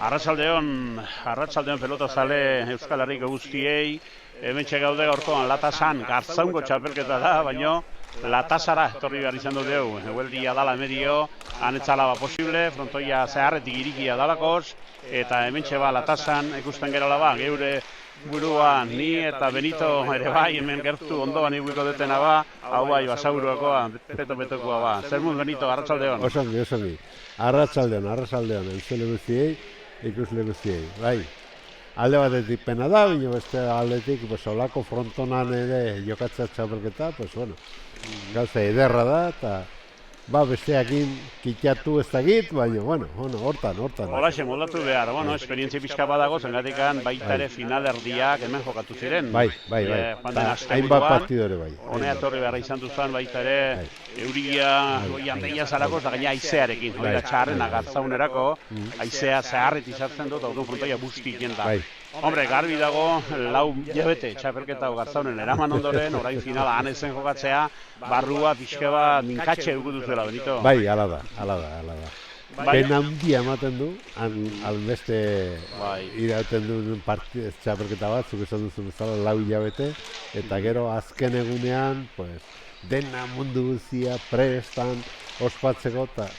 Arratsaldeon pelota zale Euskal Herriko guztiei, hementxe gaude gaurkoan Latasan Gartzaungo txapelketa da, baino Latasara etorri behar izan dut dugu. Egueldia dala medio, anetzala posible, frontoia zeharretik irikia dalakos, eta hementxe Latasan ikusten gerala geure buruan, ni eta Benito ere bai, hemen gertu ondoan iguiko detena hau bai, basauruakoa, peto-petokoa Zer mun, Benito, arratsaldeon? Osongi. Arratsaldeon, entzule guztiei, ikusle guztiei, bai. Alde batetik pena da, baina beste aldetik, olako frontonan ere jokatzea txapelketa, gauza ederra da, eta besteakin kitatu ez dakit, baina, hortan. Holaxe, moldatu behar, esperientzia pixka badago, zengatikan baita ere finalerdiak hemen jokatu ziren. Bai. Hainbat partidore bai. Honea torri beharra izan duzan baita ere, euria, goian behia zarakoz, da gaina aizearekin, hori da txarrena Gartzaunerako, aizea zeharret izartzen dut, hau du frontoia busti jenda. Hombre, garbi dago, 4 hilabete txapelketa Gartzaunen eraman ondoren, orain finala anezen jokatzea, barrua pixka bat minkatxe eugutu zuela, Benito. Bai, ala da. Pena handia ematen du, beste irauten du txapelketa bat, zuk esan duzu bezala 4 hilabete, eta gero azken egunean, dena mundu guzia prestan, ospatzeko, eta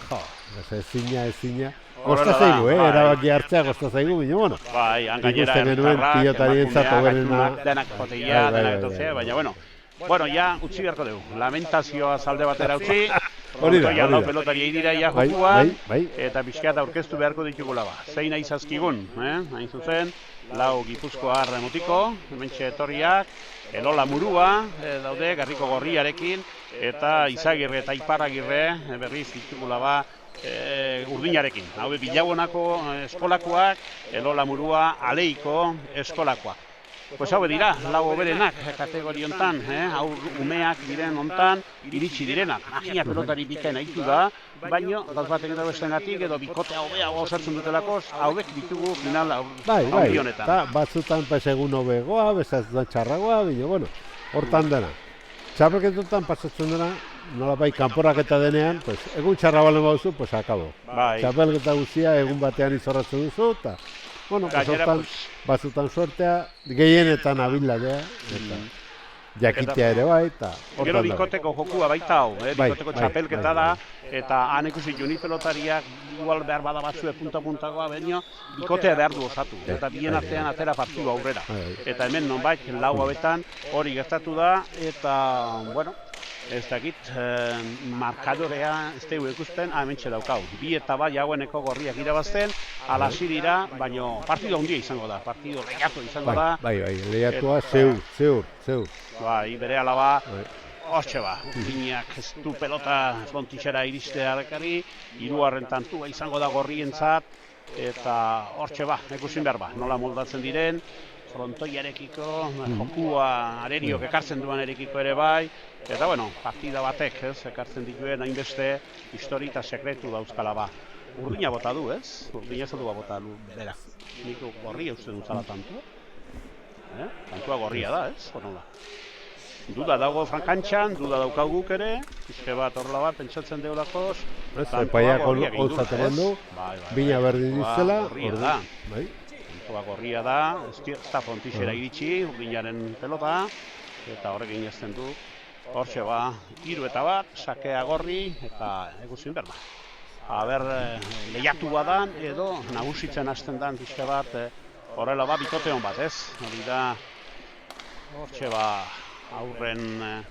ezina. Kosta zaigu, erabaki hartzea kosta zaigu, baina, Bai, hangainera denak joteia, denak etotzea, baina, ja, utzi beharko dugu. Lamentazioa zalde batera utzi, frontoia lau pelotari eidira jokuan, eta pixka eta aurkeztu beharko ditugula Zein aizazkigun, hain zuzen, 4 Gipuzkoar mutiko, hementxe etorriak, Elola Murua daude, Garriko Gorriarekin, eta Izagirre eta Iparagirre berriz ditugula Urdinarekin. Hau Bilabonako eskolakoak, Elola Murua Aleiko eskolakoak. Hau dira, 4 oberenak kategori hontan, umeak diren hontan, iritsi direnak. Magia pelotari bikain haitu da, baino, gauz batek eta bestengatik, edo bikotea hobea osatzen dutelakoz, hauek ditugu final haundi honetan. Bai, batzutan egun hobegoa, bestazutan txarragoa, baina, hortan dena. Txapelketetan pasatzen dena, nolabait kanporaketa denean, egun txarra balen baduzu, akabo. Txapelketa guztia egun batean izorratzen duzu, eta, hortan batzutan suertea, gehienetan abiladea, eta jakitea ere bai, eta hortan da. Gero bikoteko jokua baita hau, bikoteko txapelketa da, eta han ikusi juni pelotariak, igual behar bada batzue punta-puntakoa, baina bikotea behar du osatu, eta bien artean atera partidu aurrera. Eta hemen nonbait, 4 hauetan hori gertatu da, eta, ez dakit, markadorea ez dugu ikusten, hementxe daukau. 2 eta bai haueneko Gorriak irabazten, alasi dira, baina partidu handia izango da, partidu lehiatu izango da. Bai, lehiatua zeur. Bai, bere alaba, hortxe Urdinak ez du pelota frontixera iristearekari, 3. tantua izango da Gorrientzat, eta hortxe ikusin behar nola moldatzen diren, frontoiarekiko, jokua areriok ekartzen duan erekiko ere bai, eta partida batek ekartzen dituen hainbeste histori eta sekretu dauzkala Urdina bota du, Urdina ez du bota du, bera. Niko Gorria uste dutzala tantua. Tantua Gorria da, honola. Duda dago frankantxan, duda daukaguk ere, pixke bat horrela bat, pentsatzen deulakoz. Epaiak onzaten handu, bina berdin dizela. Gorria da. Gorria da, ez frontixera iritsi, Urdinaren pelota, eta horrek inezten du. Hortxe 3 eta bat, sakea Gorri, eta egusin behar Aber, lehiatu badan, edo nagusitzen hasten dan pixka bat, horrela bikote hon bat, Hori da, hortxe aurren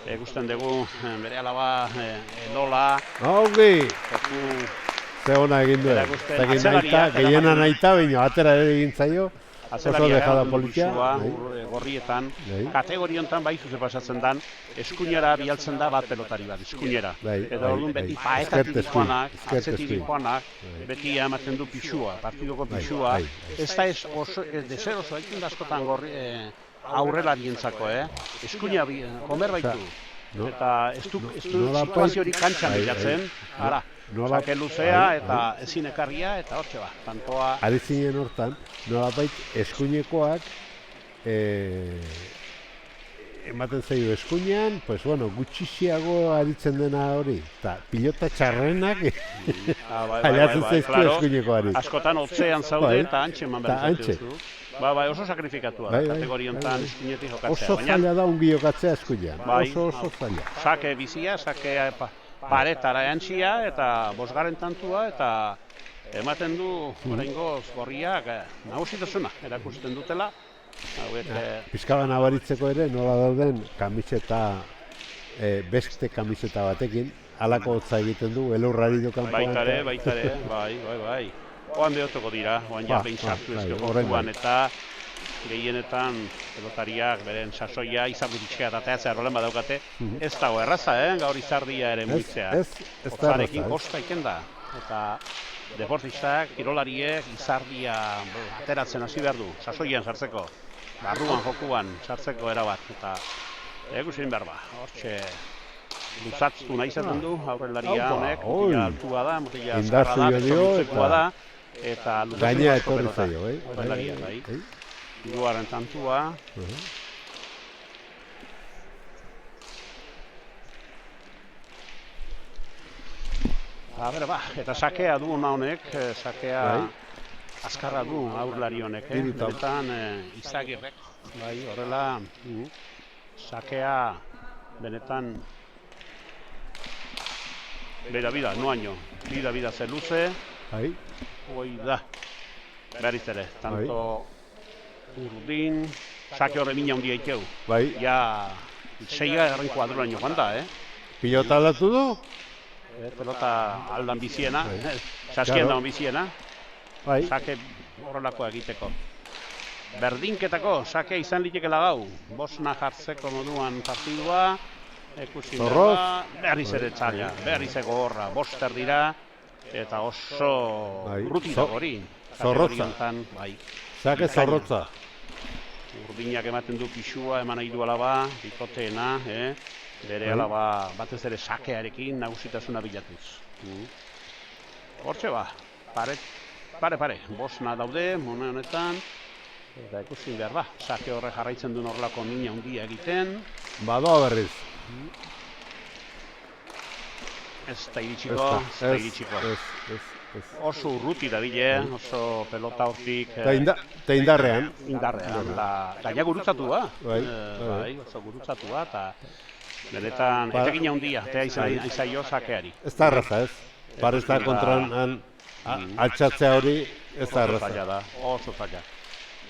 ikusten dugu bere alaba Elola. Haugi! Ze hona egin du, gehiena nahita, baina atera ere egin zaio. Atzelaria Gorrietan, kategori honetan zuze pasatzen dan, eskuinera bialtzen da bat pelotari bat, eskuinera. Eta orduan beti paetatik joanak, atzetik joanak, beti ematen du pixua, partidoko pixua. Ez da deser oso haitzen da askotan aurrelarientzako, eskuina komer baitu. Eta ez du situaziorik kantxan bilatzen, sake luzea eta ezin ekarria eta hortxe tantoa. Ari zinen hortan, nolabait eskuinekoak ematen zaio eskuinean, pues bueno, gutxixiago aritzen dena hori. Eta pilota txarrenak ailatzen zaizkio eskuinekoari. Askotan otzean zaude eta antxe eman behar duzu. Oso sakrifikatua da, kategoriontan eskuinetik jokatzea. Oso zaila da ungi jokatzea eskuinean, oso zaila. Sake bizia, sake paretara antxia eta bosgarren tantua eta ematen du oraingoz gorriak nagusitasuna erakusten dutela. Pizkaba nabaritzeko ere nola dauden kamiseta, beste kamiseta batekin, halako hotza egiten du, elurrari do kanpoan. Baitare, bai. Oan behotuko dira, oan ja behin sartu ezko eta gehienetan pelotariak beren sasoia izarduritxea eta teatzea rolen badaukate. Ez dago erraza, gaur izardia ere muitzea. Otzarekin kosta iken da. Eta deportistak, kirolariek, izardia ateratzen hasi behar du, sasoian sartzeko. Barruan jokuan sartzeko erabat. Eta ikusin behar ba, hortxe luzatztu nahi zaten du, aurrelaria honek, mutila altua da, mutila azkarra da, bezolutzekoa da. Eta gaina etorri zaio, aurrelaria, bai. Hirugarren tantua. Eta sakea du ona honek, sakea azkarra du aurrelari honek, benetan Izagirrek, horrela sakea benetan bida, noaino, bida ze luze, hoi da, berriz ere, tanto urdin, sake horre mina hundia ikeu, ja, 6 garren kuadroan joan da, Pilota aldatu du? Pelota aldan biziena, saskien daun biziena, sake horrelakoa egiteko. Berdinketako sake izan litekela gau, bosna jartzeko moduan partidua, ekusin berba, berriz ere txaila, berriz ego horra, boster dira, eta oso rutitak hori. Zorrotza, sake zorrotza. Urdinak ematen du pixua, eman nahi du alaba, bikoteena, bere alaba batez ere sakearekin nagusitasuna bilatuz. Hortxe ba, pare, bosna daude, mone honetan, eta ikusin behar ba, sake horre jarraitzen duen horrelako mina handia egiten. Badoa berriz. Ez da iritsiko. Oso urruti da bile, oso pelota hortik. Eta indarrean. Gaina gurutzatua. Oso gurutzatua, eta benetan, etekina handia, eta izaio sakeari. Ez da erraza, ez? Barrezta kontroan altxatzea hori, ez da erraza. Oso zaila.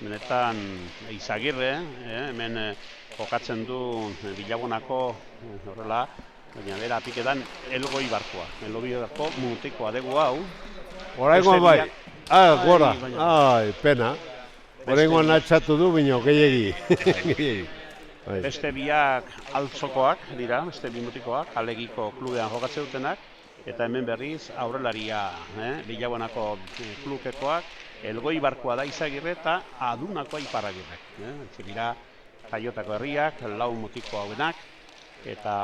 Benetan, Izagirre, hemen jokatzen du Bilabonako, horrela, baina bera apiketan elgoi barkoa. Elgoi barko mutiko adegu hau. Horaingoan bai, gora, pena. Horaingoan altxatu du, bino, gehiagi. Beste biak altzokoak dira, beste bi mutikoak, Alegiko klubean jokatzen dutenak, eta hemen berriz aurrelaria, Bilabonako klukekoak, elgoi barkoa da Izagirre eta adunakoa Iparragirrek. Dira Jaiotako herriak, lau mutiko hauenak, eta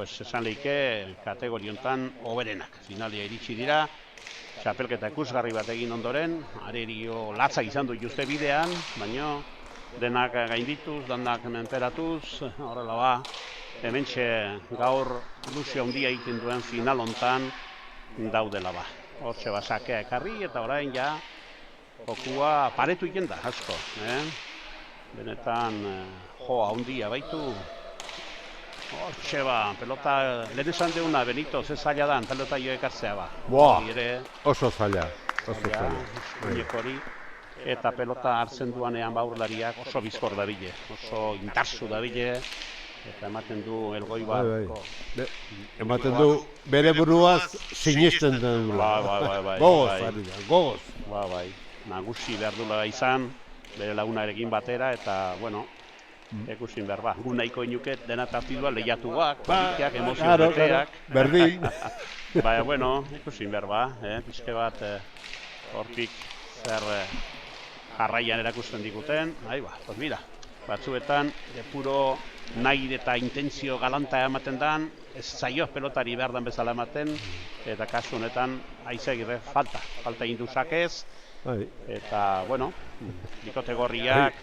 esan lehike kategoriontan hoberenak. Finalia iritsi dira, txapelketa ikusgarri bat egin ondoren, arerio latzak izan du juzte bidean, baina denak gaindituz, denak menperatuz, horrela ba, hementxe gaur ilusio handia egiten duen final hontan daudela ba. Hortxe ba sakea ekarri eta orain ja jokua paretu egiten da, asko. Benetan joa handia baitu. Hortxe ba, pelota, lehen esan deuna Benito, ze zaila da, pelota jo ekartzea ba. Oso zaila. Eta pelota hartzen duanean baurlariak oso bizkor dabile, oso indarzu dabile, eta ematen du elgoi bat. Ematen du bere buruaz sinisten den du. Gogoz. Nagusi behar dula izan, bere lagunarekin batera, eta, bueno, ikusin behar ba. Gu nahiko inuket dena partidua lehiatuak, politiak, emozio beteak. Berdin. Baina, bueno, ikusin behar ba, pixke bat hortik zer jarraian erakusten diguten. Pues mira, batzuetan, puro nahi eta intentzio galanta ematen dan, ez zaio pelotari behar dan bezala ematen, eta kasu honetan, Izagirre falta egin du sakez, eta, bueno, bikote gorriak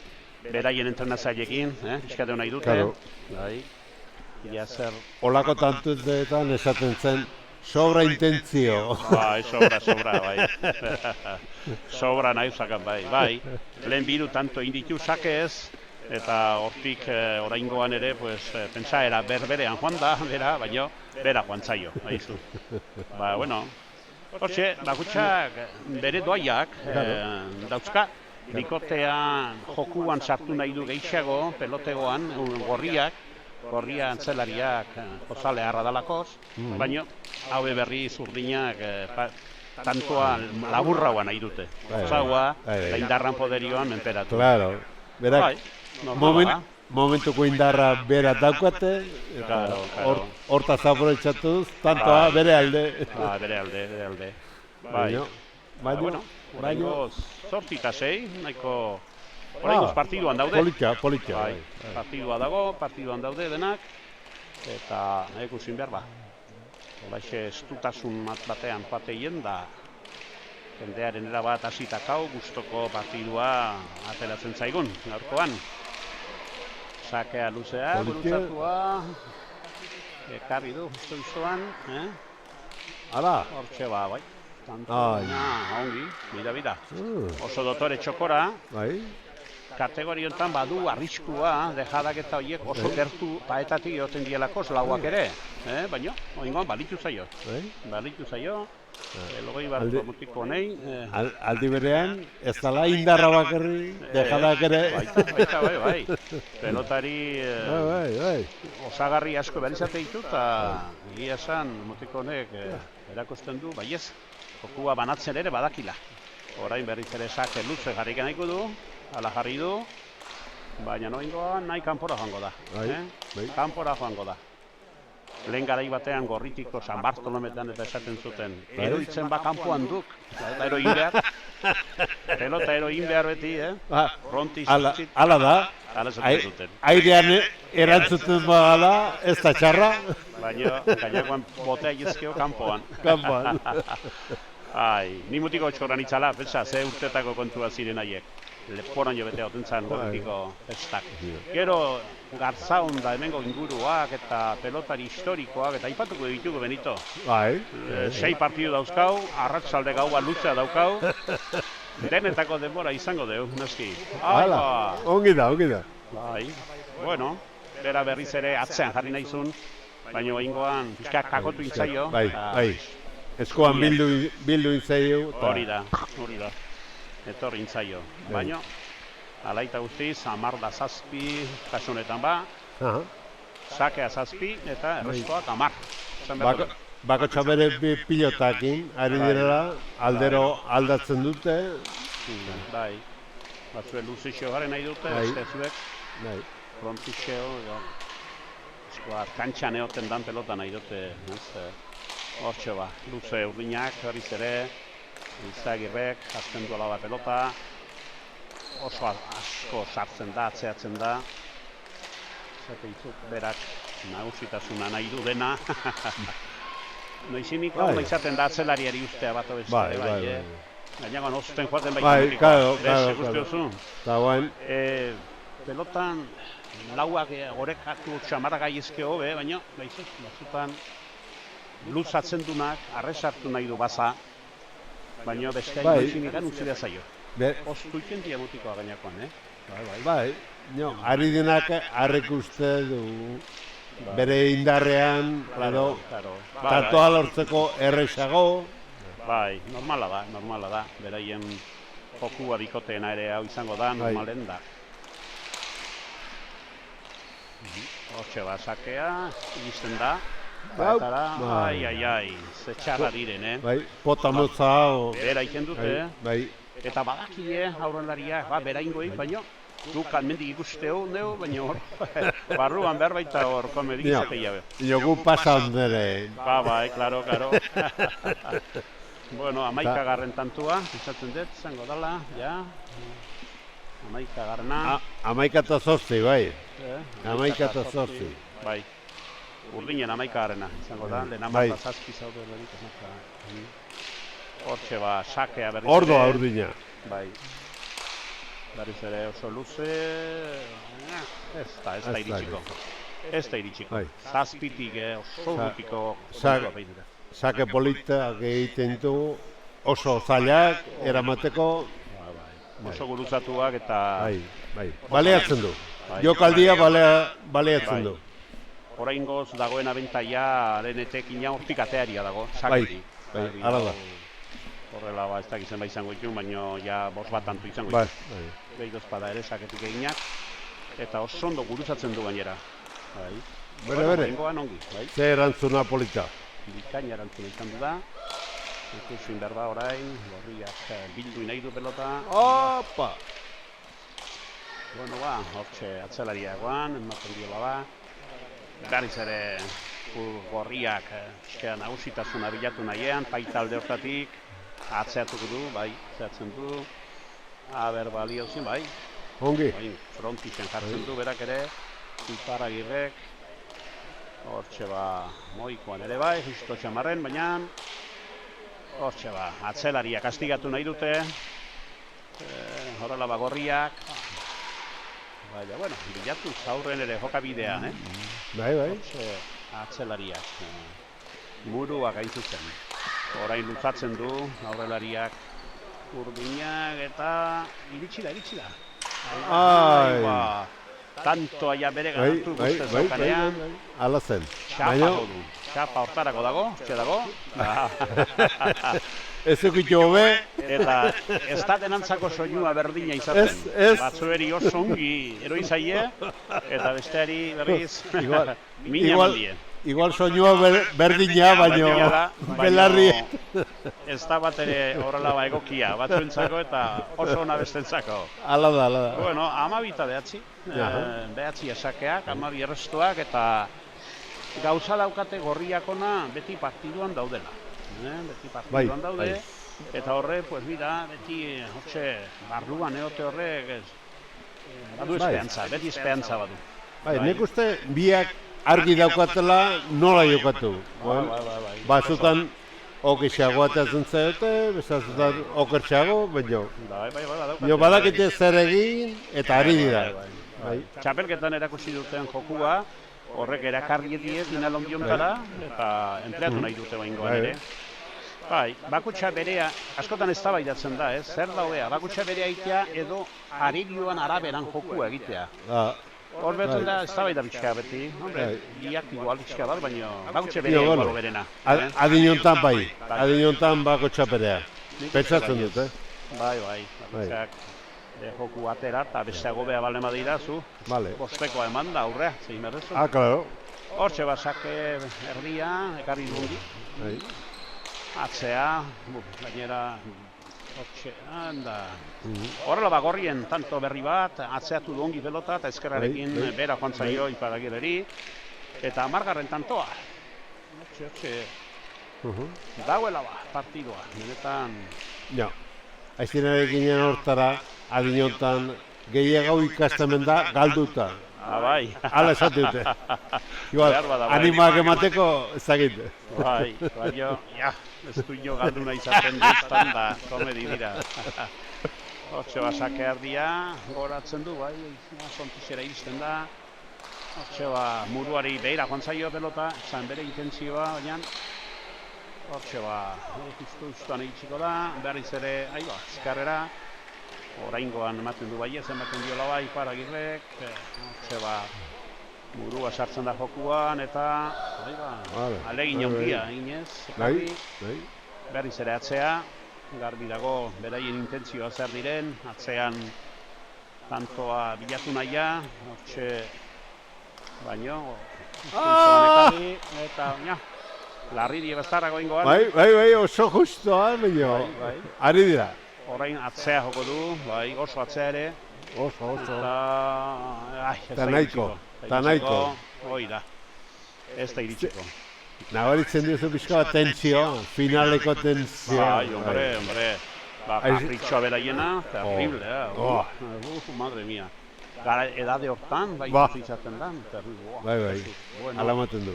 beraien entrenatzaileekin, pixkate nahi dute. Bai. Ja zer... Olako tantuetan esaten zen, sobra intentzio. Bai, sobra, bai. Sobra nahi zakan, bai. Lehen biru tanto inditu sakez, eta hortik oraingoan ere, pentsaera berberean joan da, baina bera joan zaio, haizu. Ba, bueno, hortxe, bakutxak bere doaiak dauzka, bikotean jokuan sartu nahi du gehiago, pelotegoan, gorria antzelariak jozale harra dalakoz, baina haue berri zurdinak tantoa laburraua nahi dute. Zaua, indarran poderioan menperatu. Claro, berak, momentuko indarra bera daukate, hortaz aprobetxatuz, tantoa bere alde. Bere alde. Baina, zortzita sei, nahiko... Horrengoz partiduan daude. Politia. Partiduan daude denak. Eta ikusin behar ba. Horaixe estutasun batean pateien da. Jendearen erabat hasitakau gustoko partidua ateratzen zaigun, gaurkoan. Sakea luzea, burutzatua. Ekarri du, justu izoan. Hala. Hortxe ba, bai. Ongi, bida. Oso dotore txokora. Bai. Kategoriontan badu arriskua, dejadak eta horiek oso gertu paetatik egoten dielakoz lauak ere. Baina, oingoan balitu zaio. Logoi barko mutiko honei. Aldi berean, ez dala indarra bakarri, dejadak ere. Bai. Pelotari osagarri asko berizate ditu, eta egia esan mutiko honek erakusten du, baiez, jokua banatzen ere badakila. Orain berriz ere sake luze jarrik nahiko du. Ala jarri du, baina noingoan nahi kanpora joango da. Kanpora joango da. Lehen garai batean Gorritiko San Bartolometan eta esaten zuten. Eroitzen ba kanpoan duk. Pelota eroin behar beti, Frontis. Ala da. Airean erantzuten bagala, ez da txarra. Baina, gainakoan botea jizkeo kanpoan. Ni mutiko txorran itzala, pentsa, ze urtetako kontua ziren haiek. Leporan jo bete hautentzan Gorritiko festak. Gero Garzaun da hemengo inguruak eta pelotari historikoak eta aipatuko ditugu Benito. 6 partidu dauzkau, arratsalde gaua luzea daukau. Denetako denbora izango dugu, naski. Ongi da. Bai, bueno, bera berriz ere atzean jarri nahizun, baina oingoan pixkak kakotu intzaio. Bai. Eskoan bildu intzaio. Hori da. Etorri intzaio. Baina, alaita guztiz, 10-7 kasunetan ba, sakea 7 eta errestoak 10. Bakotxa bere pilotakin, ari direla, aldero aldatzen dute. Bai, batzue luzixo garen nahi dute, bestezuek. Frontixeo, kantxan egoten dan pelota nahi dute. Hortxe ba, luze urdinak, berriz ere, Izagirrek, azten duela da pelota, oso asko sartzen da, atzeatzen da. Zate itzuk, berak nagusitasuna nahi du dena. Noizinik hau izaten da atzelariari ustea bat obezte, bai. Gainagoan osten joaten baita. Pelotan lauak orekatu txamarra gaiezke hobe, baina batzutan luzatzen dunak, arresartu nahi du baza. Baina beste noizinik utzi da zaio. Ostu ikentia mutikoa gainakoan, Bai, ari denak harrek uste du bere indarrean, tantoa lortzeko errezago. Bai, normala da. Beraien jokua bikoteena ere hau izango da, normalen da. Hortxe ba, sakea, iristen da. Ai, ze txarra diren, Pota motza hau. Bera iken dute, eta badakie aurrelariak, bera ingoik, baina duk almendik ikusteo, baina hor, barruan behar baita hor komedik izate jabe. Iogu pasan dere. Bai, klaro. Bueno, 11. tantua, izatzen dut, zango dala, ja. 11. 11 bai. 11. Bai. Urdinen 11. izango da, lehen 17 zaude lehenik. Hortxe ba, sakea berriz. Ordoa urdina. Bai. Berriz ere oso luze, ez da iritsiko. Ez da iritsiko. Zazpitik oso urrutiko kontua behitura. Sake politak egiten du, oso zailak, eramateko. Oso gurutzatuak eta... Baleatzen du. Jokaldia baleatzen du. Oraingoz dagoen abentaia lehenetekina hortik atearia dago, saketik. Hala da. Horrela ez dakizen izango ditu, baina ja bost bat antu izango ditu. Behidoz bada ere saketik eginak, eta oso ondo gurutzatzen du gainera. Bere, ze erantzuna polita. Bikaina erantzuna izan du da. Ikusin behar da orain, gorriak bildu nahi du pelota. Opa! Bueno, hortxe atzelariagoan, ematen diola ba. Berriz ere gorriak nagusitasuna bilatu nahian, baita alde hortatik, atzeatuko du, atzeatzen du. Aber balio zin, Ongi. Frontixen jartzen du, berak ere, Iparragirrek. Hortxe moikoan ere justo txamarren, baina hortxe atzelaria kastigatu nahi dute. Horrela gorriak. Baina, bueno, bilatu zaurren ere jokabidea, Hortxe atzelariak. Muruak hain zuzen. Orain lutzatzen du, aurrelariak urdinak eta iritsi da. Tanto aia bere garatu guztez daukanean. Ala zen. Txapa hortarako dago, dago. Ez eukitxo hobe. Eta ez da denantzako soinua berdina izaten. Batzueri oso ongi eroi zaie, eta besteari berriz mina mandien. Igual soinua berdina, baino belarri. Ez da bat ere horrela egokia, batzuentzako eta oso ona bestentzako. Hala da. Bueno, 12 behatzi esakeak, 12 errestuak, eta gauza daukate gorriakona beti partiduan daudela. Beti partiduan daude, eta horre, pues mira, beti barruan eote horrek, badu espeantza, beti espeantza badu. Nik uste biak argi daukatela nola jokatu. Batzutan okixagoa atatzen zaiote, bezazutan okertxago, baina badakite zer egin eta ari dira. Txapelketan erakusi duten jokua, horrek erakarri diez dinalondiontara eta empleatu nahi dute baingoan ere. Bakutsa berea, askotan ez tabaidatzen da, zer daudea, bakutsa berea egitea edo aririoan araberan jokua egitea. Hor behatzen da, ez tabaida bitxka beti, biak igual bitxka bat, baina bakutsa berea igual berena. Adinontan adinontan bakutsa berea. Pentsatzen dut, bakutsak joku atera eta besteago beha balema dira zu. Bostekoa eman da aurrea, zein berrezu. Claro. Hortxe basake erdia, ekarri dundi. Atzea, gainera, hortxe, horrela gorrien tanto berri bat, atzeatu du ongi pelota eta ezkerrarekin bera joan zaio Iparragirreri. Eta amargarren tantoa. Hortxe, dagoela partidua, benetan. Aizinarekin hortara, adinontan gehiago ikastemen da, galduta. Hala esate dute. Animak emateko ezagit. Baina, ez du ino galduna izaten duztan da, komedi dira. Hortxe basake erdia, goratzen du, sontixera iristen da. Hortxe muruari behira joan zaio pelota, zan bere intentzioa, baina hortxe justu-justuan egitxiko da, berriz ere, ezkarrera. Oraingoan ematen du baiez, ematen diola Iparragirrek, murua sartzen da jokuan, eta alegin handia eginez, berriz ere atzea, garbi dago beraien intentzioa zer diren, atzean tantoa bilatu nahia, baino, eta larriri bezarrago ingoan. Oso justoa, baino, ari dira. Orain atzea joko du, oso atzea ere. Oso. Eta nahiko. Hoi da, ez da iritsiko. Nabaritzen duzu pixka bat tentzio, finaleko tentzio. Hombre. Garritxoa beraiena, terrible, madre mia. Gara edade hortan, izaten da, terrible. Alamaten du.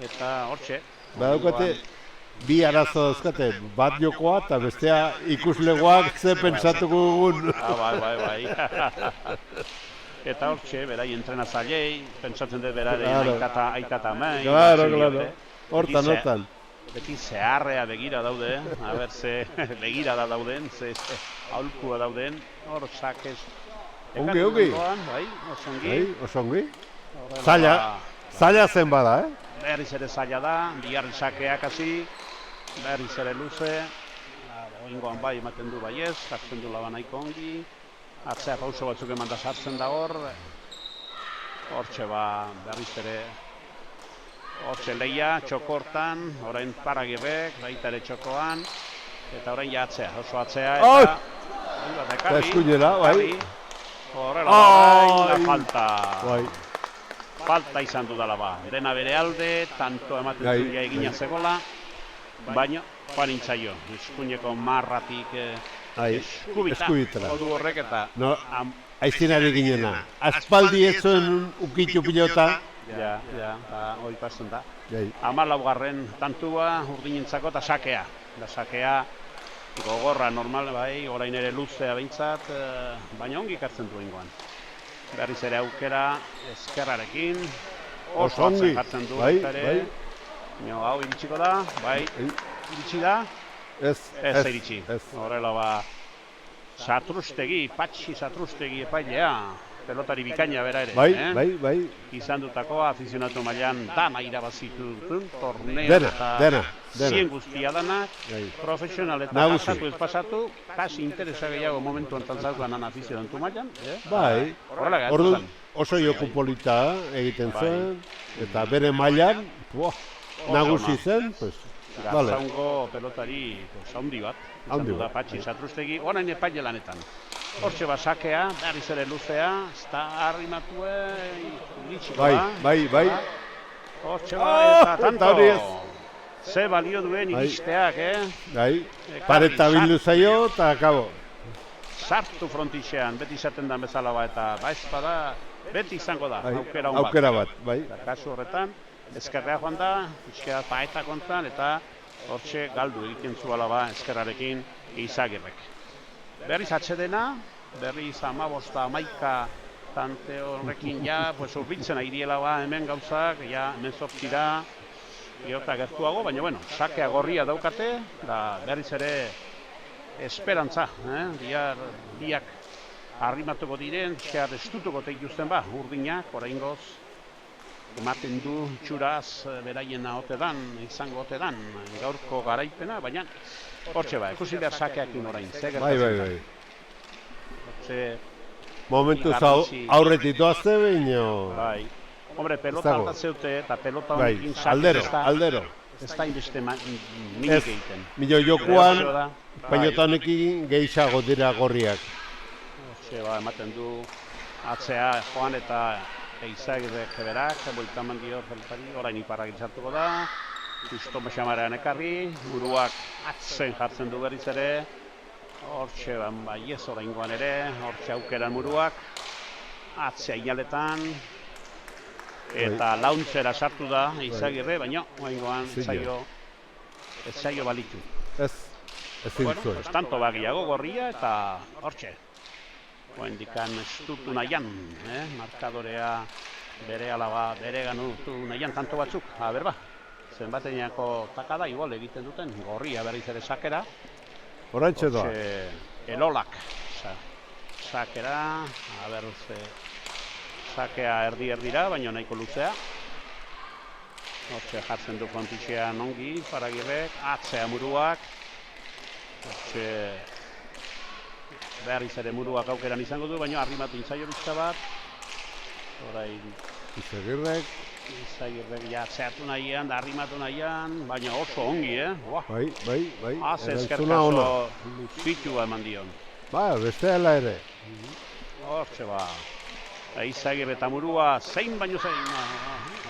Eta hortxe. Badaukate, bi arazo dauzkate, bat jokoa eta bestea ikuslegoak ze pentsatuko dugun. Bai. Eta hortxe, berai entrenazailei, pentsatzen dut beraren aikata amai. Claro. Hortan. Beti zeharrea begira daude, ze begira da dauden, ze aholkua dauden, hor sakez. Ongi. Bai, oso ongi. Zaila zen bada, Berriz ere zaila da, bigarren sakeak hasi, berriz ere luze. Oingoan bai ematen du baiez, jartzen du laba nahiko ongi. Atzea pauso batzuk eman da sartzen da hor. Hortxe berriz ere. Hortxe lehia, txokortan, orain Paragirrek, baita ere txokoan. Eta orain ja atzea, oso atzea eta... Eta eskuinera, bai. Horrela, falta. Falta izan dudala dena bere alde, tanto ematen zuia egina zegoela, baina joan intzaio, eskuineko marratik eskubita, odu horrek eta... Aiztinari ginena, aspaldi ez zuen ukitu pilota. Ja, hori pasten da. 14. tantua urdinentzako eta sakea. Da sakea gogorra normal, bai, orain ere luzea behintzat, baina ongi ikartzen duen goan. Berriz ere aukera ezkerrarekin, oso atzen jartzen du. Bai. Hau iritsiko da, bai, iritsi da. Ez iritsi. Horrela Patxi Satrustegi epailea, pelotari bikaina bera ere. Bai. Izan dutako afizionatu mailan dana irabazitu duten, torneo eta zien guztia danak, profesional eta pasatu ez pasatu, kasi interesa gehiago momentu enten zaukan afizionatu mailan. Bai, orduan oso joku polita egiten zuen, eta bere mailan, nagusi zen, Garzaungo pelotari handi bat, izan du da Patxi Satrustegi, orain epaile lanetan. Hortxe sakea, berriz ere luzea, ez da harrimatue, iritsiko da. Bai. Hortxe eta tanto. Ze balio duen iristeak, Bai, pareta bildu zaio eta akabo. Sartu frontixean, beti izaten da bezala eta espada, beti izango da, aukera bat. Bai. Kasu horretan, ezkerrea joan da, izkera paeta kontan, eta hortxe galdu egiten zuela ezkerrarekin Izagirrek. Berriz atxedena, berriz 15-11 tante horrekin urbiltzen airiela hemen gauzak, hemen zortzira, geota gertuago, baina sakea gorria daukate, berriz ere esperantza, biak arrimatuko diren, estutuko teituzten urdinak, oraingoz, ematen du txuraz beraien izango otedan, gaurko garaipena, baina hortxe ikusi behar sakeakin orain. Bai. Momentuz aurretik doazte baino... Bai. Hombre, pelota altatzeute eta pelota honekin aldero. Ez da inbeste minik egiten. Milo jokuan, painota honekin gehiago dira gorriak. Hortxe ematen du atzea joan eta Izagirrek berak, bueltaman dio pelotari, orain Iparragir sartuko da. Justo Maxamarean ekarri, buruak atzen jartzen du berriz ere. Hortxe baiez oraingoan ere, hortxe aukeran buruak. Atzea inaletan. Eta launtzera sartu da Izagirre, baina oraingoan ez zaio balitu. Ez zintzuen. Tanto bagiago gorria eta hortxe. Oendikan estutu nahian, markadorea bere alaba, bere ganutu nahian tanto batzuk, berba. Zenbateneako takada, igual egiten duten, gorria berriz ere sakera. Horantxe doa. Elolak sakera, sakea erdi-erdira, baina nahiko luzea. Hortxe jartzen du frontixean ongi, Paragirrek, atzea muruak. Hortxe berriz ere muruak aukeran izango du, baina arrimatu intzaio bizka bat. Orain Izagirrek zehartu nahian, arrimatu nahian, baina oso ongi, Bai. Eskerkazo luzitua eman dion. Beste ala ere. Hortxe Izagirre eta murua zein baino zein.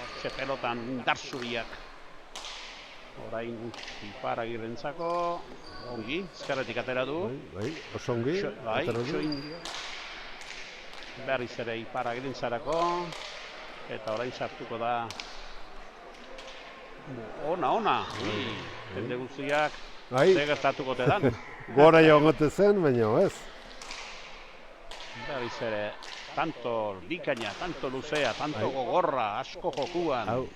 Hortxe pelotan indarzuriak. Orain Iparragirrentzako ongi, ezkerretik atera du. Bai, oso ongi. Bai, berriz ere Iparragirrentzarako. Eta orain sartuko da. Ona. jende guztiak ze gertatuko tedan. Gora joangote zen, baina ez. Berriz ere, tanto dikaina, tanto luzea, tanto gogorra, asko jokuan.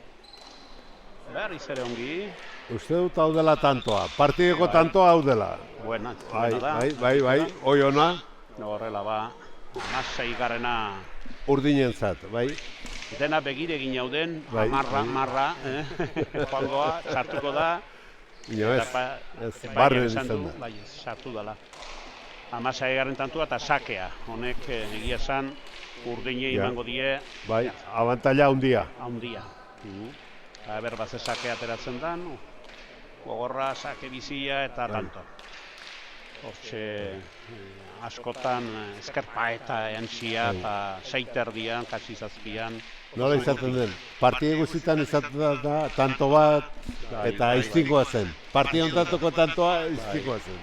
Berriz ere ongi. Uste dut hau dela tantoa, partideko tantoa hau dela. Buena da. Bai, hoi ona. Horrela ba, amasei garrena. Urdinentzat, bai. Dena begiregin hauden, marra, joangoa, sartuko da. Ez, barren izan da. Bai, sartu dela. Amasei garren tantua eta sakea. Honek egia esan urdinei emango die. Bai, abantaila handia. Handia. Aber bat sakea ateratzen dan, gogorra, sake bizia eta tanto. Hortxe askotan eskerpa eta entzia eta seiterdian, kasi zazpian. Nola izaten den, partide guztietan izaten da tanto bat eta iztingoa zen. Partide ontatuko tantoa iztingoa zen.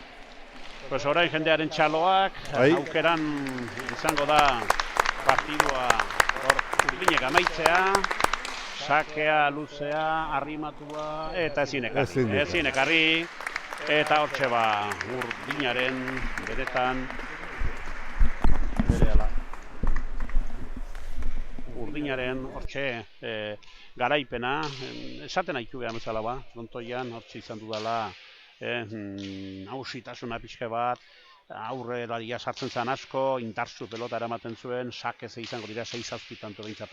Pues orain jendearen txaloak, aukeran izango da partidua urdinek amaitzea. Sakea, luzea, arrimatua, eta ezin ekarri. Eta hortxe ba, urdinaren, beretan, urdinaren hortxe garaipena, esaten haitu behar bezala ba, frontoian hortxe izan dudala, nausitasuna pixke bat, aurrelaria sartzen zen asko, indartzu pelota eramaten zuen, sakez izango dira 6-7 tanto behintzat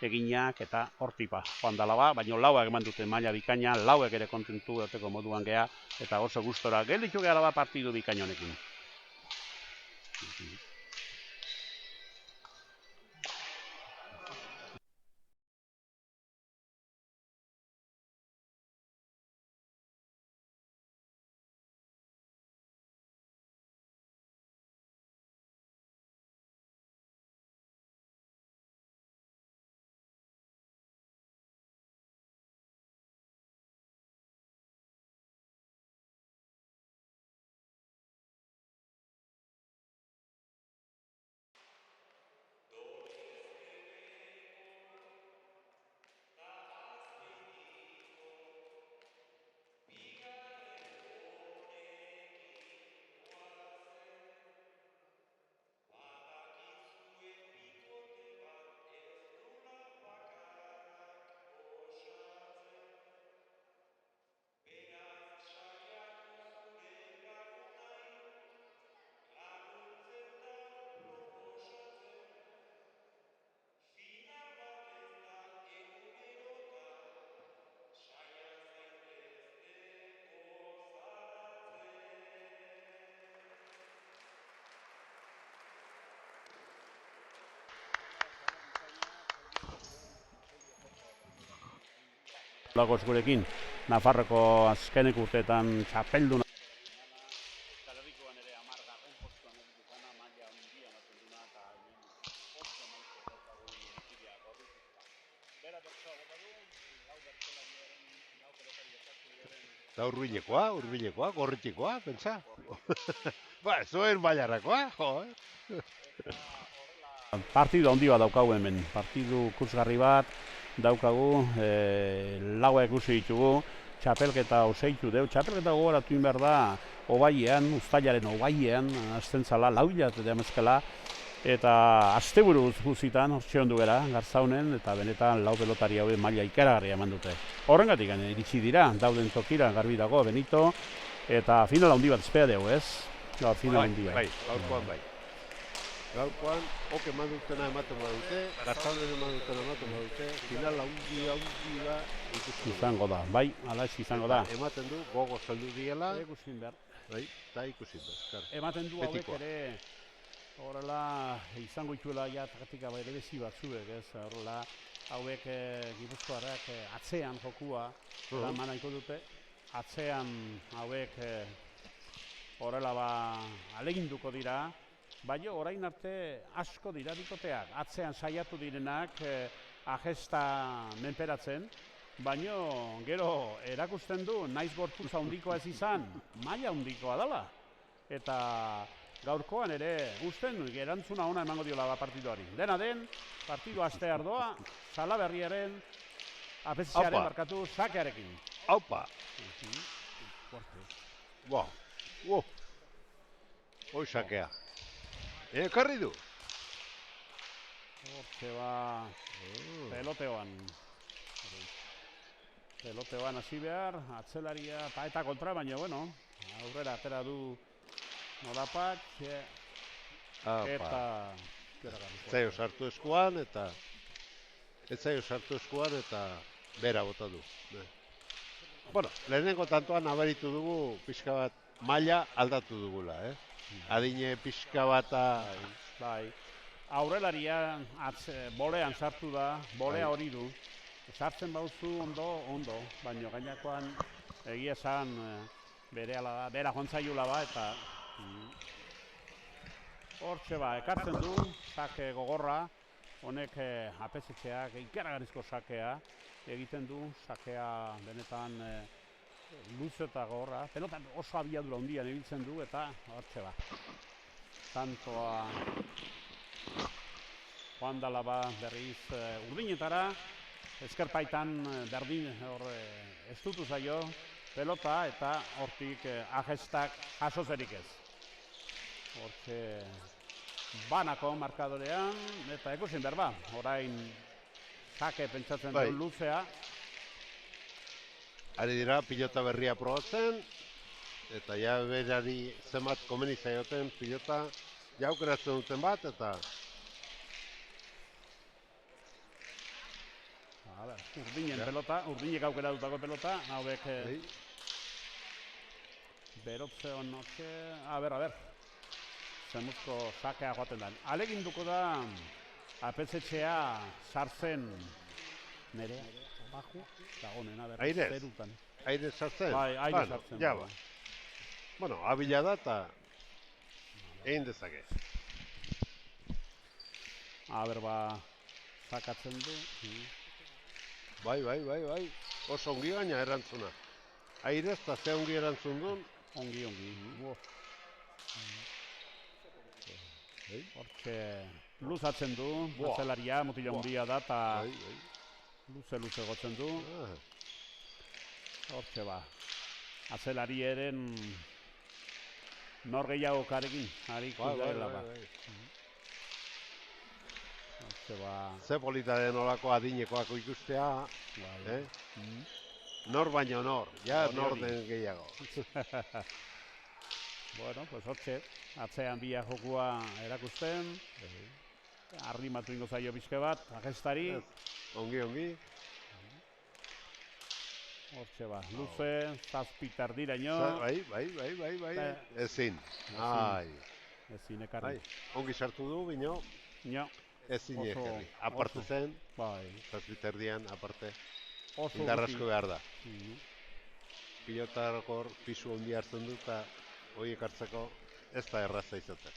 eginak eta hortipa joan dala ba, baina lauak eman dute maila bikaina, lauek ere kontentu egoteko moduan gea, eta oso gustora gelditu gehala ba partidu bikaina honekin. Lagos gurekin, Nafarroko azkenek urteetan txapelduna. Eta urbilekoa, gorritikoa, pentsa. Ba, zoen baiarakoa, jo. Partidu handi bat daukagu hemen, partidu ikusgarri bat daukagu, lauak ikusi ditugu, txapelketa oseitu deu, txapelketa gogoratu behar da, obaiean, uztailaren obaiean, azten zala, lauilat eta emezkela, eta asteburu guzitan, hortxe ondu gara, Garzaunen, eta benetan lau pelotari hauen maila ikaragarria eman dute. Horrengatik iritsi dira, dauden tokira, garbi dago, Benito, eta final handi bat espea dugu, ez? Final handi bat. Bai, gaurkoan bai. Gaurkoan, ok eman dutena ematen badute, Garzaunen eman dutena ematen badute, final handi da izango da, bai, ala izango da. Ematen du, gogo saldu diela. Ikusin behar. Bai, eta ikusin behar. Ematen du hauek ere, horrela izango ituela ja taktika ere bezi batzuek, ez? Horrela hauek Gipuzkoarrak atzean jokua eman nahiko dute. Atzean hauek horrela ba aleginduko dira. Baina orain arte asko dira bikoteak. Atzean saiatu direnak agesta menperatzen. Baina gero erakusten du, naiz gorputza handikoa ez izan, maila handikoa dela. Eta gaurkoan ere usten erantzuna ona emango diola partiduari. Dena den, partidu aste ardoa, Salaberriaren, apetziaren barkatu sakearekin. Aupa! Hoi sakea. Ekarri du. Hortxe ba, peloteoan hasi behar, atzelaria eta kontra, baina, bueno, aurrera atera du Nolapak, eta... Zaio sartu eskuan, eta... Ez zaio sartu eskuan, eta bera bota du. Bueno, lehenengo tantoan nabaritu dugu, pixka bat, maila aldatu dugula, Adine pixka bat... Bai, aurrelaria bolean sartu da, bolea hori du. Sartzen bauzu ondo, baina gainakoan egia esan bera joantzaiula ba, eta... Hortxe ba, ekartzen du, sake gogorra, honek apesetxeak, ikaragarrizko sakea egiten du, sakea benetan luze eta gogorra. Pelotan oso abiadura handian ibiltzen du, eta hortxe ba. Tantoa joan dala ba berriz urdinetara, ezkerpaitan berdin estutu zaio pelota, eta hortik ajestak jasozerik ez. Hortxe banako markadorean, eta ikusin behar ba, orain sake pentsatzen du luzea. Ari dira pilota berria probatzen, eta ja berari zenbat komeni zaioten pilota jaukeratzen duten bat, eta... Urdinen pelota, urdinek aukera dutako pelota, hauek... Berotze honoke... A ber. Zemuzko sakea joaten da. Aleginduko da apetzetxea sartzen nerea, bajo, eta honena berriz zerutan. Aire sartzen? Bai, aire sartzen. Ja, ba. Bueno, abila da eta egin dezake. Aber ba, sakatzen du. Bai. Oso ongi gaina erantzuna. Aire ez da ze ongi erantzun duen. Ongi. Hortxe luzatzen du, atzelaria, mutila handia da, eta luze gotzen du. Hortxe ba, atzelari eren nor gehiago karekin, hariko dela ba. Hortxe ba... Ze polita den olako adinekoako ikustea, nor baino nor, ja nor den gehiago. Bueno, pues hortxe, atzean bia jokua erakusten, arrimatu ingo zaio bizke bat, agestari. Ongi. Hortxe ba, luze, zazpitar diraino. Bai, ezin. Ezin ekarri. Ongi sartu du, bino, ezin ekarri. Aparte zen, zazpitar dian, aparte, indarrasko behar da. Pilotarokor pisu ondi hartzen du, eta horiek hartzeko ez da erraza izaten.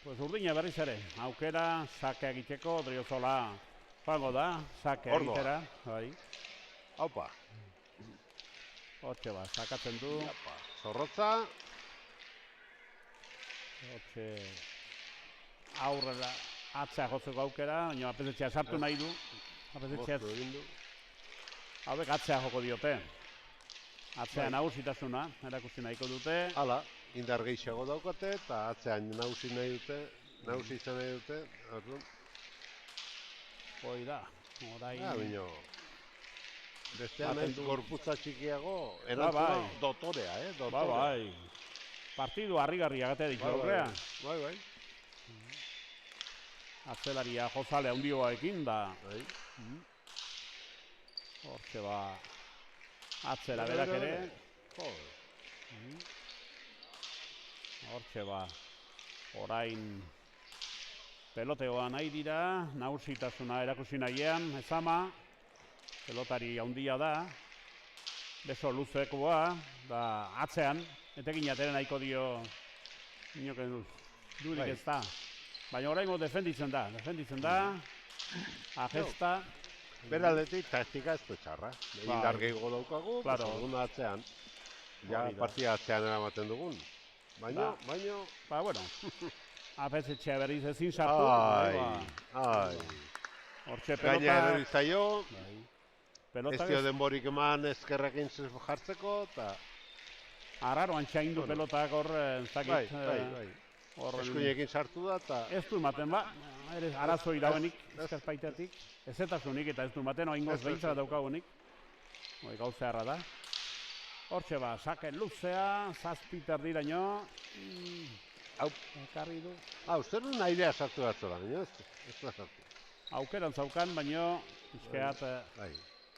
Pues urdina berriz ere, aukera, sake egiteko, Odriozola joango da, sake egitera. Haupa. Hortxe ba, sakatzen du. Zorrotza. Hortxe aurrera atzea jotzeko aukera, baina apesetxea sartu nahi du. Hauek atzea joko diote. Atzean nagusitasuna, erakusi nahiko dute. Hala, indar gehiago daukate, eta atzean nagusi izan nahi dute. Hoi da, orain... Bino, bestean ez gorputza txikiago, erantzuna dotorea, Bai. Partidu harrigarri agatea ditu aurrea. Bai. Atzelaria jozale handioa ekin da. Hortxe ba... Atzela berak ere. Hortxe ba, orain peloteoa nahi dira, nagusitasuna erakusi nahian, ezama, pelotari handia da, beso luzekoa, da atzean, etekin atera nahiko dio, inoken durik ez da. Baina oraingo defenditzen da, agesta. Beraldetik taktika ez du txarra. Indar gehiago daukagu, orduan atzean. Ja, partia atzean eramaten dugun. Baina... Ba, bueno, apesetxea berriz ezin sartu. Hortxe pelota... Gaina erori zaio. Ez dio denborik eman ezkerrekin jartzeko, eta... Arraro antxaindu pelotak hor, zakit. Bai. Eskuinekin sartu da, eta... Ez du ematen, arazo irauenik, eskarpaitatik. Ezetasunik eta ez du ematen, oingoz behintzara daukagunik. Gauza harra da. Hortxe sake luzea, zazpiter diraino. Hau. Ekarri du. Uste duen airea sartu batzora, baina ez da sartu. Aukeran zaukan, baino, izkeat,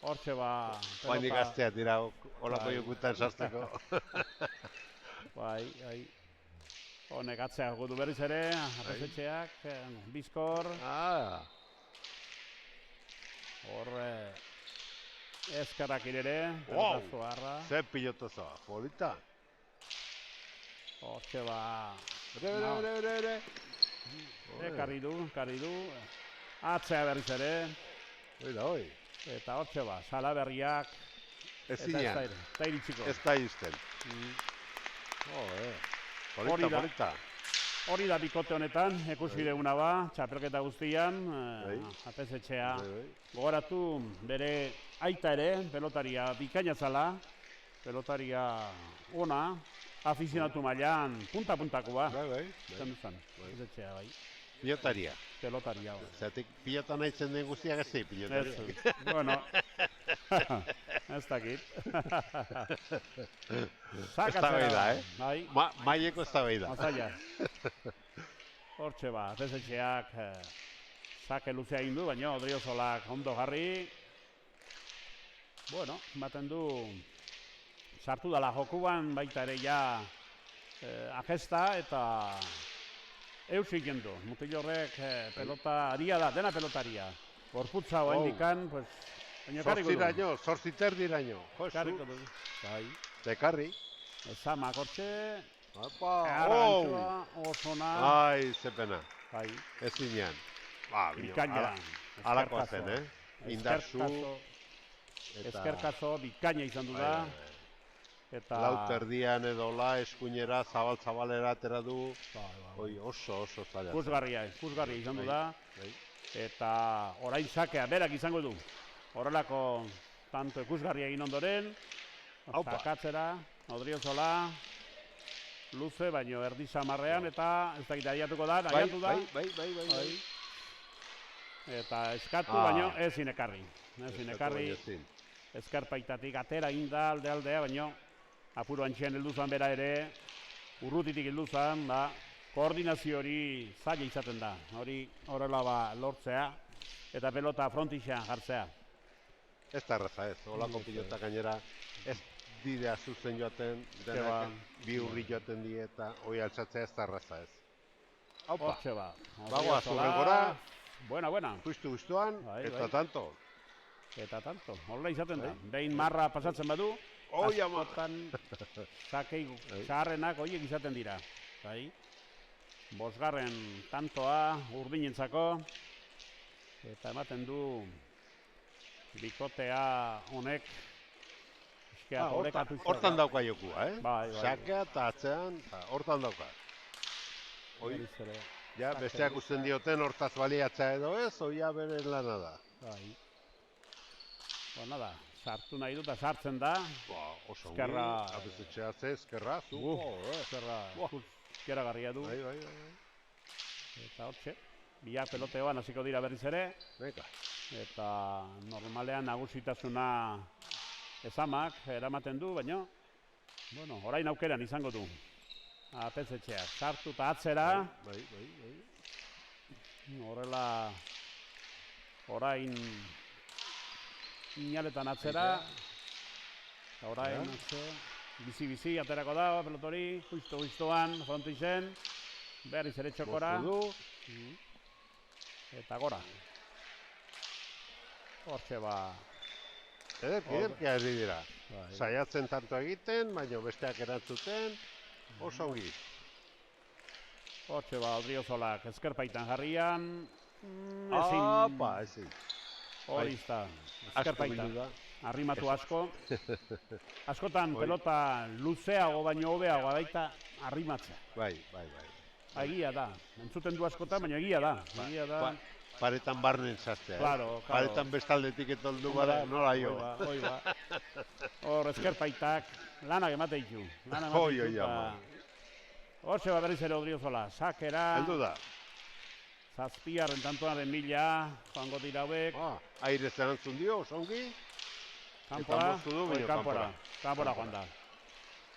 hortxe Bainik gazteak dira, olako jokutan sartzeko. Bai. Honek atzeak gudu berriz ere, apesetxeak, bizkor. Hor, eskarrak irere, pelotazo harra. Zer pilotazo, polita. Hortxe Bere. Karri du. Atzea berriz ere. Hoi. Eta hortxe Salaberriak. Ez zinean. Eta iritsiko. Ez da izten. Polita. Hori da bikote honetan, ikusi deguna txapelketa guztian, apesetxea. Gogoratu bere aita ere, pelotaria bikaina zala, pelotaria ona, afizionatu mailan punta-puntakoa. Bai. Apesetxea, bai. Pilotaria. Pelotaria. Zertik pilota nahi zen den guztiak ez zei pilotaria. Bueno, ez dakit. Ez da beida, Maieko ez da beida. Mazaila. Hortxe apesetxeak sake luzea egin du, baina Odriozolak ondo jarri. Bueno, ematen du sartu dala jokuan, baita ere agesta eta eusik gendu. Mutil horrek pelotaria da, dena pelotaria. Gorputza hoa indikan, baina karriko du. Zortziter diraino. Karriko du. Dekarri. Ezamak hortxe. Arantxoa, Osona. Zepena. Ez zinean. Bikaina. Alakoa zen, Indarzu. Eskerkazo, bikaina izan du da. Lauterdian edola, eskuinera, zabalera atera du. Oso zaila. Ikusgarria izan du da. Eta orain sakea berak izango du. Horrelako tanto ikusgarria egin ondoren. Zakatzera, Odriozola. Luze, baino erdi samarrean eta ez dakit aiatuko da, aiatu da. Bai. Eta eskatu, baino ezin ekarri. Eskarpaitatik atera inda alde-aldea, baino apuru antxean helduzan bera ere, urrutitik helduzan, koordinazio hori zaila izaten da. Hori horrela lortzea eta pelota frontixean jartzea. Ez da erraza ez, holako pilota gainera ez didea zuzen joaten, denak bi urri joaten die eta hori altzatzea ez da erraza ez. Haupa, bagoa zurrengora, buena. Justu-justuan, eta tanto. Horrela izaten da. Behin marra pasatzen badu, askotan sakei zaharrenak horiek izaten dira. Bosgarren tantoa urdinentzako, eta ematen du bikotea honek hortan dauka jokua, Sakea eta atzean, hortan dauka. Besteak usten dioten hortaz baliatzea edo ez, oia bere lana da. Nada, sartu nahi dut, sartzen da. Oso ongi, apesetxea ze, eskerra, eskerra garria du. Eta hortxe, biak peloteoan hasiko dira berriz ere. Eta normalean nagusitasuna ezamak eramaten du, baina orain aukeran izango du. Apesetxeak, sartu eta atzera. Horrela, orain inaletan atzera. Orain, bizi-bizi aterako da, pelotori, justu-justuan, frontixen. Berriz ere txokora. Eta gora. Hortxe Ederki ari dira. Saiatzen tanto egiten, baina besteak erantzuten, oso ongi. Hortxe Odriozolak eskerpaitan jarrian. Ezin. Hori izta, eskerpaitan. Arrimatu asko. Askotan pelota luzeago baino hobeagoa baita arrimatzea. Bai. Egia da. Entzuten du askotan, baina egia da. Paretan barnen sartzea. Claro. Paretan bestaldetik etoldu bada, nola jo. Hor eskerpaitak lanak emate ditu. Hortxe bat berriz ere Odriozola, sakera. Heldu da. Zazpiarren tantoaren mila, joango dira hauek. Aire zerantzun dio, osongi. Kanpora joan da.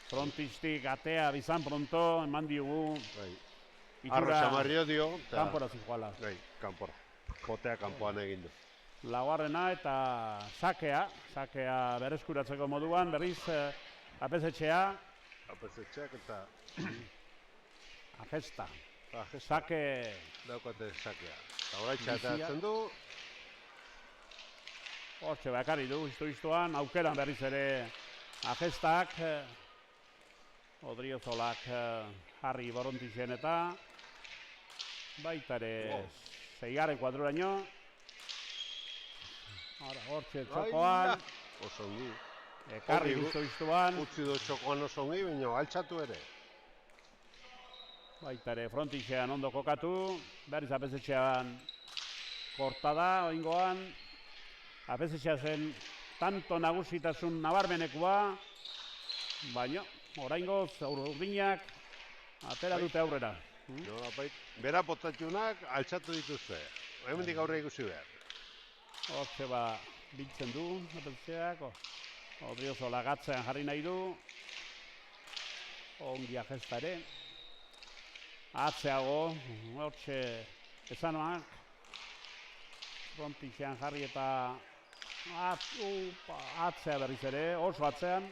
Frontistik atea bizan pronto, eman diogu. Arro samarrio dio. Kanpora zijoala. Kanpora. Potea kanpoan egin du. Laugarrena eta sakea bereskuratzeko moduan, berriz apesetxea. Apesetxeak eta... Agesta. Sake... Daukate sakea. Eta horaitxa eta du. Hortxe bakarri du, iztuan, aukeran berriz ere agestak. Odriozolak jarri Borontixen eta baita ere 6. kuadruraino. Hortxe txokoan. Osongi. Ekarri iztuan. Utzi du txokoan osongi, baina altxatu ere. Baita ere Frontixean ondo kokatu. Berriz apesetxean kortada, oingoan. Apesetxea zen tanto nagusitasun nabarmenekua. Baina, oraingoz urdinak atera dute aurrera. Bera potatxunak altxatu dituzte. Hemendik aurre ikusi behar. Hortxe biltzen du, apesetxeak. Odriozola gatzean jarri nahi du. Ongi agesta ere. Atzeago, hortxe esanak. Frontixean jarri eta atzea berriz ere, oso atzean.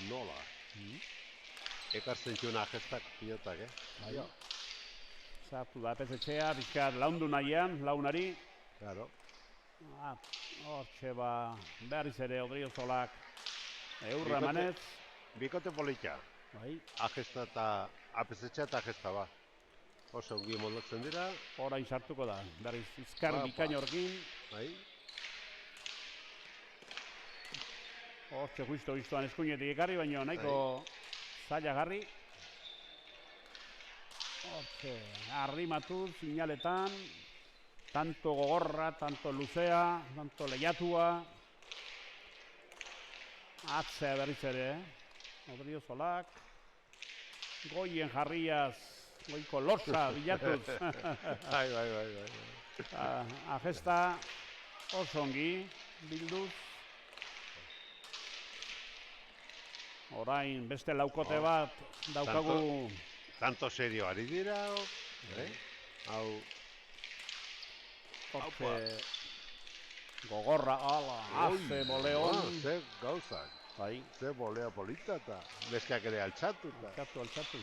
Nola. Ekartzen txuna gestak pilotak, Zartu da apesetxea, bizkat laundu nahian, launari. Claro. Hortxe berriz ere Odriozolak eurra emanez. Bikote politxa. Agesta eta apesetxea eta agesta ba. Oso ongi moldatzen dira. Orain sartuko da, berriz izkar bikaino horkin. Hortxe justo iztuan eskuinetik ekarri, baina nahiko zaila garri. Hortxe, arrimatu, sinaletan. Tanto gogorra, tanto luzea, tanto lehiatua. Atzea berriz ere, Odriozolak. Goien jarriaz, goiko lorsa bilatuz. Bai. Agesta oso ongi bilduz. Orain beste laukote bat daukagu. Tanto serio ari dira. Hau. Gogorra, haze boleon. Ze gauzak. Ze bolea polita eta beskak ere altxatu. Altxatu.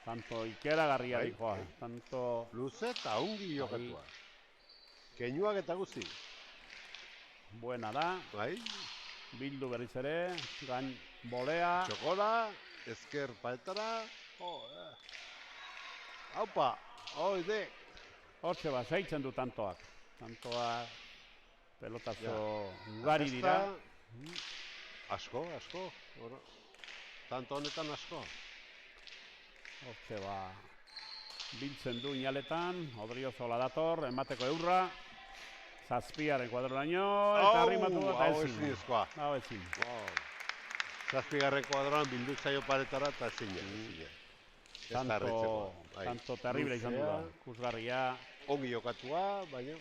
Tanto ikeragarria dihoa. Tanto... Luze eta ongi jokatua. Keinuak eta guzti. Buena da. Bildu berriz ere. Gain bolea. Txokola. Ezker paetara. Haupa. Oide. Hortxe zeitzen du tantoak. Tantoak pelotazo ugari dira. Asko. Tanto honetan asko. Hortxe biltzen du inaletan. Odriozola dator, emateko eurra. 7. kuadroraino eta arrimatu eta ezin. Hau ezin. 7. kuadroan bildu zaio paretara eta ezin. Tanto terrible izan du da. Kusgarria. Ongi jokatua, baina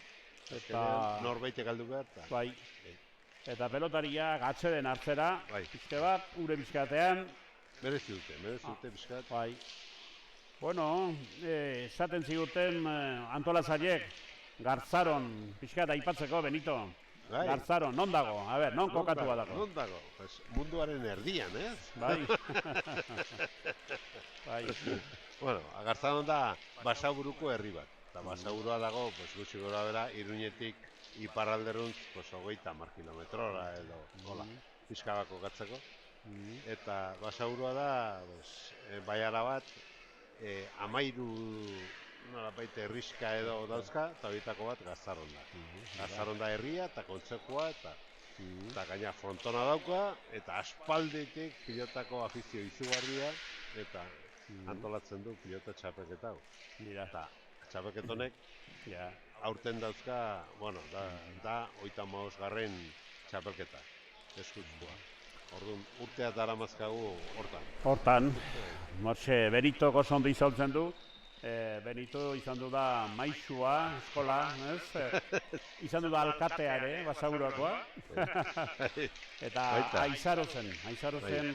norbaitek aldu behar. Eta pelotariak atxeden hartzera, pixke bat, ure bizkatean. Merezi dute bizkat. Bueno, esaten ziguten antolatzaileek, Gartzaron, pixkat aipatzeko, Benito. Gartzaron, non dago? A ber, non kokatu bat dago? Non dago? Munduaren erdian, ez? Bai. Bueno, Gartzaron da Basaburuko herri bat. Eta Basaburua dago, gutxi gora bera, Iruñetik iparralderuntz 30 kilometrora edo, pixkabako gatzeko. Eta Basaburua da, baiara bat, 13 herriska edo dauzka, eta horietako bat Gartzaron da. Gartzaron da herria eta kontzekoa, eta gaina frontona dauka, eta aspalditik pilotako afizio izugarria, eta antolatzen du pilota txapelketa hau. Eta txapelketonek aurten dauzka, bueno, da 35. txapelketa, eskutzkoa. Orduan, urtea daramazkagu hortan. Hortan, Benito oso ondo izautzen du. Benito izan du da maisua, eskola, izan du da alkatea ere, Basagurakoa. Eta Aizaro zen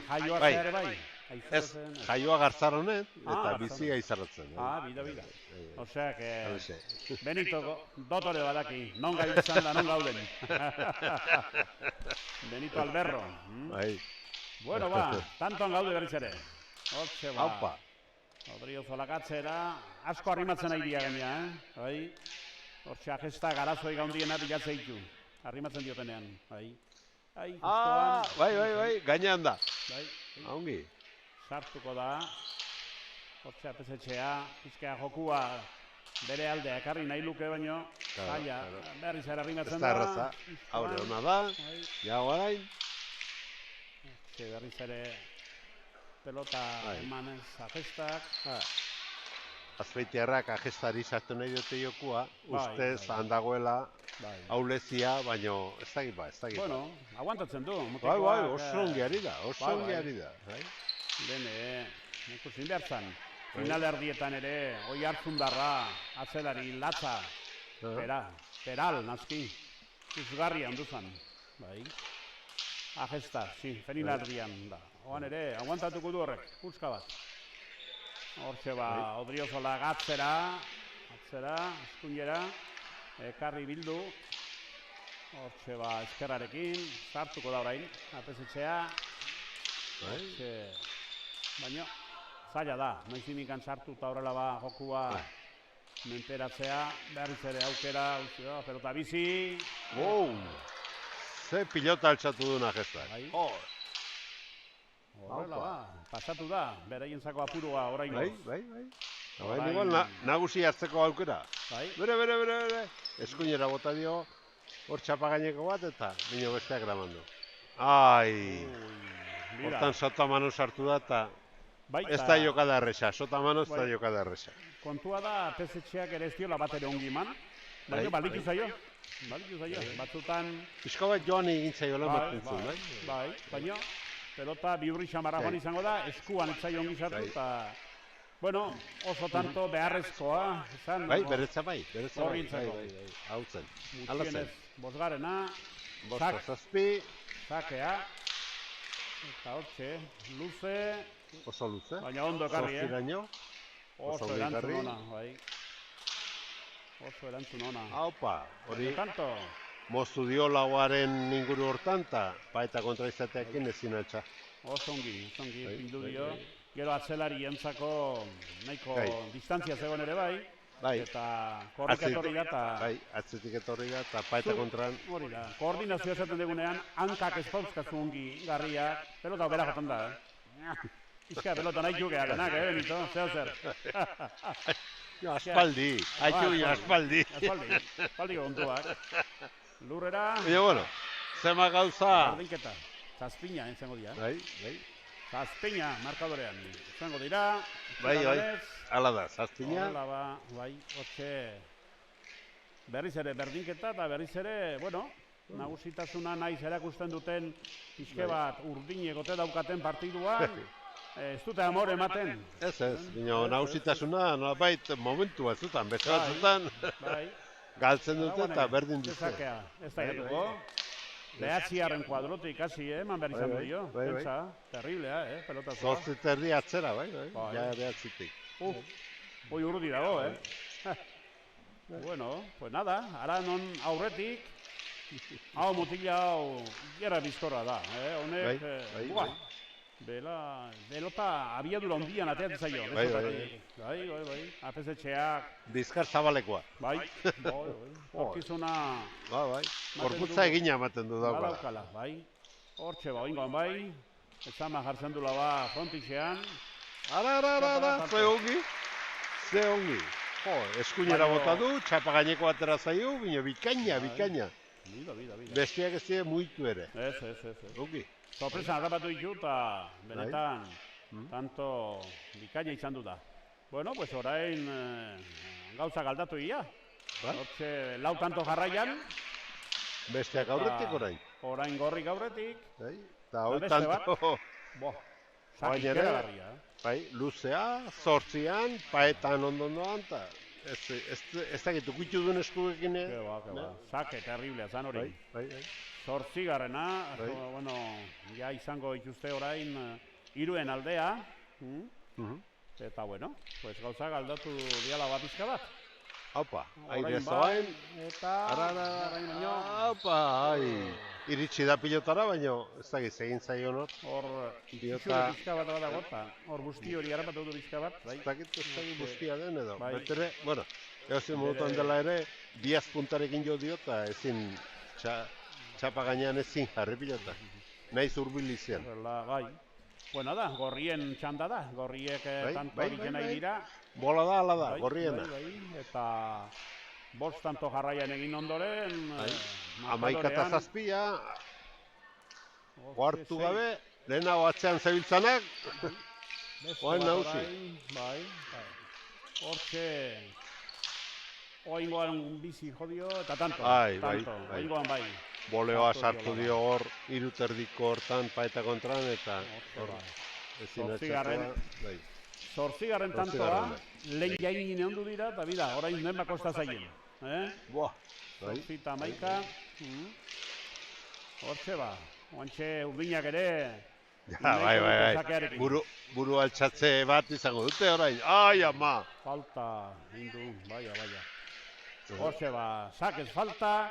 jaioa ere bai. Ez, jaioa Gartzaronen eta bizi Aizarrotzen. Bida. Osea, Benito dotore badaki, non gai izan da, non gauden. Benito Alberro. Bueno, tantoan gaude berriz ere. Hortxe, Aupa. Odriozo lakatzera, asko arrimatzen nahi dira gaina, Hortxe, agesta garazoi gaundien bilatzen ditu, arrimatzen diotenean, bai, gainean da. Ongi. Sartuko da, hortxe apesetxea, pizkea jokua bere aldea ekarri nahi luke baino, zaila, berriz ere arrimatzen da. Ez da erraza, haure hona da, jago arain. Berriz ere pelota emanez agestak. Azpeitiarrak agestari sartu nahi dute jokua, ustez handagoela aulezia, baino ez dakit ba, Bueno, aguantatzen du. Bai, oso ongi ari da. Lehen, ikusin behar zan. Final erdietan ere, oi hartzundarra, atzelari, latza, peral, nazki. Uzgarria handu zan. Bai. Agesta, final erdian da. Oan ere, aguantatuko du horrek, puzka bat. Hortxe Odriozola atzera, eskuinera, ekarri bildu. Hortxe eskerrarekin, sartuko da orain, apesetxea. Baina, zaila da, noizimikan sartu eta horrela jokua menperatzea, berriz ere aukera, pelota bizi. Ze pilota altxatu duna gestak. Horrela pasatu da, beraientzako apurua orain goz. Bai. Igual nagusi hartzeko aukera. Bere. Eskuinera bota dio, hor txapagaineko bat eta nino besteak eramandu. Hortan sotamano sartu da eta ez da jokada erresa, sotamano ez da jokada erresa. Kontua da, pezetxeak ere ez diola bat ere ongiman, baina balditu zaio. Batzutan... Pizko bat joan egin zaio lan bat entzun, bai? Baina, pelota bihurri xamarra joan izango da, eskuan ez zaio ongi sartu eta... Bueno, oso tanto beharrezkoa, esan... Beretza bai. Hau zen, ala zen. Bosgarrena... Bostazazpi... Sakea... Eta hortxe, luze... Oso luze... Baina ondo ekarri, Zortziraino... Oso erantzun ona, bai. Oso erantzun ona. Haupa, hori... Tanto... Moztu dio lauaren inguru hortan, eta kontraizateakin ezin altxa. Oso ongi, pindu dio. Gero atzelari entzako nahiko distantzia zegoen ere bai. Eta korrika etorri da eta... Atzetik etorri da eta paeta kontran... Hori da, koordinazioa esaten dugunean, hankak espauzkazu ongi garriak, pelota bera jotan da, Izka, pelota nahi jugeak, Benito, zer. Aspaldi, aspaldi. Aspaldi kontuak. Lurrera... Bueno, zema gauza... Ardinketa, zazpina entzango dira. Bai. Zazpina, markadorean. Zango dira. Bai, ala da, zazpina. Hala bai, hortxe. Berriz ere berdinketa eta berriz ere, bueno, nagusitasuna naiz erakusten duten pixke bat urdin egote daukaten partiduan. Ez dute amore ematen. Ez, bino, nagusitasuna nolabait momentu batzutan, beste batzutan. Galtzen dute eta berdin dute. Ez da jatuko. Behatziaren kuadrotik hasi, eman behar izan dio. Pentsa, terriblea, pelotazoa. Zortzit erdi atzera, bai, ja behatzitik. Hoi urdi dago, Bueno, pues nada, ara non aurretik, hau mutila hau gera bizkorra da, honek, belota abiadura ondian ateatzen zaio. Bai, apesetxeak. Bizkar zabalekoa. Bai, horkizuna... Bai, gorputza egina ematen du daukala. Badaukala, bai. Hortxe oingoan bai, ezama jartzen dula frontixean. Ara, ze ongi. Eskuinera bota du, txapa gaineko atera zaio, bino bikaina. Bida. Bestiak ez dira muitu ere. Ez. Ongi. Sorpresa harrapatu ditu eta benetan tanto bikaina izan du da. Bueno, pues orain gauza galdatu ia. Hortxe lau tanto jarraian. Besteak aurretik orain. Orain gorrik aurretik. Eta hori tanto... Zaki keragarria. Bai, luzea, zortzian, paetan ondondoan, eta ez dakit ukitu duen eskuekin. Keba. Zake, terriblea, zan hori. Bai. Zortzigarrena, bueno, ja izango dituzte orain hiruen aldea. Eta, bueno, pues gauzak aldatu diala bat izka bat. Haupa, aire zoain. Eta, orain baino. Haupa, iritsi da pilotara, baino, ez dakit, egin zaio hor. Hor, itxure pixka bat gota. Hor busti hori harapatu du pixka bat. Ez dakit bustia den edo. Betere, bueno, egozien modutan dela ere, biaz puntarekin jo dio, eta ezin, txapa gainean ezin jarri pilota. Nahiz urbil izan. Gai. Bueno da, gorrien txanda da, gorriek tanto egiten nahi dira. Bola da, ala da, gorriena. Eta bost tanto jarraian egin ondoren. 11-7, ohartu gabe, lehenago atzean zebiltzanak. Oain nauzi. Hortxe, oingoan bizi jodio eta tanto. Oingoan bai. Boleoa sartu dio hor, iruterdiko hortan, paeta kontran, eta ezin atxatua. Zortzigarren tantoa, lehen jainin ondu dira, eta bida, orain den bakosta zaien. Zortzita maika. Hortxe ba, oantxe urdinak ere. Bai. Buru altxatze bat izango dute orain. Ai, ama! Falta, hindu, baia. Hortxe ba, sakez falta.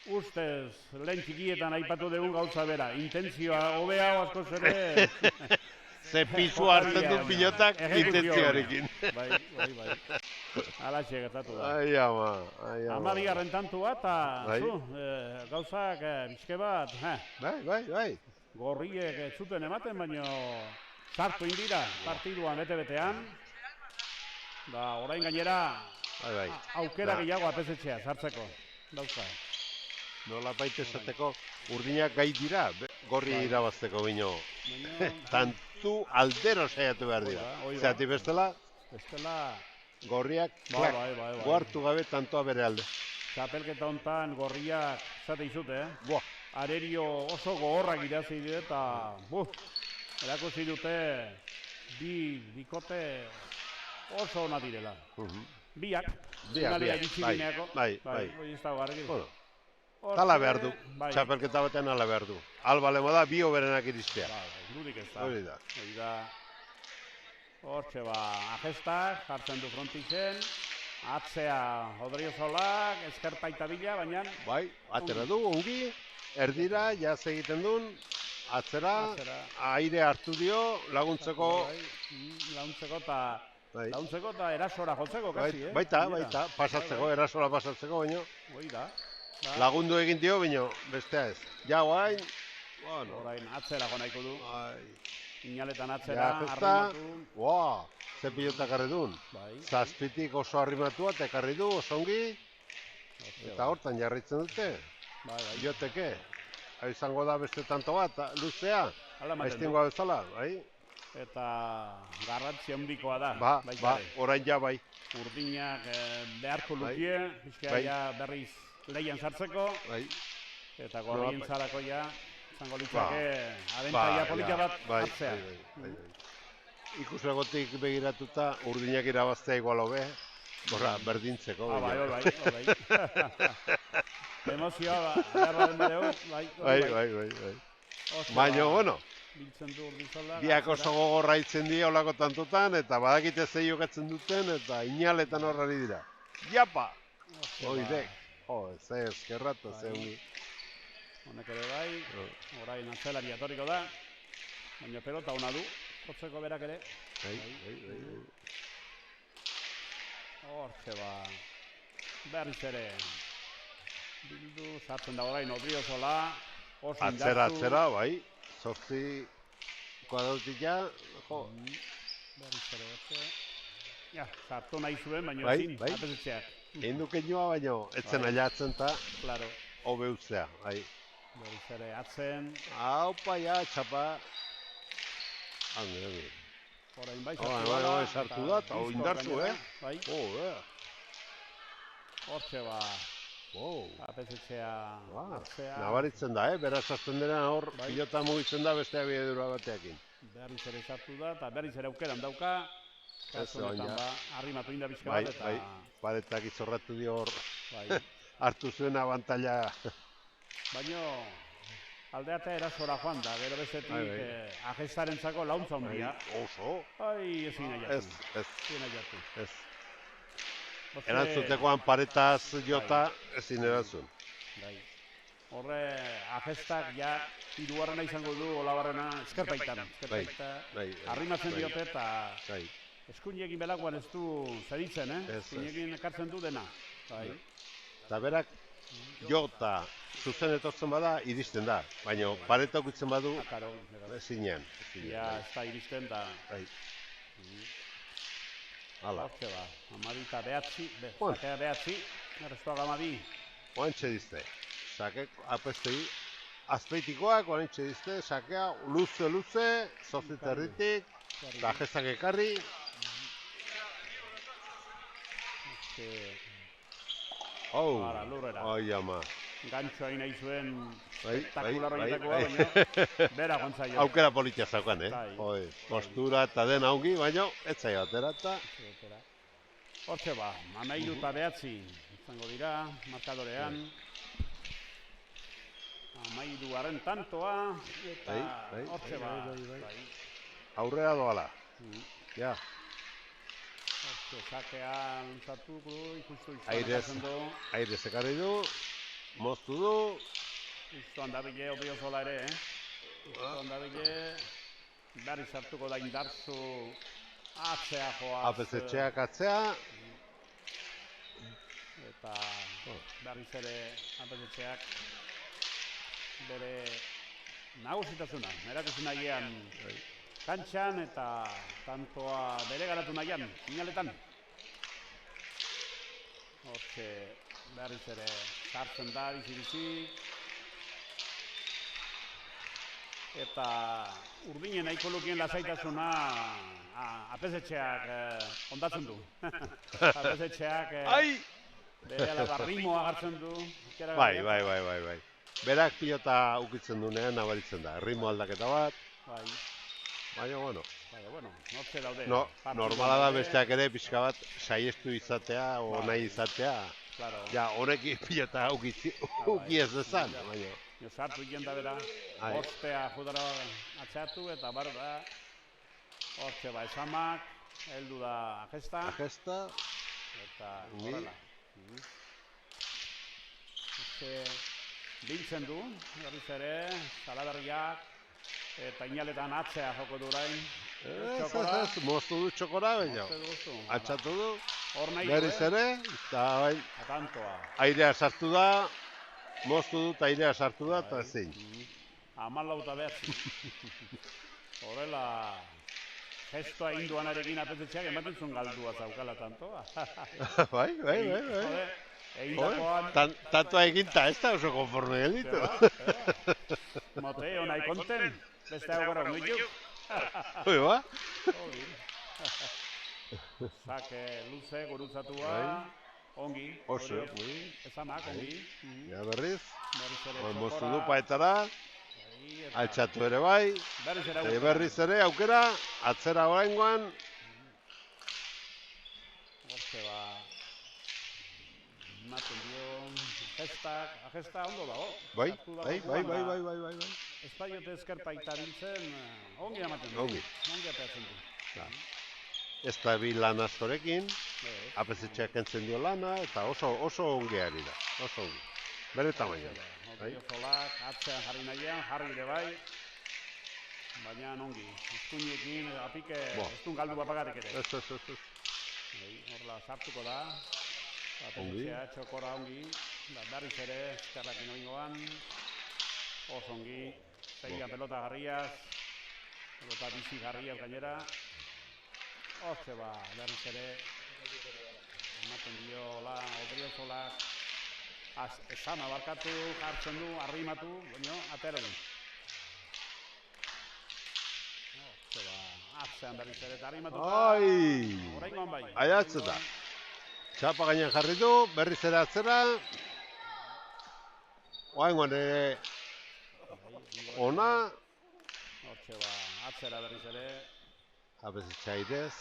Ustez, lehen txikietan aipatu dugun gauza bera, intentzioa hobea askoz ere... Ze pisu hartzen du pilotak intentzioarekin. Bai. Alaxe gertatu da. Ai, ama. 12. tantua eta gauzak bizke bat. Bai. Gorriek ez zuten ematen, baino sartu indira partiduan bete-betean. Da, orain gainera aukera gehiago atezetxea sartzeko. Dauzka. Nola baita esateko urdinak gai dira, gorri irabazteko bino. Tantu aldero saiatu behar dira. Zerati bestela, gorriak guartu gabe tantoa bere alde. Txapelketa hontan gorriak zate izute, Arerio oso gogorrak irazi dira eta erakusi dute bikote oso ona direla. Biak. Bai. Tala behar du, txapelketa batean ala behar du. Albalemo da, bi oberenak iristea. Dudik ez da. Hori da. Hortxe ba, ajestak, jartzen du frontitzen. Atzea, Odriozolak, eskerpaita bila, baina... Bai, atera du, ongi, erdira, jaz egiten duen, atzera, aire hartu dio, laguntzeko... Laguntzeko eta erasora jotzeko, kasi, Baita, pasatzeko, erasora pasatzeko, baina... Lagundu egin dio, baina bestea ez. Ja, guain... Orain atzera jonaiko du. Inaletan atzera, arrimatu. Ze pilotak arri duen. Zazpitik oso arrimatua eta ekarri du, osongi. Eta hortan jarritzen dute. Joteke. Hau izango da beste tanto bat, luzea. Aiztingoa bezala, bai. Eta garrantzi handikoa da. Orain ja bai. Urdinak beharko lukie, bizkaia berriz lehian sartzeko, eta gorrien zarako ja, zango litzake, abentaia polita bat hartzea. Ikuslagotik begiratuta, urdinak irabaztea igual hobe, berdintzeko. Bai. Emozioa, behar den bere bai. Baina, bueno, biak oso gogorra hitzen dira olako tantotan, eta badakite zei jokatzen duten, eta inaletan horrari dira. Japa! Oidek. Ze eskerratu, ze hongi. Honek ere bai, orain atzelari atoriko da, baina pelota hona du, jotzeko berak ere. Bai. Hortxe ba, berriz ere. Bildu, sartzen da orain Odriozola, oso indartu. Atzera, bai, zortzi kuadrotik ja, berriz ere, ja, sartu nahi zuen, baina ezin, apesetxeak. Egin duken joa, baina etzen ailatzen eta hobe utzea. Berriz ere atzen. Haupa, ja, txapa. Hangi. Horain bai, sartu da, eta indartzu, Hortxe ba, Apesetxea hartzea. Nabaritzen da, beraz sartzen dena hor, pilota mugitzen da beste abiedura bateakin. Berriz ere sartu da, eta berriz ere aukeran dauka. Kasu honetan arrimatu inda bizka bat, eta... Paretak izorratu dio hor, hartu zuen abantaila. Baina aldeatea erasora joan da, gero bezetik Agestarentzako launtza hondia. Oso. Ezin aiatu. Ez. Erantzutekoan paretaz jota ezin erantzun. Horre, Agestak ja hirugarrena izango du Olabarrena eskerpaitan. Arrimatzen diote eta eskuinekin belakoan ez du zeditzen, eskuinekin ekartzen du dena. Eta berak jota zuzen etortzen bada iristen da, baina pareta ukitzen badu ezinean. Ja, ez da iristen da. Hala. Hortxe ba, amadita behatzi, sakea behatzi, errestuak amadi. Oantxe dizte, sakek apestegi, azpeitikoak oantxe dizte, sakea luze, zoziterritik, eta Agestak ekarri. Lurrera. Oi ama. Gantxoa nahi zuen spektakularra egitekoa, baina bera gontzaio. Aukera politia zaukan, postura eta dena ongi, baina ez zaio atera eta... Hortxe ba, 13-9 izango dira, markadorean. 13-aren tantoa, eta hortxe ba. Aurrera doala. Ja. Hortxe, sakea luntzatu, ikustu izan du. Aire sekarri du. Moztu du. Iztuan dabile, obio zola ere, Iztuan dabile, berri sartuko da indartzu atzea joaz. Apesetxeak atzea. Eta berriz ere apesetxeak bere nagusitasuna, erakusi nahian kantxan eta tantoa bere garatu nahian, finaletan. Hortxe, berriz ere sartzen da, bizi-bizi. Eta urdinen nahiko lukien lasaitasuna apesetxeak ondatzen du. Apesetxeak bere barrimoa hartzen du. Bai. Berak pilota ukitzen dunean nabaritzen da. Ritmo aldaketa bat. Baina, bueno. Hortxe daude. Normala da besteak ere pixka bat saiestu izatea, o nahi izatea. Ja, honekin pilota uki ez dezan. Sartu egin da bera, ostea judara atxatu eta bar da. Hortxe ba esamak, heldu da Agesta. Eta horrela. Biltzen du, berriz ere, Salaberriak, eta inaletan atzea joko du orain. Ez, moztu du txokora, baina. Atxatu du, berriz ere, eta airea sartu da, moztu du eta airea sartu da, eta ezin. 14 horrela, gestoa induanarekin apetetxeak ematen zuen galdua zaukala tantoa. Bai. Tantoa eginta ez da oso konforme gelditu. Moteo nahi konten, beste hau gara ongitu. Hoi ba? Sake luze, gurutzatua, ongi. Oso. Ezamak, ongi. Ja berriz, moztu du paetara, altxatu ere bai, berriz ere aukera, atzera oraingoan. Hortxe ba, ematen dio, Agesta ondo dago. Bai. Ez badiote eskerpaita biltzen, ongi ematen du. Ongi ateatzen du. Ez da bi lan askorekin, apesetxeak entzen dio lana, eta oso ongi ari da. Oso ongi. Bere tamaina. Zolak, atzean jarri nahian, jarri ere bai. Baina ongi, eskuinekin, apike, ez duen galdu bapagarik ere. Ez. Horla, sartuko da. Apesetxea, txokora ongi. Berriz ere, eskerrakin oingoan. Oso ongi. Segian pelota garriaz. Pelota bizi garriaz gainera. Hortxe ba, berriz ere. Ematen dio, Odriozolak. Esan abarkatu, jartzen du, arrimatu, baina atera du. Hortxe ba, atzean berriz ere, eta arrimatuta. Aiatzen da. Txapa gainean jarri du, berriz ere atzera. Oaingoan ere ona. Hortxe ba, atzera berriz ere. Abezetxe aidez.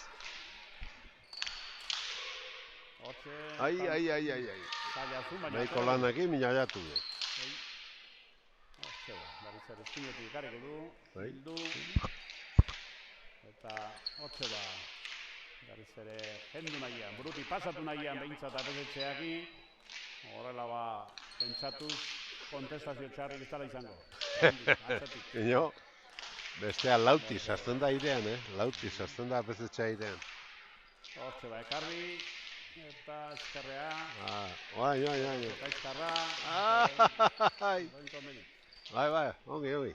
Hortxe. Ai. Zailazu, baina. Nahiko lanekin mina jatu du. Hortxe ba, berriz ere eskinetik ikariko du. Bildu. Eta hortxe ba, berriz ere jendu nahian, buruti pasatu nahian behintzat abezetxeaki. Horrela ba, pentsatuz, kontestazio txarrik ez dela izango. Ino, bestea lauti sartzen da airean, lauti sartzen da abezetxe airean. Hortxe ba, ekarri, eta eskarrea. Bai. Eta eskarra. Bai, ongi.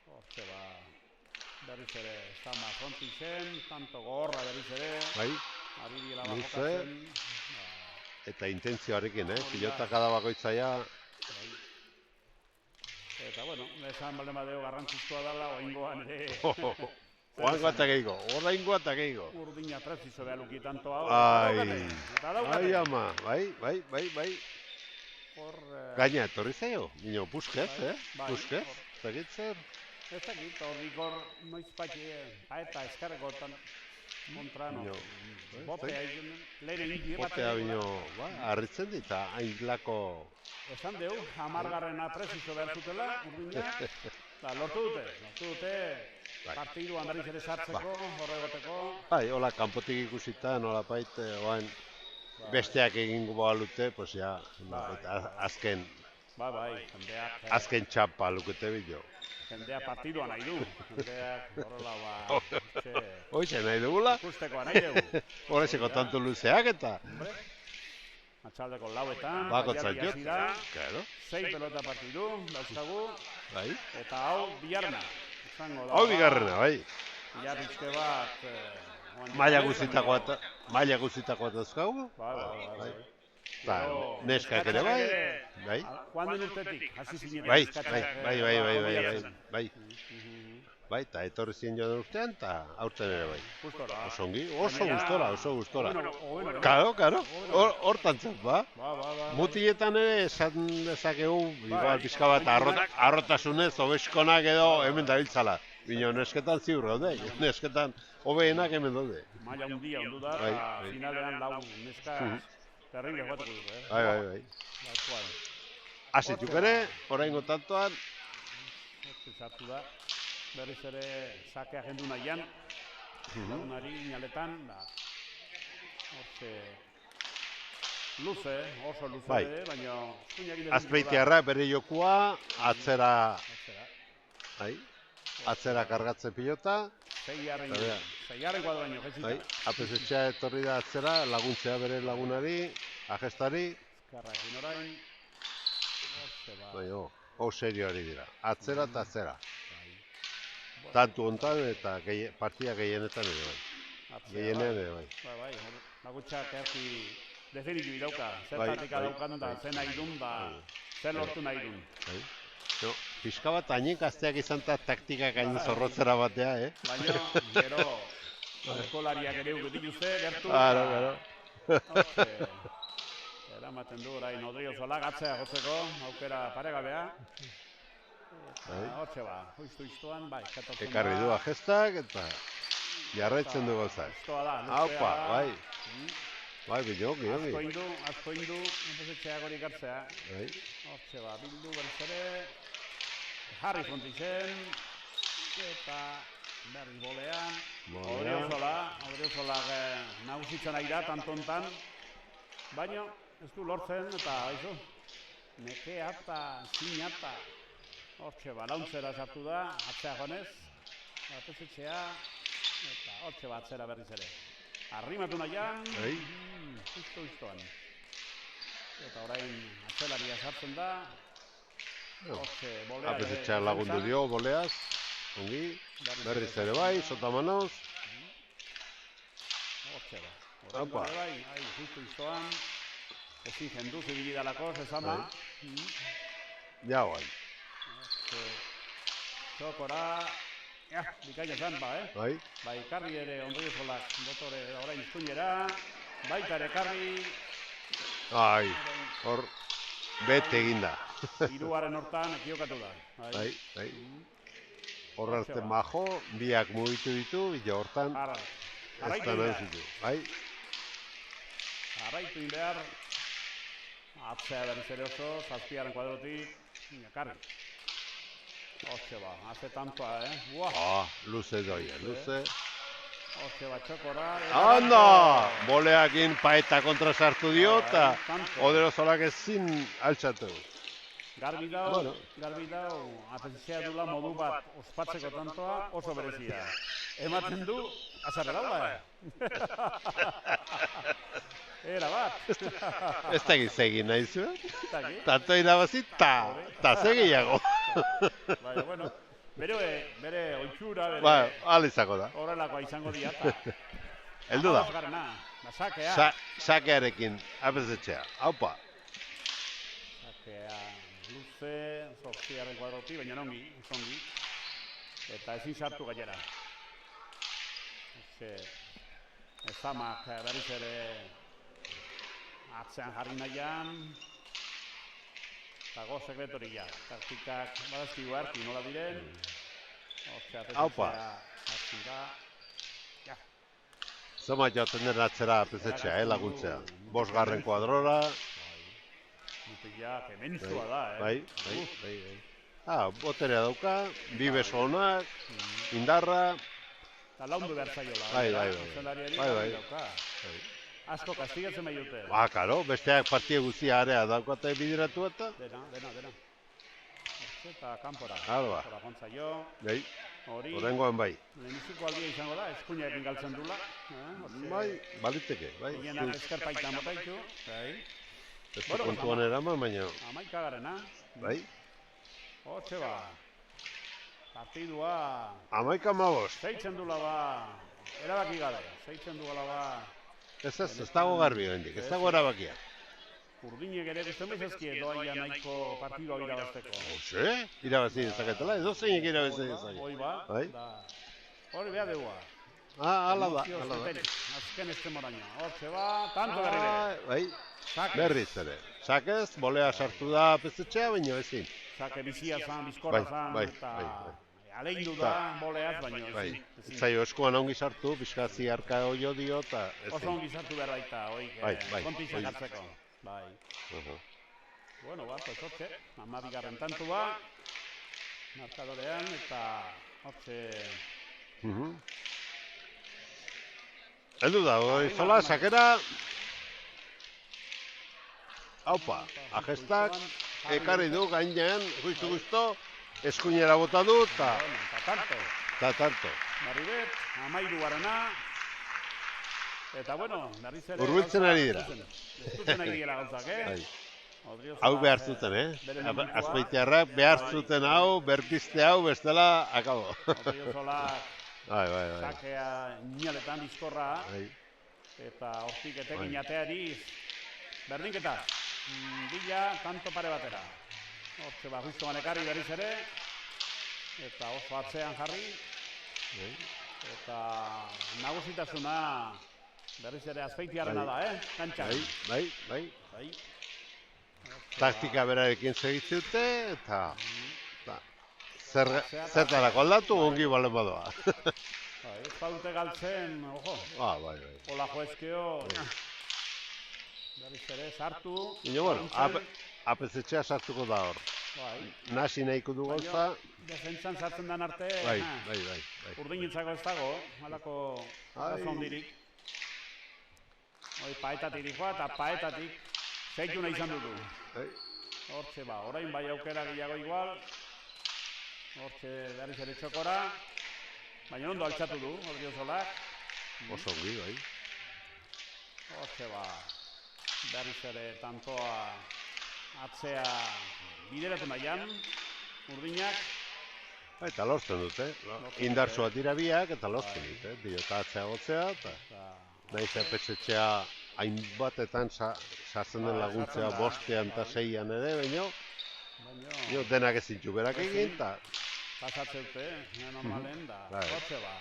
Hortxe ba, berriz ere, Zama Frontixen, tanto gorra berriz ere. Bai, luze. Eta intentzioarekin, pilota kada bakoitzaia. Eta, bueno, esan balde madeo garrantzizkoa dela, oingoan ere. Oaingoa eta gehiago. Urdina prezizo behar luki tanto hau. Ai, ama, bai. Gaina, etorri zaio, nino, Busquets, Busquets, zegitzer. Ez dakit, horrikor noiz paki, eta eskarreko kontrano. Botea egin, lehen egin Botea bino, harritzen dit, hainlako... Esan deu, 10garrena prezizo behar zutela, urdina. Lortu dute, partiduan berriz ere sartzeko, horregoteko. Bai, hola, kanpotik ikusita, nola baita, oain, besteak egingo balute, pues ya, azken... jendeak... Azken txapa lukete bilo. Jendeak partiduan nahi du, jendeak horrela ba... Hoxe, nahi dugula? Ikustekoa nahi dugu. Horrezeko tanto luzeak eta... Atxaldeko lauetan, baiari hasi da, 6 pelota partidu, dauzkagu, bai. Eta hau bigarrena. Hau bigarrena, bai. Iarritxke bat... Maila guztitakoa dauzkagu. Bai. Eta neskak ere bai. Joan den urtetik, hasi zinen eskatzen. Bai, eta etorri ziren joan urtean, eta aurten ere bai. Oso gustora. Karo, hortan zen, ba. Mutiletan ere esan dezakegu, igual pixka bat arrotasunez, obeskonak edo hemen dabiltzala. Bino, nesketan ziur gaude, nesketan hobeenak hemen daude. Maila hundia hundu da, finalean lau neska terrible joatuko dut, Bai. Azituk ere, oraingo tantoan. Sartu da, berriz ere sakea jendu nahian, lagunari inaletan, hortze luze, oso luze, baina... Azpeitiarra berri jokua, atzera kargatzen pilota. Zeigarrekoa da baino, jezita. Apesetxea etorri da atzera, laguntzea bere lagunari, ajestari. Eskarrakin orain. Hau serio hori dira, atzera eta atzera. Tantu hontan eta partia gehienetan ere bai. Gehienean ere bai. Bai, lagutxak erki definitibi dauka. Zertatik adaukan da, zen nahi dun, zen lortu nahi dun. Pixka bat hainen gazteak izan eta taktikak hain zorrotzera batea, Baina, gero, eskolariak ere dituzte, gertu. Eramaten du, orain, Odriozola gatzea jotzeko, aukera paregabea. Hortxe ba, huiztu-huiztuan, bai. Ekarri du ajestak eta jarraitzen du gozak. Huiztoa da, luzea. Bai. Bai, bilok, Azko indu, enpezetxeak hori gartzea. Hortxe ba, bildu berriz ere. Harri Fontixen, eta berriz bolean. Odriozola nagusitzen ari da, tantontan. Baina, ez du lortzen, eta haizu, nekea eta zina eta hortxe ba, launtzera sartu da, atzea joanez, apesetxea, eta hortxe ba, atzera berriz ere. Arrimatu nahian, huiztoan. Eta orain atzelaria sartzen da, hortxe bolea. Apesetxea lagundu dio, boleaz, ongi, berriz ere bai, sotamanoz. Hortxe ba. Opa. Huiztoan. Ezin jendu zibilidalako, zezama. Ja, bai. Txokora. Bikaina zan, Bai. Bai, karri ere Ondriozolak dotore orain izkuinera. Baita ere karri. Ai, hor, bete eginda. Hiruaren hortan ekiokatu da. Bai. Hor arte majo, biak mugitu ditu, bila hortan ez da nahi zitu. Bai. Arraitu behar. Atzea berriz ere oso, zazpiaren kuadrotik. Karri. Hortxe ba, hace tantoa, Luze doia, luze. Hortxe bat txokora. Anda! Boleakin paeta kontra sartu dio, eta Oderozolak ezin altxatu. Garbi dau, apetizia dula modu bat ospatzeko tantoa oso berezia. Ematen du, azarre daula, Era bat. Ez dakit segin nahi zuen. Tanto irabazi, ta segiago. Baina, bueno, bere oitxura, alizako da. Horrelakoa izango diata. Eldu da. Sakea. Sakearekin, apesetxea. Haupa. Sakea, luze, zortziaren kuadroti, baina nongi, zongi. Eta ezin sartu gainera. Ezamak berriz ere atzean jarri nahian. Eta go sekretorik ja. Taktikak badazkigu hartu nola diren. Haupa. Zoma joaten den atzera apesetxea, laguntzea. 5. kuadrora. Mutilak ementzua da, Bai. Boterea dauka, bi beso honak, indarra. Eta laundu behar zaiola. Bai. Asko kastigatzen bai dute. Karo, besteak partia guztia area daukate bideratu eta. Dena. Eta kanpora. Alba. Gontza jo. Bai. Horrengoan bai. Leheniziko aldia izango da, eskuinarekin galtzen dula. Bai, baliteke, bai. Hienak eskerpaita motaitu. Ez da kontuan eraman, baina. 11. Bai. Hortxe ba. Partidua. 11-15. Zeitzen dula ba. Erabaki gabe. Zeitzen dula ba. Ez dago garbi hendik, ez dago erabakia. Urdinek ere guztien bezazkie doaia nahiko partidua irabazteko. Hoxe? Irabazi dezaketela, edo zeinek irabazi dezaketela. Hoi ba. Hori behar degua. Hala da. Azken estremoraino. Hortxe ba, tanto berri ere. Bai, berriz ere. Sakez, bolea sartu da pezetxea, baina ezin. Sake bizia zan, bizkorra zan, eta aleindu da boleaz, baina ezin. Zaio eskuan ongi sartu, pixkazi harka oio dio, eta ezin. Oso ongi sartu behar baita, kontizak hartzeko. Bai. Bueno, pues hortxe, 12. tantua, markadorean, eta hortxe... Heldu da, Oderizola, sakera... Haupa, ajestak, ekarri du gainean, justu, eskuinera bota du, eta... Tarto. Maribet, 13. Eta bueno, berriz ere... Urbiltzen ari dira. Ez duten ari dira gauzak, Hau behar zuten, Azpeitiarrak behar zuten hau, berpiste hau, bestela, akabo. Odriozolak, Bai. sakea inaletan bizkorra, eta hortik etekin jateari, berdinketa, bila, tanto pare batera. Hortxe ba, justu banekarri berriz ere, eta oso atzean jarri, eta nagusitasuna berriz ere Azpeitiarrena da, kantxan. Bai. Taktika berarekin segitzute, eta zertarako aldatu ongi balen badoa. Ez badute galtzen, ojo. Bai. Ola joezkeo, berriz ere, sartu. Ino, bueno, apezetxea sartuko da hor. Nasi nahiko du gauza. Defentzan sartzen den arte, Bai. Urdinitzako ez dago, malako zondirik. Paetatik dikoa eta paetatik zeitu nahi izan dutu. Hortxe ba, orain bai aukera gehiago igual. Hortxe berriz ere txokora. Baina ondo altxatu du, Odriozolak. Oso ongi, bai. Hortxe ba, berriz ere tantoa atzea bideratu nahian, urdinak. Eta lortzen dute, indartsua dira biak eta lortzen dute. Diota atzea gotzea, eta nahiz epetxetxea hainbatetan sartzen den laguntzea 5 eta 6 ere, baina denak ezin txuberak egin, eta... Pasatzeute, normalen, da, hortxe ba.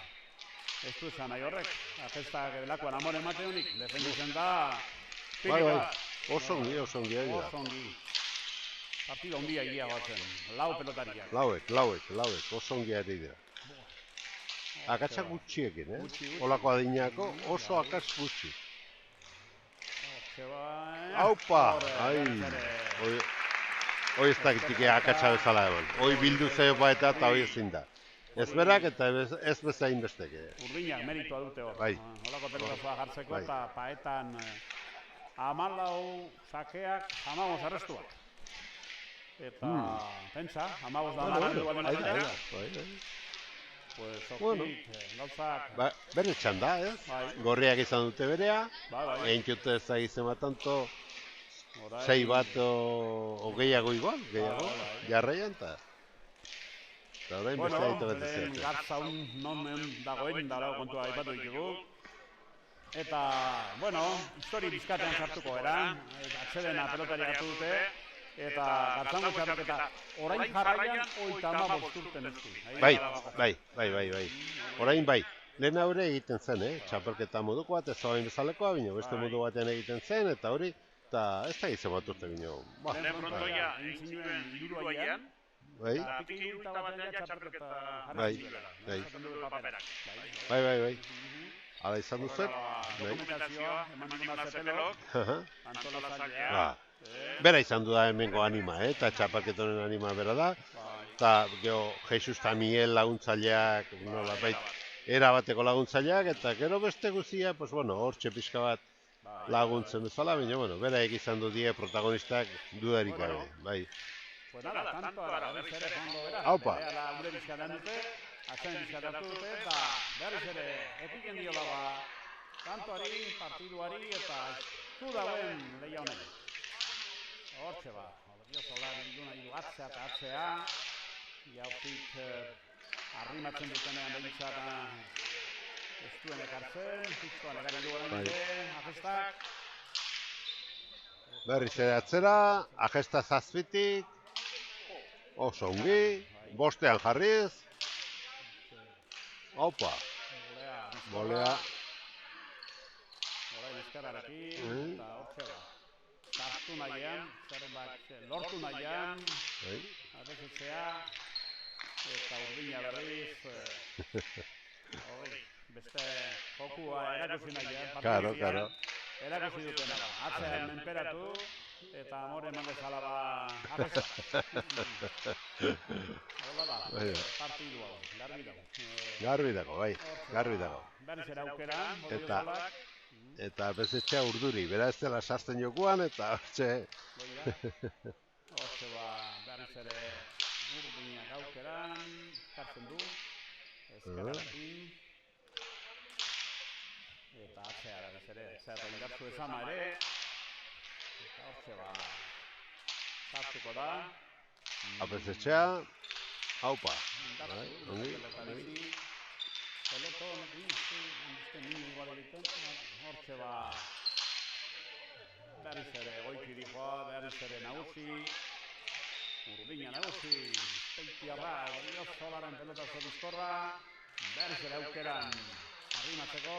Ez du esan nahi horrek, agestak delakoan amore emateonik, defenditzen da... Bai. Oso ongi ari da. Oso ongi. Partido ondia egia batzen. Lau pelotariak. Lauek, oso ongi ari dira. Akatsa gutxiekin, Olako adinako oso akats gutxi. Aupa! Hoi ez dakitik akatsa bezala egon. Hoi bildu zeopa eta hoi ezin da. Ez berak eta ez bezain besteke. Urdinak meritua dute hor. Bai. Olako pelotazoa jartzeko eta paetan 14 sakeak, 15 arrestuak. Eta, pentsa, 15 da manatu balen atera. Pues, oktik, gauzak... Bere txanda, Gorriak izan dute berea. Egin jute ez da izema tanto 6 bat o gehiago igual, jarraian eta... Eta orain beste ditu bat ez lehen gartzaun non dagoen dara kontua aipatu ditugu. Eta, bueno, histori bizkatean sartuko era, atsedena pelotari hartu dute, eta gartzango txarraketa orain jarraian 35 urte nestu. Bai. Orain bai. Lehen haure egiten zen, txapelketa moduko bat, ez orain bezalekoa, bino beste modu batean egiten zen, eta hori, eta ez da izan bat urte bino. Lehen frontoia, egin zinuen Iruruaian, eta piki urta batean txapelketa jarri zinuen. Bai. Hala izan duzet? Dokumentazioa, eman duguna zepelok, antolazailea. Bera izan du da hemengo anima, eta txapelketonen anima bera da. Eta Jesus Tamiel laguntzaileak, erabateko laguntzaileak, eta gero beste guzia, hortxe pixka bat laguntzen bezala, baina bera izan du die protagonistak dudarik gabe, bai. Pues nada, tanto ara, berriz ere joango bera. Aupa. Behala gure bizkatan dute, atzen bizkatan dute, eta berriz ere epiken diola kantoari, partiduari, eta zu dagoen lehia honen. Hortxe ba, Rio Solar bilduna hiru atzea eta atzea, jaurtik arrimatzen dutenean behintzat ez duen ekartzen, justuan egari duaren dute, ajestak. Berriz ere atzera, agesta zazpitik, oso ongi, bostean jarriz. Opa! Bolea. Horain ezkararekin, eta hortxe ba. Sartu nahian, zerbait lortu nahian, atezitzea, eta urdina berriz, beste jokua erakusi nahian, Karo. erakusi dutena da. Atzean menperatu, eta amore eman bezala ba arreza. Hola da, partidua, garbi dago. Garbi dago. Berriz ere aukera, Eta bezetxea urduri, bera ez dela sartzen jokuan, eta hortxe... Hortxe ba, berriz ere urdinak aukeran, kartzen du, ezkararekin. Eta atzea berriz ere, zerra indartzu ezama ere. Eta hortxe ba, sartuko da. Bezetxea, haupa. Peloton, izte nini igual egiten, hortxe ba, berriz ere goiti dijoa, berriz ere nagusi, urdina nagusi, peitiarra, Rio Solaren pelotazo bizkorra, berriz ere aukeran arrimatzeko,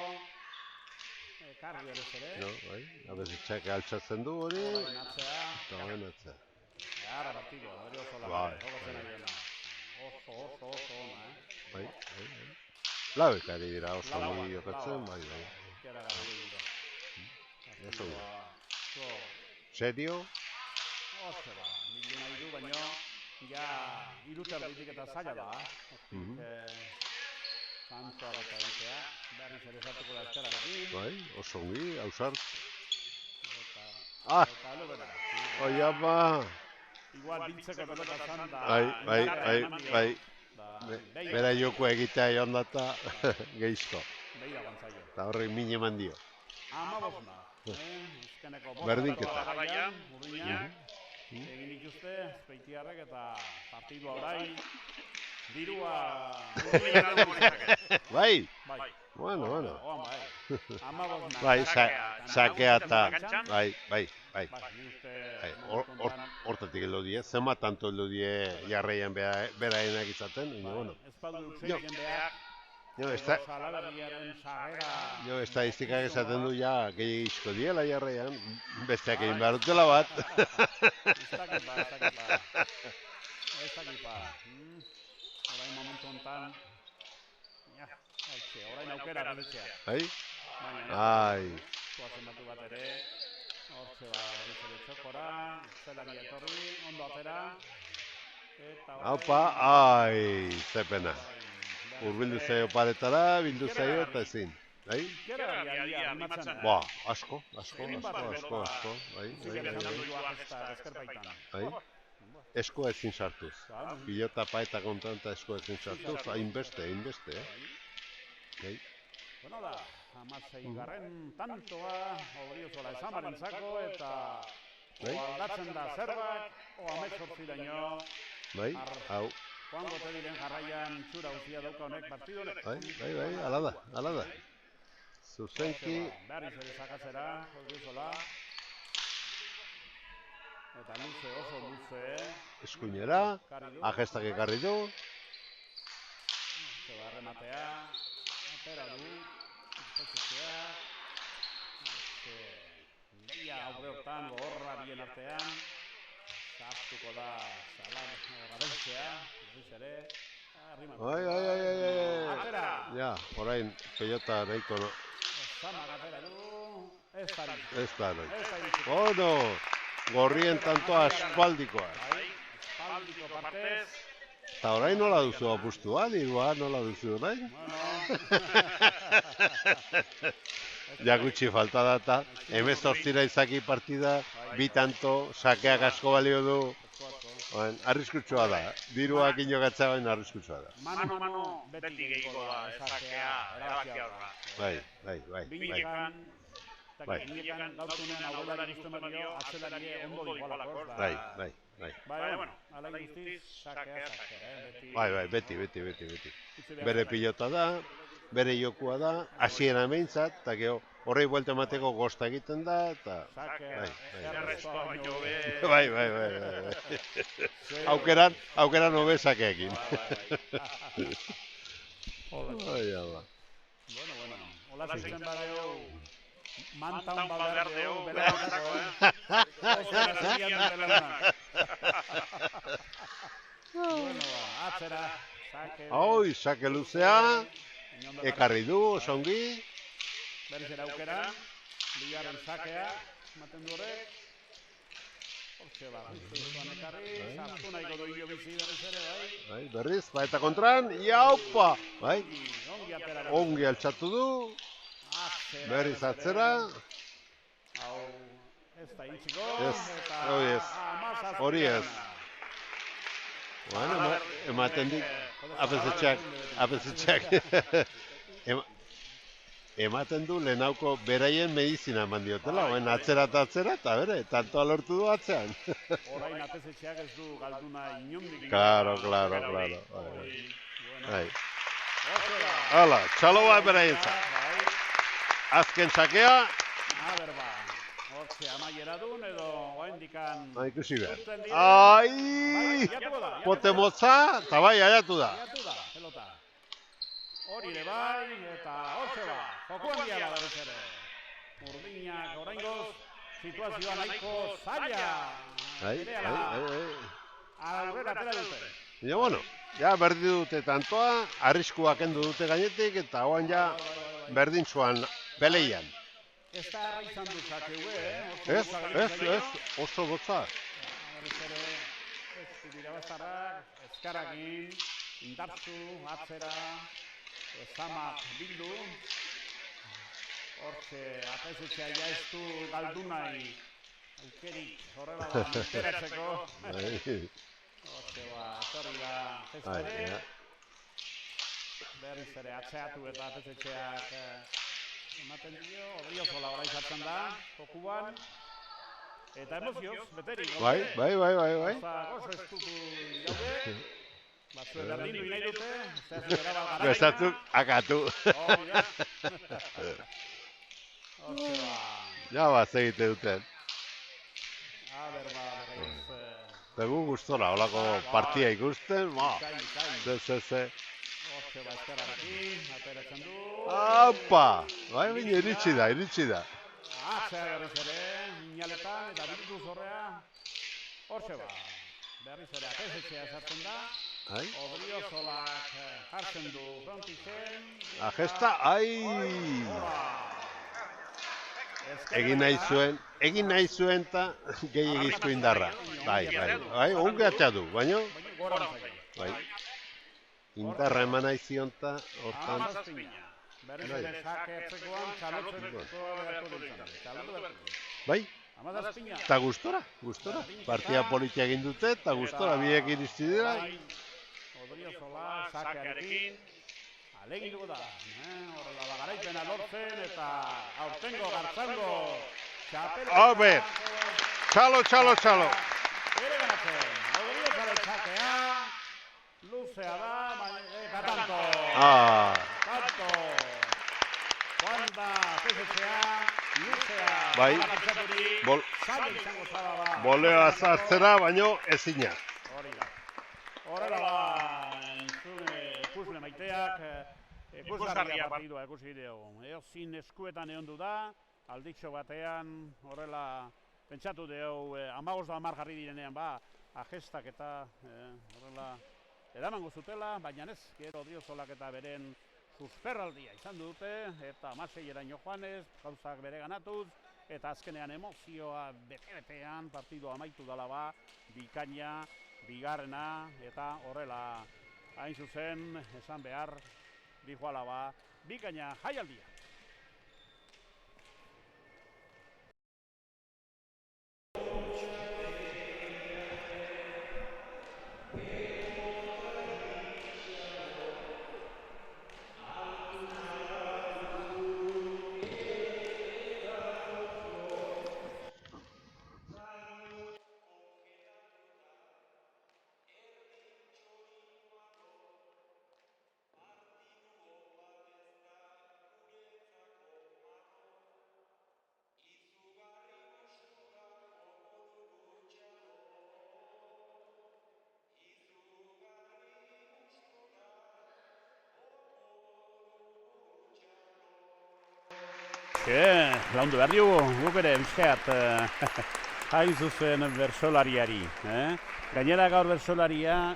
karri berriz ere. Bai, abezetxeak altxatzen du hori, eta horren atzea. Gara partido, Rio Solaren, jokatzen ari dena. Oso ona, Bai. Lauek ari dira oso ongi jokatzen, bai. Oso ongi. Serio? Oso ba, miliona iru, baino, ja, iruter ditik eta zaila da. Kantoa eta egitea, berriz ere sartuko da ezkararekin. Bai, oso ongi, hausart. Eta lubera. Oi, apa! Igual biltzeko pelota zan da... Bai. Bera joko egitea joan data gehizko. Beira bantzaio. Eta horrek min eman dio. Amabosna. Berdinketa. Urdinak, egin dituzte, peitiarrek eta partidua orain. Dirua... Bai! Bueno. Amabosna. Bai, sakea eta... Bai. Hortatik heldu die, zema tanto heldu die jarraian beraenak izaten, baina bueno. Espaldu eukseiten behar, Jo, estadistikak esaten du ja, gehiagizko diela jarraian, besteak egin behar dutela bat. Ez dakipa. Orain momentu honetan. Orain aukera betetzea. Ai? Ai. Tuazen batu bat ere. Hortxe berriz ere txokora. Zelari etorri, ondo atera. Haupa, ai, ze pena. Urbildu zaio paretara, bildu zaio eta ezin. Bai? Ba, asko. Bai? Eskoa ezin sartuz. Pilota paeta kontan eta eskoa ezin sartuz, hainbeste. Bai? Bueno da, 16. tantoa, Odriozola esamarentzako eta aldatzen da zerbait, 18 daño. Bai, hau. Joango te diren jarraian txura uzia dauka honek partidu honek. Bai, ala da. Zuzenki. Berriz ere sakatzera, Odriozola. Eta luze, oso luze. Eskuinera, agestak ekarri du. Zeba rematea, atera du, izpetzitzea. Leia aurre hortan, gogorra bien artean. Zartuko da Gabentzea, berriz ere. Ai. Atera! Ja, orain, pelota nahiko no. Zamak atera du, ez da nahi. Ono, gorrien tantoa aspaldikoa. Aspaldiko partez. Eta orain nola duzu apustua, dirua nola duzu orain? Ja gutxi falta data, 18 izaki partida, bi tanto, sakeak asko balio du. Arriskutsua da, diruak inogatza baina arriskutsua da. Mano, beti gehiago da, sakea, erabakia horra. Bai. Binekan, gautunean aurrelari guztien baino, atzelari ondo digualako. Bai. Bueno, ala guztiz, sakea. Bai, beti. Bere pilota da, bere jokua da, hasiera meintzat, eta gero horrei buelta emateko gosta egiten da, eta... Bai. Aukeran hobe sakeekin. Bueno, hola zeitzen badeo, mantan badardeo, belaunako, Bueno, atzera, sake... Hoi, sake luzea, ekarri du, osongi. Berriz ere aukera, bigarren sakea, ematen du horrek. Hortxe bat, zuzuan ekarri, sartu nahiko du hilo bizi berriz ere, bai. Berriz, eta kontran, iaupa! Bai, ongi altxatu du. Berriz atzera. Hau, ez da itxiko, eta... Hori ez. Bueno, ematen dik, apesetxeak. Ematen du lehenauko beraien medizina eman diotela, oen atzera, eta bere, tantoa lortu du atzean. Orain apesetxeak ez du galduna inondik. Claro. Hala, txaloa beraientzat. Azken sakea. Hortxe amaiera duen edo oendikan... Ikusi behar. Ai! Pote motza, eta bai, aiatu da. Pelota. Hori ere bai, eta hortxe ba. Jokuan diala berriz ere. Urdinak oraingoz, situazioa nahiko zaila. Aurrera atera dute. Ja, bueno, ja berdi dute tantoa, arriskuak kendu dute gainetik, eta hoan ja berdintzuan peleian. Ez da erra izan du sakeu, Ez, oso gotza. Berriz ere, ez dira bastarrak, ezkarakin, indartzu, atzera, zamak bildu. Hortxe, apesetxea ja ez du galdu nahi, aukerik horrela da, enteratzeko. Hortxe, atorri da zezpere. Berriz ere, atzeatu eta apesetxeak ematen dio, Odriozola ora izatzen da, jokuan. Eta emozioz, beterik. Bai. Oso estutu jaude. Batzue berdindu nahi dute. Bezatzuk, akatu. Ja, segite duten. Dugu gustora, holako partia ikusten, ze. Joseba Ezkerrarekin, ateratzen du. Apa! Bai, baina iritsi da. Atzea berriz ere, inaletan eta bildu zorrea. Joseba, berriz ere atesetxea sartzen da. Odriozolak jartzen du frontizen. Agesta, Egin nahi zuen eta gehiagizko indarra. Bai, ongi atxadu, baina... Indarra eman nahi zion eta hortan... Berriz ere sake etzekoan txalotzeko beharko ditzen. Bai, eta gustora. Partia politia egin dute eta gustora biek iristi dira. Odriozola sakearekin. Alegin dugu da. Horrela garaipena lortzen eta aurtengo gartzango txapela. Hobe, txalo. Ere ganatzen, Odriozala sakea. Luzea da, baina tanto. Tanto. Juan da, pesetzea, luzea. Bai, bolea azartzera, baino ezina. Horrela da, ikusle maiteak, ikusgarria partidua ikusi dugu. Eozin eskuetan egon du da, alditxo batean, horrela, pentsatu dugu, 15 jarri direnean, agestak eta horrela, edamango zutela, baina ez, gero Odriozolak eta beren susperraldia izan dute, eta 16eraino joanez, gauzak bere ganatuz, eta azkenean emozioa bete-betean partidua amaitu dela bikaina, bigarrena, eta horrela hain zuzen, esan behar, dijoala bikaina jaialdia. Laundu behar dugu, guk ere bizkat hain zuzen bersolariari. Gainera gaur bersolaria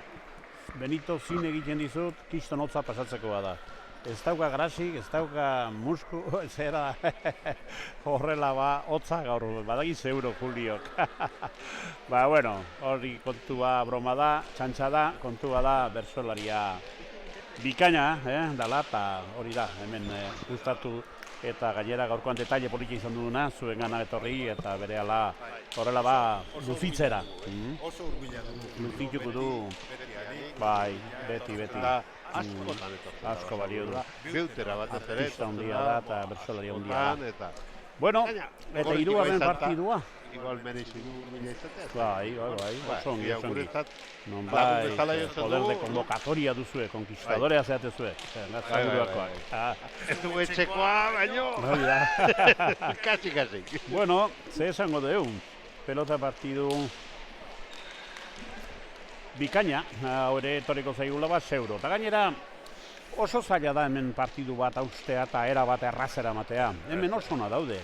Benito zin egiten dizut, kiston hotza pasatzeko bada. Ez dauka grasik, ez dauka musku, zera horrela hotza gaur, badagiz euro Juliok. Bueno, hori kontua broma da, txantxa da, kontua da bersolaria bikaina, dala, eta hori da, hemen gustatu. Eta gainera gaurkoan detaile politia izan duguna, zuen gana etorri eta berehala horrela luzitzera. Oso urbila du. Luzituko du. Bai, beti. Asko balio du. Beutera bat ez ere. Artista ondia da eta bersolari ondia da. Bueno, eta hirugarren partidua. Igual merezi du mila izatea. Bai, oso ongi. Non bai, poder de convocatoria duzue, conquistadorea zeate zue. Ez dugu etxekoa, baino. Kasi. Bueno, ze esango dugu. Pelota partidu bikaina, hori etorriko zaigula euro. Eta gainera, oso zaila da hemen partidu bat austea eta era bat errazera matea. Hemen oso ona daude.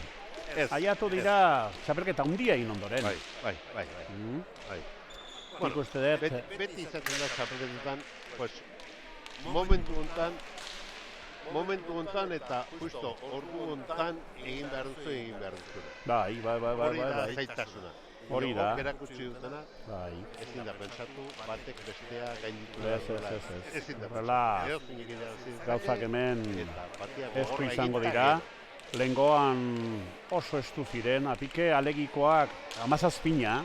Aiatu dira txapelketa handia egin ondoren. Bai. Ikuste dut. Beti izaten da txapelketetan, momentu hontan eta justo ordu hontan egin behar duzu. Bai. Hori da zaitasuna. Hori da. Berakutsi dutena, ezin da pentsatu, batek bestea gainditu da. Ez. Horrela, gauzak hemen esku izango dira. Lehengoan oso estu ziren, apike alegikoak 17,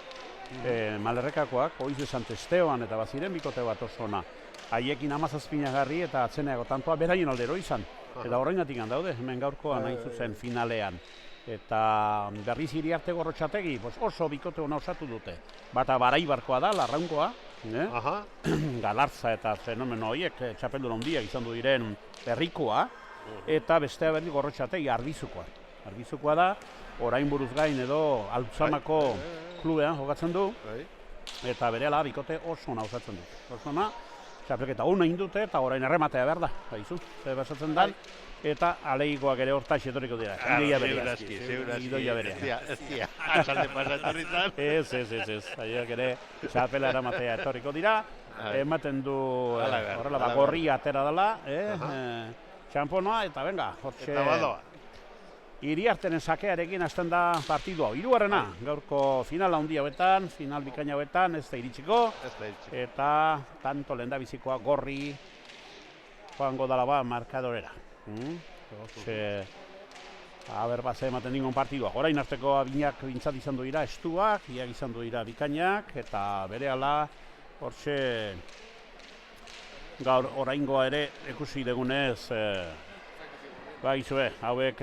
Malerrekakoak, Oiz de Santesteoan eta baziren bikote bat oso ona. Haiekin 17 garri eta atzeneago tantoa beraien aldero izan. Eta horreinatik daude, hemen gaurkoan hain zuzen finalean. Eta berriz Iriarte Gorrotxategi oso bikote ona osatu dute. Bata Baraibarkoa da, Larraunkoa, Galartza eta fenomeno horiek txapeldun handiak izan du diren herrikoa. Eta bestea berdi Gorrotxategi Arbizukoa. Arbizukoa da, orain buruz gain edo Altzamako klubean jokatzen du. Eta berehala bikote oso ona osatzen du. Oso ona, txapelketa hona indute eta orain errematea behar da, haizu, zer basatzen dan, eta aleikoak ere hortax etorriko dira, idoia berea. Idoia berea. Ez dia, asalde pasa etorri zan. Ez, haiek ere txapela eramatea etorriko dira, ematen du horrela gorria atera dela, txamponoa, eta venga, hortxe... Eta badoa. Iriartenen sakearekin hasten da partidu hau. Hirugarrena, gaurko final handi hauetan, final bikaina hauetan, ez da iritsiko. Eta tanto lehendabizikoa gorri joango dala ba markadorera. Aber base ematen dingon partidua. Orain arteko abinak bintzat izan dira estuak, iak izan dira bikainak, eta berehala hortxe gaur oraingoa ere ikusi dugunez hauek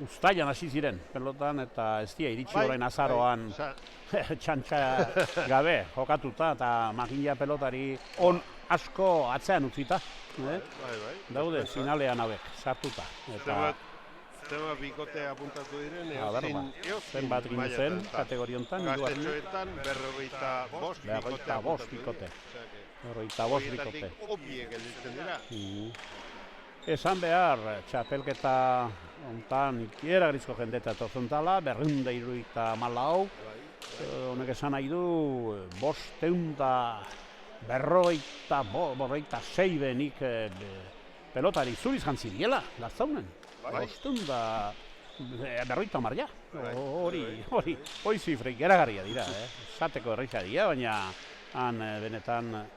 uztailan hasi ziren pelotan eta ez dira iritsi orain azaroan txantxa gabe jokatuta eta makina pelotari on asko atzean utzita. Daude finalean hauek sartuta. Zema bikote apuntatu diren, zenbat ginen zen kategori honetan. Gaztetxoetan 45 bikote. 45 bikote. Obiek gelditzen dira. Esan behar, txapelketa honetan ikieragrizko jendeta etorzontala, 274. Honek esan nahi du, 546 benik pelotari zuriz jantzi diela, Larzaunen. 540 ja. Hori zifre ikeragarria dira, esateko erraitza dira, baina han benetan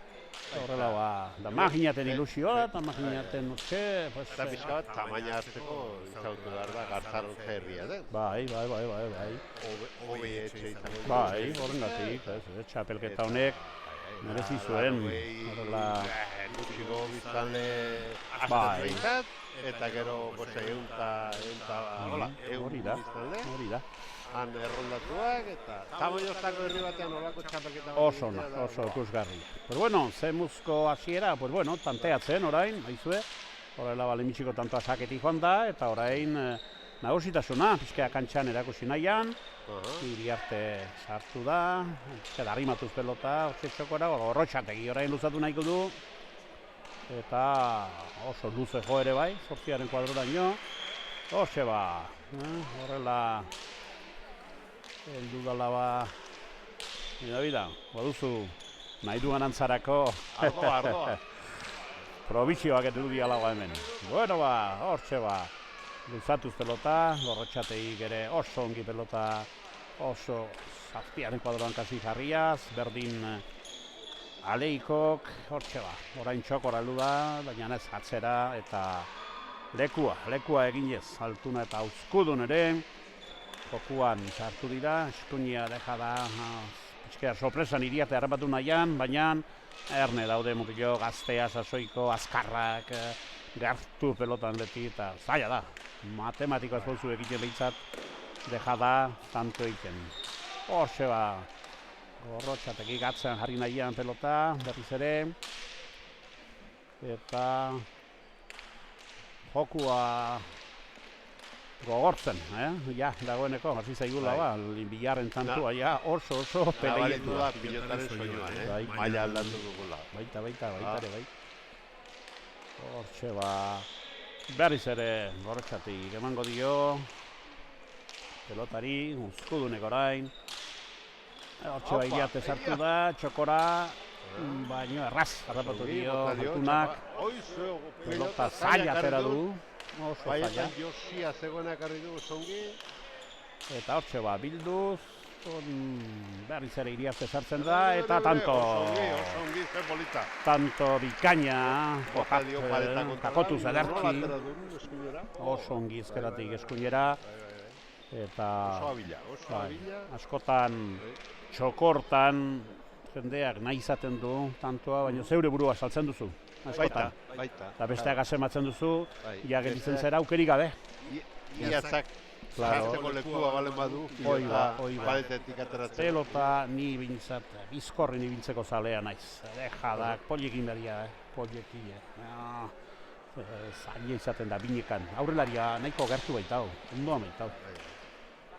horrela ba, da maginaten ilusioa, eta maginaten urke... Eta pixka bat, tamaina hartzeko izautu behar da, Garzaron herria den. Bai. Obe etxe izango. Bai, horrengatik, txapelketa honek merezi zuen, horrela... Gutxiko biztanle astet behintzat, eta gero hori da. Han errondatuak eta tamainoztako herri batean olako txapelketa oso ikusgarri. Pero bueno, zemuzko hasiera, pues bueno, tanteatzen orain, haizue, horrela balemitxiko tantoa saketik joan da, eta orain nagusitasuna, pizkea kantxan erakusi nahian, Iriarte sartu da, pizkea darrimatuz pelota, hortxe txokora, gorrotxategi orain luzatu nahiko du, eta oso luze jo ere bai, 8. kuadroraino, hortxe ba, horrela... Eldu dala ba... Bida, baduzu, nahi duan antzarako... Ardoa. Probizioak etu dialagoa hemen. Bueno ba, hortxe ba, luzatuz pelota, gorrotxateik ere oso ongi pelota, oso 7. kuadroan kasi jarriaz, berdin aleikok, hortxe ba, orain txokora heldu da, baina ez atzera eta lekua eginez, altuna eta uzkudun ere, jokuan sartu dira, eskunia deja da, pizkea sorpresan Iriarte harrapatu nahian, baina erne daude mutilo gaztea, sasoiko, azkarrak, gartu pelotan beti, eta zaila da. Matematikoa espozu egiten behintzat, deja da, tanto egiten. Horxe ba, gorrotxatekik atzean jarri nahian pelota, berriz ere, eta jokua gogortzen, ja, dagoeneko, hasi zaigula ba, bilarren tantua, ja, oso peleitu da. Pilotaren soinuan, maila aldatu dugula. Baita ere, hortxe ba, berriz ere gorrotxatik emango dio, pelotari, uzkudunek orain, hortxe ba Iriarte sartu da, txokora, baino erraz, harrapatu dio, altunak, pelota zaila atera du, oso zaila. Josia zegoenak harri dugu zongi. Eta hortxe ba, bilduz, berriz ere Iriarte sartzen da, eta tanto bikaina, takotuz ederki, oso ongi ezkeratik eskuinera, eta askotan txokortan jendeak nahi izaten du tantoa, baina zeure burua saltzen duzu. Baita. Eta besteak azematzen duzu, ja gelditzen zera aukerik gabe. Iatzak, hartzeko lekua balen badu, badetetik ateratzen. Pelota ni bintzat, bizkorri ni bintzeko zalea naiz. Dejadak, poliekin beria, poliekin. Zaila izaten da, binekan. Aurrelaria nahiko gertu baitau, ondoan baitau.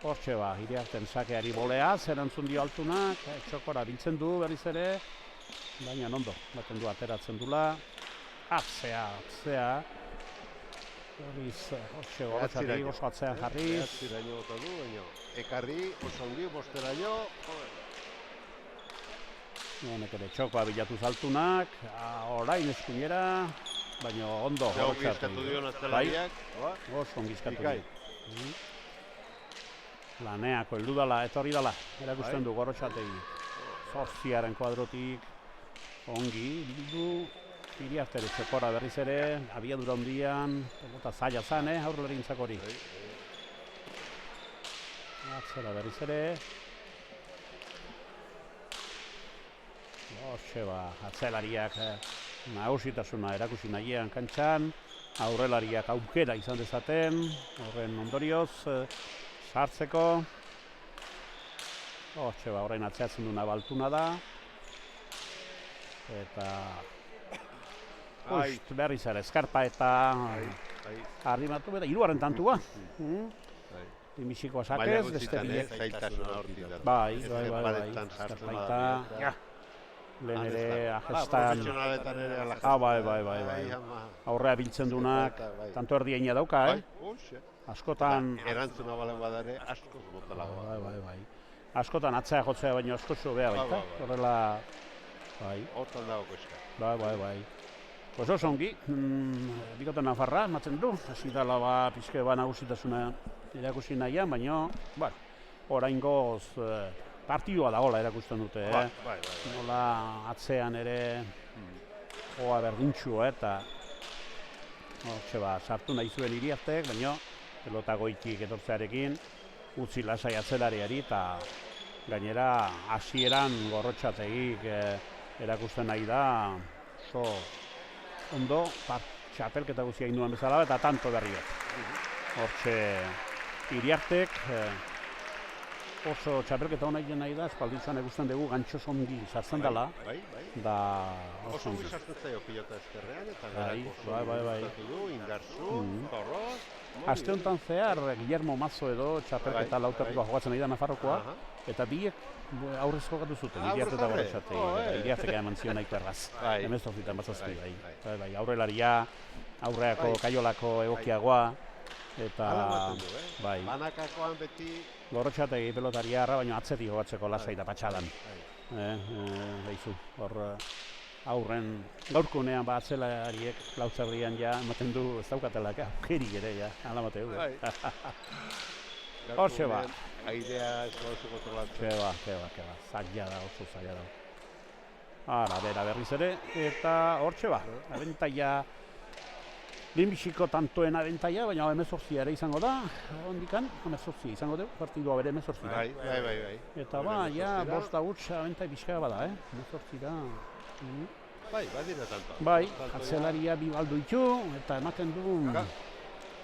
Hortxe ba, Iriarten sakeari bolea, erantzun dio altunak, txokora biltzen du berriz ere, baina ondo, baten du ateratzen dula. Atzea. Horriz, hortxe gorotxatik oso atzean jarriz. Behatziraino bota du, baina ekarri, oso ongi, bosteraino. Honek ere txokoa bilatu zaltunak, orain eskuinera, baina ondo gorotxatik. Gizkatu dion aztelariak. Oso ongizkatu dio. Laneako heldu dala, etorri dala, erakusten du gorotxategi. Zortziaren kuadrotik, ongi, bildu. Iriartere txekora berriz ere, abiadura hondian, pelota zaila zan, aurrelarintzak hori. Atzera berriz ere. Atzelariak nagusitasuna erakusi nahiean kantxan, aurrelariak aukera izan dezaten, horren ondorioz, sartzeko. Orain atzeatzen duna baltuna da. Eta berriz ere, eskarpa eta arrimatu beta, hiruaren tantua. Dimixikoa sakez, beste bilek. Bai, eskarpa eta lehen ere ajestan. Bai. Aurrea biltzen dunak, tanto erdiaina dauka, askotan... Erantzuna balen badare, askoz botala. Bai. Askotan atzea jotzea baino asko zubea baita. Horrela... Hortan dago koska. Bai. Pues oso ongi, bikote Nafarra, ematen du, hasi dala pixke nagusitasuna erakusi nahian, baina, oraingoz partidua dagoela erakusten dute, nola atzean ere joa berdintxu, eta sartu nahi zuen Iriartek, baina pelota goitik etortzearekin, utzi lasai atzelariari, eta gainera hasieran gorrotxategik erakusten nahi da, oso ondo, txapelketa guzia induan bezala, eta tanto berriot. Hortxe Iriartek oso txapelketa hona egin nahi da, espaldintzan egusten dugu gantxoz ongi sartzen dela. Da oso ongi. Oso sartzen zaio pilota eskerrean, eta bai. Du, indarzu, zorroz. Aste honetan zehar, Guillermo Mazo edo txapelketa lauterrikoa jogatzen nahi da Nafarrokoa, eta biek aurrez jogatu zuten, Iriarte eta Gorotxategi, eta Iriartek eman zion nahiko erraz. Hemezortzitan batzazki, bai. Aurrelaria, aurreako kaiolako egokiagoa, eta... bai. Banakakoan beti... Gorotxategi pelotariarra, baina atzetik jogatzeko lasai da patxadan. Beizu, hor... aurren gaurkunean atzelariek lautzerdian ematen du ez daukatelak, aukeri ere, ala mateu. Hortxe ba. Airea ez gauzu kontrolatzen. Keba, zaila da, oso zaila da. Ara, bera berriz ere, eta hortxe ba, abentaia, Limbixiko tantoen abentaia, baina 18 ere izango da, ondikan, 18 izango dugu, partidua bere 18 da. Bai. Eta bosta huts abentai bizkaia bada, 18 da. Bai, badira tanto. Bai, atzelaria bi baldu ditu, eta ematen du...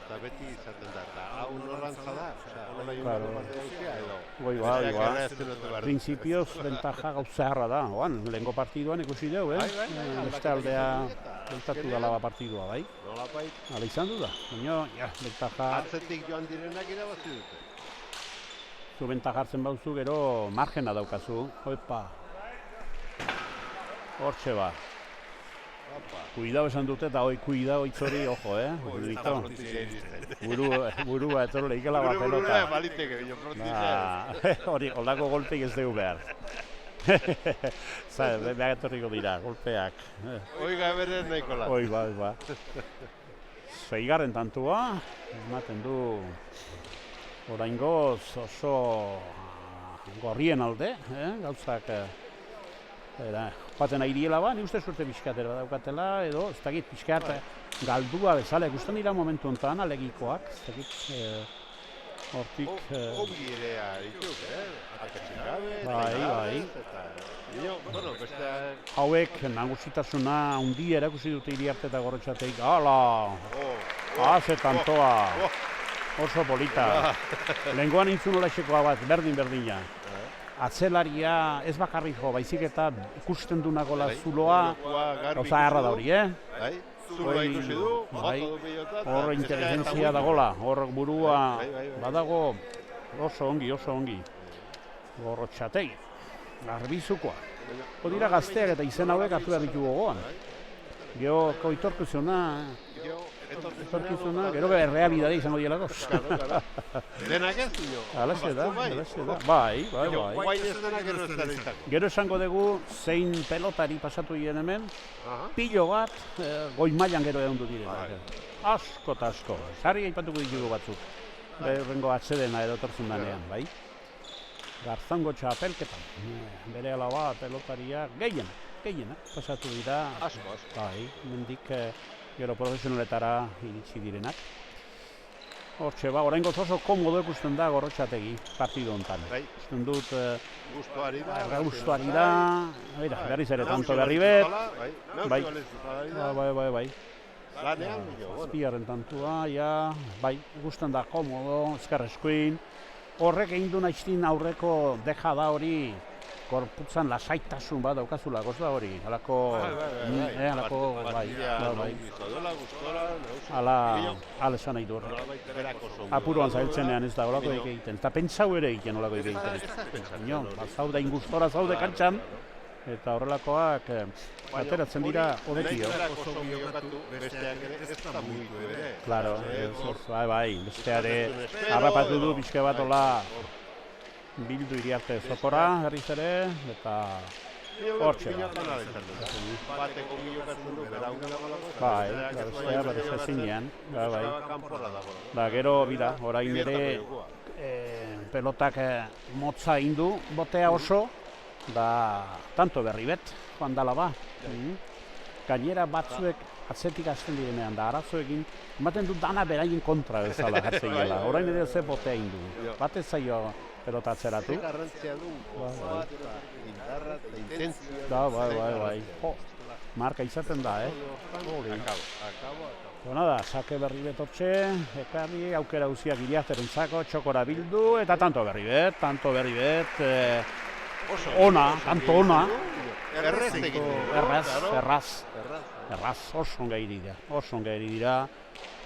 Eta beti izaten da, eta hau norrantza da, hola jungatu parte dauzia edo... Bai. Principioz, bentaja gauzaharra da, lehenko partiduan ikusi dugu, beste aldea bentatu dala partidua, bai? Nola bai? Hala izan du da, baina, bentaja... Atzetik joan direnak irabazi dute. Zu bentaja hartzen bauzu, gero margena daukazu, hortxe ba. Kuidao esan dute eta kuidao itzori, ojo, burua etorro lehikela bat pelota. Burua baliteke, bino frontizea. Hori, holdako golpeik ez dugu behar. Behar etorriko dira, golpeak. Oiga, beren nahiko lan. Oiga. Zeigarren tantua, ematen du oraingoz oso gorrien alde, gauzak joaten airiela ba, ni uste suerte pixkatera daukatela, edo ez dakit pixkat galdua bezala, ikusten dira momentu honetan alegikoak, ez dakit hortik... Ongi ere dituk, akatzik gabe, hauek nagusitasuna handi erakusi dute Iriarte eta Gorotxateik, ze tantoa, oso polita, lehengoan intzun olaixekoa bat, berdina. Atzelaria ez bakarri jo, baizik eta ikusten du nagola zuloa, gauza erra da hori, Zuloa ikusi du, hor inteligentzia dagola, hor burua badago oso ongi. Gorotxategi, garbizukoa. Dira gazteak eta izen hauek hartu behar ditugu gogoan. Gero etorkizuna, gero errealidade izango dielako. Denak ez dio. Alaxe da. Bai. Gero esango dugu zein pelotari pasatu diren hemen, pilo bat, goi mailan gero egon du diren. Asko eta asko. Sarri aipatuko ditugu batzuk. Berrengo atsedena edo etortzen danean, bai. Garzango txapelketan. Bere alaba pelotariak gehien pasatu dira. Asko. Bai, mendik gero profesionaletara iritsi direnak. Hortxe, oraingoz oso komodo ikusten da Gorrotxategi partidu honetan. Ikusten dut gustuari da. Berriz ere tanto berri bet. Bai. Lanean, Azpiarren tantua, bai, ikusten da komodo, ezker eskuin. Horrek egin du naiztin aurreko dejada hori, gorputzan lasaitasun bat daukazula, goz da hori, halako, bai. Hala esan nahi du horrek. Apuruan zailtzenean ez da horako egiten, eta pentsau ere egiten horako egiten. Zaude ingustora, zaude kantxan, eta horrelakoak ateratzen dira hobekio. Claro, bai, besteare harrapatu du pixka bat hola bildu iriarte zokora, herriz ere, eta hortxe da. Bai, bestea berriz ezinean, bai. Gero, bida, orain ere pelotak motza indu, botea oso, da tanto berri bet, joan dala ba. Gainera batzuek atzetik hasten direnean da arazoekin, ematen dut dana beraien kontra bezala hartzeiela. Orain ere ze botea indu. Batez zaio pelota atzeratu. Ze garrantzia du, gozoa eta indarra eta intentzia. Bai. Marka izaten da, Nada, sake berri bet hortxe, ekarri, aukera guziak iriarterentzako, txokora bildu, eta tanto berri bet. Tanto ona. Erraz, oso onga iri dira.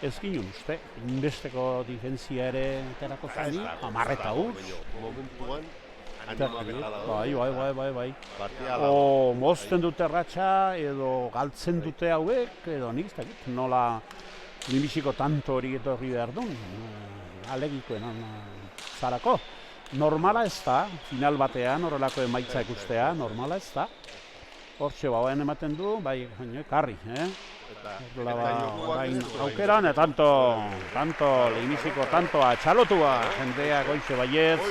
Ez ginen uste, inbesteko difentzia ere terako zani, amarreta huts. Momentuan, Bai. Mozten dute ratxa, edo galtzen dute hauek, edo nik ez dakit, nola minbiziko tanto hori etorri behar duen, alegikoen zarako. Normala ez da, final batean horrelako emaitza ikustea, normala ez da. Hortxe bauan ematen du, bai, karri, aukeran, tanto lehiniziko, tanto atxalotua, jendea goize baietz,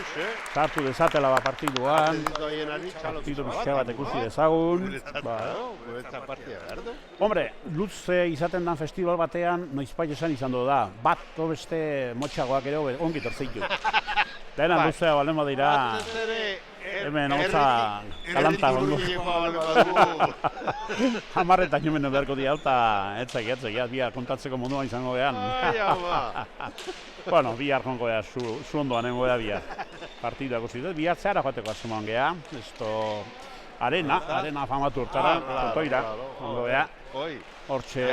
sartu dezatela partiduan, partidu bizka bat ikusi dezagun. Hombre, luze izaten dan festival batean, noizpait esan izan da, bat beste motxagoak ere ongi torzeitu. Denan luzea balen badira, hemen hotza kalanta gongo. Hamarretan hemen beharko dira, eta etzek, bihar kontatzeko munduan izango gehan. Bueno, bihar jongo geha, zu ondoan nengo geha bihar. Partiduak uzituz, bihar zehara joateko azuman geha. Arena famatu urtara, kontoira, jongo geha. Hortxe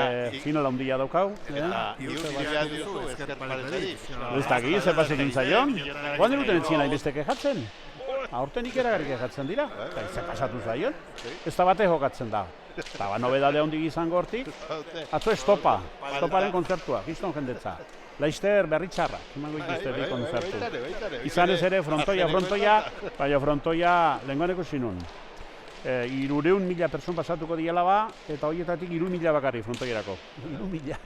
final handia daukau. Eta iusi behar duzu, ezker paretzari. Ez daki, zer pasekin zaion. Guan diruten entzien hainbeste kejatzen. Aurten ikeragarrik kejatzen dira. Eta izan pasatu zaion. Ez da bate jokatzen da. Eta nobedade handik izango hortik. Atzo estoparen kontzertua, gizton jendetza. Laizter berritxarrak, emango ikizte bi kontzertu. Izan ez ere frontoia, baina frontoia lehenguaneko sinun. 300.000 pertson pasatuko diela ba, eta horietatik 3.000 bakarri frontoierako. 3.000.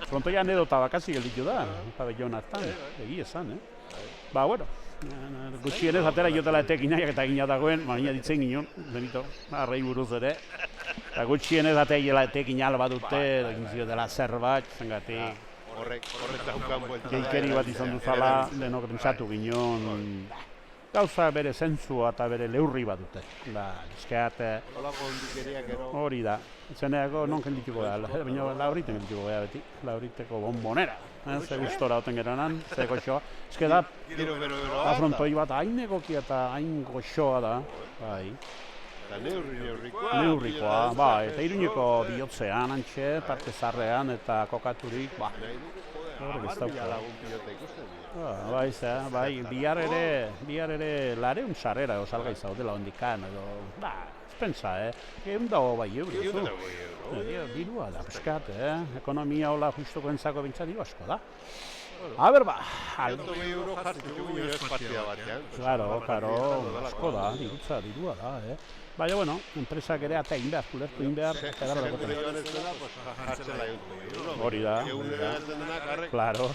Frontoia anedota bakazi gelditu da, pabellon hartan, egi esan, bueno, gutxienez atera jotela etekinaiak eta egina dagoen, baina ditzen ginen, benito, arrei buruz ere. Eta gutxienez atera etekinal badute, egin ziotela zerbait, zengatik. Horrek daukan buelta. Geikeri bat izan duzala, denok pentsatu ginen, gauza bere zentzua eta bere leurri bat dute. Eskeat, hori da. Zeneako non kendituko da, baina lauriten kendituko da beti. Lauriteko bombonera. Ze gustora oten geranan, ze goxoa. Eske da, afrontoi bat hain egokia eta hain goxoa da. Bai. Neurrikoa, bai. Eta Iruñeko bihotzean, antxe, parte zarrean eta kokaturik, horrek ez dauka. Lagun pilota ikusten. Bai, bihar ere lareun sarrera salgai zaudela ondikan, edo, espentsa, egun dago bai euro. Dirua da, piskat, ekonomia hola justuko entzako bintzat diru asko da. A ber, 120 euro jartuko ez partida batean. Claro, asko da, dirua da, Baina, bueno, enpresak ere ata inbehar, kulertu inbehar, eta gara dagoetan. Hori da. Claro.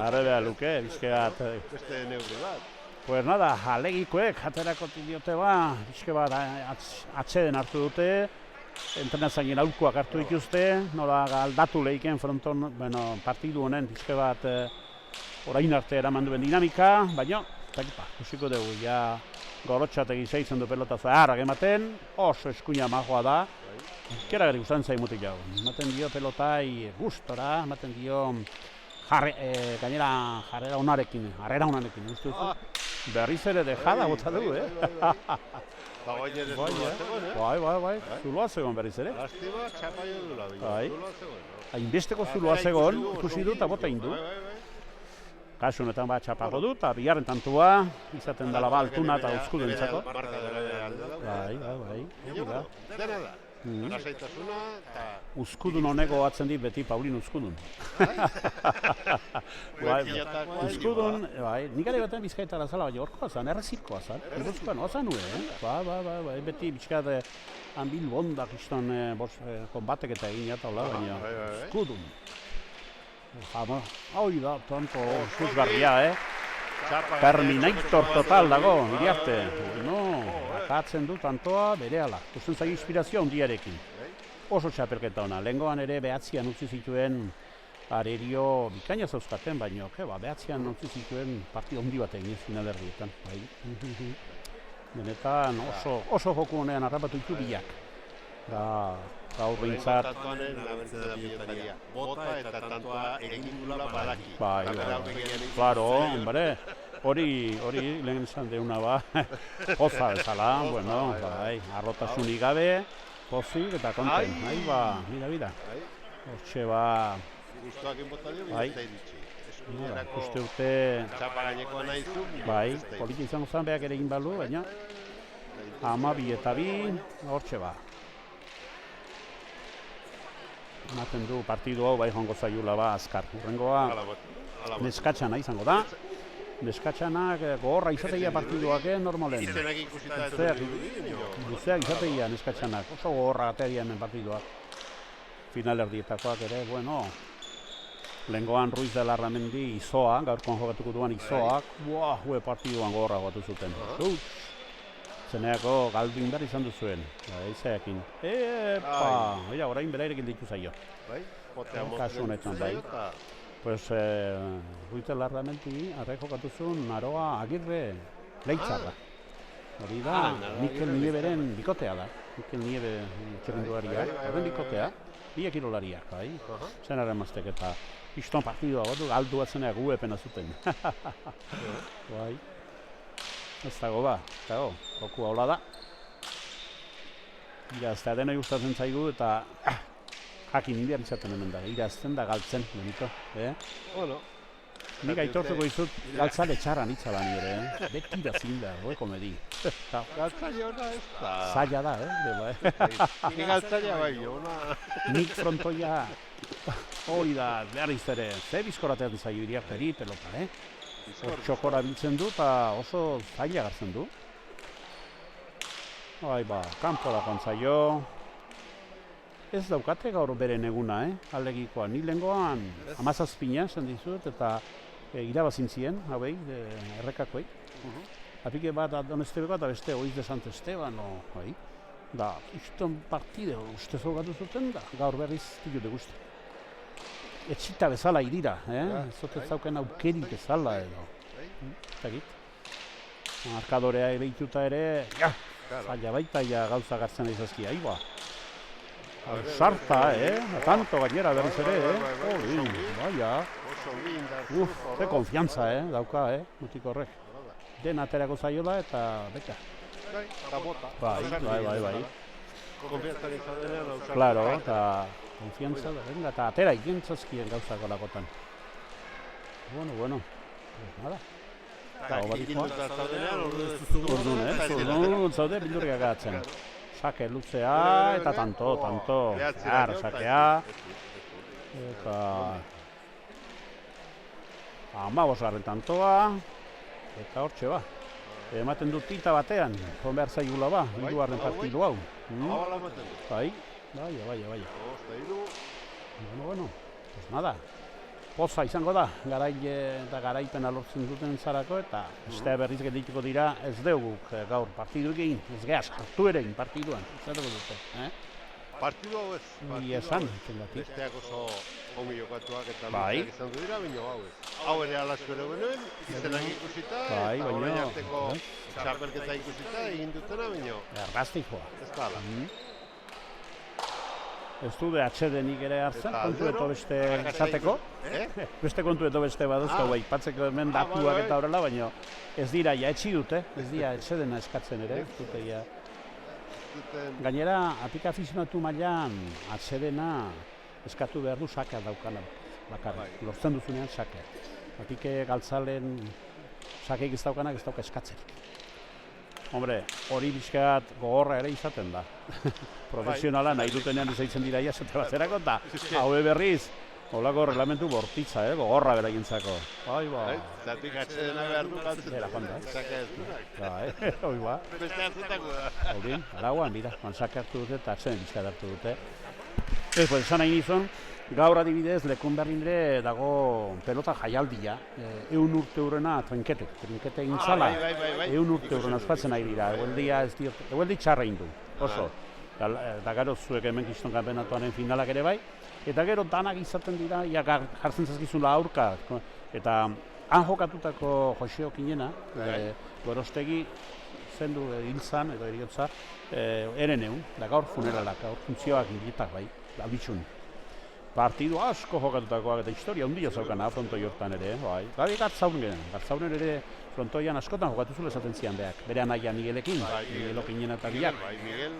Arre behar luke, bizke bat. Beste neurri bat. Pues nada, alegikoek, aterako diote bizke bat atxeden hartu dute, entrenazainen aurkoak hartu dituzte, nola aldatu lehiken fronton, partidu honen bizke bat orain arte eraman duen dinamika, baina, ikusiko dugu, ja, Gorotxategi zeitzen du pelota zaharrak ematen, oso eskuina majoa da. Kera gari guztan zaimutik jau. Ematen dio pelotai gustora, ematen dio gainera harrera onarekin, uste duzu. Berriz ere dejada bota dugu, Bai, zuloa zegoen berriz ere. Lastima, txapaio dula. Hainbesteko zuloa zegoen, ikusi du eta bota indu. Kasu honetan bat txapago du, eta bigarren tantua, izaten dela altuna eta Uzkudun izako. Bai. Dena da. Lasaitasuna eta... Uzkudun honego atzen dit beti Paulin Uzkudun. Uzkudun, nik ere baten Bizkaitara zala, baina horkoa zan, errezirkoa zan. Iruzkoan, oza nuen, Bai, beti bizkat hanbil bondak izan konbatek eta egin eta hola, baina Uzkudun. Hoi da, tanto zuzgarria, Terminator total dago, iriarte. Akatzen du tantoa berehala. Kusten zai inspirazioa hundiarekin. Oso txapelketa ona. Lehengoan ere behatzian utzi zituen arerio bikaina zauzkaten, baina behatzian utzi zituen partida hundi bat egin finalerdietan. Benetan oso joku honean harrapatu ditu biak. Gaur behintzat... Bota eta tantoa egin dula badaki. Claro, hombre, hori lehen esan deuna poza bezala, arrotasunik gabe, pozik eta konten. Mira. Hortxe Gustoakin bota dio, eta iritsi. Uste urte... Txapa gainekoa nahi zu. Politia izango zen behak ere egin balu, baina... 12 eta 2, hortxe ematen du partidu hau bai joango zailula azkar. Urrengoa neskatxana izango da. Neskatxanak gogorra izategia partiduak normalen. Izenak ikusita Luzeak izategia neskatxanak. Oso gogorra ateria hemen partiduak. Finalerdietakoak ere, lehengoan Ruiz de Larramendi Izoa, gaurkoan jokatuko duan Izoak, partiduan gogorra jokatu zuten. Zeneako galdin behar izan duzuen, eizeakin. Orain berairekin ditu zaio. Kasu honetan, Pues, Ruiz de Larramendi, arre jokatu zuen, Naroa Agirre Leitzarra. Hori da, Mikel Nieberen bikotea da. Mikel Niebe txerrenduaria, horren bikotea, biak irolariak, zenaren maztek eta piston partidua, galdu atzeneak guepena zuten. Ez dago joku haula da. Iraztea denoi gustatzen zaigu eta jakin indiar izaten hemen da, irazten da galtzen, benito. Nik aitortuko izut galtzale txarran itzala nire, beti da zinda, komedi. Galtzale hona ez da. Zaila da, Nik galtzalea bai, hona. Nik frontoia hori da, behar iztere, ze bizkoratean zaio iriarteri pelota, Txokora biltzen du eta oso zaila gartzen du. Kanpora joan Ez daukate gaur beren eguna, alegikoa. Ni lehengoan 17 esan dizut eta irabazintzien, errekakoei. Apike bat Donestebeko eta beste Oiz de Sant Esteban, Da, izten partide uste zogatu zuten da, gaur berriz dute guzti. Etxita bezala irira, Zotet zauken aukeri bezala edo. Zagit. Markadorea ebeituta ere, zaila baita gauza gartzen izazkia, Sarta, tanto gainera berriz ere, ze konfiantza, dauka, mutiko horrek. Den aterako zaiola eta beka. Bai. Konfiantzan izan denean, Claro, eta konfiantza da, eta atera ikentzazkien gauzako lakotan. Bueno. Pues nada. Orduan zaude bildurriak agatzen. Sake luzea eta tanto. Sakea. Eta... 15. tantoa. Eta hortxe ba. Ematen dut tita batean. Kon behar zaigula ba. Hirugarren partidu hau. Bai. Bueno. Pues nada. Poza izango da, garaipena lortzen duten zarako, eta beste berriz geldituko dira ez deuguk gaur partidu egin, ez geaz, hartu ere egin partiduan, zer dugu dute, Partidu hau ez? Esan, besteak oso ongi jokatuak eta luzeak izan du dira, baina hau ez. Hau ere alazko ere benuen, izenak ikusita, eta horrein arteko txapelketa ikusita egin dutena, baina... Ergaztikoa. Ez da ala. Ez du de atxedenik ere hartzen, kontu eto beste izateko. Beste kontu eto beste baduzko, ipatzeko hemen datuak eta horrela, baina ez dira ja etxi dute, ez dira atxedena eskatzen ere. Gainera, atik afizionatu mailan atxedena eskatu behar du sakea daukana bakarrik. Lortzen duzunean sakea. Atik galtzalen sakeik ez daukanak ez dauka eskatzerik. Hombre, hori bizkat gogorra ere izaten da. Profesionala nahi dutenean izaitzen dira jasate baterako, eta haue berriz, holako reglamentu bortitza, gogorra bera egintzako. Zatik atxedena behar du galtzen. Sake ez dunak. Hoi ba. Beste hartutako da. Hori, arauan, bira, sake hartu dute eta atxeden bizkat hartu dute. Esan nahi nizun, gaur adibidez, lekun berrindre dago pelota jaialdia. 100 urte hurrena trinkete egin zala. 100 urte hurrena ospatzen nahi dira, egueldi txarra indu, oso. Eta gero zuek hemen kiston kanpenatuaren finalak ere bai. Eta gero danak izaten dira, jartzen zazkizula aurka. Eta han jokatutako Joseo Kinena, Gorostegi, zendu hiltzan edo eriotza, ereneun, da gaur funeralak, gaur funtzioak inditak bai, albitxun. Partidu asko jokatutakoak eta historia hundia zaukana frontoi hortan ere, bai. Gabi Gartzaunen ere frontoian askotan jokatu zula esaten zian beak. Bere anaia Miguelekin, Miguel Okinena eta biak.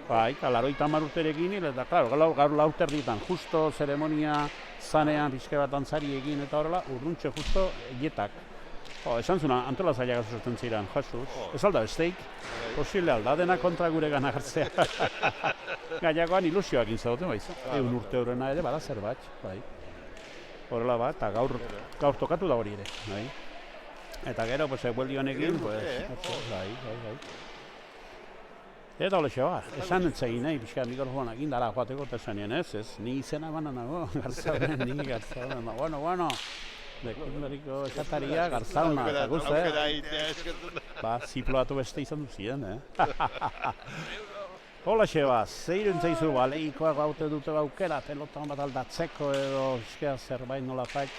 Bai, eta 80 urterekin, eta gaur lauterdietan, justo zeremonia zanean pixke bat antzari egin eta horrela, urruntxe justo hietak. Esan zuna, antolazaiak azuzaten ziren, Jesus. Ez alda besteik, posible alda, dena kontra gure gana hartzea. Gaiagoan ilusioak inzadoten baiz. 100 urte horrena ere, bada zer bat, bai. Horrela bat, eta gaur tokatu da hori ere, bai. Eta gero, pues, egueldi honekin, pues, bai. Eta hole xeba, esan entzegin nahi, pixka mikrofonak indara joateko eta esan nien, ez, ni izena banan nago, Gartzaunen, ni Gartzaunen, bueno. Lekundariko esataria, Gartzauna, eta guzti, ziploatu beste izan duzien, Hola xeba, zeiren zaizu, leikoak baute dute baukera, pelotan bat aldatzeko edo iskea zerbait nolafak.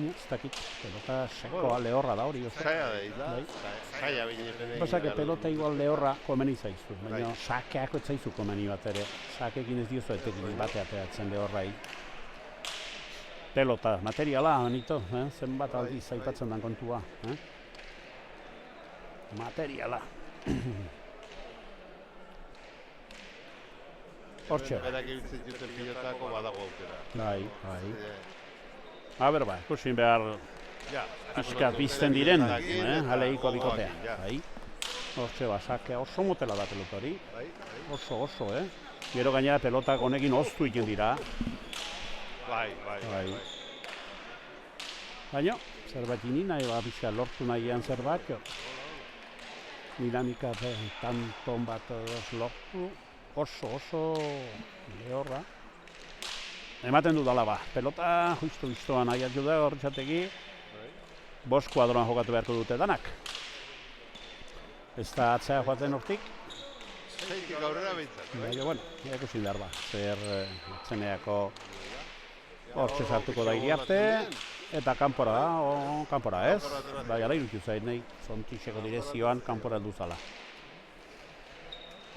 Ez dakit, pelota sekoa lehorra da hori. Zaila bine. Pasake pelota igual lehorra komeni zaizu, baina sakeako ez zaizu komeni bat ere. Sakekin ez diozu etekin bate ateatzen lehorrai. Pelota, materiala, Anito, zenbat aldiz aipatzen den kontua. Materiala. Hortxe. Berak ibiltzen duten pilotako badago aukera. Bai. Aber bai, ikusin behar pixkat bizten diren, aleiko bikotea. Hortxe basakea oso motela da pelota hori. Oso, Gero gainera pelotak honekin oztu egin dira. Bai. Baina, zerbait ini nahi, pixkat lortu nahian zerbait. Dinamika tanton bat lortu. Oso lehorra. Ematen dudala ba, pelota justu-justuan nahiat juda horretxategi 5 kuadroan jokatu beharko dute danak. Ez da atzea joaten hortik. Zeitik aurrera behintzat. Baina, bueno, ikusin behar ba, zer zeneako hortxe sartuko da iriarte, eta kanpora da, kanpora ez. Bai, ala irutu zain nahi, zontixeko direzioan kanpora duzala.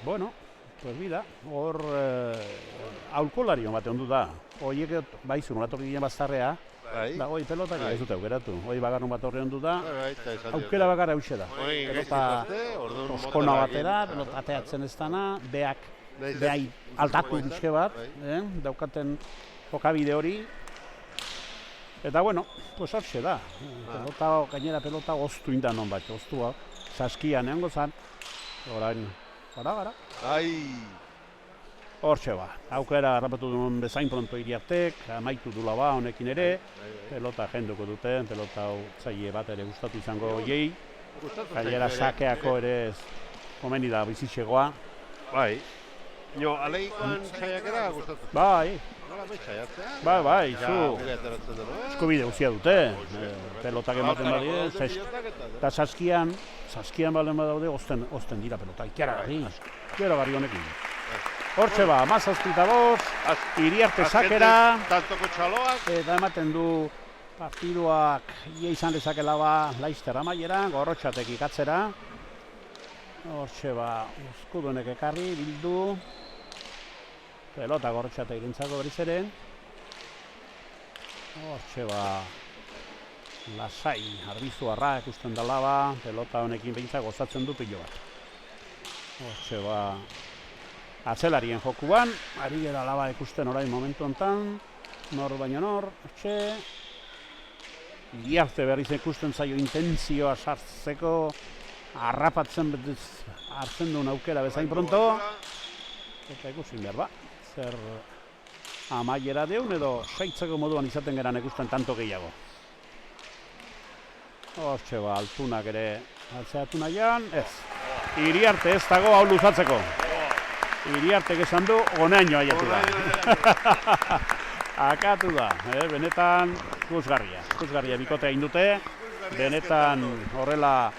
Bueno, pues bida, hor aulkolari bat ondu da. Horiek baizu nolatok ginen baztarrea, da hoi pelotak ez dute aukeratu. Hoi bagarrun bat horre ondu da, aukera bakarra hause da. Pelota oskona batera, pelota ateatzen ez dana, behai aldatu duzke bat, daukaten jokabide hori. Eta bueno, pues horxe da. Gainera pelota oztu inda non bat, oztua. Saskian egongo zan. Orain, gara. Horxe ba, aukera harrapatu duen bezain pronto Iriartek, amaitu dula ba honekin ere, pelota jenduko dute, pelota hau zaile bat ere gustatu izango jei. Gainera sakeako ere komeni da bizitxegoa. Bai. Jo, aleikoan saiakera gustatu. Bai. Nola bai saiatzea? Bai, eskubide guztia dute. Pelotak ematen badie, eta saskian balen badaude, ozten dira pelota. Ikeragarri honekin. Hortxe ba, mazazpita bost, Iriarte sakera. Tantoko txaloak. Eta ematen du partiduak ia izan dezakela ba, laizter amaieran, Gorrotxatek ikatzera. Hortxe ba, eskudunek ekarri, bildu. Pelota Gorrotxatek irintzako berriz ere. Hortxe ba, lasai, arbizuarra ikusten dela ba, pelota honekin behintzak gozatzen du pilo bat. Hortxe ba, atzelarien jokuan, ari gara laba ikusten orain momentu hontan, nor baino nor, hortxe. Iriarte berriz ikusten zaio intentzioa sartzeko, harrapatzen hartzen duen aukera bezain pronto. Eta ikusin behar ba, zer amaiera deun edo seitzeko moduan izaten geran ikusten tanto gehiago. Hortxe ba, Altunak ere altzeatu nahian, ez. Iriarte ez dago hau luzatzeko. Iriartek esan du, honeaino aiatu da. Akatu da, benetan ikusgarria bikotea indute, benetan horrela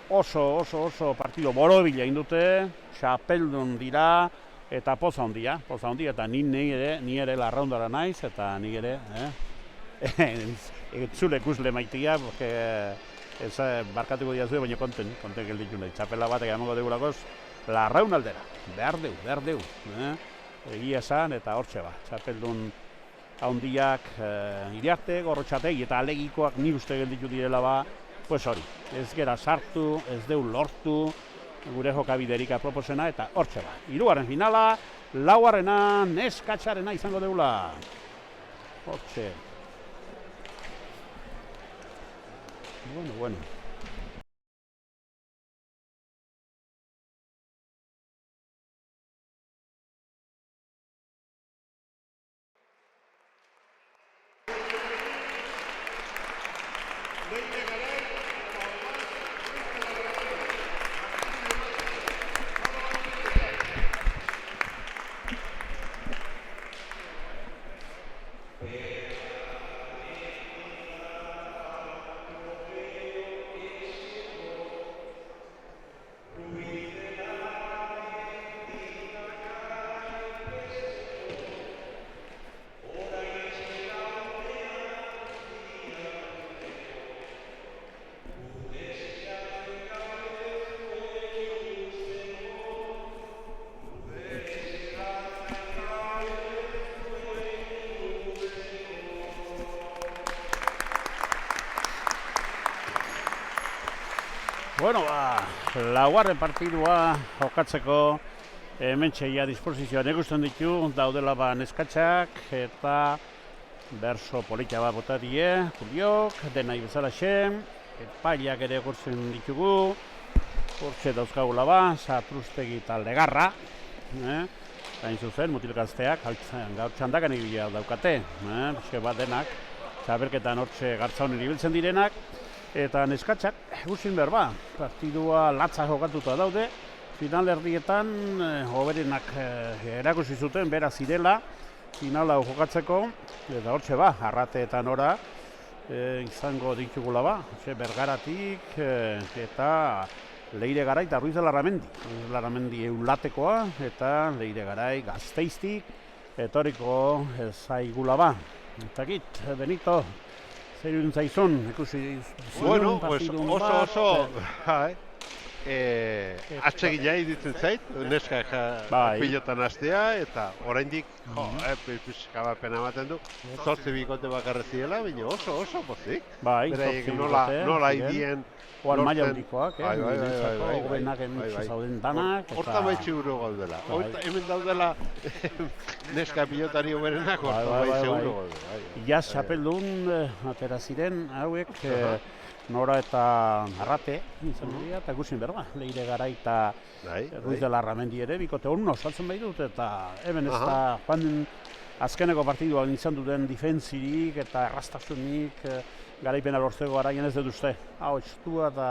oso partido borobila indute, xapeldun dira, eta poza hondia, eta ni ere larraundara naiz, eta ni ere, zule ikusle maitia, ez barkatuko diazue, baina konten gelditu nahi, txapela batek emango degulakoz, larraun aldera, behar deu, egia esan, eta hortxe ba, txapeldun handiak Iriarte, Gorrotxatek, eta alegikoak ni uste gelditu direla ba, pues hori, ez gera sartu, ez deu lortu, gure jokabiderik aproposena, eta hortxe ba, 3. finala, 4. neskatxarena izango deula, hortxe. Bueno. Bueno, laugarren partidua jokatzeko hementxeia disposizioan ikusten ditu, daudela ba neskatxak eta berso polita bat bota die, Juliok, denai bezalaxe, epaileak ere gurtzen ditugu, hortxe dauzkagula ba, Satrustegi eta Legarra, hain zuzen, mutilgazteak, gaur txandakan egila daukate, bat denak, txaberketan hortxe gartzaun iribiltzen direnak, eta neskatxak, guzin behar ba, partidua latza jokatuta daude, finalerdietan hoberenak erakusi zuten, bera zirela, finala jokatzeko, eta hortxe ba, Arrate eta Nora izango ditugula ba, Bergaratik eta Leire Garai eta Ruiz de Larramendi eulatekoa, eta Leire Garai Gazteiztik, etoriko zaigula ba. Eta git, Benito, zer irudin zaizun, ikusi bueno, pues oso, atsegina iditzen zait, neska pilotan hastea, eta oraindik pixka bat pena ematen du, 8 bikote bakarra ziela, baina oso pozik. Beraiek nola idien Oan maila handikoak, hobenak hementxe zauden danak. Horta maitxe guro gaudela. Hemen daudela neska pilotari hoberenak, horta maitxe guro gaudela. Iaz txapeldun atera ziren, hauek, Nora eta Arrate, izan dira, eta guzin berba, Leire Garai eta Ruiz de Larramendi ere, bikote hon osatzen bai dut, eta hemen ez da, joan azkeneko partiduan izan duten difentzirik eta errastasunik, garaipena lortzeko garaien ez dut uste. Hau, estua eta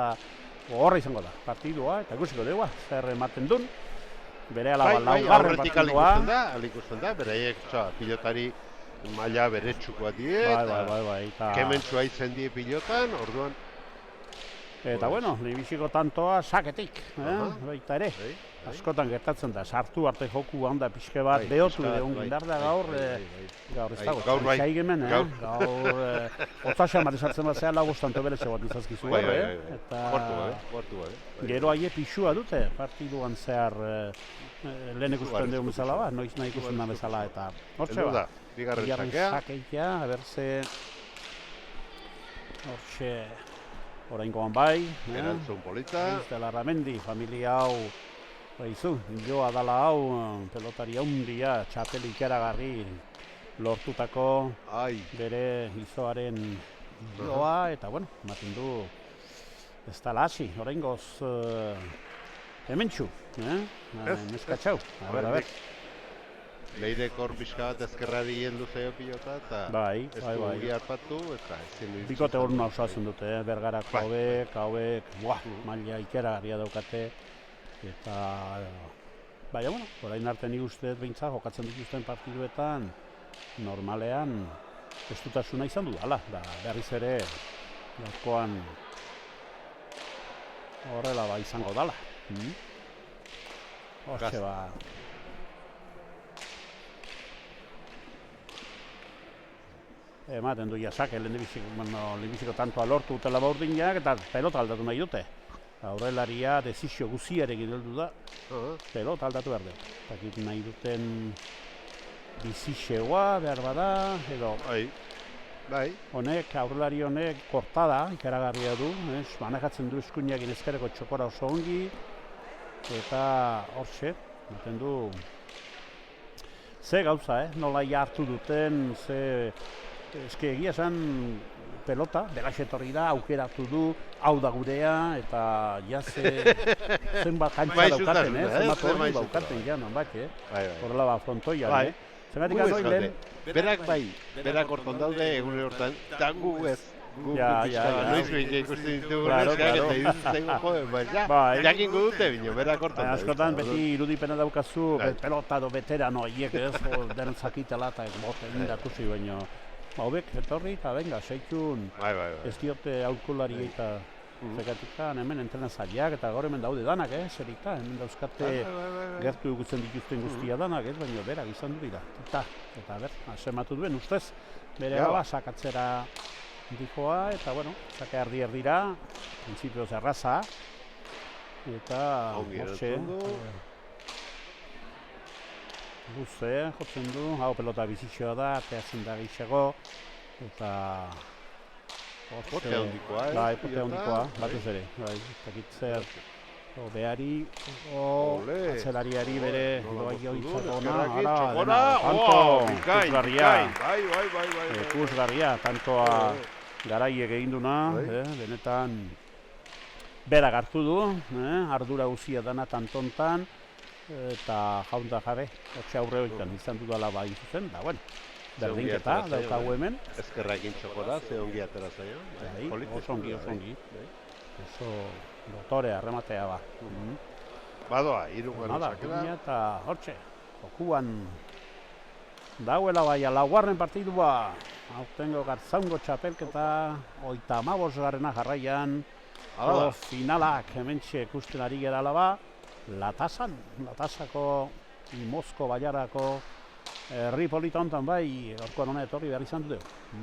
horra izango da, partidua, eta guziko dugu, zer ematen duen. Bere alaba laugarren partidua. Alikusten da, beraiek pilotari maila beretsukoa die, eta kementsua izen die pilotan, orduan. Eta bueno, lehenbiziko tantoa saketik, baita ere. Askotan gertatzen da, sartu arte joku handa pixke bat behotu egon gindar da gaur ez dago. Gaur bai. Gaur otzaxan bat esatzen bat zehala bostanto beretxe bat izazkizu. Gortu bai. Gero aie pixua dute, partiduan zehar lehen ikusten dugu bezala bat, noiz nahi ikusten da bezala eta hortxe bat. Bigarren sakea, haberze hortxe oraingoan bai. Erantzun polita. Larramendi, familia hau baizu, joa dala hau, pelotari handia, txapel ikeragarri lortutako bere izoaren joa, eta bueno, ematen du ez dala hasi, oraingoz hementxu, neskatxau, a ber. Leirek hor pixka bat ezkerrari heldu zaio pilota, eta ez du giarpatu, eta ezin dut. Bikote hor osatzen dute, Bergarako hauek, maila ikeragarria daukate, eta baina, bueno, orain arte nik uste behintzat jokatzen dituzten partiduetan normalean estutasuna izan du dala, da berriz ere gaurkoan horrela izango dala. Hortxe ba. Ematen du jasake, lehenbiziko tantoa lortu dutela baurdinak eta pelota aldatu nahi dute. Aurrelaria desizio guziarekin heldu da, pelota aldatu behar dut. Takit nahi duten bizixegoa behar bada, edo honek, aurrelari honek kortada, ikaragarria du, manejatzen du eskuinakin ezkerreko txokora oso ongi, eta hortxe, ematen du, ze gauza, nola hartu duten, eske egia esan pelota, beraxetorri da, aukeratu du, hau da gurea, eta ja zenbat jantza daukaten, zenbat hori daukaten ja, nonbait, horrela ba frontoian, zengatik anoi lehen. Berak horton daude egune hortan, eta gu ez. Noiz behin ikusten ditugu neskak eta iruditzen zaigu, jakin gu dute bino, berak hortan daude. Askotan beti irudipena daukazu, pelota do veterano haiek ez, den zakitela eta bote indakusi baino. Hobek, etorri eta venga, seitxun, ez diote aurkulari eta zekatikan hemen entrenazariak eta gaur hemen daude danak, zerika, hemen dauzkate gertu egutzen dituzten guztia danak, baina berak izan du dira. Eta ber, asematu duen ustez, bere haba sakatzera dikoa, eta bueno, sake erdira, prinsipioz erraza, eta hortxe, luze, jotzen du, hau pelota bizitxoa da, ateatzen da gixago, eta pote handikoa, pote handikoa, batez ere, takitzer, behari, atzelariari bere, doa joitzakona, ikusgarria, tantoa garaiek egin duna, benetan, berak hartu du, ardura guzia dana tantontan, eta jaunta jabe, hortxe aurre hoitan izan dudala bai zuzen, da, bueno, berdinketa daukagu hemen. Ezkerrakin txokora, ze ongi atera zaio. Oso ongi. Oso dotorea, rematea ba. Badoa, irugarren sakela. Eta hortxe, jokuan dauela bai, laugarren partidua, aurtengo gartzaungo txapelketa, 35. jarraian, finalak hementxe ikusten ari gerala ba, Latasako, Mozko, Baiarako, herri polita honetan bai, gaurkoan hona etorri behar izan dugu.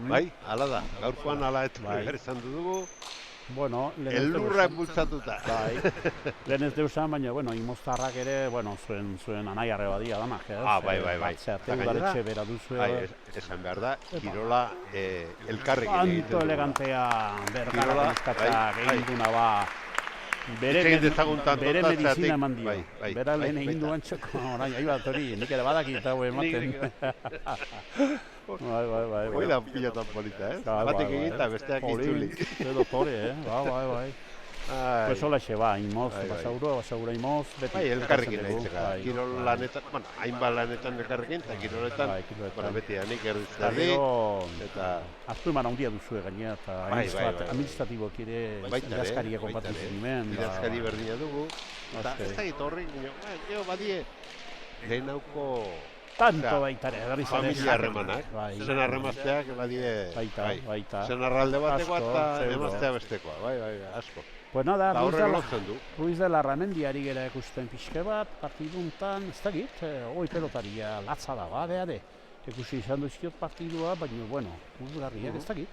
Bai, ala da, gaurkoan ala etorri behar izan dugu. Bueno, elurrak bultzatuta. Bai, lehen ez deusan, baina, bueno, imoztarrak ere, bueno, zuen anai arre badia danak, ez? Bai. Teudaretxe bera duzue. Esan behar da, kirola elkarrekin egiten Anto elegantea bergara eskatzak egin duna ba. Bere medizina eman dio. Bera lehen egin duan txoko, orain, ahi bat hori, nik ere badakit hau ematen. Bai. Hoi da pilotan polita, ez? Batek egita, besteak itzuli. Edo tore, bai. Pues hola xe, ba, imoz, basaura imoz, beti. Bai, elkarrekin nahitzeka. Kirol lanetan, bueno, hainbat lanetan elkarrekin, eta kiroletan, beti anik erditzari. Eta aztu eman handia duzue gainera, eta administratibok ere idazkariak konpatu zenimen. Idazkari berdina dugu, eta ez da horrek, gero badie, lehen hauko tanto baitare, familia harremanak, zen harremazteak badie, zen arralde batekoa eta emaztea bestekoa, bai, asko. Pues nada, Ruiz de la Ramendiari gara ikusten pixke bat, partiduntan, ez dakit, hoi pelotaria latza da, beade. Ikusi izan duzkiot partidua, baina, bueno, urgarriak ez dakit.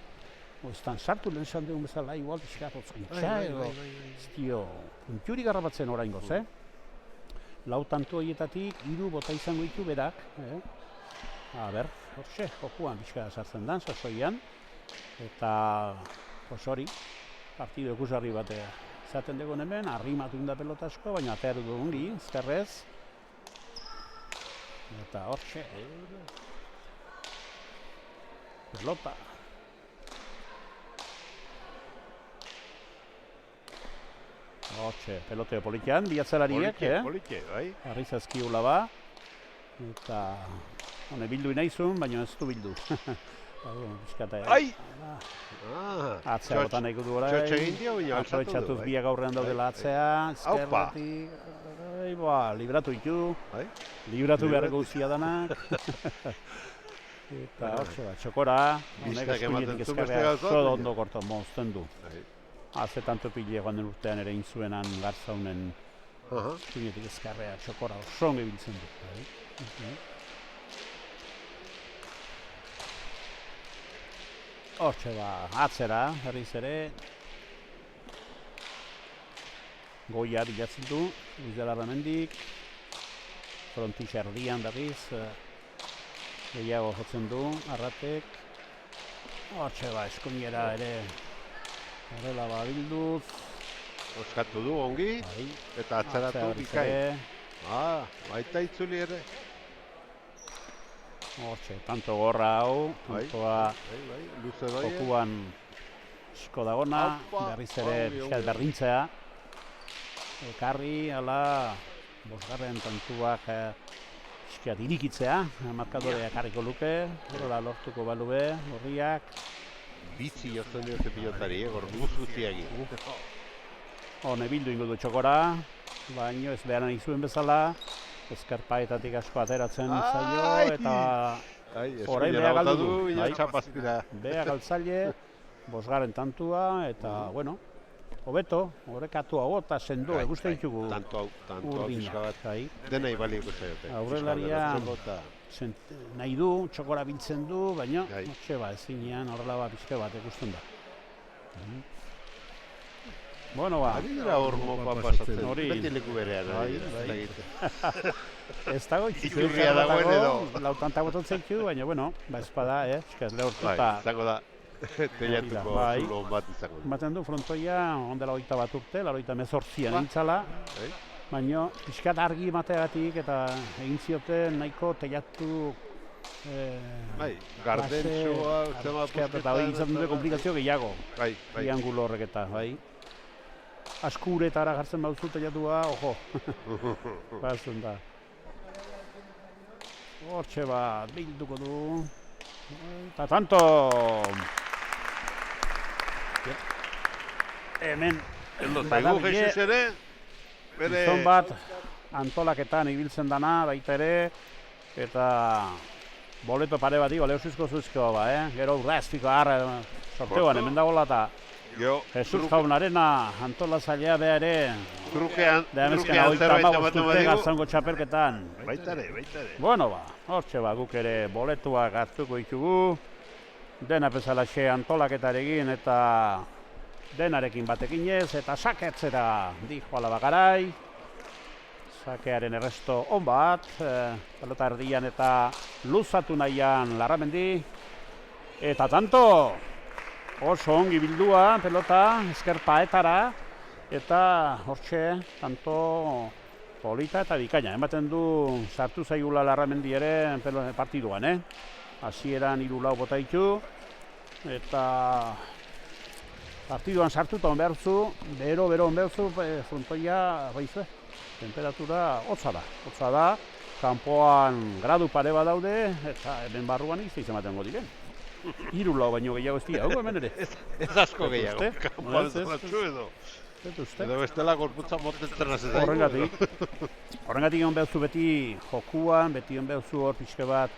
Oiztan sartu lehen esan dugun bezala, igual pixka potzintza, edo, ez dio, puntiuri garrabatzen orain goz, Lau tanto horietatik, 3 bota izango ditu berak, ber, horxe, jokuan pixka sartzen dan, sasoian, eta, hori, partidu ekusarri batea. Zaten dugun hemen, arrimatu inda pelota asko, baina ateru du ongi, ezkerrez. Eta horxe. Pelota. Horxe, peloteo politian, biatzelariek, Politxe, bai. Arriz azkiula ba. Eta, hone bildu inaizun, baina ez du bildu. Ai! Atzea botan nahiko du orai. Txotxe egin dio, baina altzatu du. Aprobetxatuz biak aurrean daudela atzea, ezkerretik. Libratu ditu. Libratu beharreko guztia danak. Eta hortxe bat, txokora. Honek eskuinetik ezkerrea zodo ondo korto mozten du. Haze tanto pile joan den urtean ere inzuenan garzaunen eskuinetik ezkerrea txokora oso ongi biltzen du. Hortxe ba, atzera, herriz ere. Goia bilatzen du, Ruiz de la Ramendik. Frontixa erdian berriz. Gehiago jotzen du, Arratek. Hortxe ba, eskuinera ere. Horrela ba, bilduz. Oskatu du ongi, eta atzeratu bikai. Baita itzuli ere. Hortxe, tanto gorra hau, tantoa jokuan esko dagona, berriz ere pixkat berdintzea. Ekarri, ala, bosgarren tantuak pixkat irikitzea, markadorea ekarriko luke, horrela lortuko balube, horriak. Bizi jotzen diote pilotari, gorduz guztiagi. Hone bildu ingo du txokora, baino ez beharan izuen bezala. Eskarpaetatik asko ateratzen zaio, eta orain beha galdu du. Beha galtzaile, bosgarren tantua, eta, bueno, hobeto, horrekatu hau eta sendo, egusten ditugu urdinak. Dena ibalioko zaiote. Aurrelaria nahi du, txokora biltzen du, baina, ezinean horrela bat pixke bat egusten da. Bueno, ba. Ari dira hor mokoa pasatzen, beti leku berean. Ez dago, iturria dagoen edo. Lautantak bototzen ditu, baina, bueno, ba espada, eskaz lehortuta. Zango da, telatuko zulo bat izango. Baten du, frontoia, ondela 21 urte, 19an nintzala. Baina, pixkat argi mateagatik eta egin zioten nahiko telatu gardentsua, zema pusketan. Eta hori izaten du komplikazio gehiago. Triangulo horrek eta, askuretara jartzen bauzu telatua, ojo. Bazen da. Hortxe bat, bilduko du. Eta tanto! Hemen, gizon bat antolaketan ibiltzen dana, baita ere, eta boleto pare bat igo, lehosuzko zuzko, gero urraztiko harra, sorteoan, hemen dagoela eta Jesus jaunarena antolazailea beha ere, trukean zerbait urte txapelketan. Baita ere. Bueno ba, hortxe ba, guk ere boletuak hartuko ditugu, dena bezalaxe antolaketarekin eta denarekin batekin ez, eta sakeatzera di joala bagarai. Sakearen erresto on bat, pelota erdian eta luzatu nahian Larramendi. Eta tanto, oso ongi bildua pelota, ezker paetara, eta hortxe, tanto polita eta bikaina. Ematen du sartu zaigula Larramendi ere partiduan, Hasieran 3-4 bota ditu, eta partiduan sartuta on behar zu, bero on behar zu, frontoia, baizue, temperatura hotza da, kanpoan gradu pare bat daude, eta hemen barruan izan ematen diren. 3-4 baino gehiago ez dira, hemen ere. Ez asko gehiago, kanpoan zatzu edo. Edo bestela gorputza motetzen hazen zaigu. Horrengatik egon behar zu beti jokuan, beti egon behar zu hor pixke bat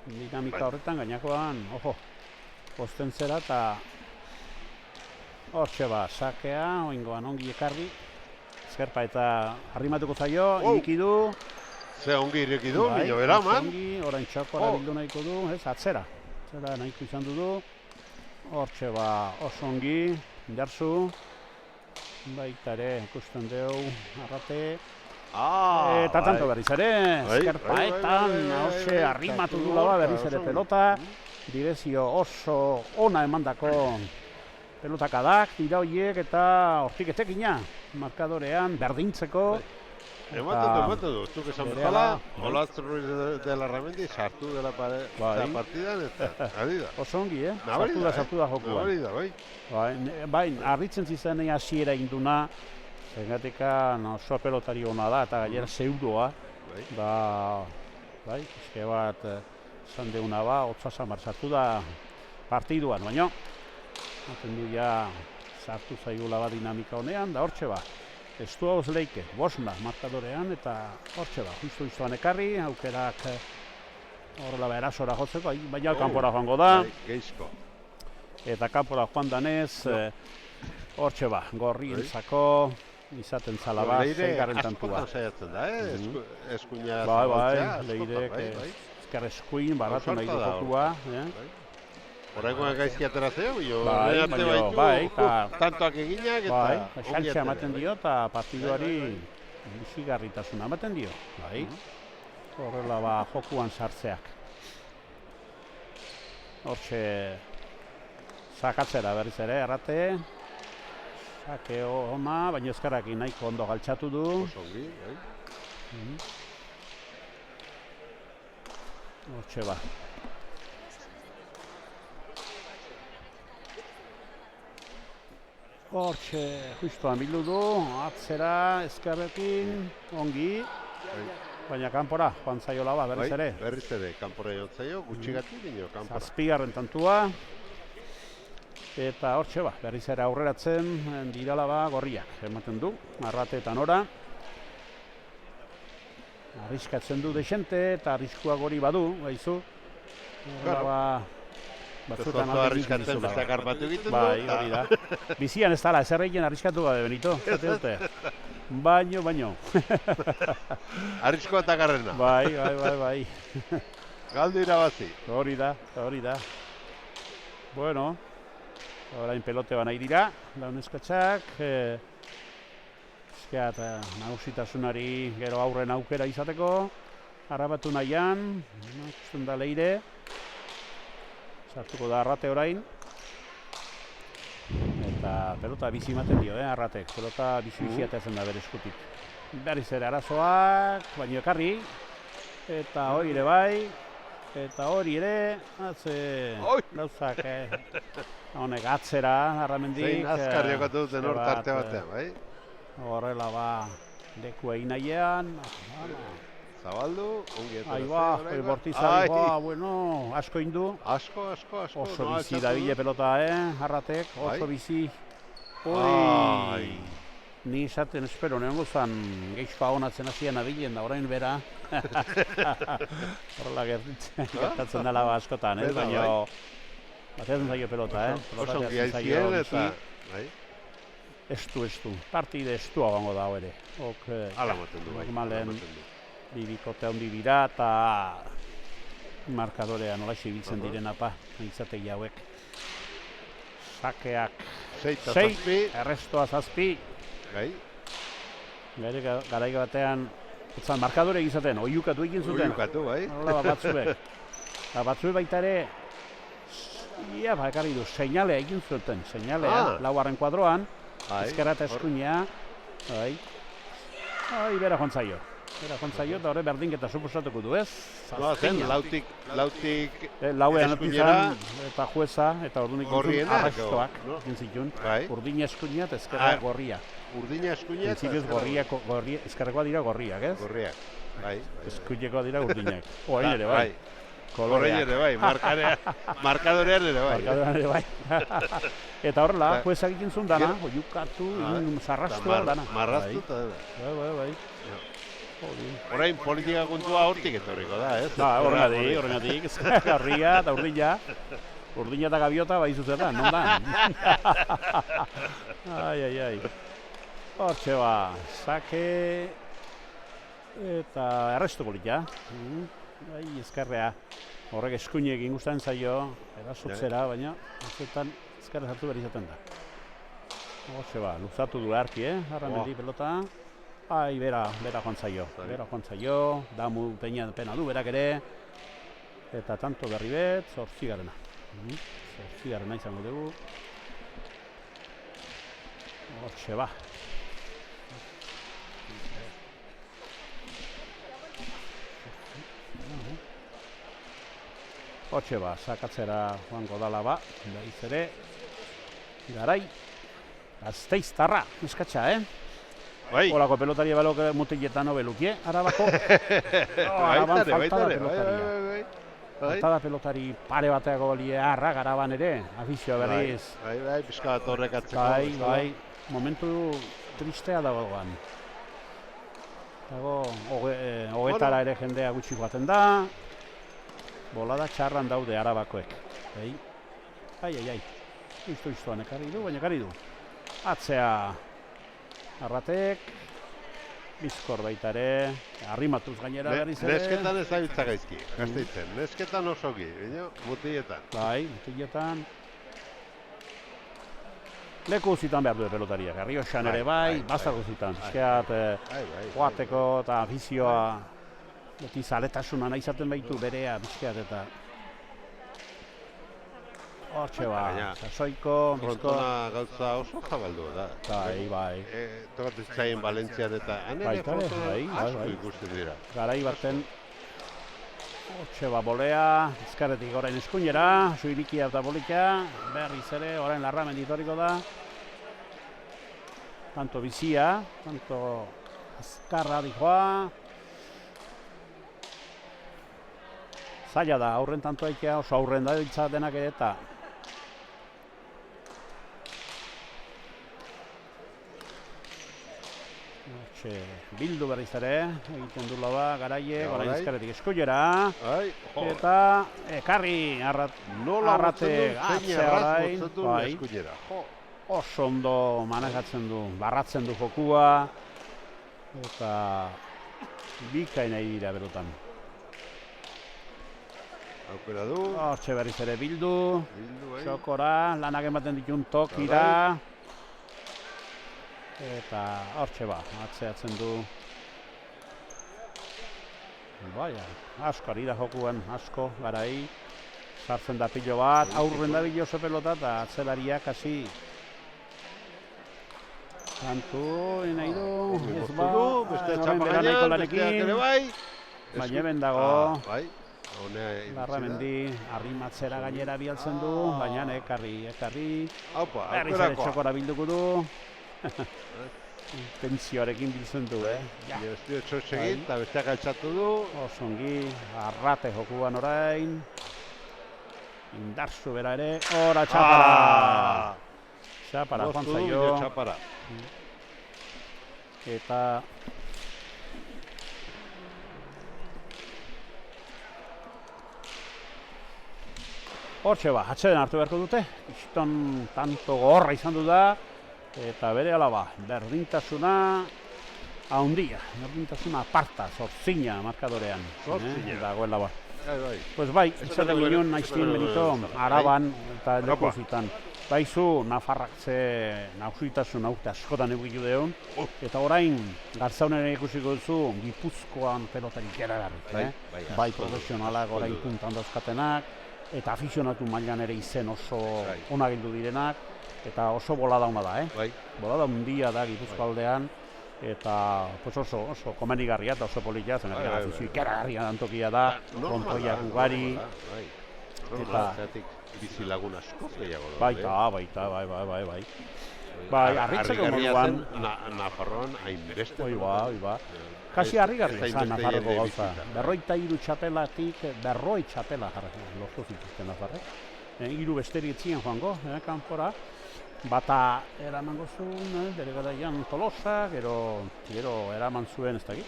dinamika horretan, gainakoan, posten zera eta hortxe sakea, oingoan ongi ekarri. Ezkerpa eta harrimatuko zaio, iriki du. Ze ongi ireki du, milo eraman. Orain txokora bildu nahiko du, atzera. Atzera nahiko izan du. Hortxe oso ongi, indarzu. Baita ere, ikusten dugu, Arrate. Eta tanto berriz ere, ezkerpaetan, hortxe harrimatu du laba berriz ere pelota. Direzio oso ona emandako pelotakadak, dira horiek eta hortik etekina. Markadorean, berdintzeko. Ematen du, zuk esan bezala, Olatz Ruiz de Larramendi sartu dela partidan eta adida. Oso ongi, sartu da jokua. Nabarida, bai. Arritzen zizanei hasiera induna, zengatika oso pelotari ona da eta gainera zeudoa. Bai, eske bat esan deuna hotza samar sartu da partiduan, baina ematen du sartu zaigula bat dinamika honean, da hortxe ez du hauz leike, bosna markadorean, eta hortxe justu ekarri, aukerak horrela erasora jotzeko, baina kanpora joango da. Geizko. Eta kanpora joan danez, hortxe gorri entzako, izaten zala zeigarren tantua. Askotan saiatzen da, eskuina zabaltzea. Leirek ezker eskuin, barratu nahi du jokua. Horrekoan gaizki atera zeo, tantoak eginak eta xaltxa ematen dio eta partiduari bizigarritasuna ematen dio. Horrela jokuan sartzeak. Hortxe sakatzera berriz ere, Arrate. Sakeo ona, baina ezkarrakin nahiko ondo galtxatu du. Hortxe Hortxe, justuan bildu du, atzera, ezkerrekin, ongi, baina kanpora, joan zaiola berriz ere. Berriz ere, kanpora joan zaio, gutxigatik dino, kanpora. Zazpigarren tantua, eta hortxe berriz ere aurreratzen dirala gorriak, ematen du, Arrate eta Nora. Arriskatzen du desente eta arriskua gori badu, baizu. Batzutan arriskatzen bestak armatu egiten du. Bai, hori da. Bizian ez dala, ezer egin arriskatu gabe, Benito. Baino. Arriskoa eta garrena. Bai. Galdu irabazi. Hori da. Bueno, orain pelote nahi dira, launezkatzak. Eskeat, nagusitasunari gero aurren aukera izateko. Harrapatu nahian, ikusten da Leire. Sartuko da Arrate orain. Eta pelota bizi ematen dio, Arratek. Pelota bizi ateatzen da bere eskutik. Berriz ere arazoak, baino ekarri. Eta hori ere bai. Eta hori ere, gauzak, honek atzera, Larramendik. Zein azkar jokatu duten hor tarte batean, bai? Horrela leku egin nahiean. Zabaldu, ongi eta bortizari, bueno, asko indu. Asko. Oso bizi dabile pelota, Arratek, oso bizi. Ni esaten espero, neongo zan geixkoa honatzen hasien abilen da, orain bera. Horrela gertatzen dela askotan, baina bateatzen zaio pelota, Oso ongi aizien eta... Estu, partide estua gongo da ere. Ala moten du, normalen bibikote handi dira eta markadorean olaxe ibiltzen diren izategi hauek. 6, errestoa 7. Bai. Garaiko batean, markadore egizaten, oiukatu egin zuten. Oiukatu, bai. Batzuek. Batzuek baita ere, ia, bakarri du, seinalea egin zuten, seinalea, laugarren kuadroan, ezkerra eta eskuinea, bera jontzaio. Bera jontzaio, eta horre berdinketa suposatuko du, ez? Zen, lautik lauean eskuinera, eta jueza, eta ordunik izun arrastoak, gintzitun, urdina eskuinea eta ezkerra gorria. Urdina eskuinea eta ezkerra ezkerrekoa dira gorriak, ez? Gorriak, bai. Eskuinekoa dira urdinak. Oain ere, bai. Horrein ere bai, markadorean ere bai. Markadorean ere bai. Eta horrela, juezak egin zuen dana, oiukatu, zarrastua dana. Marraztu eta dana. Bai. Horain politika kontua hortik etorriko da, ez? Horregatik, garria eta urdina. Urdina eta gaviota bai zuzera, non da? Ai. Hortxe ba, sake eta errestu politia. Ezkerrea. Horrek eskuinek ingusten zaio, erasotzera, baina azetan ezkerra sartu behar izaten da. Hortxe ba, luzatu du harki, Arramendi pelota. Bera joan zaio, damu pena du, berak ere. Eta tanto berri bet, 8. 8. izango dugu. Hortxe ba. Hortxe ba, sakatzera joango dala ba, berriz ere. Garai, Gasteiztarra, eskatxa, Olako pelotaria balok mutiletan obelukie, Arabako. Araban falta da pelotaria. Falta da pelotari pare bateako balie harrak Araban ere, afizioa berriz. Bai, pixka bat horrekatzeko. Bai, momentu tristea dagoan. Hogetara ere jendea gutxi joaten da. Bolada txarran daude Arabakoek. Ai. Iztuan ekarri du, baina ekarri du. Atzea Arratek, bizkor baita ere, arrimatuz gainera berriz ere. Nesketan ez dabiltza gaizki, Gasteizen. Nesketan osoki, mutiletan. Bai, mutiletan. Leku zitan behar du pelotariak, Errioxan ere bai, bazarko zitan. Ezkeat, joateko eta afizioa, beti zaletasuna nahi izaten baitu berea, bizkeat eta... Hortxe ba, sasoiko, bizko... Frontona gauza oso jabaldu da. Bai. Tokatzen zaien Valentzian eta anere frontona asko ikusten dira. Garai baten, hortxe ba, bolea, ezkarretik orain eskuinera, suirikia eta bolika, berriz ere, orain Larramendi etorriko da. Tanto bizia, tanto azkarra dijoa. Zaila da, aurren tanto aitea, oso aurren da denak ere eta... Bildu berriz ere, egiten du laba, Garaie, orain ezkerretik eskuilera. Eta ekarri, arrate, atzea orain. Oso ondo manejatzen du, barratzen du jokua. Eta bikain nahi dira berotan. Aukera du. Hortxe berriz ere Bildu. Txokora, lanak ematen ditun tokira. Eta hortxe ba, atzeatzen du. Baina, asko ari da jokuan, asko, Garai. Sartzen da pilo bat, aurren da bilo oso pelota eta atzelariak hasi. Kantu, nahi du, ez ba, txapagainan, besteak ere bai. Baina hemen dago. Larramendi, arrimatzera gainera bialtzen du, baina ekarri. Berriz ere txokora bilduko du. Tensioarekin biltzen du, Estio txotxegin eta besteak altxatu du. Osongi, Arrate jokuan orain. Indarzu bera ere, ora txapara! Txapara, joan zaio. Txapara. Eta... Hortxe ba, atxeden hartu beharko dute. Iston tanto gorra izan du da. Eta bere alaba, berdintasuna haundia, berdintasuna aparta, zortzina markadorean. Dagoela ba. Pues bai, izaten ginen naiztien benito, Araban eta leku zitan. Baizu, Nafarrak ze nausitasun aurte askotan egukitu deun, eta orain, Garzaunen ikusiko duzu, Gipuzkoan pelotari ikeragarri. Bai profesionalak orain puntan dauzkatenak, eta afizionatu mailan ere izen oso ona gildu direnak, eta oso bolada ona da, bolada hundia da Gipuzko aldean, eta oso komenigarria eta oso politia, zen afizio ikeragarria antokia da, kontoiak ugari, eta bizi lagun asko gehiago da. Baita, bai. Arritzeko moduan Nafarroan hainbeste. Oiba. Kasi harrigarria zan Nafarroko gauza. 43 txapelatik 40 txapela lortu zituzten Nafarrek. 3 besteri etzien joango, kanpora. Bata eramango zuen, bere garaian Tolosa, gero eraman zuen, ez dakit,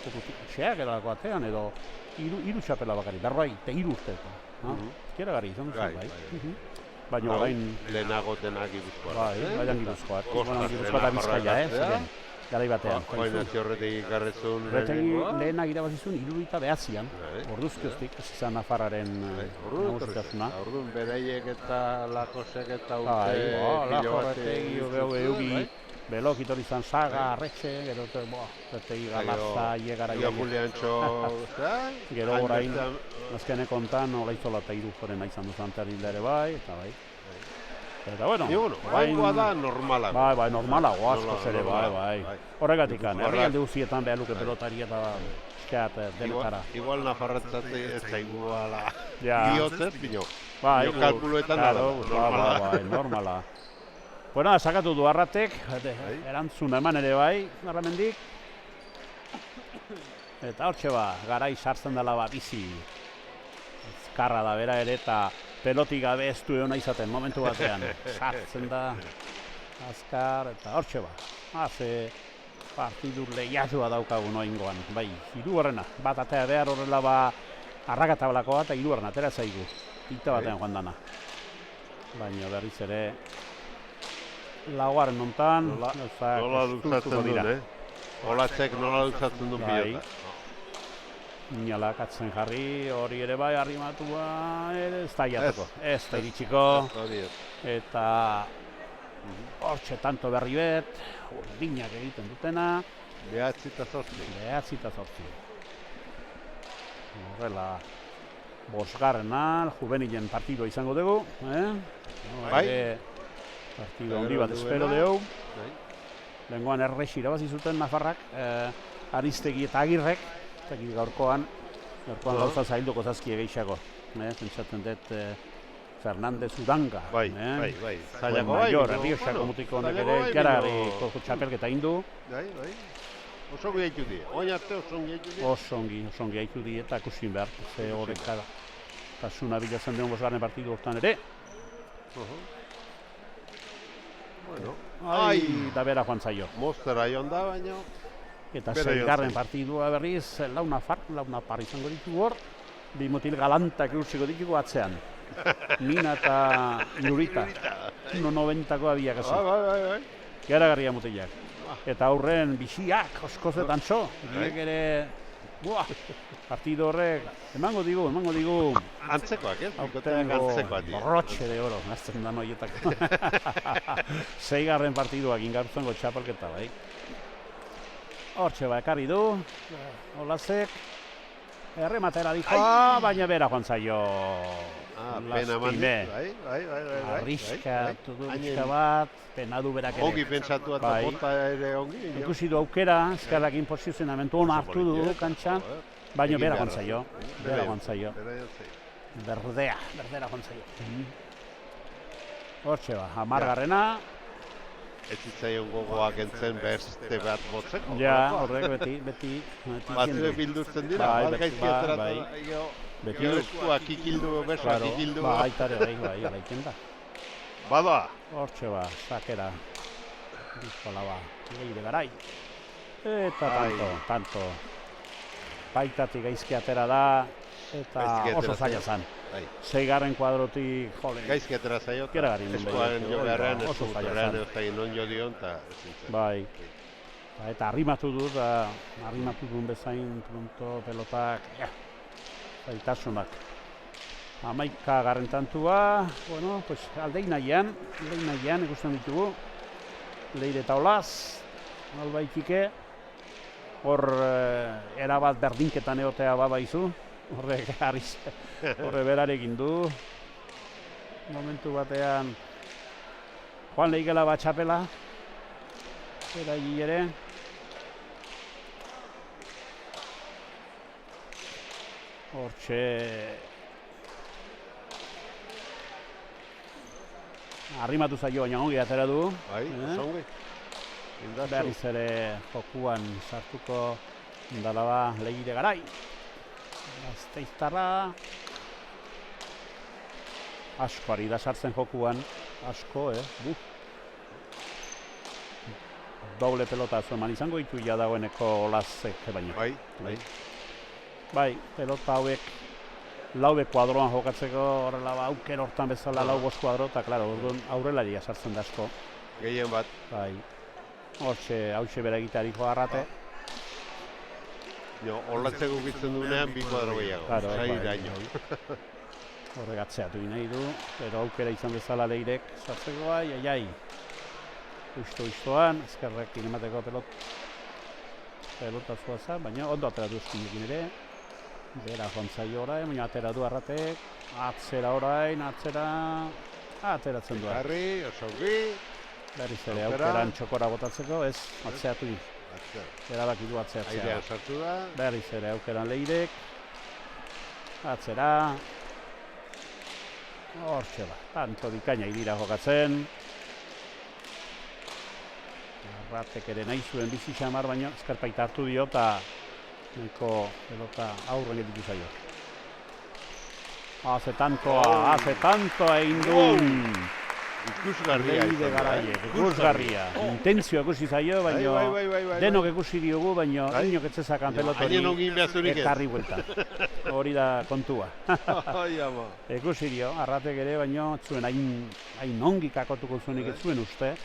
xeak eralako batean, edo 3 txapela bakari, 43 urteko. Ikeragarri izan duzu, bai. Baina orain... Lehenago denak Gipuzkoa. Baian Gipuzkoa. Gipuzkoa eta Bizkaia, ziren. Garai batean. Oinatzi horretik ikarretzun... Lehenak irabazizun 79an. Orduzkioztik, izan Nafarraren nagusitasuna. Orduan, beraiek eta Lakosek eta Lakorretegi, eugi, Belok itor izan Saga, Arretxe, gero Retegi Galarza, Iegara gero orain, azkenek ontan, Olaizola eta Irujoren izan duzan ere bai, eta bai. Eta bueno, baina da normala. Bai, normalago askoz ere, bai. Horregatik, herrialde guztietan behar luke pelotari eta eskeat denetara. Igual Nafarretzate ez zaigu ala biotzet, bino kalkuluetan bai, normala. Bueno, sakatu du Arratek, erantzun eman ere bai, Arramendik. Eta hortxe garai sartzen dela bizi. Ezkarra da bera ere eta pelotik gabe ez du egon izaten momentu batean. Sartzen da, azkar, eta hortxe Haze partidu lehiatua daukagu noingoan. Bai, 3. Bat atea behar horrela arrakatablakoa eta 3. atera zaigu. Ita batean joan dana. Baina berriz ere... Lauaren nontan, nola dutzatzen duen, Olatzek nola dutzatzen duen pilota. Inalak atzen jarri, hori ere bai, arrimatua, ez da iateko, ez da iritsiko. Eta hortxe tanto berri bet, urdinak egiten dutena. 9-8. Horrela, 5. juvenilen partidua izango dugu. Partido handi bat espero dugu. Lengoan errexi irabazi zuten Nafarrak, Aristegi eta Agirrek, eta gaurkoan gauza zailduko zazki egeixako. Pentsatzen dut Fernandez Udanga. Bai. Zailako Maior, Errioxako mutiko honek ere, Ikaragiko txapelketa indu. Bai. Oso ongi haitu die, oin arte oso ongi haitu die. Oso ongi haitu die eta kusin behar, ze horrek tasuna bilatzen duen 5. partidu hortan ere. Da bera joan zaio. Mostera joan da, baina... Eta 6. partidua berriz, launa par izango ditugu hor, 2 mutil galantak eurtziko ditugu atzean. Mina eta Irurita. 1.90ko abiak hasi. Bai. Garagarria mutilak. Eta aurren biziak, oskozetan txo. Biek ere... Partido horrek, emango digu. Antzekoak, Borrotxe de oro, nazten da noietako. 6. partiduak ingartzango txapelketa, bai. Hortxe ekarri du, Olazek. Errematera dijoa, baina bera joan zaio. Lastime. Arriskatu du bizka bat, pena du berak ere. Ongi pentsatu eta bota ere ongi. Ikusi du aukera, eskarrakin posizionamentu hona hartu du kantxan, baina bera joan zaio. Berdera joan zaio. Hortxe 10. Ez zitzaion gogoak entzen beste bat botzeko. Ja, horrek beti. Batzue bildurtzen dira, bat gaizkietara. Gero eskuak ikildu, besoak ikildu. Aitare bai, alaiten da. Bada. Hortxe sakera. Bizkola leire garai. Eta tanto. Baitatik gaizki atera da, eta oso zaila zan. 6. kuadrotik, jole. Gaizki atera zaio, eskuaren jo beharren, eskuaren non jo dion, eta... Bai. Eta arrimatu duen bezain, pronto, pelotak, zaitasunak. Hamaika garren tantua, bueno, pues aldeinaian ikusten ditugu. Leire eta Olaz, albaitike. Hor, erabat berdinketan egotea babaizu. Horre berarekin du. Momentu batean, Juan Leigela bat txapela. Eraigi ere. Hortxe... Arrimatu zaio, baina ongi atera du. Bai, zongi. Berriz ere jokuan sartuko indalaba Leire Garai. Gasteiztarra. Asko ari da sartzen jokuan. Asko, Doble pelota eman izango ditu ja dagoeneko Olazek baino. Bai, pelota hauek laube kuadroan jokatzeko horrela auker hortan bezala lau bost kuadro, eta klaro, aurrelaria sartzen da asko. Gehien bat. Bai, hauxe bera egiteari joa Arrate. Olatzeko gitzen duenean bi kuadro gehiago. Horrek atzeatu nahi du, pero aukera izan bezala Leirek sartzeko aiai. Usto-ustoan, ezkerrek inemateko pelota zuaza, baina ondo ateratu eskinekin ere. Bera jontzaio orain, baina atera du Arratek. Atzera orain, ateratzen du. Garri, osongi. Berriz ere aukeran txokora botatzeko, ez, atzeatu. Erabaki du atzeatzea. Airean sartu da. Berriz ere aukeran Leirek. Atzera. Hortxe ba, tanto bikaina idira jokatzen. Arratek ere nahi zuen bizi xamar, baina eskarpaita hartu dio eta nahiko pelota aurren editu zaio. Hace tanto egin duen. Ikusgarria. Intentzioa ikusi zaio, baina denok ikusi diogu, baina inok etzezakan pelotori ekarri buelta. Hori da kontua. Ikusi dio, Arratek ere, baina zuen hain ongi kakotuko zuenik ez zuen uste.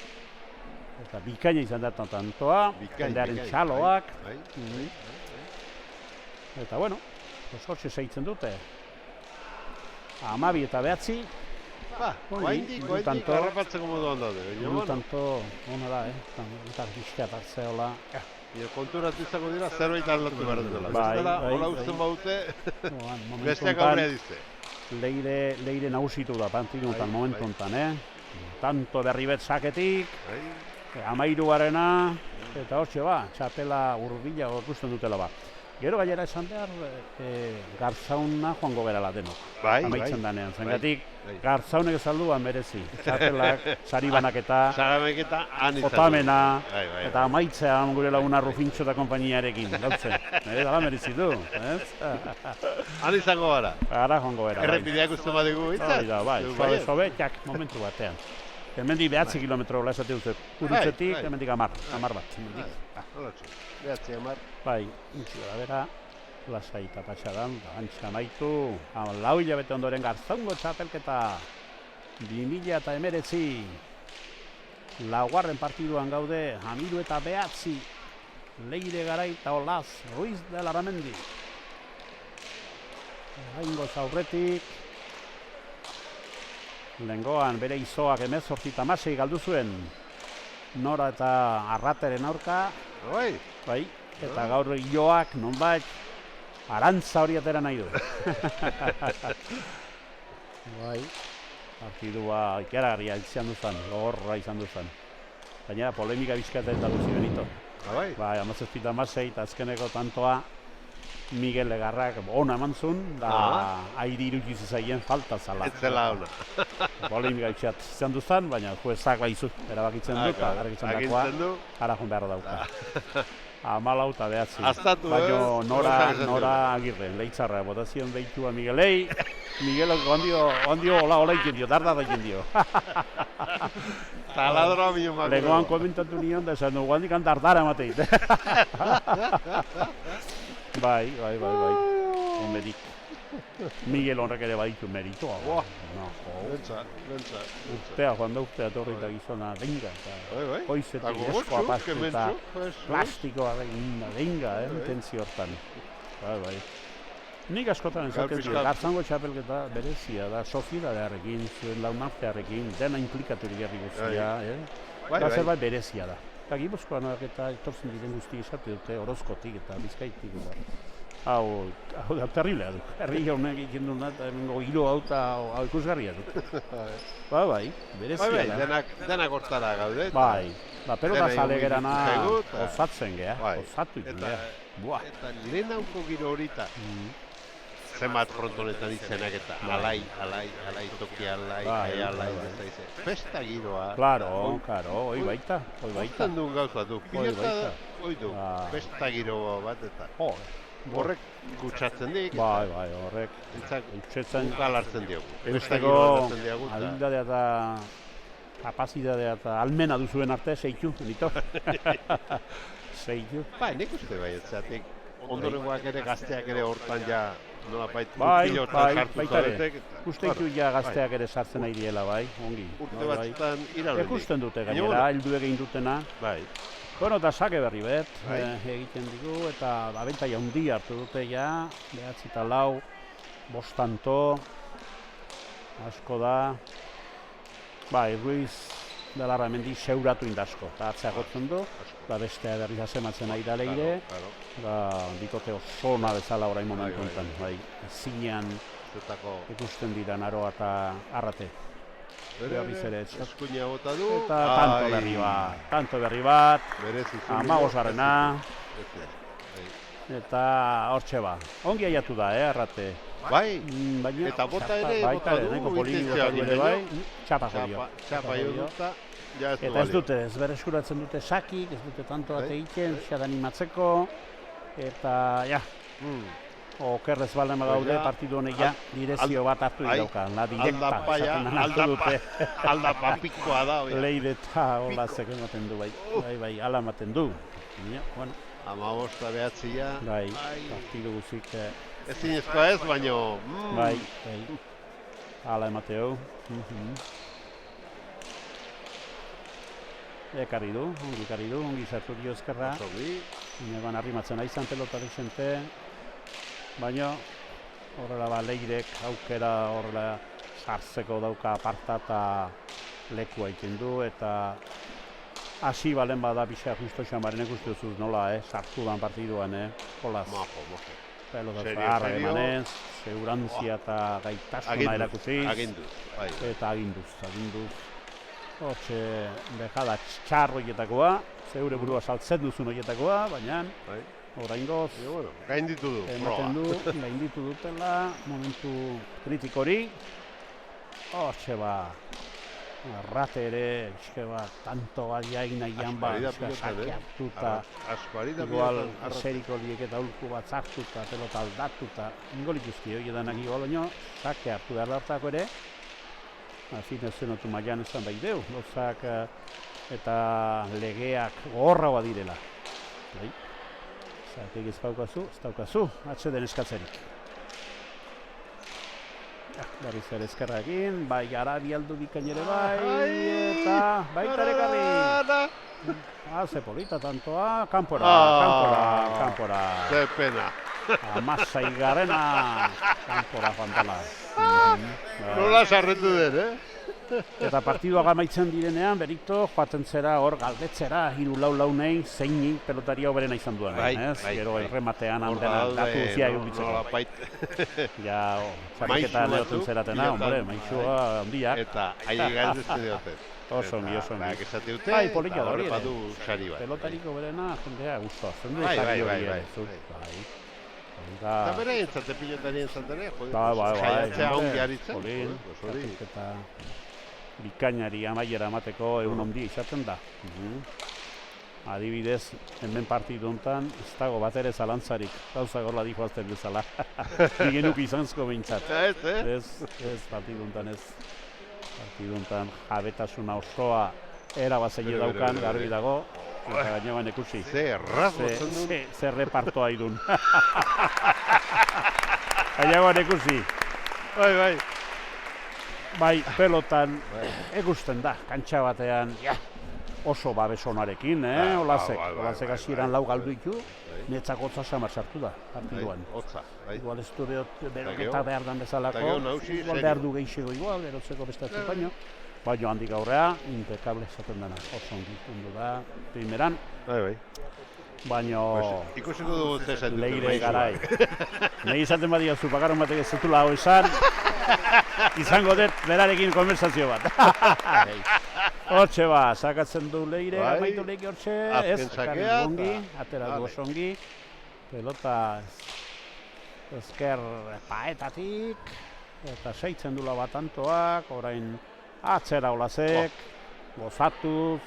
Eta bikaina izan da tantoa, jendearen txaloak. Eta bueno, hortxe zeitzen dute. 12 eta 9. Oaindik harrapatzeko moduan daude. Tanto ona da, eta bizkat hartzeola. Konturatu izango dira, zerbait aldatu behar dela. Bestela, hola usten baute, besteak aurrea dizte. Leire nagusitu da, pantinutan, momentu honetan, Tanto berribet saketik, 13garena, eta hortxe ba, txapela urbila ikusten dutela ba. Gero gainera esan behar, Garzauna joango berala denok. Amaitzen danean, zengatik, Garzaunek ezalduan merezi. Txapelak, sari banaketa, otamena, eta amaitzean gure laguna Rufintxo eta konpainiarekin. Gautzen, dala merezi du. Han izango gara? Gara joango bera. Errepideak uste badigu bitzat? Bai, sobetak momentu batean. Hemendik 9 kilometro gola esate duzet. Urutzetik, hemendik 10 bat. Behatzi, 10. Bai, da bera, lasai eta patxadan, antxa maitu, 4 hilabete ondoren Garzaungo txapelketa, 2019, laugarren partiduan gaude, 13 eta 9, Leire Garai eta Olaz, Ruiz de Larramendi. Gaingoz aurretik, lehengoan bere izoak 18 galdu zuen, Nora eta Arrateren aurka, bai, eta gaur joak nonbait arantza hori atera nahi du. Bai, partidua ikeragarria izan duzan, gogorra izan duzan. Gainera polemika bizkatzen eta duzi Benito. Bai, 17-16 eta azkeneko tantoa Miguel Legarrak ona eman zuen, da airi irudiz zaien falta zala. Ez zela ona. Polemika izan duzan, baina juezak baizu erabakitzen du, eta garrikitzen dakoa, ara joan behar dauka. 14 eta 9. Aztatu, Baina Nora Agirre, leitzarra, botazion deitua Miguelei. Miguelok ondio hola iken dio, darda da iken dio. Taladroa minio makuro. Legoan komentatu nion, da esan dugu handik dardara emateit. Bai. Onmedik. Miguel horrek ere baditu meritoa. Bentsa. Urtea, joan da urtea torri eta gizona denga. Hoizetik eskoa pastu eta plastikoa denga, intentzio hortan. Bai. Nik askotan esaten dut, Garzango txapelketa berezia da, sozidadearekin, zuen launartearekin, dena implikaturik herri guztia, eta zerbait berezia da. Eta Gipuzkoanak eta etortzen diren guzti esate dute, Orozkotik eta Bizkaitik. Hau da, terriblea du. Herri honek egiten duna, eta hemengo hilo hau eta ikusgarria du. Bai, berezia da. Denak hortara gaude. Bai, pelota zale gerana osatzen geha, osatu ikun geha. Eta lehen hauko giro horita. Zenbat frontonetan izenak eta alai, toki alai, festa giroa. Claro, hoi baita. Horten duen gauza du, pilota hoi du, festa giroa bat eta. Horrek kutsatzen dik. Bai, horrek. Utsetzen galartzen diogu. Eusteko habilidadea eta kapazidadea eta almena duzuen arte, zeitu, nito. Zeitu. Bai, nik uste bai, etzatik. Ondorengoak ere, gazteak ere hortan ja nolapait urkilotan jartuko dutek. Usteitu ja gazteak ere sartzen nahi diela, bai, ongi. Urte batzutan iraulenik. Ekusten dute gainera, hildu egin dutena. Bai. Bueno, eta sake berri bet, egiten digu, eta abentai handi hartu dute ja, 9-4, 5 tanto, asko da. Bai, Ruiz de la Ramendi seuratu indasko, eta atzea gotzen du, bestea berriz azematzen nahi da leire, bikote oso ona bezala orain momentu enten, bai, zinean ikusten dira Naroa eta Arrate. Eskuina bota du. Eta tanto berri bat, 15garrena, eta hortxe ba. Ongi aiatu da, Arrate. Bai, eta bota ere bota du, txapa jodio. Eta ez dute, ez bereskuratzen dute sakik, ez dute tanto bat egiten, xadan animatzeko, eta ja. Okerrez balen bagaude, partidu honek ja, direzio bat hartu idauka, la direkta, esaten hartu dute. Aldapapikoa da, oi. Leire eta olazek ematen du, bai, ala ematen du. Amabosta behatzia. Bai, partidu guzik. Ez zinezkoa ez, baino. Bai, ala emateo. Ekarri du, ongi sartu dio ezkerra. Ineban arrimatzen aizan pelota dexente. Baina, horrela Leirek aukera horrela sartzeko dauka aparta eta lekua egiten du, eta hasi balen bada pixka justo xamaren ikustu duzuz nola, sartu dan partiduan, holaz. Pelota zaharra emanez, segurantzia eta gaitasuna erakusiz. Eta aginduz. Hortxe, behada txarro hietakoa, zeure burua saltzen duzun horietakoa, baina oraingoz, gainditu dutela, momentu kritikori. Hortxe ba, Arrate ere, tanto badiain nahian ba, sake hartuta, igual zeriko liek eta ulku bat zartuta, pelota aldatuta, ingolik guzti hori edanak igual oino, sake hartu behar dartako ere, finez zenotu maian esan bai deu, lozak eta legeak gorra badirela. Zatek ez daukazu, atxeden eskatzerik. Berriz ere eskerrakin, bai Arabi aldu bikain ere bai, eta baita ekarri. Ze polita tantoa, kanpora. Ze pena. Amasai garena, kanpora fantala. Nola sarretu den, Eta partidua gamaitzen direnean, berikto, joaten zera hor galdetzera, 3-4 zeini pelotari hau berena izan duan. Gero errematean handena datu guzia egubitzeko. Ja, zariketa neoten zeratena, maixua handiak. Eta aile galdetzen dioten. Oso ongi. Bai, polilla da hori ere. Pelotariko berena, jendea guztua. Bai. Eta bere entzate pilotarien zantere, jaiatzea ongi haritzen. Eta bikainari amaiera emateko egun ondia izaten da. Adibidez, hemen partidu honetan, ez dago bat ere zalantzarik, gauza gorla dihoazten bezala. Nigenuk izanzko behintzat. Ez, partidu honetan ez. Partidu honetan jabetasuna osoa erabazeile daukan, garbi dago, eta gainean ikusi. Zer repartoa idun. Gainean ikusi. Bai, pelotan ikusten da, kantxa batean, oso babes onarekin, Olasek hasieran lau galdu ditu, netzak hotza samar sartu da, partiduan. Igual ez du beroketa behar dan bezalako, igual behar du gehiago igual, erotzeko bestatzen baino handik aurrea, impecable esaten dena, oso ondu da, primeran. Baino... Ikusiko dugu zesan dut. Leire garai. Nahi izaten badia zupakarron batek ez zutula hau esan, izango dut berarekin konversazio bat. Hortxe sakatzen du Leire, amaitu lehiki hortxe, ez, karri ongi, atera du oso ongi, pelota ezker paetatik, eta seitzen dula bat antoak, orain atzera Olasek, gozatuz,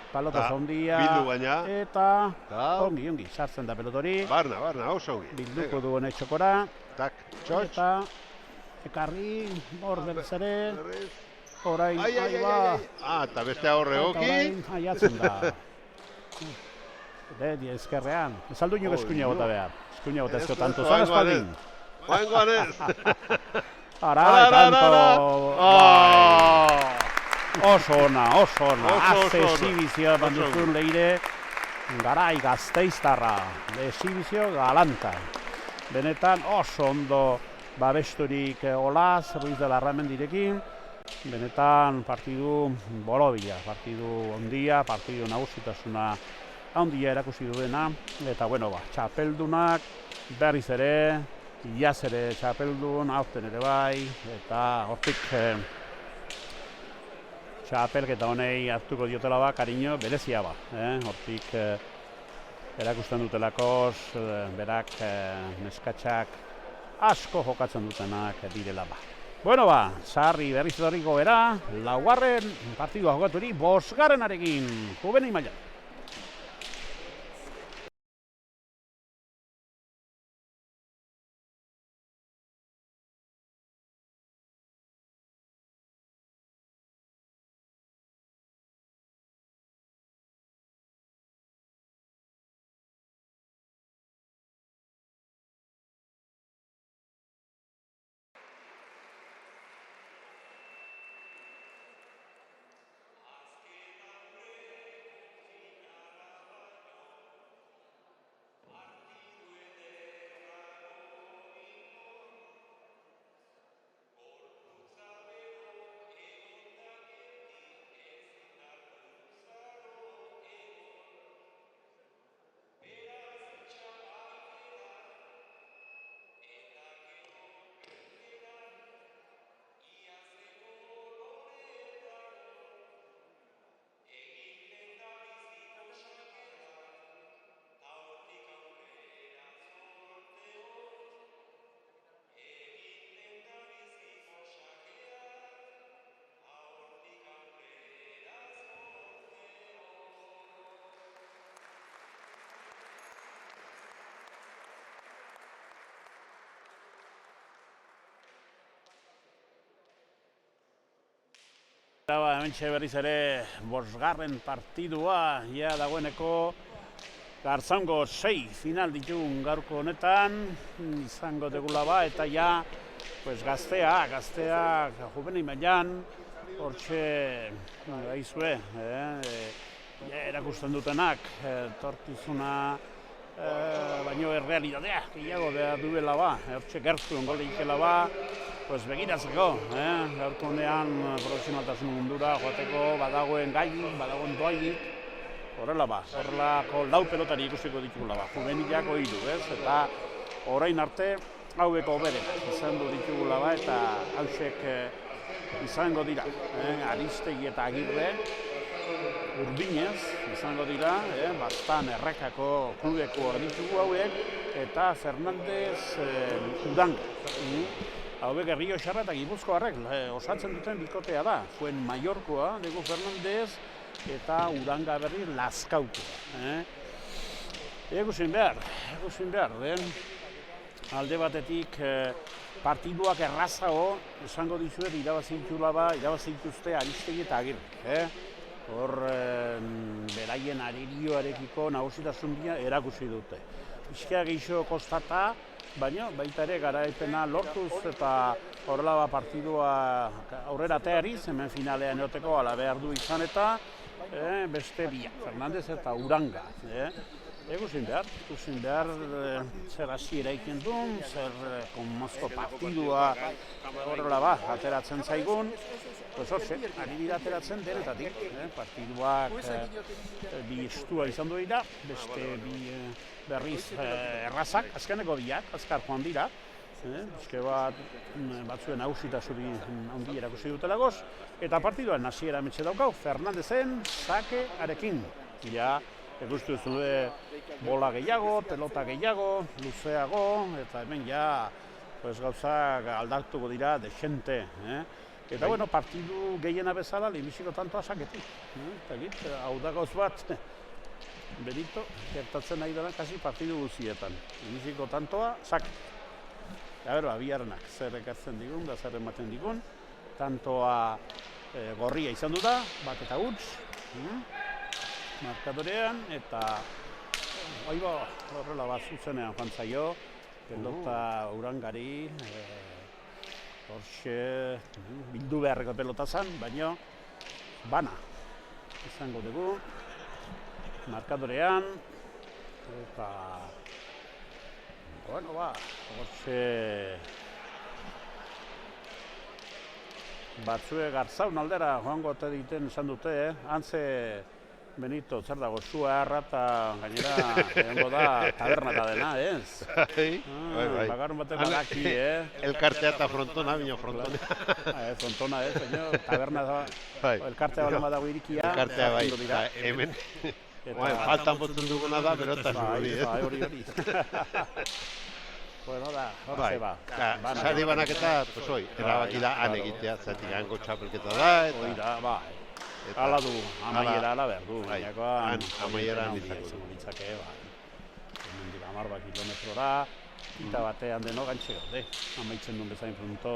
palota zondia, eta ongi, sartzen da pelotori. Barna, oso ongi. Bilduko du honek txokora, eta ekarri, hor berriz ere, orain, eta beste horre hoki. Aiatzen da. Bedi ezkerrean, ez aldu inok eskuina bota behar. Eskuina bota ezko tanto zan espaldin. Oengoan ez. Ara, tanto. Oso ona, azte exhibizioa banduzun Leire, garai gazteiztarra, exhibizio galanta. Benetan oso ondo babesturik Olas, Ruiz de la Ramendirekin, benetan partidu borobila, partidu ondia, partidu nagusitasuna handia erakusi duena, eta txapeldunak berriz ere, iaz ere txapeldun, aurten ere bai, eta hortik txapelketa honei hartuko diotela kariño berezia hortik erakusten dutelakos, berak neskatxak asko jokatzen dutenak direla sarri berriz etorriko bera, laugarren partidua jokaturik, bosgarrenarekin, juvenil mailan. Hementxe berriz ere bosgarren partidua, dagoeneko Garzango 6 final ditugun gaurko honetan, izango degula eta gaztea juvenil mailan, hortxe gaizue, erakusten dutenak, tortizuna, baino errealitatea, gehiago duela hortxe gertuen gole ikela begiratzeko, gaurko honean profesionaltasun mundura joateko badagoen gaiik, badagoen doaiik, horrelako lau pelotari ikusiko ditugula, juvenilako hiru, eta orain arte haueko bere izango ditugula eta hausek izango dira, Aristegi eta Agirre, Urdinez izango dira, Bastan Errekako klubeko ditugu hauek, eta Fernandez Udanga. Hauek Herrio Xarra eta Gipuzkoarrek osatzen duten bikotea da. Zuen Mallorkoa, Diego Fernandez, eta Udanga berri Lazkaukoa. Egusin behar, alde batetik partiduak errazago, esango dizuet irabazi dituzte Aristegi eta Agirre. Hor beraien aririoarekiko nagusitasun erakusi dute. Bizkia gehiago kostata, baina baita ere garaipena lortuz eta horrela partidua aurrera teariz, hemen finalean eoteko ala behar du izan eta beste biak, Fernandez eta Uranga. Ikusin behar zer hasiera egiten duen, zer konmazko partidua horrela ateratzen zaigun, pues horxe, ari dira ateratzen denetatik. Partiduak bi estua izan du dira, beste bi berriz errazak, azkeneko biak, azkar joan dira. Bizke batzuen hausitasuri handi erakusi dutelagoz, eta partiduan hasiera metxe daukau, Fernandezen sakearekin. Ja, ikustu zuen bola gehiago, pelota gehiago, luzeago, eta hemen ja gauzak aldatuko dira dexente. Eta bueno, partidu gehiena bezala lehenbiziko tantoa saketik. Hau da gauz bat, Benito, gertatzen nahi dela kasi partidu guzietan. Lehenbiziko tantoa saketik. Biharnak zer ekartzen digun, da zer ematen digun. Tantoa gorria izan du da, bat eta huts. Markadorean, eta horrela bat zuzenean joan zaio, pelota Urangari, horxe bildu beharreko pelota zan, baina bana izango dugu, markadorean, eta horxe batzue Garzaun aldera joango eta egiten esan dute, Hantze Benito, zer dago, zua erra eta gainera egongo da tabernata dena, ez? Bai. Bagarun batek badaki, Elkartea eta frontona, bino frontona. Frontona, baina taberna da, elkartea balen badago irikia. Elkartea bai, hemen. Faltan botzen duguna da, berotan hori, hori. Bueno, da, hortze ba. Sari banaketa, erabaki da han egitea, zatik hango txapelketa da, eta... bai. Hala du, amaiera ala behar du. Amaiera izango ditzake, hemendik 10 kilometrora, eta batean deno gantxe gaude. Amaitzen duen bezain punto,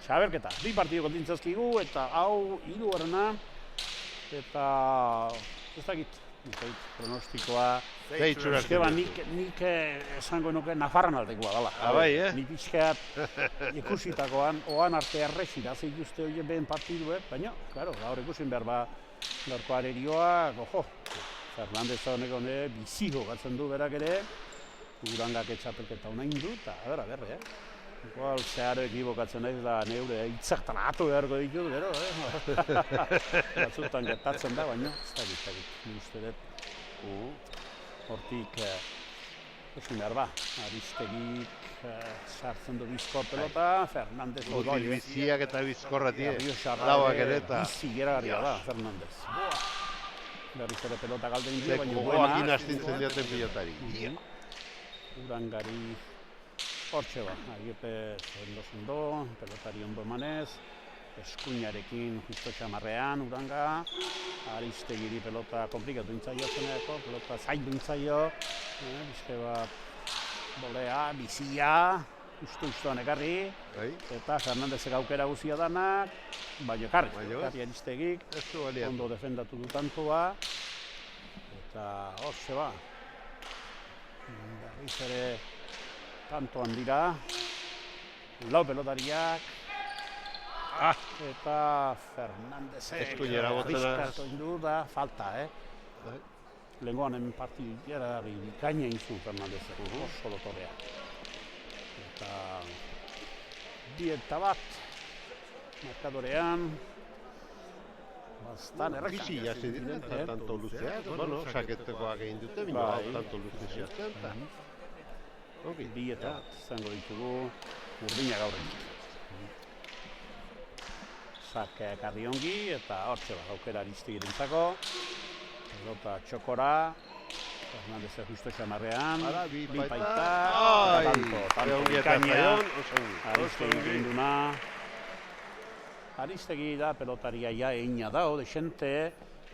txaberketa. 2 partidu kontintzazkigu, eta hau 3. eta ez dakit, pronostikoa. Nik esango nuke Nafarran aldekoa dela. Nik pixkat ikusitakoan, oan arte errexira zeituzte horien behen partiduek, baina, gaur ikusin behar gaurko arerioa, Fernandez honek bizi jokatzen du berak ere, Urangak etxapelketa honain du, eta berre, Igual zeharo ekibokatzen naiz da neure hitzak talatu beharko ditut, gero, batzutan gertatzen da, baina ez dakit, uste dut. Hortik, esin behar ba, Aristegik sartzen du bizkor pelota, Fernandez biziak eta bizkorratik, lauak ere eta... Bizi geragarria da, Fernandez. Berriz ere pelota galden dio, baina gogoak inastintzen dioten pilotari. Urangari hortxe ba, Agirre ondo, pelotari ondo emanez, eskuinarekin justo txamarrean, Uranga, Aristegiri pelota komplikatu intzaio zeneako, pelota zaindu intzaio, bizke bat bolea, bizia, justo-justoan ekarri, eta Fernandezek aukera guzia danak, baina ekarri Aristegik, ondo defendatu du tantoa, eta hortxe ba, berriz ere tantoan dira, lau pelotariak, eta Fernandezek bizkartu indu da, falta, Lehengoan hemen partidera bikaina izun Fernandezek, oso lotorea. Eta 2-1, markadorean, bastan erreka. Bizi jasi diren, tanto luzea, saketekoak egin dute, bino tanto luzea ziatzen. 2-1 zango ditugu, urdina gaurren. Sarkeak arri ongi, eta hortxe ba, aukera Aristegirentzako. Pelota txokora, Fernandezek justo txamarrean, bi paita, tanto ikaina, Aristegi ginduna. Aristegi da pelotaria egina da, desente,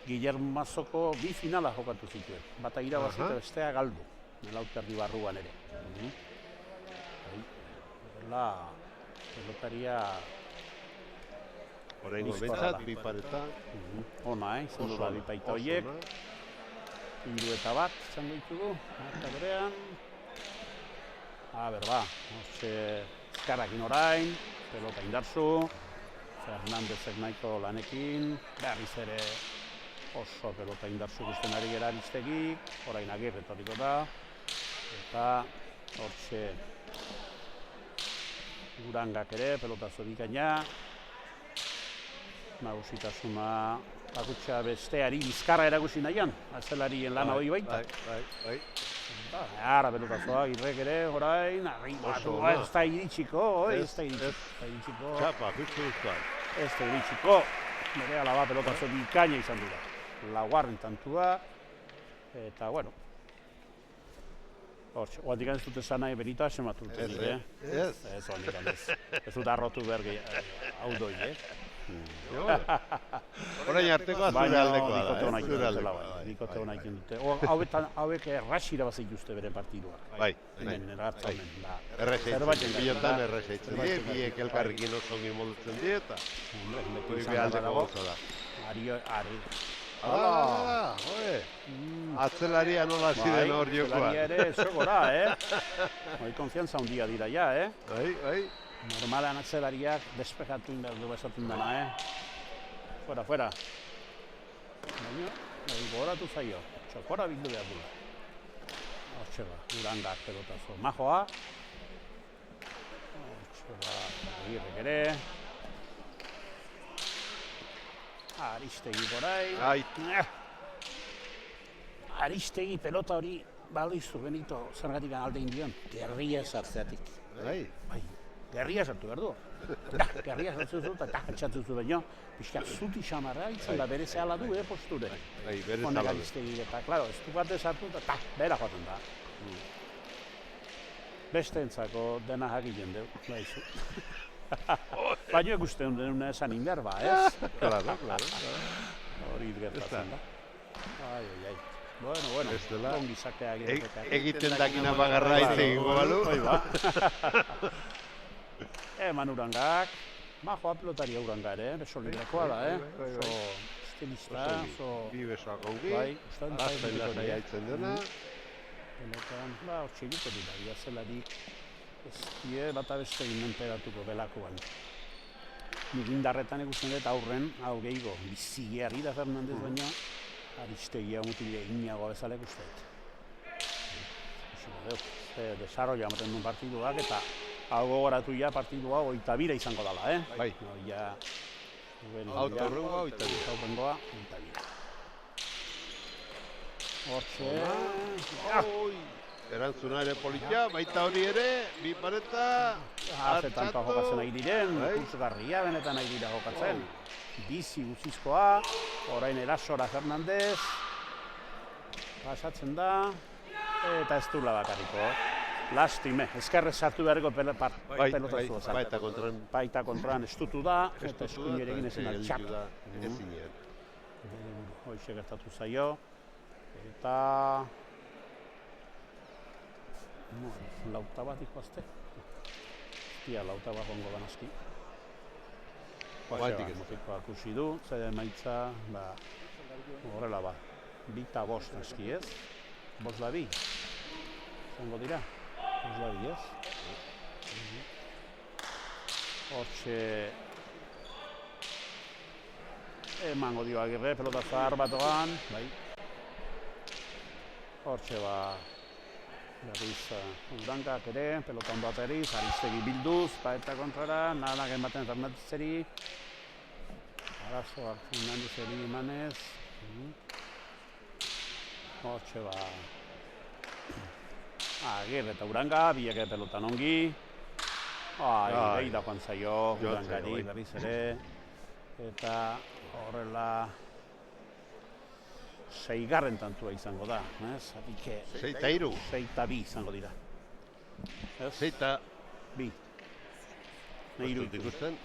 Guillermo Mazoko 2 finala jokatu zituen. Bata irabazi eta bestea galdu, Lauterdi barruan ere. Pelotaria... Horrengo bentsat, bi pareta. Ona, izan du da bi paita horiek. 3-1 izango ditugu, markadorean. Berba, eskarrakin orain, pelota indarzu. Fernandezek nahiko lanekin, berriz ere oso pelota indartsu guztien ari gara Aristegik, orain Agirre etorriko da, eta hortxe Urangak ere, pelota zorikaina, nagusitasuna bakutsa besteari bizkarra erakusi nahian, atzelarien lana hori baita. Bai. Ara pelotazoa, Irrek ere, orain, arribatu, ez da iritsiko, ez da iritsiko. Txapa, piztu. Ez da iritsiko, bere alaba pelotazo bikaina izan dira. Laugarren tantua, eta, bueno, hortxe, oandik ez dut esan nahi berita esematu dut, Ez. Ez oandik ez. Ez dut arrotu berge hau doi, Orain artekoa zure aldekoa da. Bikote hona ikin dute. Hauek errasira bat zituzte beren partiduak. Bai. Errexeitzen, bilotan errexeitzen die, biek elkarrekin oso ongi modutzen die, eta hori aldeko gozo da. Ari. Atzelaria nola ziren hor jokoan. Atzelaria ere, zogora, Hoi konfianza handia dira ja, Bai. Normalan atzelariak despejatu indar du bezatzen dena, Fuera. Baina, goratu zaio, txokora bildu behar du. Hortxe ba, Urangak pelotazo majoa. Hortxe ba, Agirrek ere. Aristegi gorai. Aristegi pelota hori baldizu Benito zergatik alde indion. Gerria sartzeatik. Bai. Gerria sartu behar du. Gerria sartu zu eta etxatu zu baino. Pixka zuti xamarra itzen da bere zehala du, posture. Bai, bere zehala du. Eta, klaro, ez du parte sartu eta bera joaten da. Beste entzako dena jakilen deu, baizu. Baina ikusten duen esan inberba, ez? Claro. Hori gertatzen da. Ai. Bueno, ongi zakea egiten dakina bagarra egingo balu. Hoi ba. Eman Urangak, majoa pelotaria Uranga ere, beso librekoa da, oso estilista, oso... Bi besoak ongi, azten lasai haitzen dena. Pelotan, hortxe egiten dira, iazelarik ez die bat abeste inmenperatuko belakoan. Nik indarretan ikusten dut aurren, hau gehiago, bizigeari da Fernandez baina, Aristegia mutile inagoa bezalek uste dut. Desarrolla ematen duen partiduak eta hau gogoratu ja partidua 22 izango dela, Bai. Aurrengoa 22. Hortxe... Erantzuna ere politia, baita hori ere, bi pareta... Azetan jokatzen nahi diren, kursgarria benetan nahi dira jokatzen. Bizi guzizkoa, orain erasora Fernandez, pasatzen da, eta ez du bakarriko. Lastime, ezkerrez sartu beharreko pelotazu da. Baita kontran estutu da, eta eskuinerekin ezin altxatu. Hoxe gertatu zaio, eta... Lauta bat ikuazte. Tia, lauta bat gongo ganazki. Motikoa akusi du, zede maitza, horrela ba, 25 aski ez? 5-2? Zango dira? 5-2 ez? Hortxe... Emango dio Agirre, pelota zahar batoan. Hortxe ba... Berriz Urangak ere, pelota ondo ateriz, Aristegi bilduz, eta kontrara, nahanak ematen Fernandezeri. Arazo Fernandezeri emanez. Hortxe ba... Agirre eta Uranga, biek pelotan ongi. Behi da joan zaio, Urangari berriz ere. Eta horrela... 6. tantua izango da, ez? 6-3? 6-2 izango dira. 6-2. Nahi ikusten?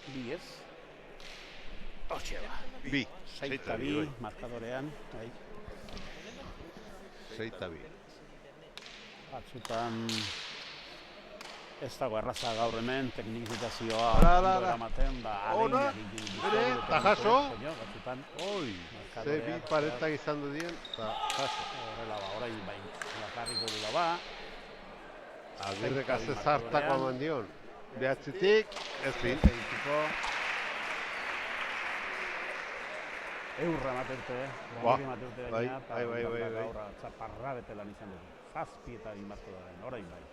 2 ez? Hortxe ba. 6-2 markadorean. 6-2. Batzutan... Ez dago erraza gaur hemen, teknikizitazioa eramaten, eta jaso? Ze bi paretak izan du dien, eta jaso. Horrela ba, orain bain, bakarriko dula ba. Agirrek azezartako eman dion. Behatzitik, ez zin. Eurra emateute, gongeri emateute gaina, eta gaurra txaparra bete lan izan dugu. Zazpi eta imartu da den, orain bai.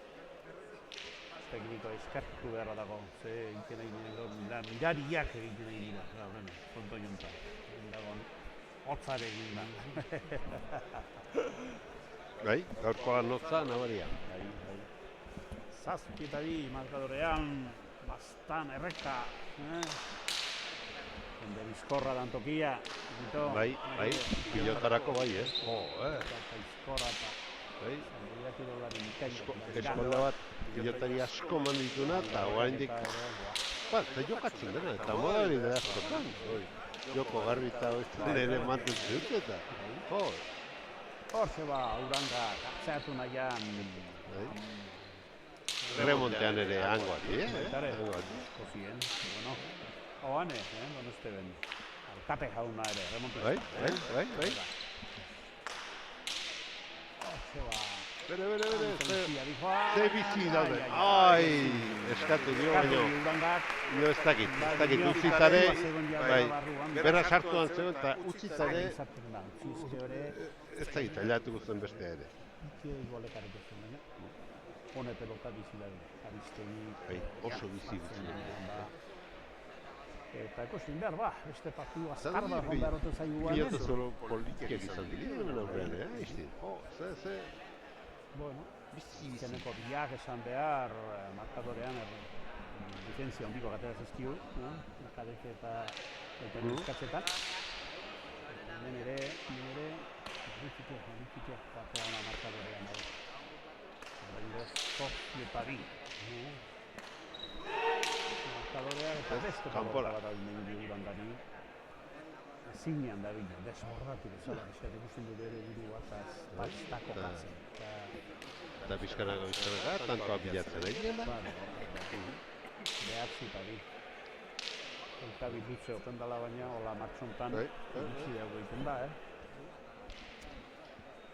Teknikoa eskartu beharra dago, ze egiten egin dira, mirariak egiten egin dira, horren, konto jonta. Dagoen, hotzare egin da. Bai, gaurkoan notza, nabaria. Zazpi eta bi, markadorean, bastan, erreka. Jende bizkorra dan tokia. Bai, pilotarako bai, Bizkorra eta... Eskolda bat, pilotari asko mandituna, eta oraindik... Eta jokatzen dena, eta modari da askotan. Joko garbi eta ere mantentzen dut, eta... Hortxe Uranga, gartzeatu nahian... Remontean ere hangoati, Kozien, bueno... Oane, doneste ben. Alkate jauna ere, remontean. Bai. Bere, ze bizi daude. Ai, eskatu dio baino. Jo ez dakit utzitare, berra sartuan zegoen eta utzitare, ez dakit, ailatuko zen bestea ere. Hone pelota bizi da, Aristegi. Oso bizi. Eta ikusten behar, beste partidu azkar bat hondarotu zaiguan. Pilota zoro politikak izan dira, hemen aurrean, izti. Bueno, zeneko biak esan behar, markadorean difentzia ondiko gatera zizkiu, Kadek eta Euskatzetan. Hemen ere, Rifikia, batea ona markadorean. Eta bi. Markadoreak eta beste pelota bat aldin egin Urangari. Zinean da bina, desbordatu bezala, ikusten du bere burua eta ez da kokatzen. Eta bizkanako tantoa bilatzen egin da? Behatzi eta bi. Eta bi dutze opendala baina, hola martxontan, dutzi dago egiten da,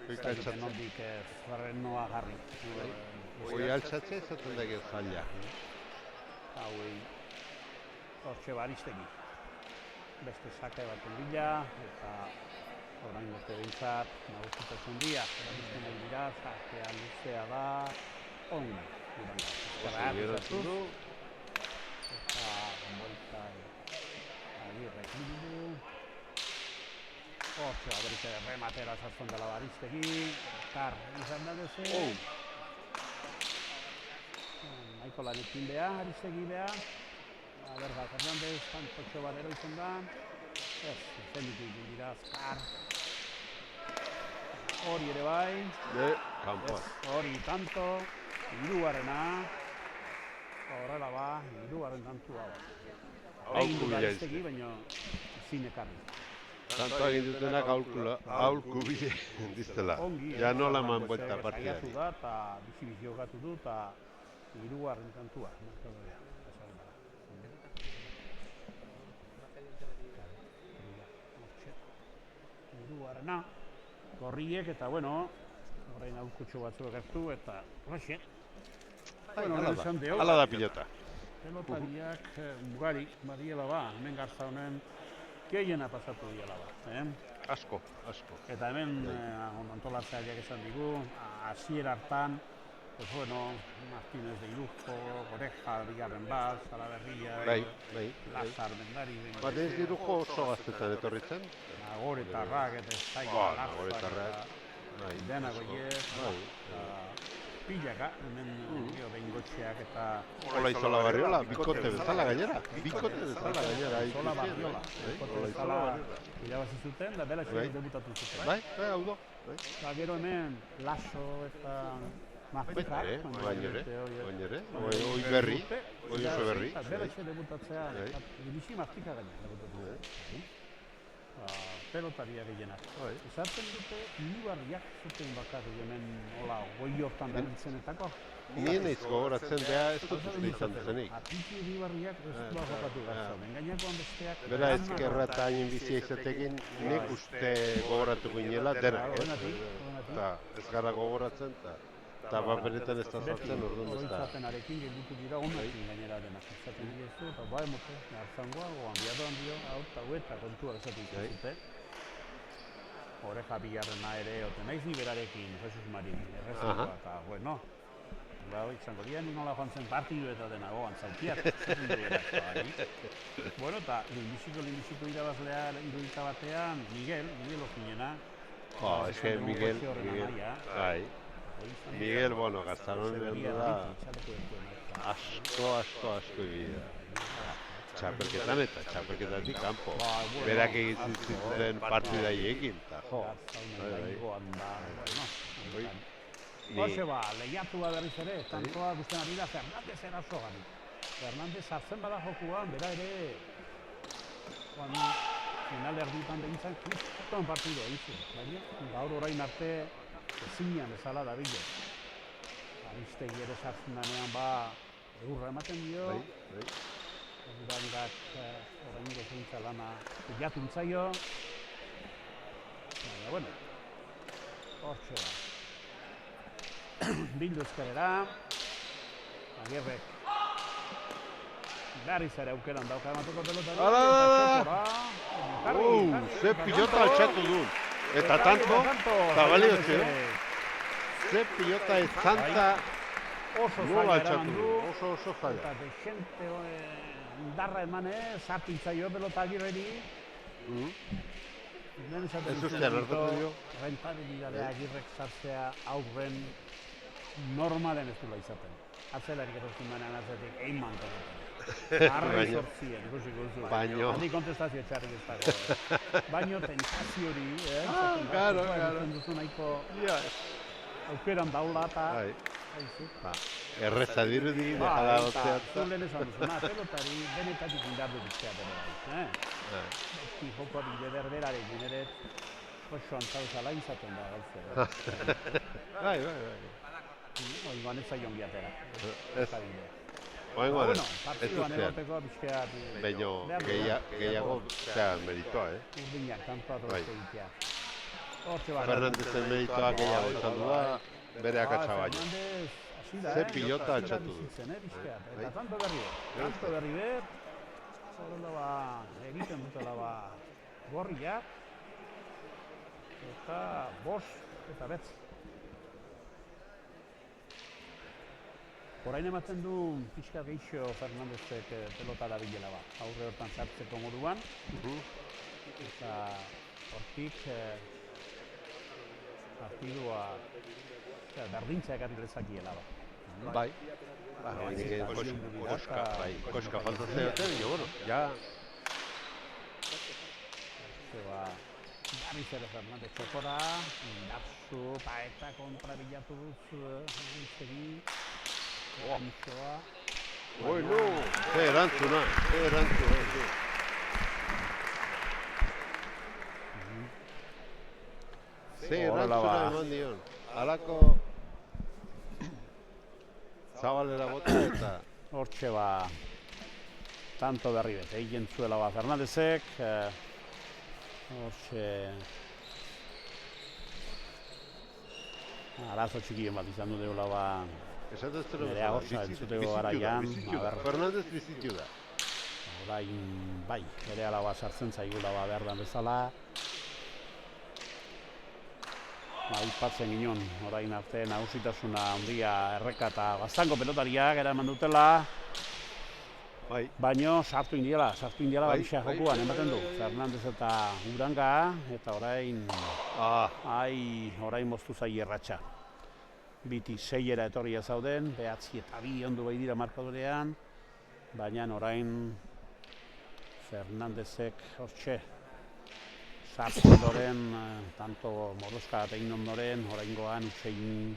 Eta egiten ondik Ferrenoa garri. Hoi altxatze ezaten da zaila. Hauei, hortxe Aristegi. Beste sake baten bila, eta orain gote behintzat nagusitasun dia. Erabizten nahi dira, sakea luzea da, ongi. Eta bolta agirrek bildu. Hortxe, berriz rematera sartzen dela Aristegi. Kar, izan da duze. Nahiko lanekin beha, Aristegi beha. Berga, Fernandez, Pantotxo Badero izan da. Ez, zendik egin dira, azkar. Hori ere bai. Hori tanto. Hirugarrena. Horrela ba, hirugarren tantua ba. Aholku bila iztegi, baina zinekarri. Tantoa egin dutenak aholku bila diztela. Ja nola eman buelta partidari. Saiatu da, eta bizi jokatu du, eta hirugarren tantua. Hirugarrena, gorriek eta, bueno, orain aurkutxo batzuek hartu eta horrexe. Hala da pilota. Pelotariak ugari badiela ba, hemen Garza honen gehiena pasatu diela ba. Asko. Eta hemen antolatzaileak esan digu, hasiera hartan, pues bueno, Martínez de Irujo, Oreja, bigarren bat, Salaberria, Lazar, Mendari... Martínez de Irujo oso gaztetan etorri zen? Nagoretarrak eta Zaiga, Lazar, Dena Goiez, pilaka, hemen Beingotxeak eta... Ola izola barriola, bikote bezala gainera. Izola barriola, bikote bezala irabazi zuten, da bela txeak debutatu zuten. Bai, hau do. Gero hemen, Laso eta... Mazpekak, bainere, oi berri, oi oso berri. Bela txeak debutatzea, dirixi Mazpekak gaina debutatu. Pelotaria gehienak. Esaten dute, hirugarriak zuten bakarri hemen, hola, goi hortan dabiltzenetako. Nien naiz gogoratzen beha ez dut uste izan zenik. Apiki hirugarriak ez du jokatu gartzen. Engainakoan besteak... Bera ezkerra eta hain bizia izatekin, nik uste gogoratu ginela denak, eta ez gara gogoratzen, eta benetan ez da zartzen orduan ez da. Goitzapenarekin gelditu dira honekin gainera denak. Esaten dira eta bai mote, hartzangoa, handia handio, hau eta kontua esatu izan zute. Oreja bigarrena ere, ote naiz ni berarekin, Jesus Marin, errezentua, eta, bueno, izango dira, nola joan zen partidu eta denago, antzaukiak, bueno, eta lehenbiziko irabazlea irudita batean, Miguel Okinena. Ez que Miguel, bueno, Gaztanon da asko ibida. Txapelketan eta txapelketatik kanpo. Berak egiten zituen partida hiekin, eta jo. Hoxe lehiatu berriz ere, tantoa guztien ari da Fernandez eraso gani. Fernandez sartzen bada jokuan, bera ere final erditan behintzen kriston partidu egin. Baina, gaur orain arte ezinean bezala da bile. Aristegi ere sartzen danean eurra ematen dio. Urangak orain gozuntza lana jatuntzaio. Baina, bueno, hortxe bildu ezkerera. Agirrek berriz ere aukeran dauka emateko pelotari. Ze pilota altxatu du. Eta tanto, zabalio zio. Ze pilota ez zanta nola altxatu du. Oso zaila. Eta de gente indarra emanez, sartintzaio pelota Agirreri. Ez ustean hartatu dio. Rentabilidadea Agirrek sartzea aurren normalen ez dula izaten. Atzelarik erozten banean atzetik egin mantoketan. Arrei sortzien, ikusiko duzu. Baino. Handi kontestazio txarrik ez dago. Baino tentazio hori, Claro. duzu nahiko aukeran daula eta... Erreza dirudi, dejala gotzea. Zulen esan duzuna, pelotari benetatik indardu bizteat ere. Beti joko bide berberarekin ere oso antzauzala izaten da gauzera. Bai. Oingoan ez zaion biatera. Oingoan ez partiduan egoteko bizkeat... Baino gehiago meritoa, Urdinak, tantoa dozte egitea. Fernandezen meritoa gehiago izan du da, bere akatsa baino. Ze pilota altxatu du. Eta tanto berri bet, horrela egiten dutela gorriak, eta eta betz. Orain ematen du pixka geixo Fernandezek pelota da bilela aurre hortan sartzeko moduan. Eta hortik partidua berdintza ekarri lezakiela Bai. Koska falta zeoten, bueno, ja... Berriz ere Fernandez txokora, indartzu, paeta kontra bilatu duz, iztegi, Anxoa... Oi, no! Ze erantzuna. Ze erantzuna eman dion. Halako... Zabalera bota eta... Hortxe tanto berri bet, egin zuela Fernandezek, hortxe... Arazo txikien bat izan du deula nerea gortza entzuteko garaian. Fernandez bizitu da. Orain, bai, ere alaba sartzen zaigula berdan bezala. Aipatzen ginen, orain arte nagusitasuna handia erreka eta Baztango pelotariak eraman dutela. Baino sartu indiela babisa jokuan ematen du. Fernandez eta Uranga, eta orain moztu zai erratxa. Biti seiera etorria zauden, 9 eta 2 ondo bai dira markadorean, baina orain Fernandezek hortxe sartu ondoren, tanto Mordoska eta egin ondoren, oraingoan utxein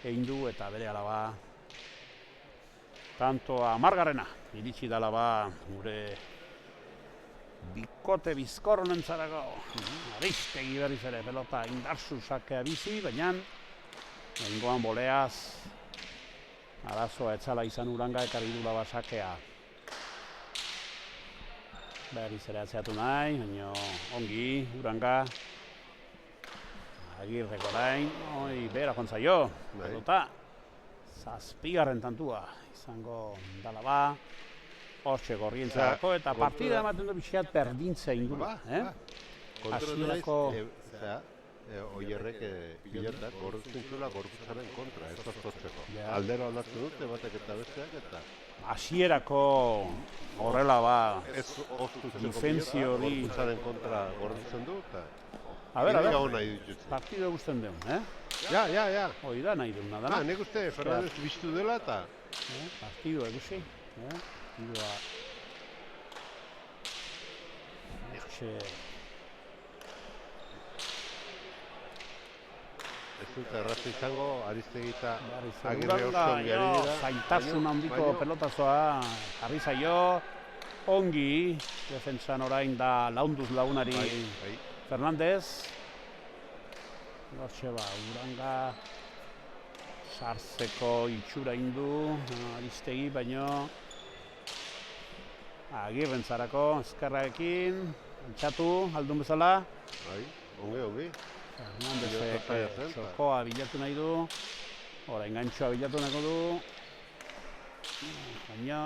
egin du eta bere alaba tanto amargarrena iritsi dala gure bikote bizkor honentzarako. Aristegi berriz ere pelota indartzu sakea bizi, baina oraingoan boleaz arazoa etzala izan Uranga ekarri dula sakea. Berriz ere atzeatu nahi, baina ongi Uranga. Agirrek orain, bera jontzaio, pelota. 7. tantua izango dala hortxe gorrientzako eta partida ematen du bizkat berdintza inguru. zea, oierrek pilotak gorritzen zuela gorputzaren kontra, ez oztotzeko. Aldero aldatzen dute, batek eta besteak eta... Hasierako horrela ba... Ez oztutzeko pilota, gorputzaren kontra gorritzen du, eta... A ver, partido gusten deun, Ja. Hoi da nahi duna dana. Nik uste Fernandez biztu dela eta... Partido egusi, partidua... Ez dut errazte izango, Aristegi eta Agirre oso ongi ari dira. Zaintasun handiko pelotazoa jarri zaio, ongi, defentsan orain da launduz lagunari Fernandez. Hortxe ba, Uranga sartzeko itxura indu, Aristegi, baino Agirrentzarako eskerraekin, antxatu, aldun bezala. Ongi. Fernandezek sokoa bilatu nahi du, orain gantxoa bilatu nahiko du, baina,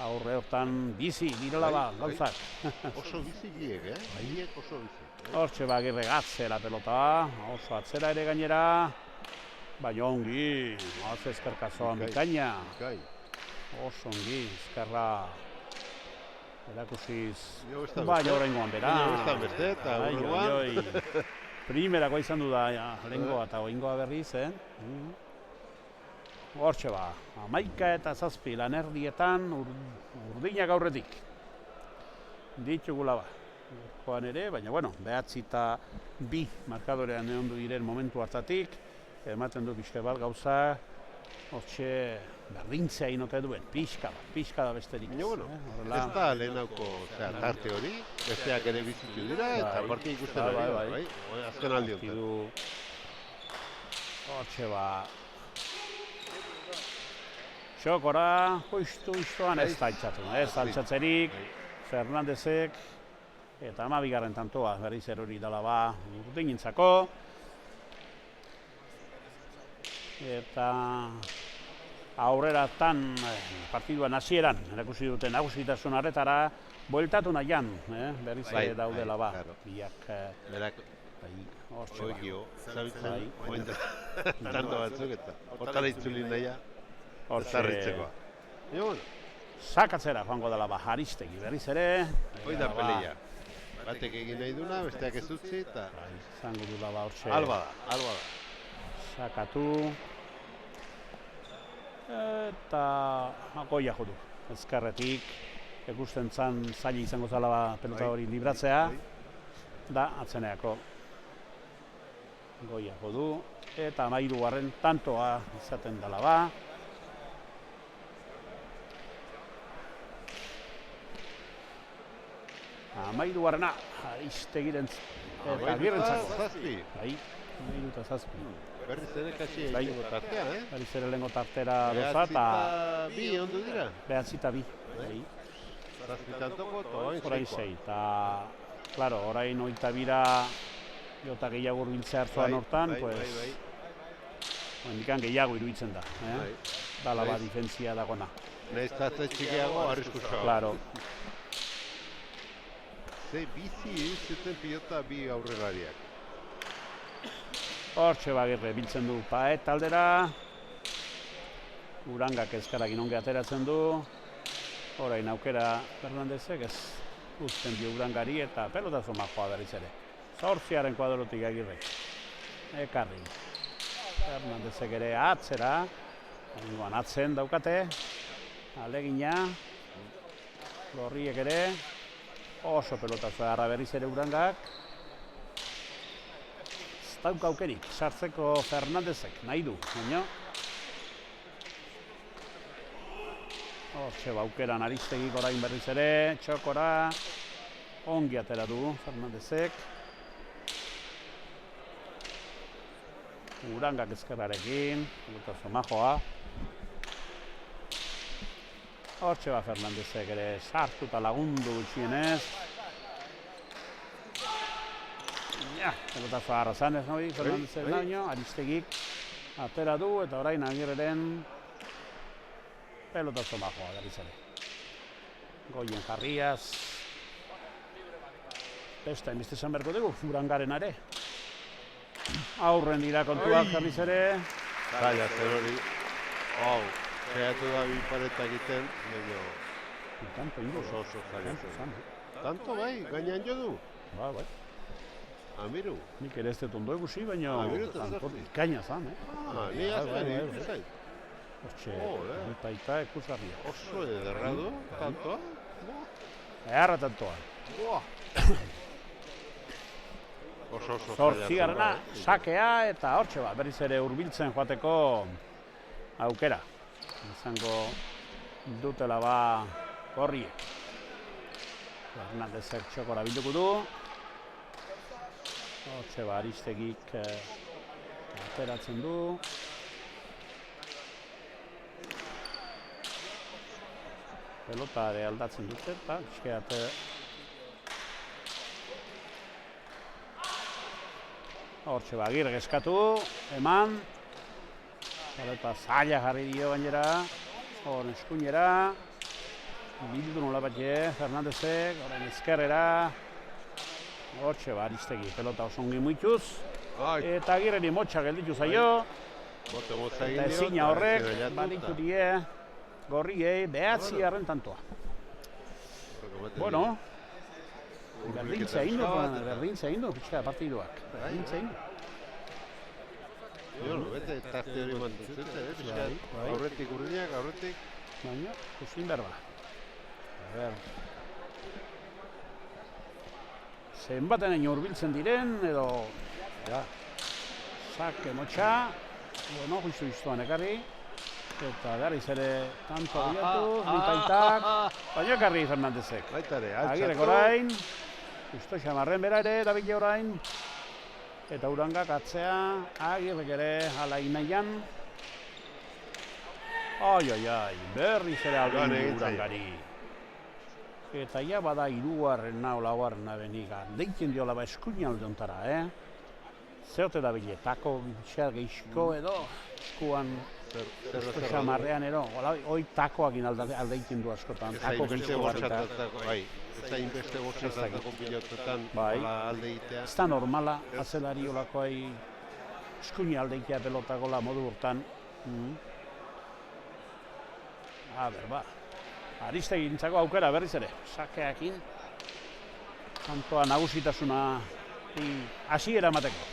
aurre hortan bizi, direla ba, gauzak. Oso bizi giek, Giek oso bizi. Hortxe ba, Agirre gatzera pelota, oso atzera ere gainera, baina ongi, oso eskerkazoan bikaina. Oso ongi, eskerra. Erakusiz, baina horrengoan bera. Primerakoa izan du da, lehengoa eta oingoa berriz, Hortxe ba, 11 eta 7 lan erdietan urdinak aurretik. Ditugula ba, joan ere, baina bueno, 9 eta 2 markadorean egondu diren momentu hartatik, ematen du pixka bat gauza, hortxe berdintzea inote duen, pixka da besterik. Ez da lehenauko tarte hori, besteak ere bizitu dira, eta partia ikusten ari, azken aldi honetan. Hortxe ba... Txokora, justuan ez da altxatu, ez altxatzerik, Fernandezek, eta 12. tantoa berriz erori dela ba urdinintzako. Eta... aurreratan partiduan hasieran erakusi dute nagusitasun harretara bueltatu nahian, berriz ere daudela ba. Biak hortxe zabitzen tanto batzuk eta hortara itzuli nahia zarritzekoa. Sakatzera joango dela ba, Aristegi berriz ere. Hoi da peleia. Batek egin nahi duna, besteak ez utzi eta... Zango du da ba hortxe. Alba da. Sakatu. Eta goia jo du, ezkerretik, ikusten zan zaila izango zala ba, pelota hori libratzea, da atzeneako goia jo du, eta 13. tantoa izaten dela ba. Amairuarena, Aristegiren eta Agirrentzako. Bai, 7. Berriz ere kasi lehengo tartea, Berriz ere lehengo tartera doza, eta... 2 ondo dira? 9 eta 2. Zazpitantoko, orain 6, eta... Claro, orain 22 jota gehiago urbiltzea hartzuan hortan, pues... Hendikan gehiago iruditzen da, Dala ba, difentzia dagona. Nahiz tatze txikiago, arriskutsua. Claro. Ze bizi zuten pilota 2 aurrelariak. Hortxe Agirre biltzen du Paet aldera. Urangak ezkarakin onge ateratzen du. Orain aukera Fernandezek ez uzten dio Urangari eta pelotazo majoa berriz ere. 8. kuadrotik Agirre. Ekarri. Fernandezek ere atzera. Oingoan atzen daukate. Alegina. Gorriek ere. Oso pelotazo harra berriz ere Urangak. Dauka aukerik, sartzeko Fernandezek, nahi du, baina. Hortxe aukeran Aristegik orain berriz ere, txokora. Ongi atera du Fernandezek. Urangak ezkerrarekin, pelotazo majoa. Hortxe Fernandezek ere sartu eta lagundu gutxienez. Pelotazo harra zanez hori, Fernandezek daño, Aristegik atera du eta orain Agirreren pelotazo majoa berriz ere. Goien jarriaz. Beste, emizte esan berko dugu, Urangaren are. Aurren dira kontuak jarriz ere. Zaila, zer hori. Hau, saiatu da bi pareta egiten, oso zaila zen. Tanto bai, gainean jo du? Bai. Amiru. Nik ere ez dut ondo egusi, baina ikaina zan, Ni azken zait. Hortxe, eta ikusgarria. Oso ederra du, tantoa. Eharra tantoa. Oso Zortzigarrena, sakea eta hortxe berriz ere hurbiltzen joateko aukera. Izango dutela gorriek. Hernandezek txokora bilduko du. Hortxe Aristegik ateratzen du. Pelota ere aldatzen dute eta eskeat hortxe Agirre eskatu, eman. Pelota zaila jarri dio gainera. Hor eskuinera. Bildu nola batxe, Fernandezek, orain ezkerrera. Hortxe Aristegi pelota osongi muituz. Eta Agirreri motxa gelditu zaio. Eta ezina horrek, baditu die. Gorriei, behatzigarren tantoa. Bueno, berdintza indu, pixka partiduak. Berdintza indu. Bete, tarte hori mantutzen, pixka, aurretik urdinak, aurretik. Baina, kustin berba. Zenbaten egin urbiltzen diren, edo... Sake motxa, bueno, justu iztuan ekarri. Eta garriz ere tanto bilatu, bitaitak, baina ekarri Fernandezek. Agirrek orain, justo xamarren bera ere, Davide orain. Eta Urangak atzea, Agirrek ere alain nahian. Berriz ere aldin Urangari. Eta ja bada irugarrena o laugarrena benika. Deitzen diola eskuin alde ontara, Zeote Davide, tako bitxar geixiko edo, eskuan xamarrean ero, hoi takoak aldeitzen du askotan. Tako geixiko batxatako, ez da inbeste botxatako pilotetan aldeitea. Ez da normala, azelari olakoai eskuin aldeitea pelotakola modu urtan. Aristegi gintzako aukera berriz ere, sakeakin. Tantoa nagusitasuna hasiera emateko.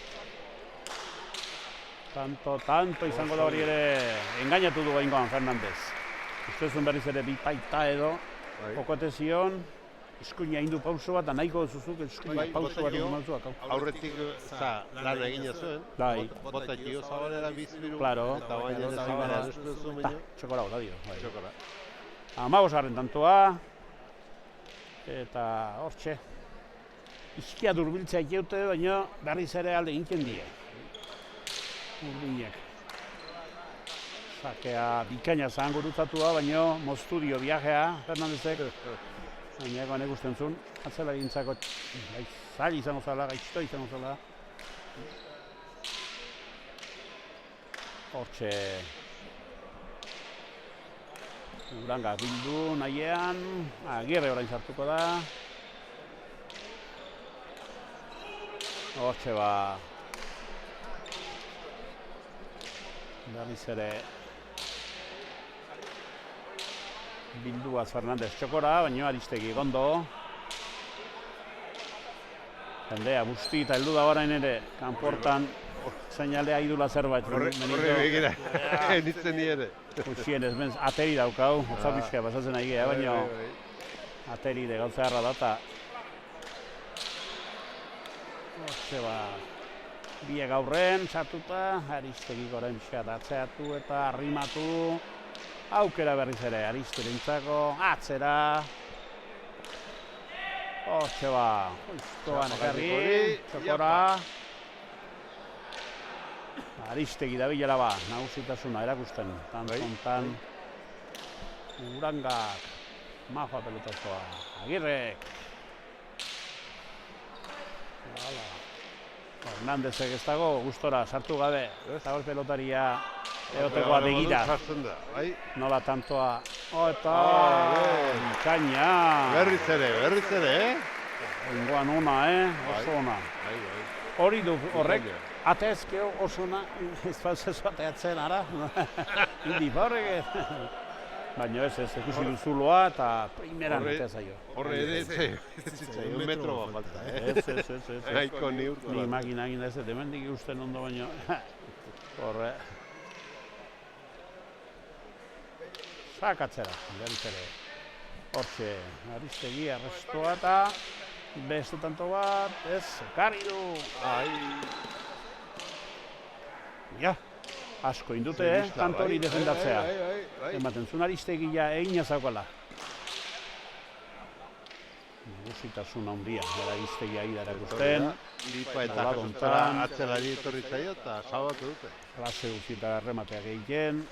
Tanto izango da hori ere engainatu du gaingoan Fernandez. Ustezun berriz ere bipaita edo, okote zion, eskuina indu pauso bat, nahiko zuzuk eskuina pauso bat egin mazuak. Aurretik lan egina zuen, bota gio zabalera bizbiru, eta baina zabala espezu baino. Txokora bota dio. Amabosgarren tantoa, eta hortxe. Izkia durbiltzea ikeute, baina berriz ere alde inken die. Urdinek. Sakea bikaina zan gurutzatua, baina moztu dio viajea, Fernandezek. Baina egoan egusten zuen, atzela gintzako zail izango zela, gaizto izango zela. Hortxe Uranga bildu nahiean, Agirre orain sartuko da. Hortxe berriz ere bilduaz Fernandez txokora, baina Aristegi gondo. Jendea busti eta heldu da orain ere, kanportan seinalea idula zerbait. Horre begira, enitzen nire. Uxienez, ateri daukau, hotza pixka pasatzen nahi geha, baina ateri de gauza erra data. Hortxe biek aurren sartuta, Aristegik orain pixka atzeatu eta arrimatu. Aukera berriz ere, Aristerentzako, atzera. Hortxe justoan ekarri, txokora. Aristegi da bilela nagusitasuna erakusten. Tan Urangak, majoa pelotazoa, Agirrek. Fernandezek ez dago, gustora sartu gabe, ez dago pelotaria egotekoa begira. Nola tantoa, eta bikaina. Berriz ere, Ingoan ona, oso ona. Hori du horrek, ateazkeo oso ona, ez falzezu ateatzen, ara? Indi, horrek, baina ez, ikusi duzuloa eta primeran atea zaio. Horre ere, un metro bat falta, Ez. Naiko niurtu. Ni makina egin da ez, hemendik ikusten ondo baino. Horre. Sakatzera, berriz ere. Hortxe, Aristegi arrestoa eta beste tanto bat, ez, ekarri du. Ja, asko indute, tanto hori defendatzea. Ematen zuen Aristegia egin azakoala. Nagusitasun handia, gara Aristegia ida erakusten. Lipa eta atzelari etorri zaio eta sabatu dute. Klase guztieta erremateak egiten.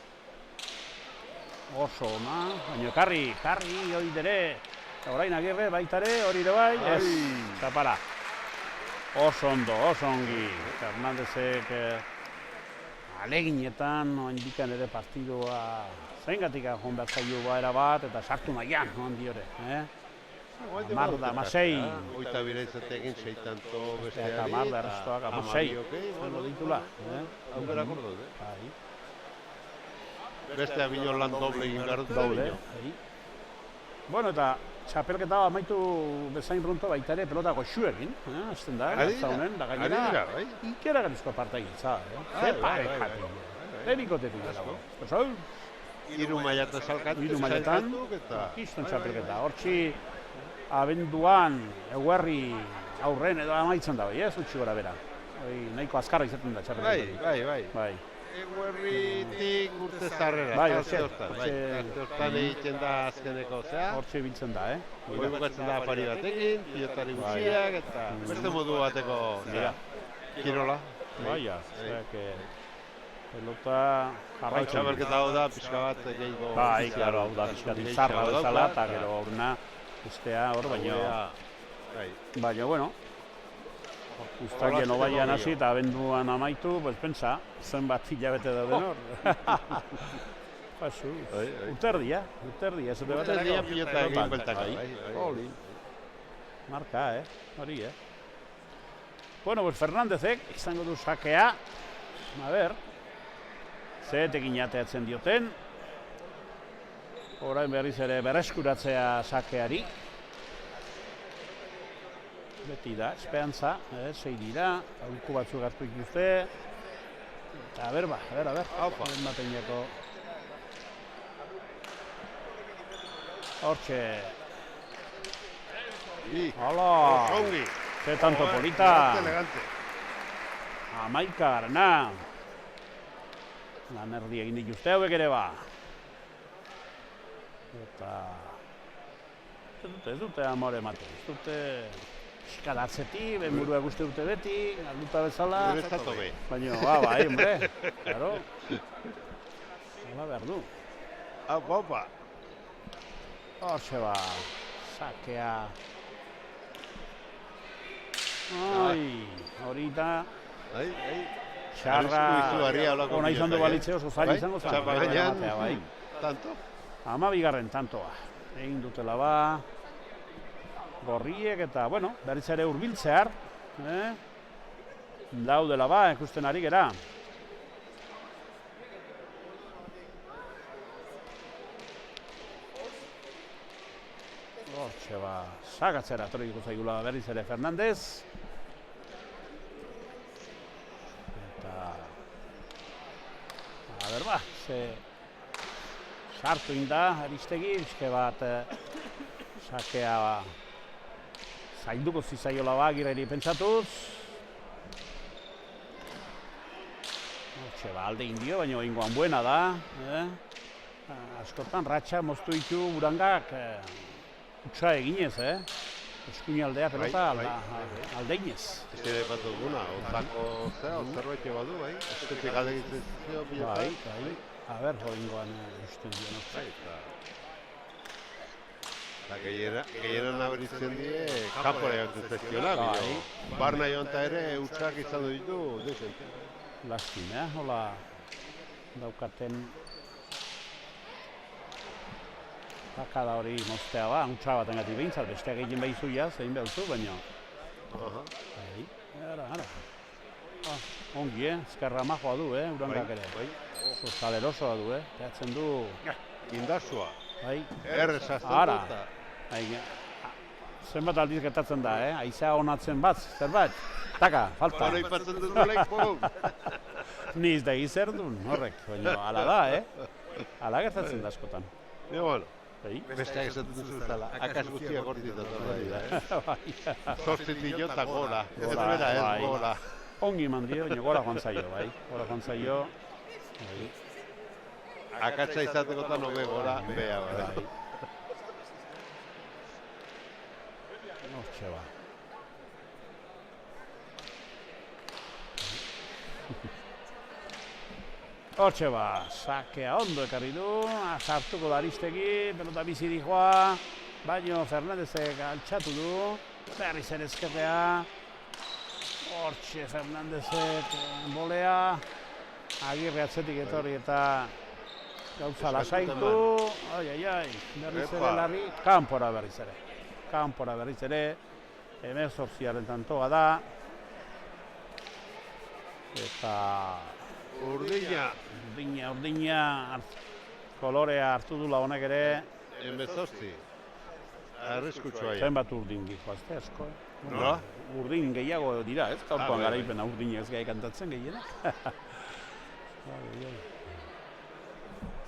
Oso ona, baina karri, hori dere. Orain Agirre baitare, hori ere bai, ez, zapara. Oso ondo, oso ongi. Fernandezek aleginetan, indikan ere partidua zeingatik joan behar zaio era bat, eta sartu nahian, handi hori. Marda, amasei. Oita bire izatekin, seitanto besteari. Marda, arrestoak, amasei. Zelo ditula. Aukera kordo, Beste abino lan doble egin behar dut. Doble. Bueno, eta txapelketa amaitu bezain pronto baita ere pelota goxu egin. Azten da, zaunen, da gainera. Ikera garizko aparta egitza. Lebikotetik dago. Hiru mailatan salkatu. Hiru mailatan, kiston txapelketa. Hortzi, abenduan, eguerri aurren edo amaitzen da, utxi gora bera. Nahiko azkarra izaten da txapelketa. Bai. Eguerritik urte zarrera. Arte hortan egiten da azkeneko, zea? Hortxe biltzen da, Hoi bukatzen da pari batekin, pilotari guztiak, eta beste modu bateko kirola. Baina, pelota jarraitzen. Txabelketa hau da, pixka bat gehiago. Bai, klaro, hau da, pixka izarra bezala, eta gero aurrena ustea hor, baina, bueno, Uztakien obaian hasi eta abenduan amaitu, pues pentsa, zenbat hilabete dauden hor. Pasu, uterdia, ez dut bat. Uterdia pilota egin beltaka. Hori. Marka, hori, Bueno, pues Fernandezek izango du sakea. A ber, zeetekin jateatzen dioten. Orain berriz ere berreskuratzea sakeari. Beti da, esperantza, sei dira, aurku batzuk hartu ikuzte. Eta, a ber, ematen jako. Hortxe. Hala! Ze tanto polita. Amaika garena. Lan erdi egin dituzte hauek ere ba. Eta... Ez dute amore ematen, ez dute... Eskalatzeti, benburua guzti dute beti, alduta bezala... Guretzatu be. Baina, bai, hombre, claro. Hala behar du. Opa. Hortxe ba, sakea... Hori da... Txarra... Ona izan du balitze oso zaila izango zen. Txapagainan, tanto? 12. tantoa. Egin dutela ba... Gorriek eta, bueno, berriz ere hurbiltzear. Daudela ba, ikusten ari gera. Hortxe ba, sagatzera torriko zaigula berriz ere Fernandez. Eta... A ber ba, sartu inda, Aristegi, bizke bat sakea zainduko zizaiola ba, Agirreri pentsatuz. Hortxe ba, alde indio, baina ingoan buena da. Askotan, ratxa moztu ditu burangak utxa eginez, eskuinaldea pelota aldeinez. Ez ere bat duguna, otzako zerbait badu, bai? Esketik alde egitzen zio, bai. A ber, ingoan usten dio. Gehienan aberitzen die, kanpora jantzen zezkiona, barna jonta ere utxak izan ditu, dezente. Lastin, hola daukaten Zakada hori moztea ba, untsa bat engatik behintzat, besteak egin behizu ja, zein behuzu, baina. Ara. Ongi, ezkerra majoa du, urangak ere. Oso salerosoa du, teatzen du. Indazua. Errezazten dut. Zenbat aldiz gertatzen da, haizea onatzen bat, zerbait. Taka, falta. Hora ipatzen dut nolek, pum! Niz da zer duen, horrek, baina ala da, Ala gertatzen da askotan. Bueno, besteak esaten duzu zela, akas guztiak hortitat horrela. Zortzit bilota gola, ez bera ez gola. Ongi mandio, baina gora joan zaio, bai. Gora joan zaio. Akatsa izatekotan hobe gora, bea, bai. Hortxe ba. Hortxe ba, sakea ondo ekarri du, sartuko da Aristegi, pelota bizi dijoa, baino Fernandezek altxatu du, berriz ere ezkerrea, hortxe Fernandezek bolea, Agirre atzetik etorri eta gauza lasaitu, berriz ere larri, kanpora berriz ere, hemezortziaren tantoa da, eta Urdina, kolorea hartu dula honek ere. Hemezortzi, arriskutsua. Zenbat urdin gizoazte asko. No? Urdin gehiago dira, ez? Gaurkoan garaipena urdin ez gai kantatzen gehienak.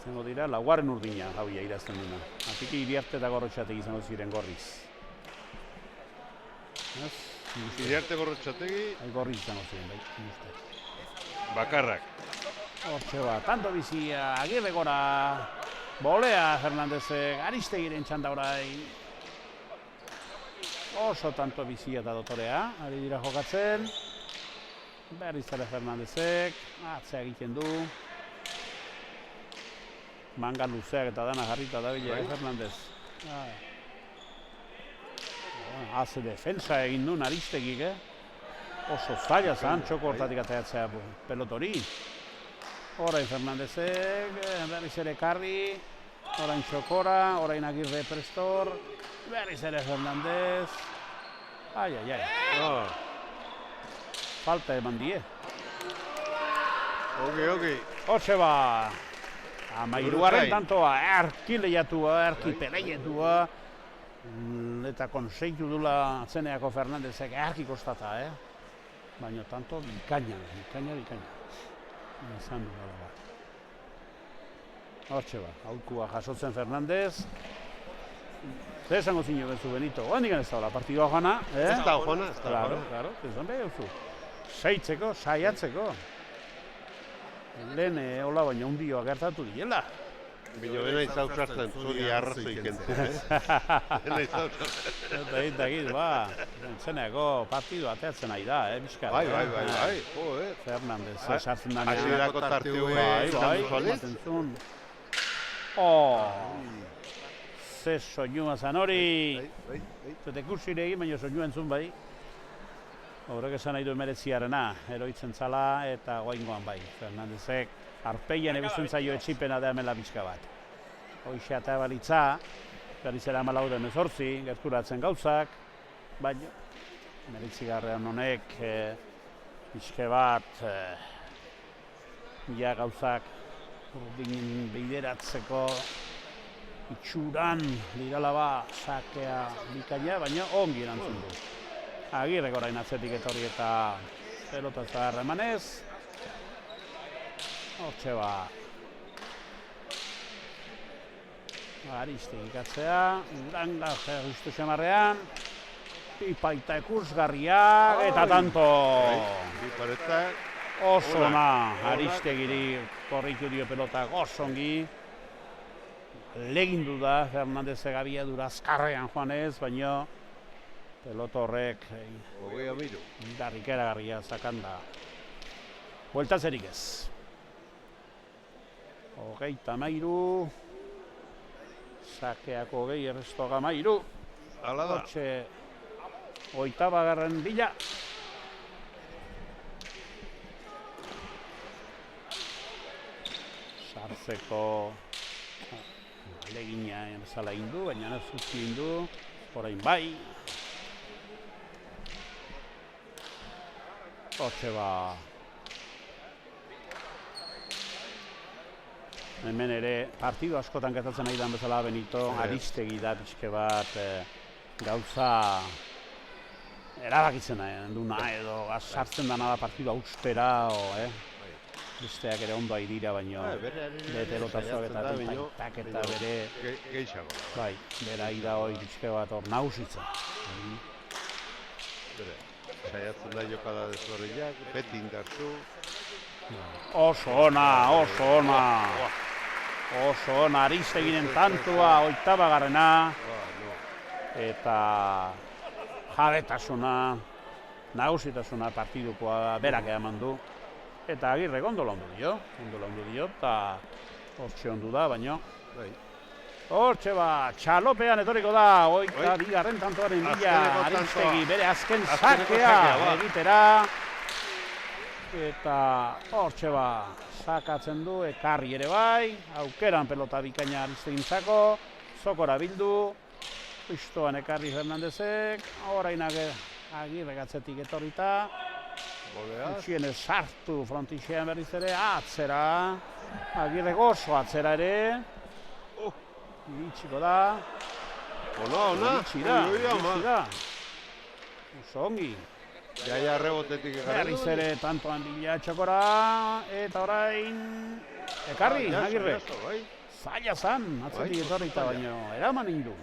Zengo dira, laugarren urdina hauia irazten duna. Atiki Iriarte eta Gorrotxategi izango ziren gorriz. Iriarte Gorrotxategi? Gorriz izango ziren, bai. Bakarrak. Hortxe bat, tanto bizia, Agirre gora, bolea Fernandezek, Aristegiren txanda orai. Oso tanto bizia eta dotorea, ari dira jokatzen. Berriz ere Fernandezek, atzea egiten du. Manga luzeak eta dana jarrita da bila, Fernandez. Haze defensa egin du Aristegik, Oso zaila zan, txoko hortatik ateatzea pelotori. Orain Fernandezek, berriz ere Karri, orain Txokora, orain Agirre Prestor, berriz ere Fernandez. Ai. Falta eman die. Ogi. Hortxe ba, amairuaren tantoa, erki lehiatua, erki peleiatua, eta konseitu dula zeneako Fernandezek erki kostata, Baina tanto bikaina. Izan du gara bat. Hortxe ba, aukua jasotzen Fernandez. Zer esango zinu benzu Benito, handik ez da partidua joana. Ez da joana. Claro, ezan behar zu. Seitzeko, saiatzeko. Lehen hola baina hundioa gertatu diela. Bino bena izauzartzen, zuri arrazoi kentzen, Bena izauzartzen. Eta egit, zeneako partidu ateatzen nahi da, bizkara. Bai. Fernandez, sartzen da. Hasierako tartiu ematen zuen. Ze soinua zan hori. Zete kursire egin, baina soinua entzun bai. Horrek esan nahi du emeretziarena, eroitzen zala eta goaingoan bai. Fernandezek arpeian eguzten zaio etxipena da hemen labizka bat. Hoxe eta balitza, berriz ere 14 gerturatzen gauzak, baina meritzigarrean honek bizke bat ja gauzak urdin bideratzeko itxuran dirala ba sakea bikaina, baina ongi erantzun du. Agirrek orain atzetik etorri eta pelota zaharra emanez. Hortxe ba. Aristegik atzea, Uranga justu xamarrean. Pipaita ekursgarria eta tanto. Oso ona, Aristegiri korritu dio pelotak osongi. Legindu da Fernandezek abiadura azkarrean joanez, baina pelota horrek garrikeragarria zakanda. Bueltatzerik ez. 33, sakeako 20, errestoga 13. Hortxe, 8. bila. Sartzeko Alegina bezala indu, baina ez utzi indu, orain bai. Hortxe ba. Hemen ere, partidu askotan gertatzen nahi dan bezala Benito, Aristegi da pixke bat gauza erabakitzen duna edo sartzen dana da partidu austera, besteak ere ondo dira baino bete lotazoak eta taitak eta bere gehiago. Bai, bera ida hori pixke bat hor nausitza. Saiatzen da jokada desberdinak, beti indartsu. Oso ona. Oso ona, Aristeginen tantua, 8. Eta jabetasuna, nagusitasuna partidukoa berak eman du. Eta Agirrek ondo laundu dio, eta hortxe ondu da, baino. Hortxe ba, txalopean etorriko da, 22. tantoaren bila, Aristegi bere azken sakea egitera. Eta hortxe ba, sakatzen du, ekarri ere bai, aukeran pelota bikaina Aristegintzako, zokora bildu, pistoan ekarri Fernandezek, orainak Agirrek atzetik etorrita, gutxienez sartu frontixean berriz ere, atzera, Agirrek oso atzera ere, iritsiko da, iritsi da, oso ongi. Jaia rebotetik ekarri. Berriz ere tantoan bila txokora, eta orain ekarri, Agirrek. Zaila zan, atzetik etorrita baino, eraman indu.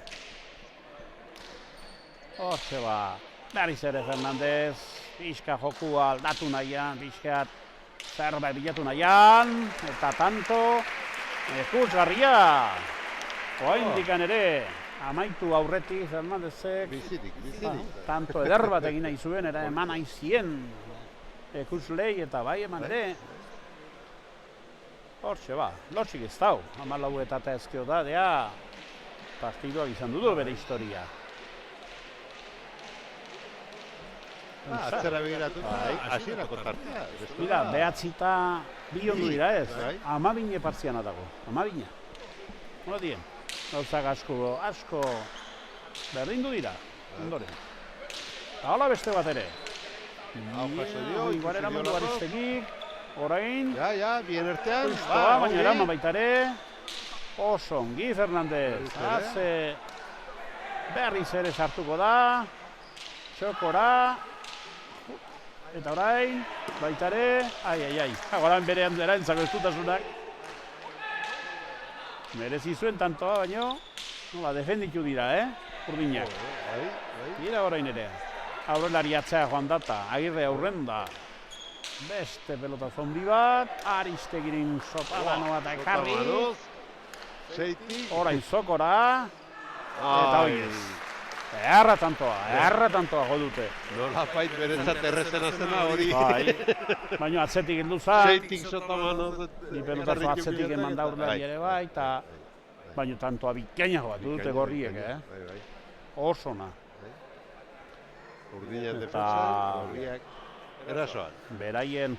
Hortxe ba, berriz ere Fernandez, pixka jokua aldatu nahian, pixkat zerbait bilatu nahian, eta tanto, ikusgarria. Oaindikan ere, amaitu aurretik Fernandezek, bizirik. Tanto eder bat egin nahi zuen, era eman nahi zien ikuslei eta bai eman ere. Hortxe ba, lotxik ez dau, 14 eta ezkio da, dea partiduak izan dudu bere historia. Atzera begiratu, hasierako tartea. Mira, behatzita bi ondu dira ez, 12 partziana dago, 12. Nola dien? Gauzak asko berdindu dira, ondoren. Eta hola beste bat ere. Igualera mundu Aristegik, orain. Bien ertean. Baina eraman baita ere. Oso ongi Fernandez. Berriz ere sartuko da. Txokora. Eta orain, baita ere. Goran bere handera entzako estutasunak. Merezi zuen tantoa, baino, defenditu dira, urdinak. Dira orain ere. Aurrelari atzea joan data, Agirre aurren da. Beste pelota zondi bat, Aristegiren sopalano bat ekarri. Orain zokora. Eta oinez. Erra tantoa godute. Nola pait berezat errezena zena hori. Baina atzetik heldu zan. Seitik sotamanoz. Ni pelotazo atzetik eman da urlari ere bai, eta baina tantoa bikaina bat dute gorriek, Osona. Urdinen defensa, gorriak. Erasoan. Beraien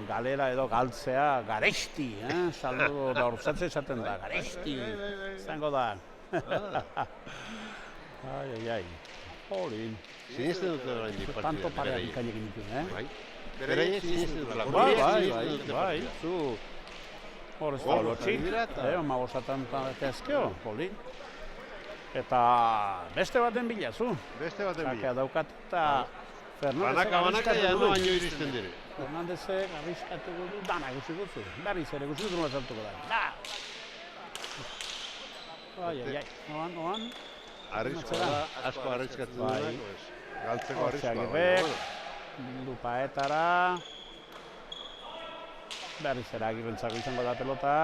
galera edo galtzea garesti, saldo da orzatze esaten da, garesti. Zango da. Horin. Sinisten dute orain di partida. Tanto parea bikaina egin dituen, Beraien sinisten dutela. Bai, zu. Horrez da lotxik, magosatan ezkeo, Horin. Eta beste baten bila, zu. Sakea daukat eta Fernandezek banaka jano baino iristen dire. Fernandezek arriskatuko du, dana guziko zu. Berriz ere guziko du nola zartuko da. Noan. Asko arriskatzen duena, galtzeko arriskoa. Bildu paetara. Berriz ere Agirrentzako izango da pelota.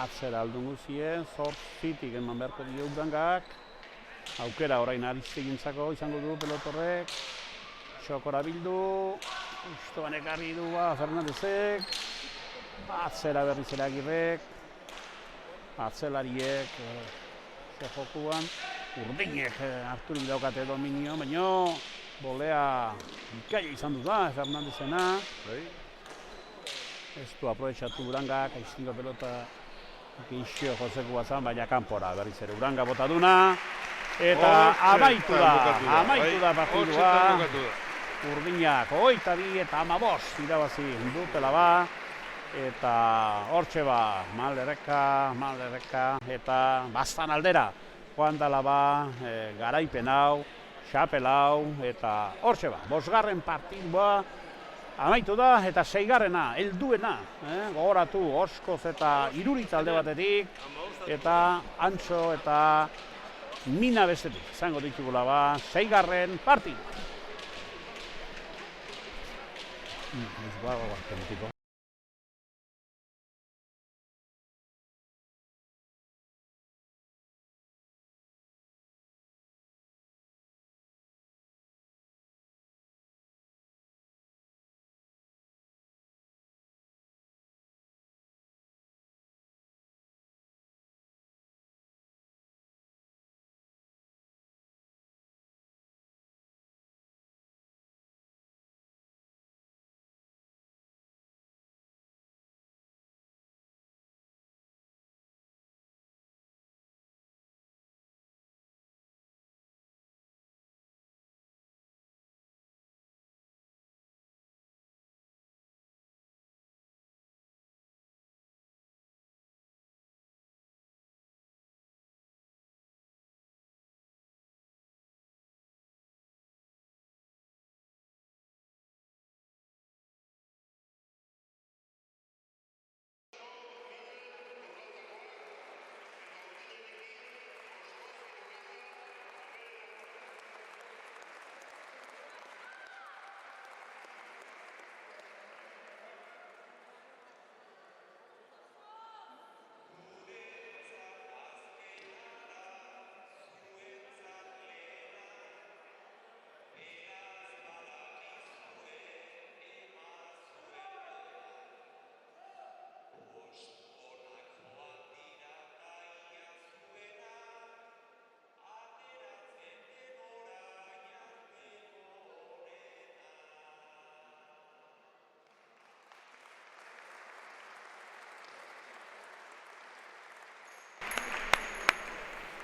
Atzera aldun guzien, zortzitik eman beharko dio udangak. Aukera orain Aristegintzako izango du pelotorrek. Txokora bildu. Ustoan ekarri du Fernandezek. Atzera berriz ere Agirrek. Atzelariek jokuan. Urdinek harturik daukate dominio, baina bolea bikaia izan du da Fernandezena. Ez du aprobetxatu Urangak, aiztingo pelota Gixio jozeko batzan, baina kanpora berriz ere Uranga bota duna. Eta amaitu da partidua. Urdinak 22 eta 15 irabazi dutela ba. Eta hortxe ba, malderreka eta bastan aldera. Joan dela ba, garaipen hau, xapel hau, eta hortxe ba, 5. partidua amaitu da, eta 6. helduena, gogoratu Oskoz eta Iruritz alde batetik, eta Antxo eta Mina bestetik, izango ditugula ba, 6. partidua.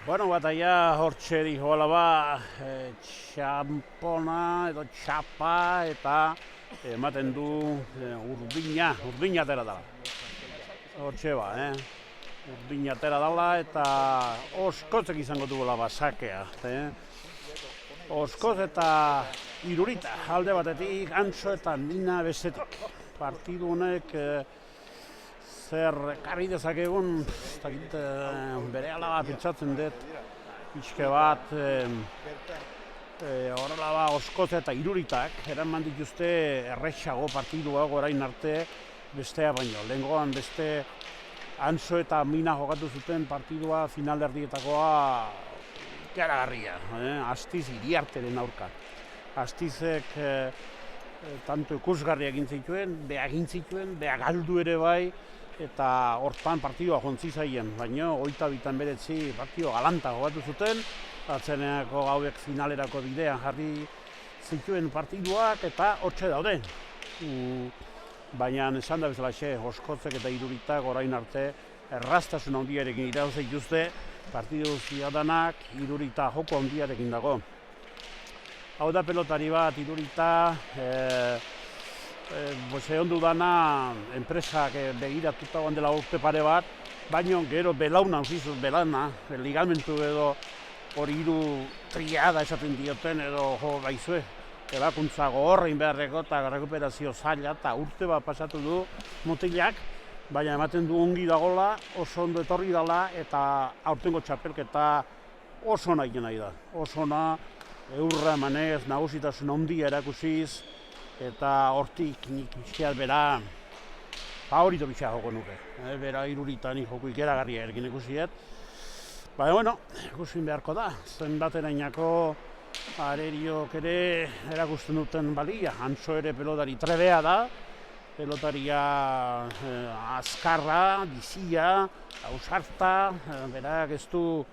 Bueno, bataia hortxe dihoala ba, txampona edo txapa eta ematen du urdina atera dela. Hortxe ba, urdina atera dela eta Oskotzek izango duela ba, sakea. Oskoz eta Irurita, alde batetik, Antxo eta Mina bestetik. Partidu honek zer karri dezakegun, bere alaba pentsatzen dut, pixke bat, horrela ba Oskoz eta Iruritak, eraman dituzte errexago partiduago orain arte bestea baino. Lehengoan beste Antxo eta Mina jokatu zuten partidua finalerdietakoa ikaragarria, Astiz Iriarteren aurka. Astizek tanto ikusgarri egin zituen, beha galdu ere bai, eta hortan partidua jontzi zaien, baina 22 partidua galanta jokatu zuten, atzeneako gauek finalerako bidean jarri zituen partiduak eta hortxe daude. Baina esan da bezalaxe, Oskotzek eta Iruritak orain arte erraztasun handiarekin irabazi dituzte, partidu ziadanak Irurita joko handiarekin dago. Hau da pelotari bat, Irurita, egon dudana enpresak begiratuta goan dela urte pare bat, baina gero belauna uzizuz, belana, ligamentu edo hori hiru triada esaten dioten edo jo baizue, ebakuntza gogorrein beharreko eta rekuperazio zaila eta urte bat pasatu du mutilak, baina ematen du ongi dagola, oso ondo etorri dela eta aurtengo txapelketa oso nahi da. Oso na, eurra emanez, nagusitasun handia erakusiz, eta hortik nik bizkiat bera favorito bizia joko nuke. Bera Iruritan joko ikeragarria ergin ikusiet. Baina, bueno, ikusin beharko da. Zenbaterainako areriok ere erakusten duten balia. Antxo ere pelotari trebea da. Pelotaria azkarra, bizia, ausarta, berak ez du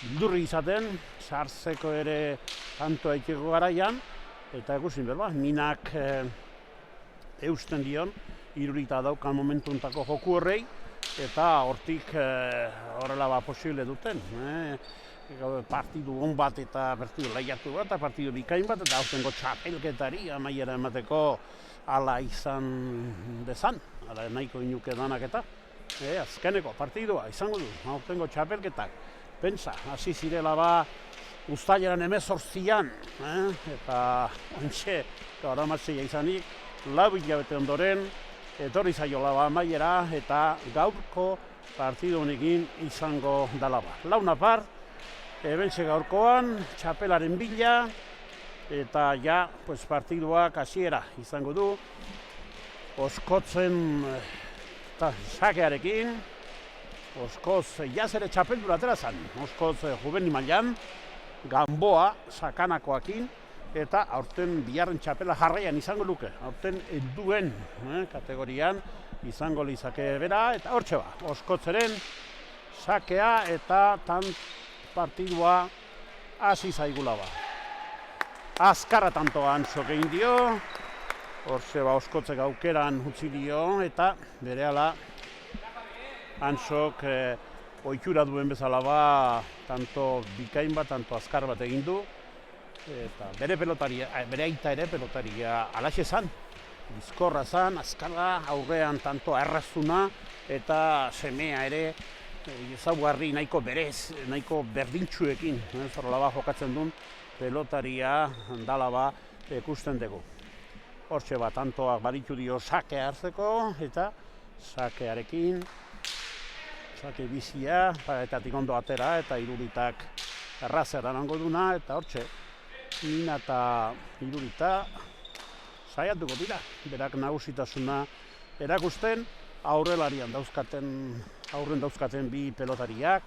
bildurri izaten, sartzeko ere tanto aikeko garaian, eta ikusin behar, Minak eusten dion, Irurita daukan momentuntako joku horrei, eta hortik horrela posible duten. Partidu on bat eta partidu lehiatu bat, eta partidu bikain bat, eta aurtengo txapelketari amaiera emateko ala izan dezan, ala nahiko inuke danak eta azkeneko partidua izango du, aurtengo txapelketak. Pentsa, hasi zirela uztaileran 18an, eta ontxe gaur amatzea izanik, 4 hilabete ondoren, etorri zaiola amaiera eta gaurko partidu honekin izango dala ba. Launa part, bentse gaurkoan, txapelaren bila, eta ja, partiduak hasiera izango du, Oskotzen sakearekin, Oskoz jazere txapeldura atera zen, Oskoz juvenil mailan, Gamboa sakanakoakin, eta aurten biharren txapela jarraian izango luke, aurten helduen kategorian izango lizake bera, eta hortxe ba, Oskotzeren sakea eta partidua hasi zaigula ba. Azkarra tantoa Antzok egin dio, hortxe ba Oskotzek aukeran utzi dio, eta berehala Antzok ohitura duen bezala ba, tanto bikain bat, tanto azkar bat egin du, eta bere aita ere pelotaria alaxe zan, bizkorra zan, azkarra, aurrean tanto errazuna, eta semea ere, ezaugarri nahiko berez, nahiko berdintxuekin, zorrola jokatzen duen pelotaria dala ba ikusten dugu. Hortxe ba, tantoak baditu dio sake hartzeko, eta sakearekin, sake bizia, eta tikondo atera, eta iruritak errazera nango duna, eta hortxe, Mina eta irurita saiatuko dira, berak nagusitasuna erakusten, aurrelarian aurren dauzkaten bi pelotariak,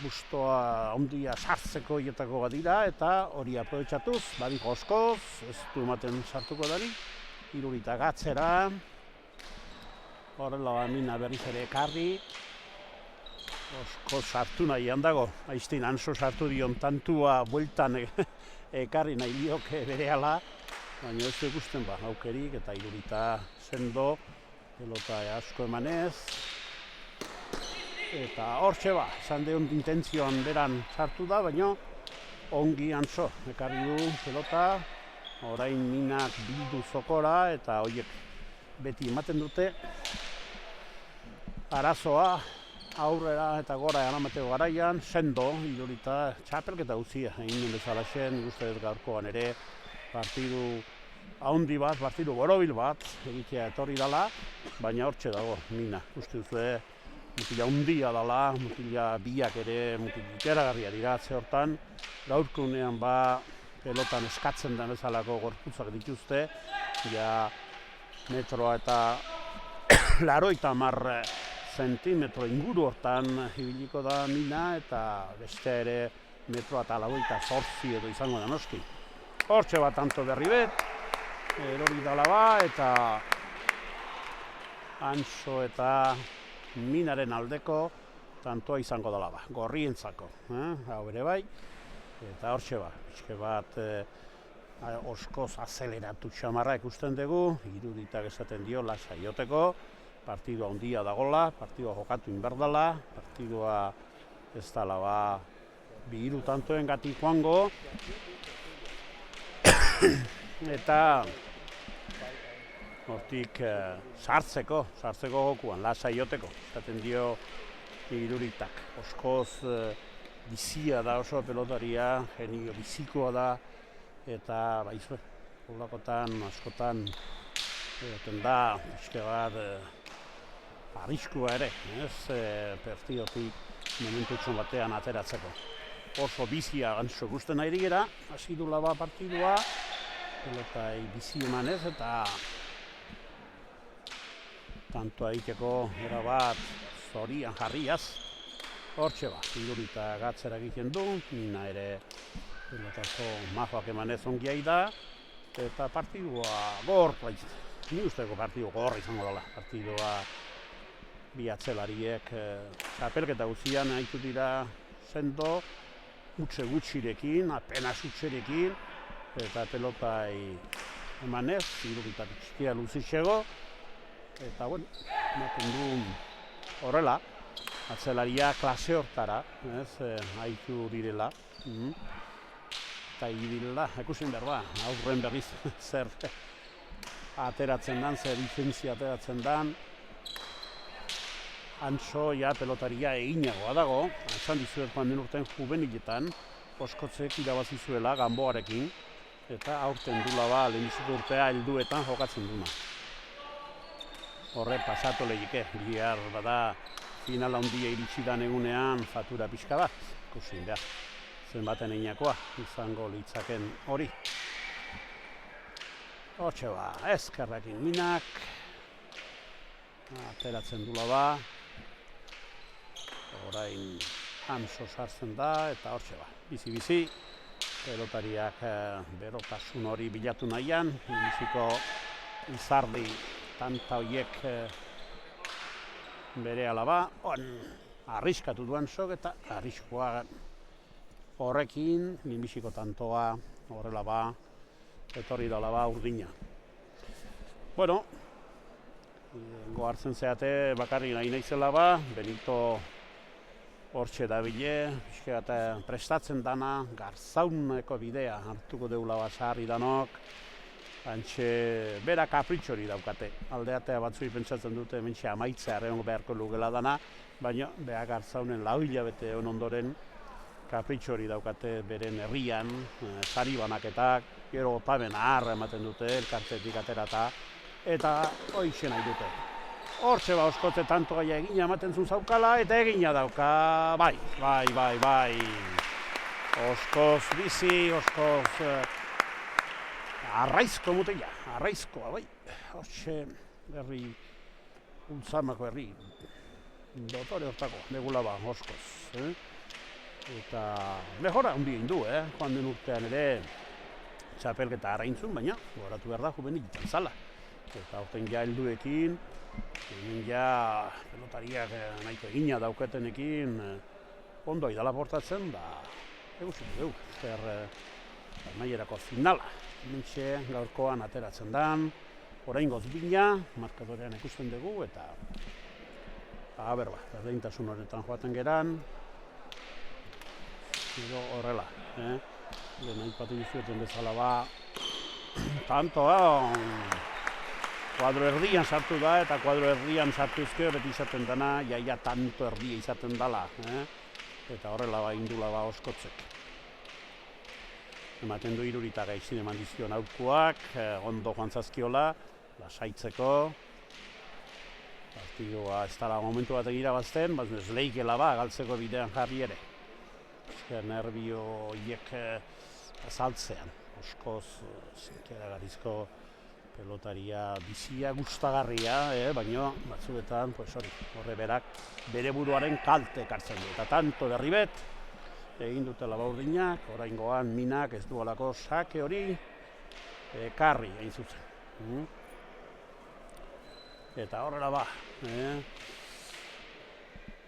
gustoa ondia sartzeko hietako badira, eta hori aprobetxatuz, badiko Oskoz, ez du ematen sartuko dari, irurita gatzera, horrela Mina berriz ere ekarri, Oskoz sartu nahi handago, aiztin Antso sartu dion tantua bueltan ekarri nahi lioke berehala, baina ez du ikusten ba, aukerik eta irurita sendo, pelota asko emanez, eta hortxe ba, esan deun intentzioan beran sartu da, baina ongi Antso ekarri du pelota, orain Minak bildu zokora, eta horiek beti ematen dute, arazoa aurrera eta gora eramateko garaian, sendo, irurita txapelketa guzia, egin bezala zen, uste dut gaurkoan ere, partidu haundi bat, partidu borobil bat, egitea etorri dala, baina hortxe dago, Mina, uste duzue, mutila hundia dala, mutila biak ere, mutila ikeragarria dira, atze hortan, gaurkunean ba, pelotan eskatzen den bezalako gorputzak dituzte, ja metroa eta 80 zentimetro inguru hortan ibiliko da Mina, eta beste ere metroa eta 88 edo izango da noski. Hortxe bat tanto berri bet, erori dala ba, eta Antso eta Minaren aldeko tantoa izango dala ba, gorrientzako, hau ere bai, eta hortxe ba, pixke bat Oskoz azeleratu txamarra ikusten dugu, iruritak esaten dio lasa joteko, partidua handia dagola, partidua jokatu inberdala, partidua ez dala ba, bi hiru tantoen gatik joango, eta hortik sartzeko jokuan, lasa joteko, esaten dio iruritak. Oskoz bizia da oso pelotaria, genio bizikoa da, eta baizue, holakotan, askotan, egoten da, eske bat, arriskua ere, partidotik momentutxon batean ateratzeko. Oso bizia Antso gusten nahi digera, hasi dula ba partidua, pelotai bizi emanez, eta tantoa egiteko era bat zorian jarriaz, hortxe ba, irurita gatzera egiten du, Mina ere pelotako majoak emanez ongiai da, eta partidua gor, ni usteko partidua gor izango dela, partidua bi atzelariek txapelketa guzian haitu dira sendo, utxe gutxirekin, apenas utxerekin, eta pelotai emanez, irurita pixkia luzitxego, eta bueno, ematen du horrela, atzelaria klase hortara, haitu direla. Eta direla, ikusin behar da, aurren berriz zer ateratzen dan, zer diferentzia ateratzen dan. Antso, pelotaria eginagoa dago, esan dizuet joan den urten juveniletan, Oskotzek irabazi zuela Ganboarekin, eta aurten dula lehenbiziko urtea helduetan jokatzen duna. Horre pasatu lehike, bihar bada finala handia iritsi dan egunean fatura pixka bat, ikusin behar. Zenbaten einakoa, izango litzaken hori. Hortxe ezkerrekin minak, ateratzen dula orain Antso sartzen da, eta hortxe bizi-bizi, pelotariak berotasun hori bilatu nahian, biziko izardi tanta horiek bere alaba, arriskatu duan sok eta arriskoa horrekin, minbiziko tantoa horrela etorri dala urdina. Bueno, gohartzen zeate bakarrik nahi naizela Benito hortxe dabile, eta prestatzen dana, garzauneko bidea hartuko deula sarri danok, antxe bera kapritxori daukate. Aldeatea batzui pentsatzen dute mentxe amaitzea egon beharko lugela dana, baina beha garzaunen lau hilabete ondoren kapritxori daukate beren herrian, sari banaketak, gero opamen harra ematen dute, elkartetik aterata, eta hoixe nahi dute. Hortxe Oskotze tanto gaia egina ematen zuen zaukala, eta egina dauka, bai. Oskoz bizi, Oskoz arraizko mutila, arraizkoa, bai. Hortxe herri, ultzamako herri, dotore hortako, negula Oskoz. Eta mejora hundi egin du, joan den urtean ere txapelketa arraintzun, baina goratu behar da juveniletan zala. Eta horten helduekin, hemen pelotariak nahiko egina daukatenekin ondo idala portatzen, egusik dugu, zer amaierako finala. Hementxe gaurkoan ateratzen dan, oraingoz bina, markadorean ikusten dugu, eta berdintasun horretan joaten geran, horrela, lehen aipatu dizueten bezala tantoa, kuadro erdian sartu da, eta kuadro erdian sartuzke beti izaten dana, jaia tanto erdia izaten dala, eta horrela indula Oskotzek. Ematen du irurita gaizin eman dizkion aurkuak, ondo joan zazkiola, lasaitzeko, partidua ez dala momentu bat irabazten, ez leikela galtzeko bidean jarri ere. Nervio horiek azaltzean, Oskoz zinkera pelotaria bizia gustagarria, baina batzuetan horre berak bere buruaren kalte ekartzen du. Eta tanto derribet, egin dutela urdinak, oraingoan minak ez duelako sake hori karri egin zuzen. Eta horrela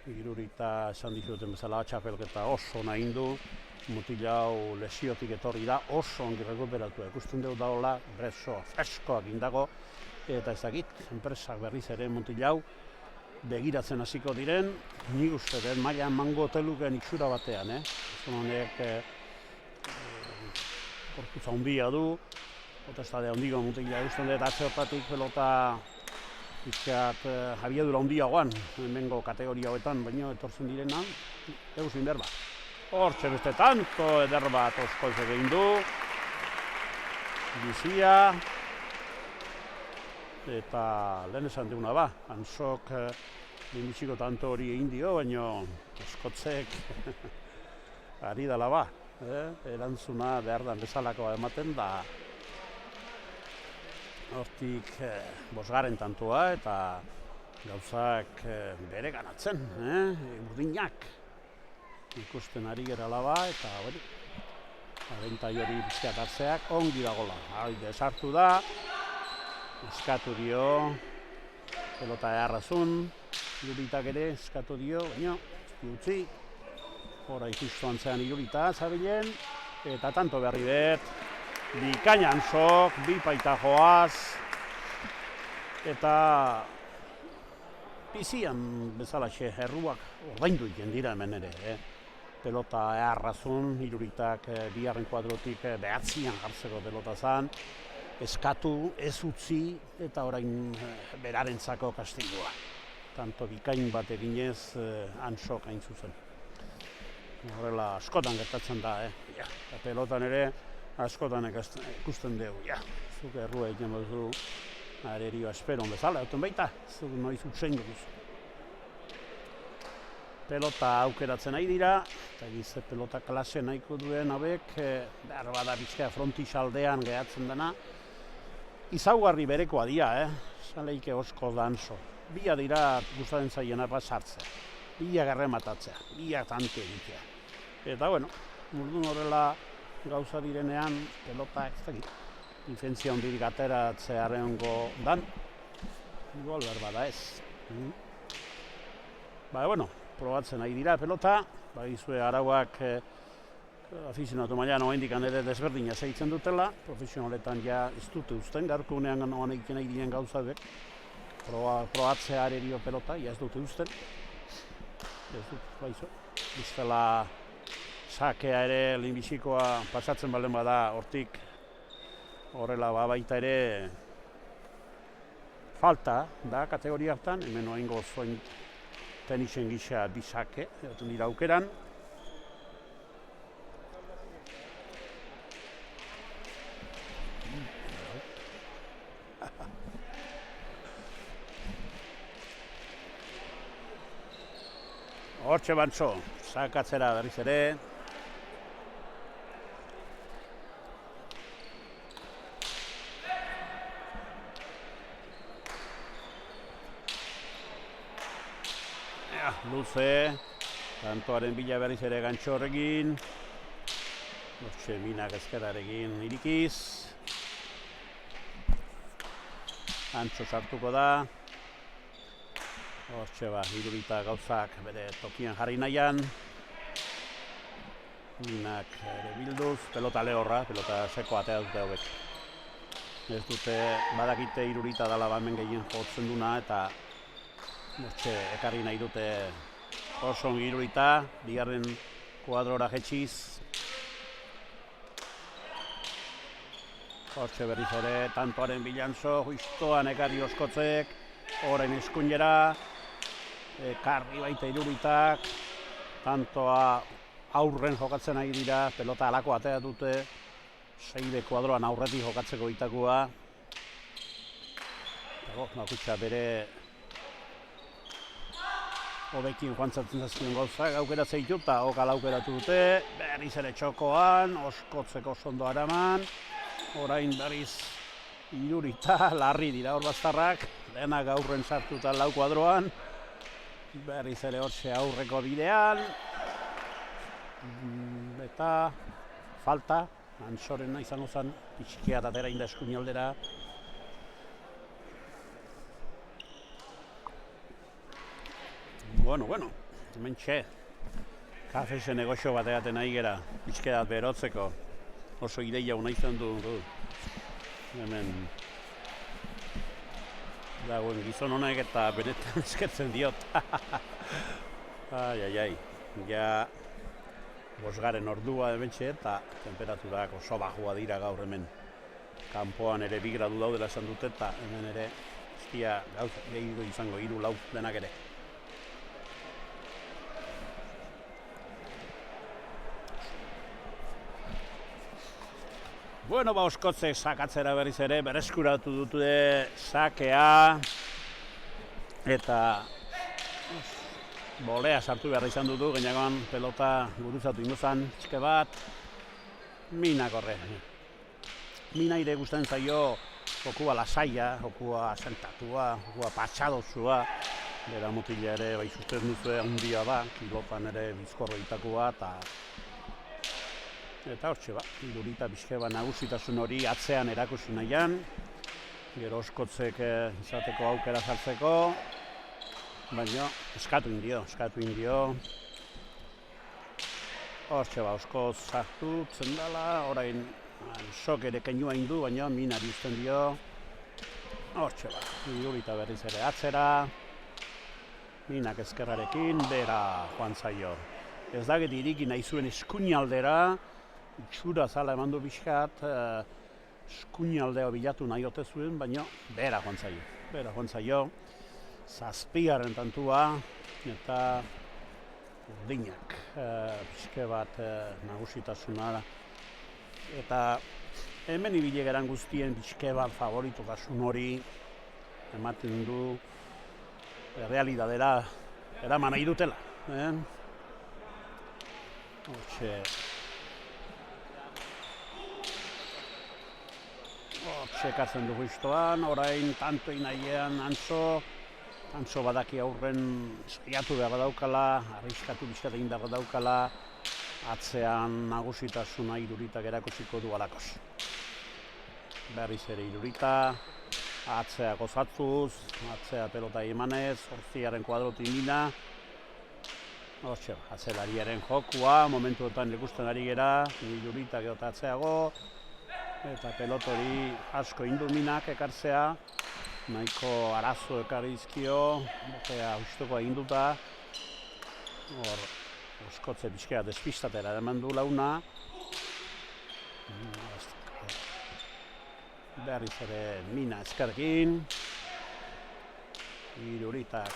irurita esan dizuten bezala txapelketa oso nahi du, mutila hau lesiotik etorri da, oso ongi rekuperatu. Ikusten dugu daola, breso freskoak indago, eta ez dakit, enpresak berriz ere mutila hau begiratzen hasiko diren, nik uste den maila emango teluken itxura batean, honek korputza handia du, potestade handigo mutila ikusten dut atze hortatik pelota izkiat abiadura handiagoan, hemengo kategoria hauetan, baina etortzen direna, eguzin behar Hortxe beste tanto eder bat Oskotzek egin du, bizia, eta lehen esan duguna Antsok minbiziko tanto hori egin dio, baina Oskotzek ari dala erantzuna behar dan bezalakoa ematen da, hortik bosgarren tantoa eta gauzak bere ganatzen, urdinak. Ikusten ari gerala eta hori, abentai hori bizkiat hartzeak ongi dagoela. Sartu da, eskatu dio, pelota eharrazun, iruritak ere eskatu dio, baina utzi, hora ikustu antzean irurita zabilen, eta tanto berri bet, bikaina Antsok, bi paita joaz, eta bizian bezalaxe erruak ordaindu egiten dira hemen ere. Pelota eharrazun, iruritak bigarren kuadrotik behatzian jartzeko pelota zan, eskatu, ez utzi eta orain berarentzako kastigua. Tanto bikain bat eginez Ansok hain zuzen. Horrela askotan gertatzen da, Eta pelotan ere askotan ikusten dugu, Zuk errua egiten duzu arerio esperon bezala, duten baita, zuk noiz utzein duzu. Pelota aukeratzen nahi dira, eta gize pelota klase nahiko duen hauek, behar bada bizkea frontisaldean gehatzen dena, izaugarri berekoa dira, Zaleike osko danso. Bia dira gustatzen zaiena sartzea, bia garrematatzea, bia tante egitea. Eta bueno, murdun horrela gauza direnean, pelota ez dakit, defentzia hondirik ateratzearengo dan, igual behar bada ez. Bueno, probatzen nahi dira pelota, bagizue arauak afizionatu mailan oraindik ere desberdina segitzen dutela, profesionaletan ja ez dute uzten, gaurko unean noan egiten nahi diren gauza hauek, probatzea arerio pelota, ja ez dute uzten, ez dut, baizu, biztela sakea ere lehenbizikoa pasatzen baldin bada hortik, horrela baita ere falta da kategoria hartan, hemen oaingo zoin tenisen gisa bisake, egoten dira aukeran. Hortxe bantzo, sakatzera berriz ere. Luze, tantoaren bila berriz ere gantxorrekin. Hortxe minak ezkerarekin irikiz. Antxo sartuko da. Hortxe irurita gauzak bere tokian jarri nahian. Minak ere bilduz, pelota lehorra, pelota seko atea dute hauek. Ez dute badakite irurita dala hemen gehien jotzen duna eta hortxe ekarri nahi dute oso ongi irurita, bigarren kuadrora jetxiz. Hortxe berriz ere, tantoaren bilantzo, justoan ekarri oskotzek, orain eskuinera, ekarri baita iruritak, tantoa aurren jokatzen ari dira, pelota alako atea dute, 6 kuadroan aurretik jokatzeko itakua. Nakutxa bere hobekin joantzatzen zazkien gauzak, aukera zeitu eta okala aukeratu dute, berriz ere txokoan, oskotzeko sondo araman, orain berriz irurita, larri dira hor bastarrak, denak aurren sartuta 4 kuadroan, berriz ere hortxe aurreko bidean, eta falta, Antsorena izango zen, pixkia atera inda eskuin aldera. Bueno, hemen txe, kafese negozio bat egaten nahi gera, pixkeat berotzeko, oso ideia hona izan du. Hemen dagoen gizon honek eta benetan eskertzen diot. Ai, ja bosgaren ordua hemen txe eta temperaturak oso bajua dira gaur hemen. Kanpoan ere 2 gradu daudela esan dute eta hemen ere estia gehiago izango 3-4 denak ere. Bueno, oskotzek sakatzera berriz ere, berreskuratu dute sakea eta bolea sartu behar izan dutu, gainagoan pelota guruzatu ingozan, txike bat, minak horre. Mina ere gustatzen zaio, jokua lasaia, jokua sentatua, jokua patxadozua, bera mutila ere bai sustez duzue handia da, kilotan ere bizkorro itakua eta hortxe irurita bizke nagusitasun hori atzean erakusi nahian, gero oskotzek izateko aukera jartzeko, baina eskatu indio. Hortxe oskotz sartu zendala, orain sok ere kenua indu, baina minari uzten dio. Hortxe irurita berriz ere atzera, Minak ezkerrarekin, bera joan zaio. Ez dakit iriki nahi zuen eskuinaldera, itxura zala eman du pixkat, eskuinaldea bilatu nahi ote zuen, baina bera joan zaio. Bera joan zaio, zazpigarren tantua, eta urdinak, pixke bat nagusitasuna. Eta hemen ibile geran guztien pixke bat favoritotasun hori ematen du realidadera eraman nahi dutela. Hortxe ekartzen dugu iztoan, orain tantoin nahiean Antso badaki aurren saiatu behar daukala, arriskatu bizkat egin behar daukala, atzean nagusitasuna Iruritak erakusiko du alakoz. Berriz ere Irurita, atzea gozatzuz, atzea pelota emanez, Orziaren kuadrotin mina. Atzelariaren jokua, momentuetan ikusten ari gera, Iruritak edota atzeago, eta pelotori asko induminak ekartzea, nahiko arazo ekarri izkio, ustuko eginduta, hor, oskotze pixkea despistatera eman du launa, berriz ere mina ezkerrekin, Iruritak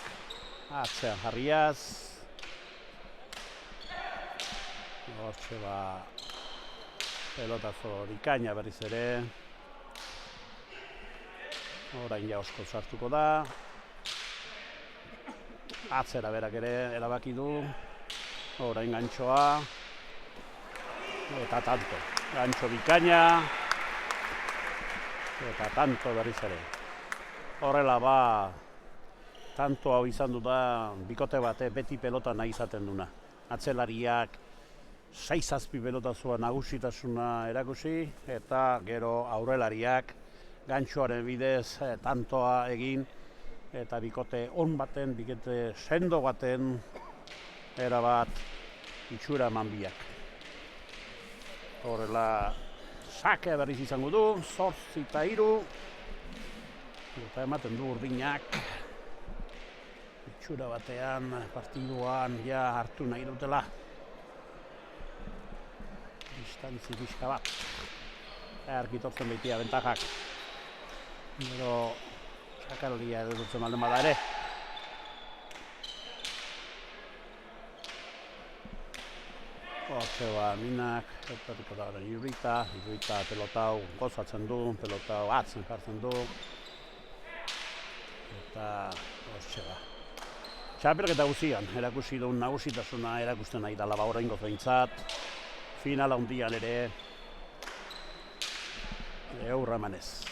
atzean jarriaz, hortxe pelotazo bikaina berriz ere, orain ja osko sartuko da, atzera berak ere erabaki du, orain gantxoa, eta tanto, gantxo bikaina, eta tanto berriz ere. Horrela tanto hau izan du da, bikote bate beti pelota nahi izaten duna. Atzelariak 6-7 pelotazua nagusitasuna erakusi, eta gero aurrelariak gantxoaren bidez tantoa egin, eta bikote on baten, bikote sendo baten, erabat itxura eman biak. Horrela, sake berriz izango du, 8-3, eta ematen du urdinak. Itxura batean, partiduan, ja hartu nahi dutela. Distantzi pixka bat. Erkitortzen behitia bentajak. Gero, sakarlia edo dutzen malden bada ere. Hortxe minak, etorriko da horren Irurita pelotau gozatzen du, pelotau atzen jartzen du. Eta hortxe Txapelketa guzian, erakusi duen nagusitasuna erakusten nahi dala oraingoz behintzat. Finala hundian ere eurra emanez.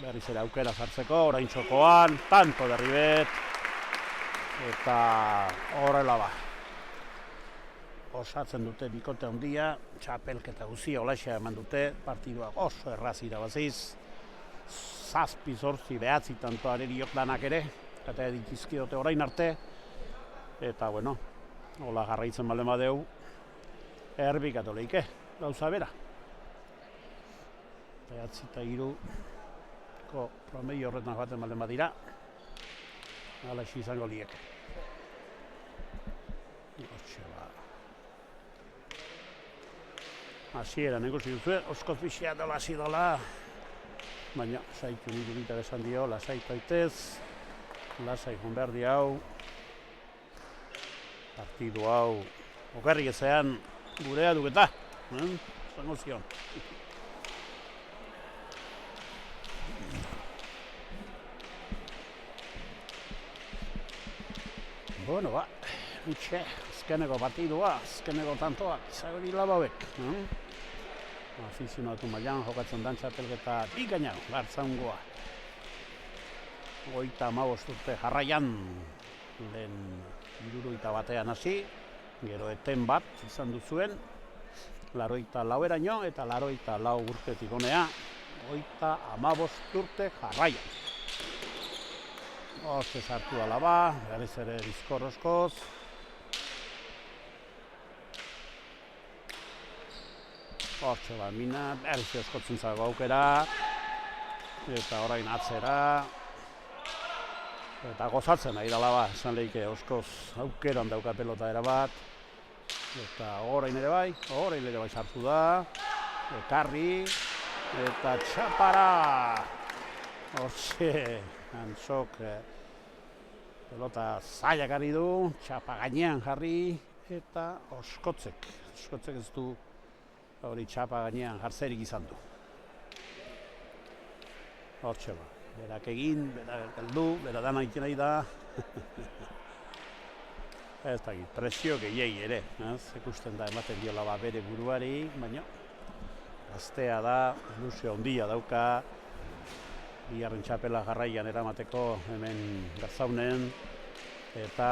Berriz ere aukera sartzeko, orain txokoan, tanto derribet. Eta horrela osatzen dute bikote handia, txapelketa guzia olaxea eman dute, partiduak oso erraz irabaziz. 7-8 tanto areriok danak ere, eta ditizkiote orain arte. Eta bueno, hola jarraitzen balde badeu, erbikatu leike, gauza bera. 9-3 promedio horretan joaten balde badira, alaxi izango liek. Hasieran ikusi duzue, oskoz pixea dela hasi dela, baina saitu Iruritak esan dio, lasaitu aitez, lasai jonberdi hau, partidu hau, okerrik ezean gurea duketa, zango zion. Bueno, azkeneko partidua, azkeneko tantoak, izagori lababek. Afizionatu mailan jokatzen dan txapelketa bikaina, Bartzaungoa. 35 urte jarraian, lehen 71 hasi, gero eten bat izan duzuen, 84eraino eta 84 urtetik honea, 35 urte jarraian. Hortze sartu alaba, berriz ere bizkorrozkoz. Hortze mina, berriz eskotzen zago aukera. Eta orain atzera. Eta gozatzen nahi dala ba, esan lehike oskoz aukeran dauka pelota erabat. Eta orain ere bai sartu da. Ekarri. Eta txapara. Hortxe, Antzok pelota zailak ari du, txapa gainean jarri. Eta Oskotzek ez du hori txapa gainean jartzerik izan du. Hortxe ba. Berak egin, berak heldu, berak dana egiten nahi da. Ez da, presio gehiagi ere, ikusten da ematen diola bere buruari, baina gaztea da, ilusio handia dauka, bigarren txapela jarraian eramateko hemen Garzaunen, eta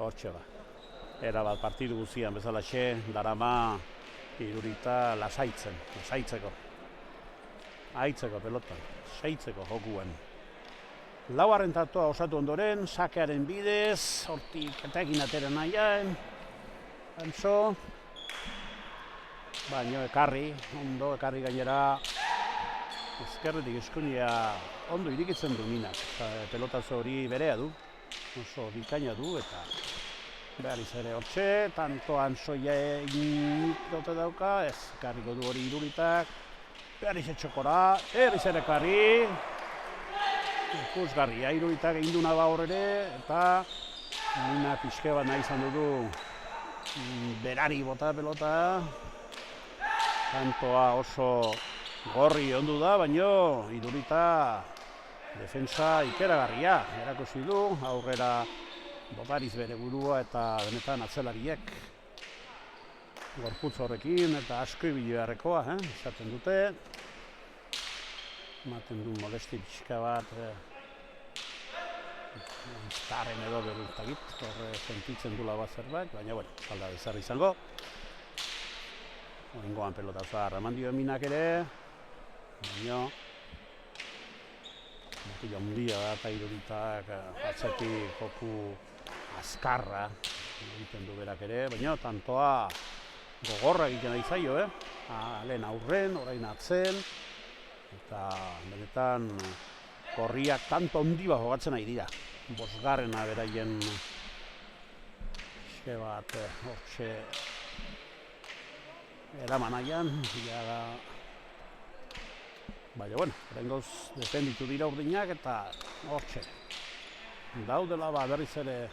hortxe ba. Erabat partidu guztian bezalaxe, darama Irurita lasaitzeko. Aitzeko pelotan, seitzeko jokuen. Laugarren tatoa osatu ondoren, sakearen bidez, hortik etekin ateren nahian. Antzo. Baina ekarri gainera. Ezkerretik eskunia ondo irikitzen du minak. Pelotazo hori berea du, oso bikaina du eta behar izan ere hortxe, tanto Antzoia dote dauka, ez ekarriko du hori Iruritak. Behar izan txokora, ere ekarri. Ikusgarria, Iruritak egin duna ba horre, eta mina pixke bat nahi izan du berari bota pelota. Tantoa oso gorri ondu da, baina Irurita defensa ikeragarria erakusi du, aurrera botariz bere burua eta benetan atzelariek. Gorputz horrekin eta asko ibili beharrekoa, esaten dute. Ematen du molesti pixka bat. Instarren edo berultagit, horre sentitzen dula bat zerbait, baina bueno, salda bezarra izango. Oingoan pelotazoa arraman dio minak ere, baina motila handia da eta Iruritak atzetik joku azkarra egiten du berak ere, baina tantoa gogorra egiten nahi zaio, lehen aurren, orain atzen, eta benetan korriak tanto handi bat jogatzen nahi dira. Bosgarrena beraien eske bat hortxe eraman nahian, baina bueno, horrengoz defenditu dira urdinak eta hortxe. Daudela berriz ere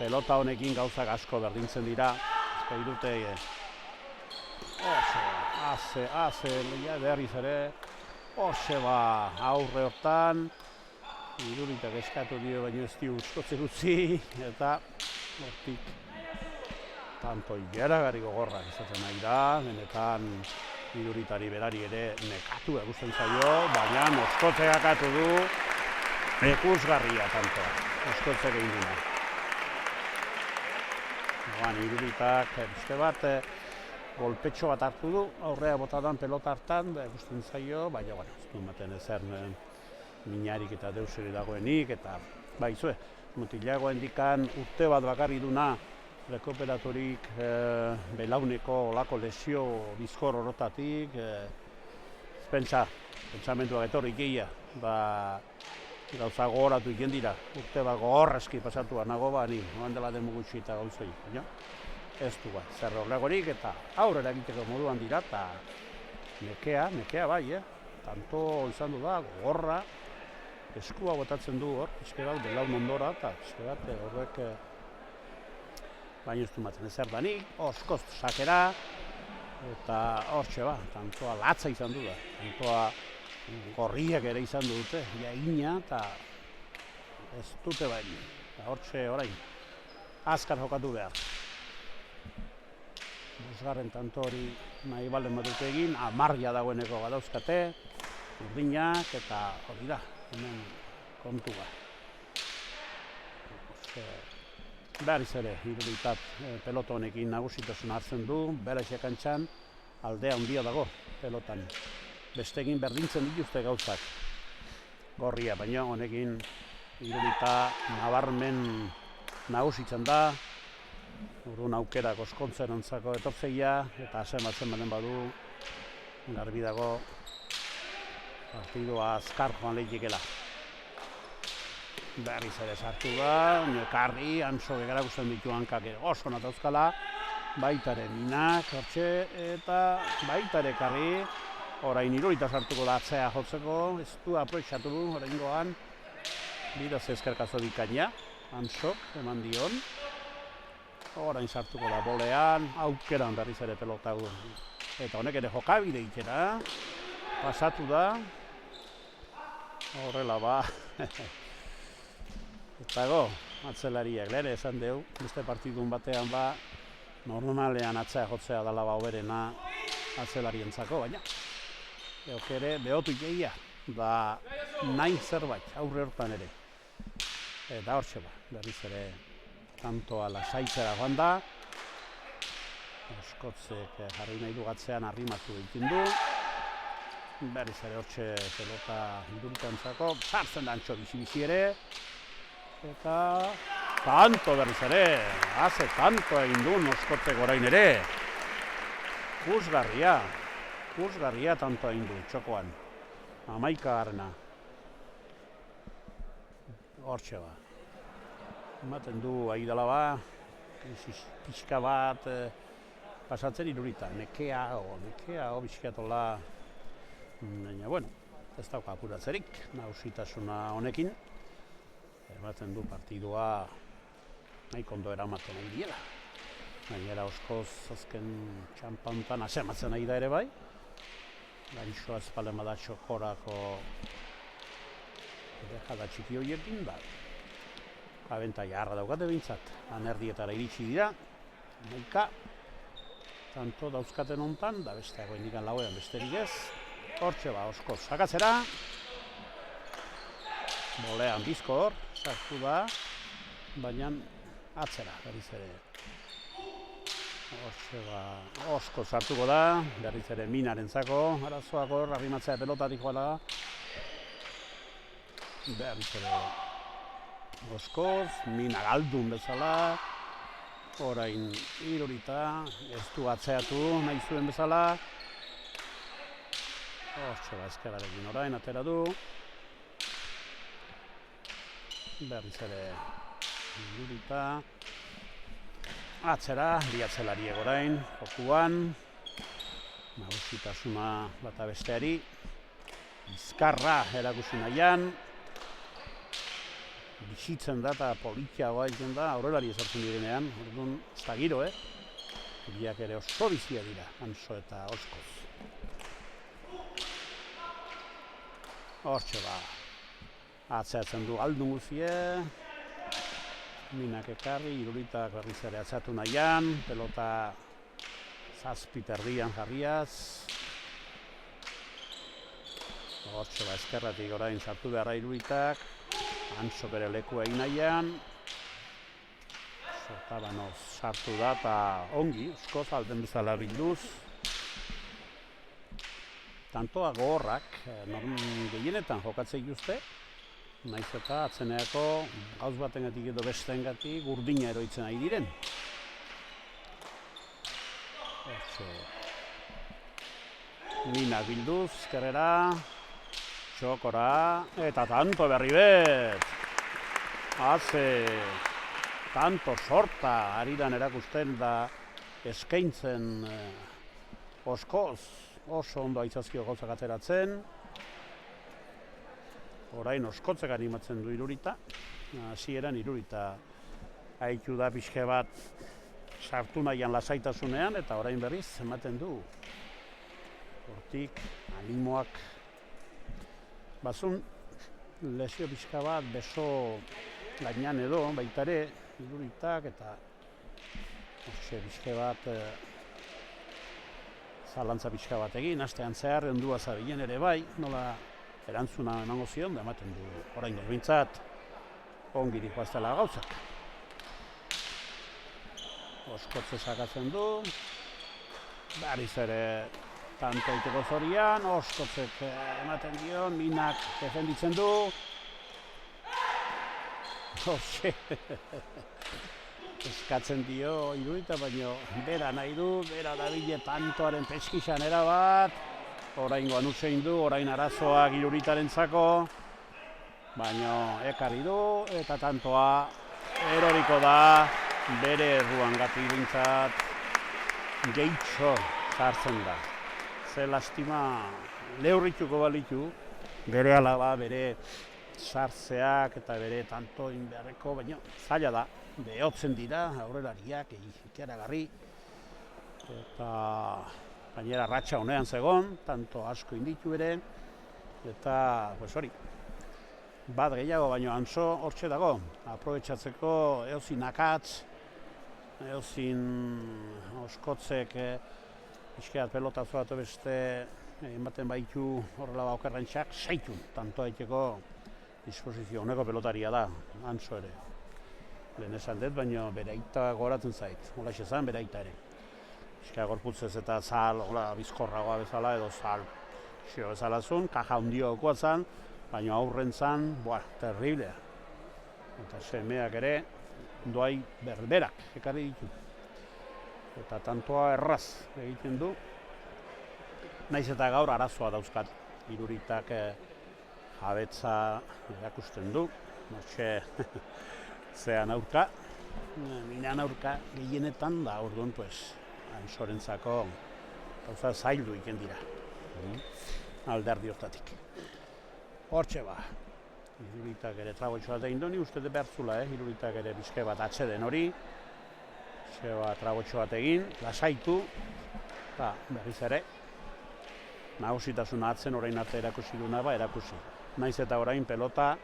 pelota honekin gauzak asko berdintzen dira. Irute Aze, berriz ere, aurre hortan, Iruritak eskatu dio baino ez dio uskotze gutxi, eta hortik tanto ikeragarri gogorrak izaten nahi da, benetan Iruritari berari ere nekatu egusten zaio, baina oskotze gakatu du, ikusgarria tanto, oskotze egin duna. Iruritak beste bat golpetxo bat hartu du, aurrea botadan pelota hartan, ikusten zaio, baina ez du ematen ezer minarik eta deuseri dagoenik, eta baizue, mutilago hendikan urte bat bakarri duna rekuperatorik belauneko olako lesio bizkor horotatik, pentsamenduak etorrik egia, gauza gogoratu iken dira, urte bat gogorrezki pasatu nago ni dela demu gutxi eta gauzei, baina ez du zer horregorik eta aurrera egiteko moduan dira eta nekea bai, tanto izan du da, gogorra, eskua botatzen du hor, pixke bat belaun ondora eta pixke bat horrek baina ez du maten ezer danik, oskoz sakera eta hortxe tantoa latza izan du da, tantoa gorriak ere izan dute, jaina eta ez dute baina, hortxe orain, azkar jokatu behar. Bosgarren tanto hori nahi balen badute egin, amargia dagoeneko badauzkate, urdinak eta hori da, hemen kontua. Berriz ere, Iruritak pelota honekin nagusitasun hartzen du, beraxek kantxan aldea handia dago pelotan. Bestekin berdintzen dituzte gauzak gorria, baina honekin Iruritak nabarmen nagusitzen da, urrun aukerak oskontzeranttzako etortzeia eta asematzen baden badu garbi dago partidua azkar joan lehitikela. Berriz ere sartu da, Karri, Ansok egarakusten ditu hankak oso natauzkala, baitare Minak, hortxe, eta baitare Karri, orain Irurita sartuko da atzea jotzeko, ez du aproitxatu du, oraingoan, bidaz ezkerkazo dikaina, Ansok eman dion, orain sartuko da bolean, aukeran berriz ere pelota du, eta honek ere jokabide itxera, pasatu da, horrela ba, eta atzelariak, lehen esan deu, beste partidun batean ba, normalean atzea jotzea dala ba hoberena atzelarientzako, baina euk ere behotu jeia, da nahi zerbait, aurre hortan ere. Eta hortxe ba, berriz ere tantoa lasaitzera joan da, Oskotzek jarri nahi dugatzean arrimatu egiten du, berriz ere hortxe pelota Iruritantzako, sartzen da Antxo bizi ere, eta tanto berriz ere, haze tanto egin du Oskotzek orain ere. Kusgarria tanto egin du txokoan. 11. Hortxe ba. Ematen du aidala ba, pixka bat pasatzen Irurita, nekeago pixkatola. Baina, bueno, ez dauka apuratzerik, nagusitasuna honekin. Ematen du partidua nahi kondo eramaten nahi diela. Gainera Oskoz azken txampantan asematzen nahi da ere bai. Gaixoa ezpalen bada txokorako dejada txiki horiekin, ba, abentaia harra daukate behintzat. Anerdietara iritsi dira, naika, tanto dauzkaten hontan, da besteago indikan lauean besterik ez. Hortxe ba, Oskoz sakatzera. Bolean bizkor, sartu da, baina atzera, berriz ere. Hortxe ba, Oskoz sartuko da, berriz ere Minarentzako, arazoak hor, arrimatzea pelotatik joala da. Berriz ere Oskoz, Mina galdun bezala, orain Irurita, ez du atzeatu nahi zuen bezala. Hortxe ba, ezkerarekin orain atera du. Berriz ere Irurita. Atzera, bi atzelariek orain, jokuan. Nagusitasuna bata besteari. Bizkarra erakusi nahian. Bizitzen da eta politiagoa egiten da, aurrelari ezartzen direnean. Orduan, ez da giro, biak ere oso bizia dira, Antxo eta Oskoz. Hortxe ba, atzeatzen du aldun guzie, Minak ekarri, Iruritak berriz ere atzeatu nahian, pelota zazpit erdian jarriaz. Hortxe ba, ezkerratik orain sartu beharra Iruritak, Antxok ere leku egin nahian. Sotabanoz sartu da eta ongi, Oskoz alden bezala bilduz. Tantoa gogorrak, gehienetan jokatzei uste, naiz eta atzeneako gauz batengatik edo besteengatik urdina eroitzen ari diren. Minak bilduz, ezkerrera, txokora, eta tanto berri bet. Haze, tanto sorta ari dan erakusten da eskaintzen Oskoz. Oso ondo aitzazkio gauzak ateratzen. Orain Oskotzek animatzen du Irurita. Hasieran Irurita haitu da pixke bat sartu nahian lasaitasunean, eta orain berriz ematen du. Hortik animoak bazun lesio pixka bat beso gainan edo baitare Iruritak, eta pixke bat zalantza pixka bat egin, astean zehar endua zabilen ere bai, nola erantzuna emango zion, da ematen du orain gorbintzat ongirik baztela gauzak. Oskotze sakatzen du, berriz ere tanto iteko zorian, Oskotzek ematen dion, Minak defenditzen du. Eskatzen dio Irurita, baino bera nahi du, bera dabile tantoaren peskizan erabat. Oraingoan utzein du, orain arazoak Iruritarentzako. baina ekarri du eta tantoa eroriko da bere erruangatik bintzat gehitxo sartzen da. Ze lastima lehurrituko balitu, bere alaba, bere sartzeak eta bere tanto inbeharreko, baina zaila da, behotzen dira, aurrelariak, ikeragarri, eta gainera ratxa honean zegon, tanto asko inditu ere, eta, pues hori, bat gehiago, baino Antso hortxe dago, aprobetxatzeko eozin akatz, eozin oskotzek iskeat pelotazo bat beste ematen baitu horrela okerrentxak, saitu, tanto daiteko disposizio honeko pelotaria da, Antso ere. Lehen esan dut, baina bere aita goratzen zait, hola esan bere aita ere. Iskeat gorputzez eta zal, hola bizkorragoa bezala edo zal xio bezala zuen, kaja hundio okuatzen, baina aurrentzan, terriblea. Eta semeak ere, doai berberak ekarri ditu. Eta tantoa erraz egiten du. Naiz eta gaur arazoa dauzkat. Iruritak jabetza erakusten du. Nortxe zean aurka. Minean aurka gehienetan da, orduan, Antsorentzako gauza zaildu iken dira. Alderdi hortatik. Hortxe ba, Iruritak ere trabotxo bat egin doni, uste bertzula, Iruritak ere bizke bat atxeden hori, trabotxo bat egin, lasaitu, eta berriz ere, nagusitasuna atzen orain arte erakusi duna erakusi. Naiz eta orain pelota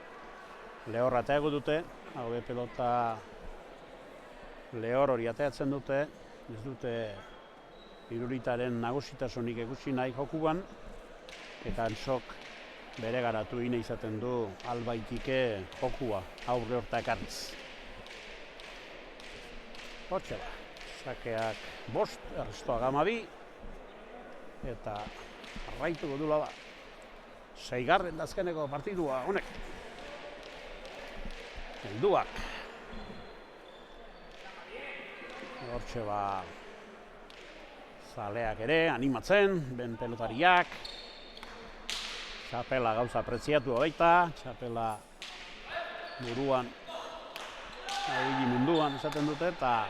lehor ateago dute, hau pelota lehor hori ateatzen dute, ez dute Iruritaren nagusitasunik ikusi nahi jokuan, eta Antsok bere garatu ine izaten du albaitike jokua aurre horta ekarriz. Hortxe da, sakeak 5, errestoa 2, eta arraituko dula da. 6. azkeneko partidua honek. Helduak. Hortxe ba, zaleak ere animatzen, ben pelotariak. Txapela gauza preziatu baita, txapela buruan, abili munduan esaten dute, eta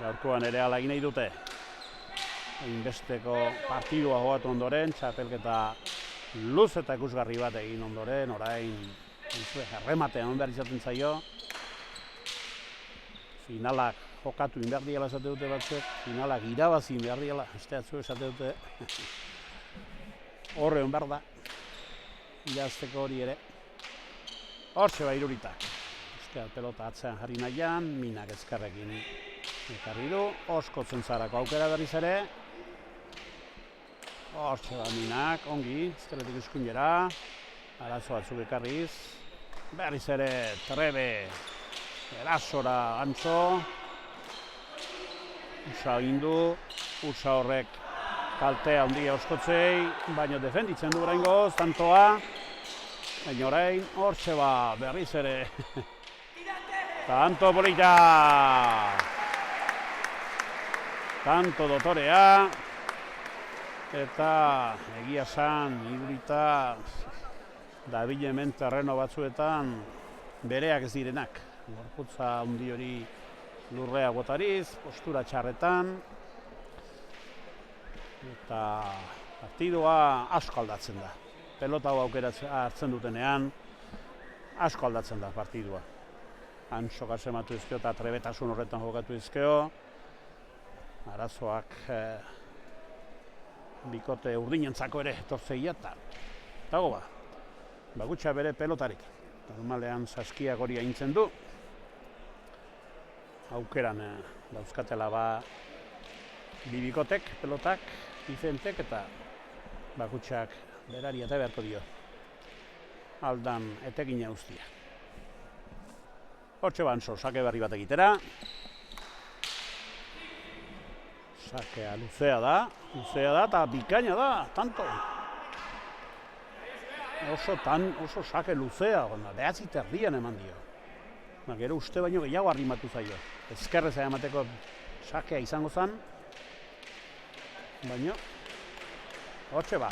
gaurkoan ere ala egin nahi dute. Hainbesteko partidua jogatu ondoren, txapelketa luz eta ikusgarri bat egin ondoren, orain errematean behar izaten zaio. Finalak jokatu behar diela esate dute batzuk, finalak irabazi behar diela, esteatzu esate dute. Horre hon behar da, irazteko hori ere. Hortxe ba Iruritak. Euskal pelota atzean jarri nahian, Minak ezkerrekin ekarri du, oskotzen zarako aukera berriz ere. Hortxe ba Minak, ongi, ezkerretik eskuinera, arazo batzuk ekarriz. Berriz ere Trebe, erasora Antso. Usa egin du, Usa horrek kaltea handia oskotzei, baina defenditzen du oraingoz, tantoa. Baina orain, hortxe ba, berriz ere. Tanto polita! Tanto dotorea. Eta egia san, Irurita, dabil hemen terreno batzuetan bereak ez direnak. Gorputza handi hori lurrea botariz, postura txarretan. Eta partidua asko aldatzen da. Pelota hau aukeratzen hartzen dutenean, asko aldatzen da partidua. Antsok asematu izkeo eta trebetasun horretan jokatu izkeo. Arazoak bikote urdinentzako ere etortzeia eta dago ba. Bagutxa bere pelotarik. Normalean saskiak hori aintzen du. Aukeran dauzkatela ba bibikotek, pelotak, Vicentek eta bakutsak berari eta beharko dio. Aldan etekina guztia. Hortxe ba Antso, sake berri bat egitera. Sakea luzea da eta bikaina da, tanto. Oso sake luzea, behatzi terdian eman dio. Gero uste baino gehiago arrimatu zaio. Ezkerrez emateko sakea izango zen. Baina, hortxe ba,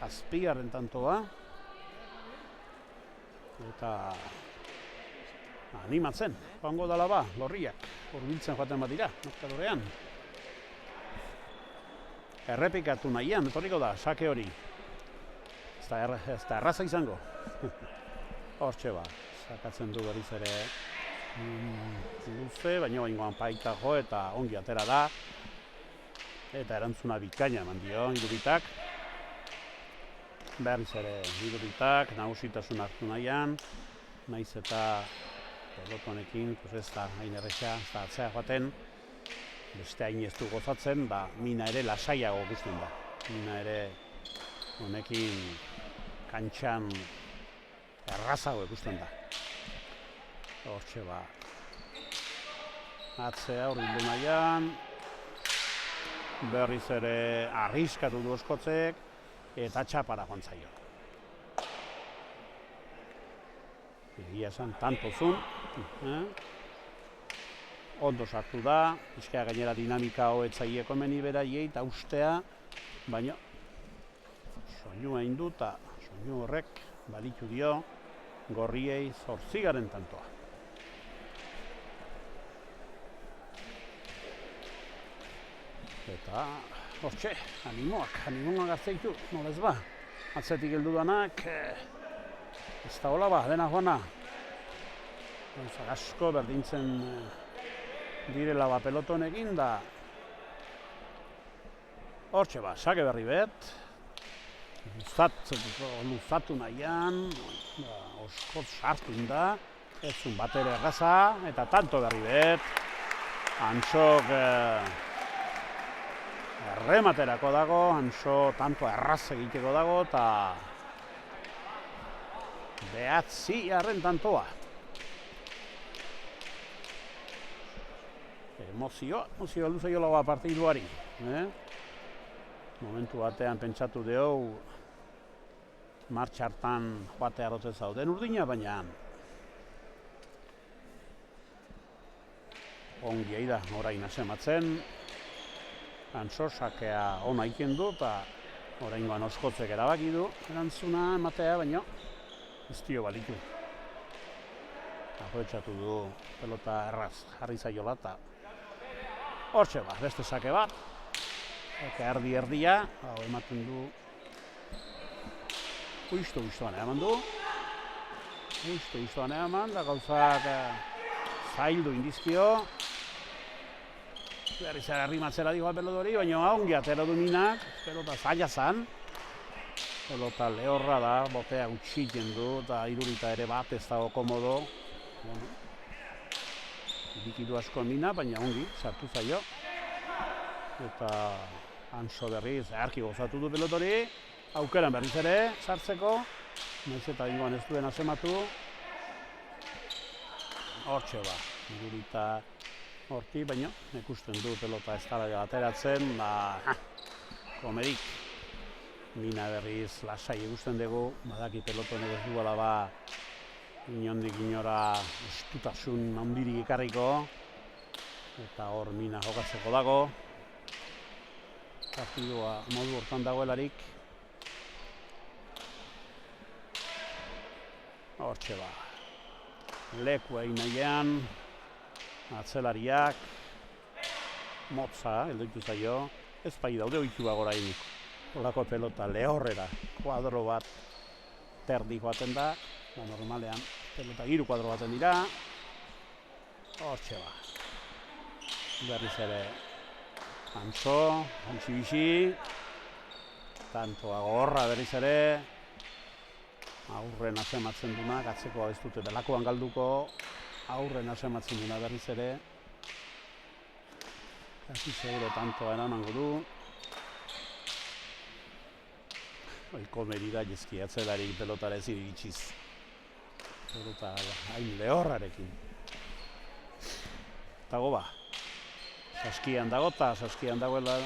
7. tantoa. Eta animatzen, joango dala ba, lorriak, hurbiltzen joaten bat dira, markadorean. Errepikatu nahian, etorriko da, sake hori. Ez da erraza izango. Hortxe ba, sakatzen du berriz ere luze, baina bainoan paita jo eta ongi atera da. Eta erantzuna bikaina eman dio, iruritak. Berriz ere iruritak, nagusitasun hartu nahian. Naiz eta pelotonekin, ez da hain erresa, ez da atzea joaten. Beste hain ez du gozatzen, mina ere lasaiago guztien da. Mina ere honekin kantxan errazago ikusten da. Hortxe ba. Atzea hurbildu nahian. Berriz ere arriskatu du Oskotzek eta txapara joan zaio. Egia esan, tanto zun. Ondo sartu da, pixka gainera dinamika hoetzaieko meni beraiei eta ustea, baina soinu egin du eta soinu horrek balitu dio gorriei 8. tantoa. Eta hortxe, animoak hartzeitu, nolez ba. Atzetik heldu danak, ez da hola ba, dena joana. Asko berdintzen direla ba pelotonekin da. Hortxe ba, sake berri bet. Luzatu nahian, Oskotz sartun da. Ez zun bat ere erraza, eta tanto berri bet. Antxok errematerako dago, Antxo tanto erraz egiteko dago, eta 9. tantoa. Emozioa luzaiola ba partiduari. Momentu batean pentsatu deu martxartan joate arrote zauden urdina, baina ongi eida orain asematzen. Antxo sakea ona ikendu eta oraingoan Oskotzek erabaki du erantzuna ematea, baina ez dio balitu. Aprobetxatu du pelota erraz jarri zaiola eta hortxe ba, beste sake bat. Eka erdia, hau ematen du. Uiztu-uiztuan eman du. Uiztu-uiztuan eman, da gauzak zaildu indizkio. Berriz arrimatzera digoa pelotori, baina ongi atera du minak, pelota zaila zan. Pelota lehorra da, botea gutxiken du, eta irurita ere bat ez dago komodo. Dikidu asko mina, baina ongi, sartu zaio. Eta Antxo berriz zeharki gozatu du pelotori. Aukeran berriz ere, sartzeko. Naiz eta ingoan ez duen asematu. Hortxe ba, irurita horti, baina ikusten du pelota ez dara ateratzen, komerik. Mina berriz lasai ikusten dugu, badaki pelotonek ez duela ba inondik inora estutasun handirik ekarriko. Eta hor mina jokatzeko dago. Partidua modu hortan dagoelarik. Hortxe ba. Leku egin nahian. Atzelariak. Motza, helduitu zaio. Ez bai daude oitua gora egin. Olako pelota lehorrera. Kuadro bat terdi joaten da. Normalean pelota 3 kuadro baten dira. Hortxe ba. Berriz ere Antxo, antxibixi, tantoa gorra berriz ere, aurren asematzen duna, gatzekoa ez dute belakoan galduko, aurren asematzen duna berriz ere, kasi seguro tantoa eramango du. Oiko merida jezkiatzelarik pelotara ez iritsiz. Pelota hain lehorrarekin. Tago ba. Saskian dago eta saskian dagoela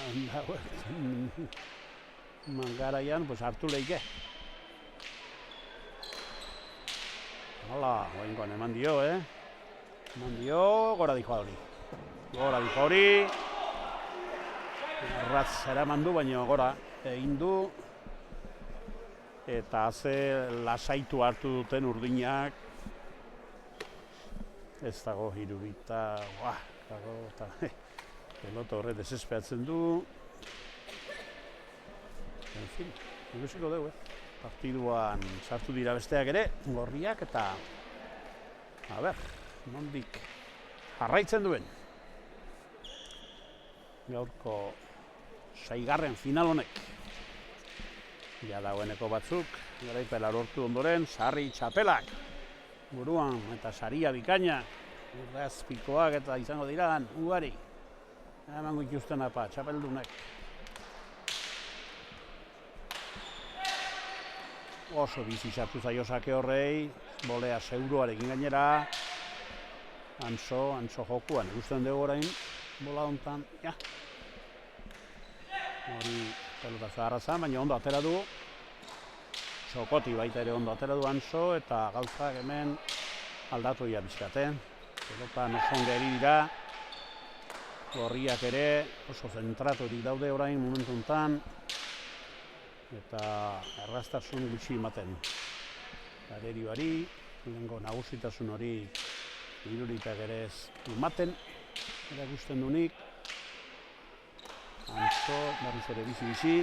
garaian, pues hartu leike. Hala, oingoan eman dio, Eman dio, gora dijoa hori. Gora dijoa hori. Erratz eraman du, baina gora egin du. eta ze lasaitu hartu duten Urdinak. Ez dago hirurita, eta pelota horre desespeatzen du. En fin, ikusiko dugu, partiduan sartu dira besteak ere, gorriak eta nondik jarraitzen duen. Gaurko 6. final honek. Ja dagoeneko batzuk, garaipena lortu ondoren, sarri txapelak. Buruan eta saria bikaina, urrazpikoak eta izango dira, ugari. Emango ikusten apa, txapeldunek. Oso bizi sartu zaio sake horrei, bolea seuruarekin gainera. Antso jokuan, ikusten dugu orain, bola hontan, hori pelota zaharra zen, baina ondo atera du. Sokoti baita ere ondo atera du Antso, eta gauzak hemen aldatu ia bizkate. Pelota oso ongeri dira. Gorriak ere oso zentraturik daude orain momentu honetan. Eta erraztasun gutxi ematen. Arerioari, lehengo nagusitasun hori hiruritak ere ez ematen. Erakusten dunik. Antso, berriz ere bizi.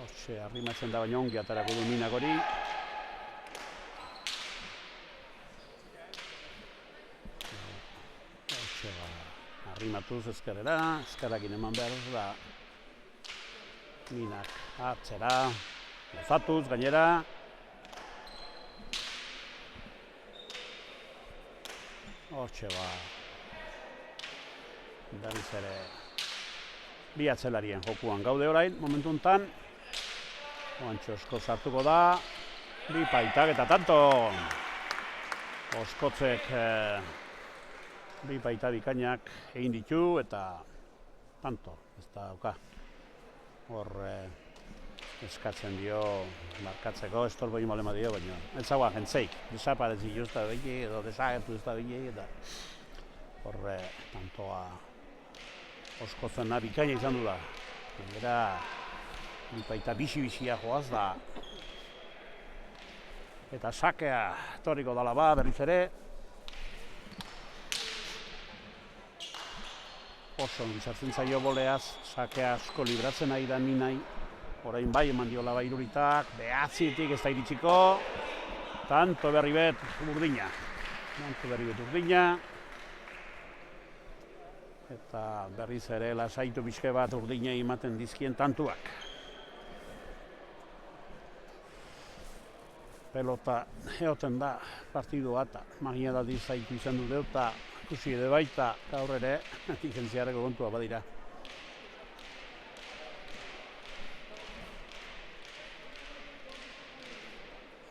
Hortxe, arrimatzen da baina ongi atarako du Minak hori. Hortxe, arrimatuz ezkerrera, ezkerrakin eman behar da Minak hartzera, lozatuz gainera. Hortxe, berriz ere bi atzelarien jokuan gaude orain, momentu honetan. Antso Osko sartuko da, bi paitak eta tanto! Oskotzek bi paita bikainak egin ditu eta tanto, ez da dauka. Hor eskatzen dio markatzeko, estolboi molema dio, baina ez zagoa jentzeik, desaparetzi justa beki edo desagertu ez da beki eta hor tantoa Oskotzena bikaina izan du da. Gainera, bipaita bisi-bisia joaz da. Eta sakea etorriko dala berriz ere. Oso ongi zaio boleaz, sakea asko libratzen nahi da Minai. Orain bai eman diola hiruritak, behatzitik ez da iritsiko. Tanto berri bet Urdina. Eta berriz ere lasaitu bizke bat Urdinei ematen dizkien tantuak. Pelota eoten da partidua eta magia da dizaitu izan du deuta ikusi edo baita gaur ere digentziareko kontua badira.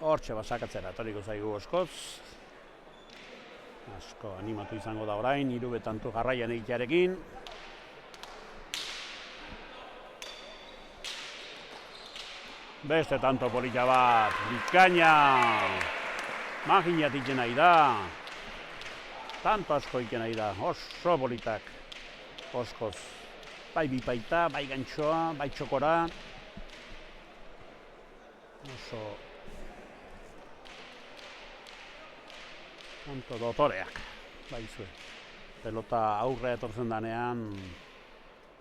Hortxe basakatzera etorriko zaigu Oskotz. Asko animatu izango da orain, 3 tantu jarraian egitearekin. Beste tanto polita bat, bikaina! Maginatik nahi da. Tanto asko iken nahi da, oso politak. Oskoz, bai bipaita, bai gantxoa, bai txokora. Oso tanto dotoreak, bai zuen. Pelota aurre etortzen danean,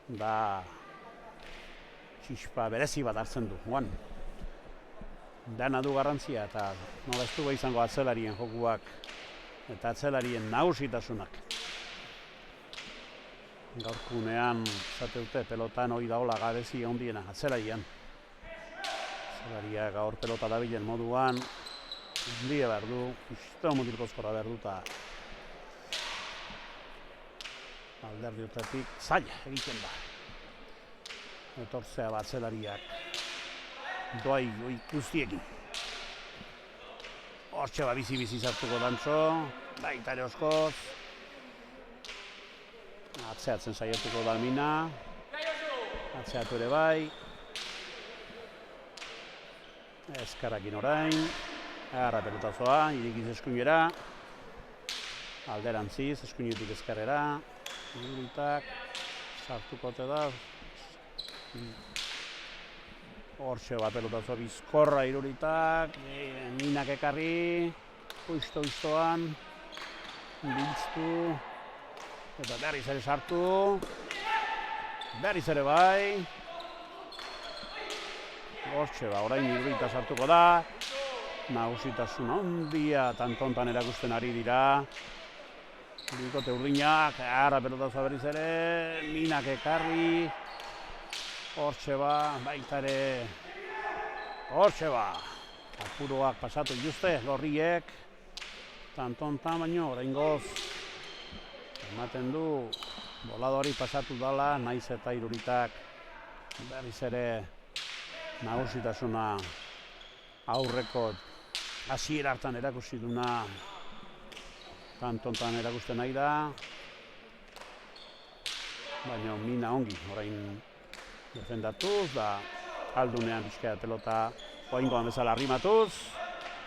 da txispa berezi bat hartzen du, guan. Dana du garrantzia eta nola ez dugu izango atzelarien jokuak eta atzelarien nagusitasunak. Gaurkunean, zate dute, pelotan hori daola gabezi ondiena atzelarian. Atzelaria gaur pelota dabilen moduan, ondia behar du, izteo mutilkozkora behar du eta alderdi urtetik zaila egiten da. Etortzea batzelariak doai guztiekin. Hortxe bizi-bizi sartuko Antso, baita ere Oskoz. Atzeatzen saiatuko da Mina. Atzeatu ere bai. Ezkarrakin orain. Agarra pelotazoa, irikiz eskuinera. Alderantziz, eskuinetik ezkarrera. Hiruritak sartuko ote da. Hortxe bat pelotazo bizkorra Iruritak, Minak ekarri, uiztoan, biltztu, eta berriz ere sartu, berriz ere bai. Hortxe ba, orain Irurita sartuko da, nagusitasun handia tantontan erakusten ari dira. Bikote urdinak, ara pelotazo berriz ere, Minak ekarri, hortxe ba, baita ere, hortxe ba, apuroak pasatu dituzte, gorriek, tantontan baino, oraingoz, ematen du, boladoari pasatu dala, naiz eta Iruritak berriz ere nagusitasuna aurreko hasiera hartan erakusi duna tantontan erakusten nahi da, baina Mina ongi, orain defendatuz, da aldunean pixka pelota oaingoan bezala arrimatuz,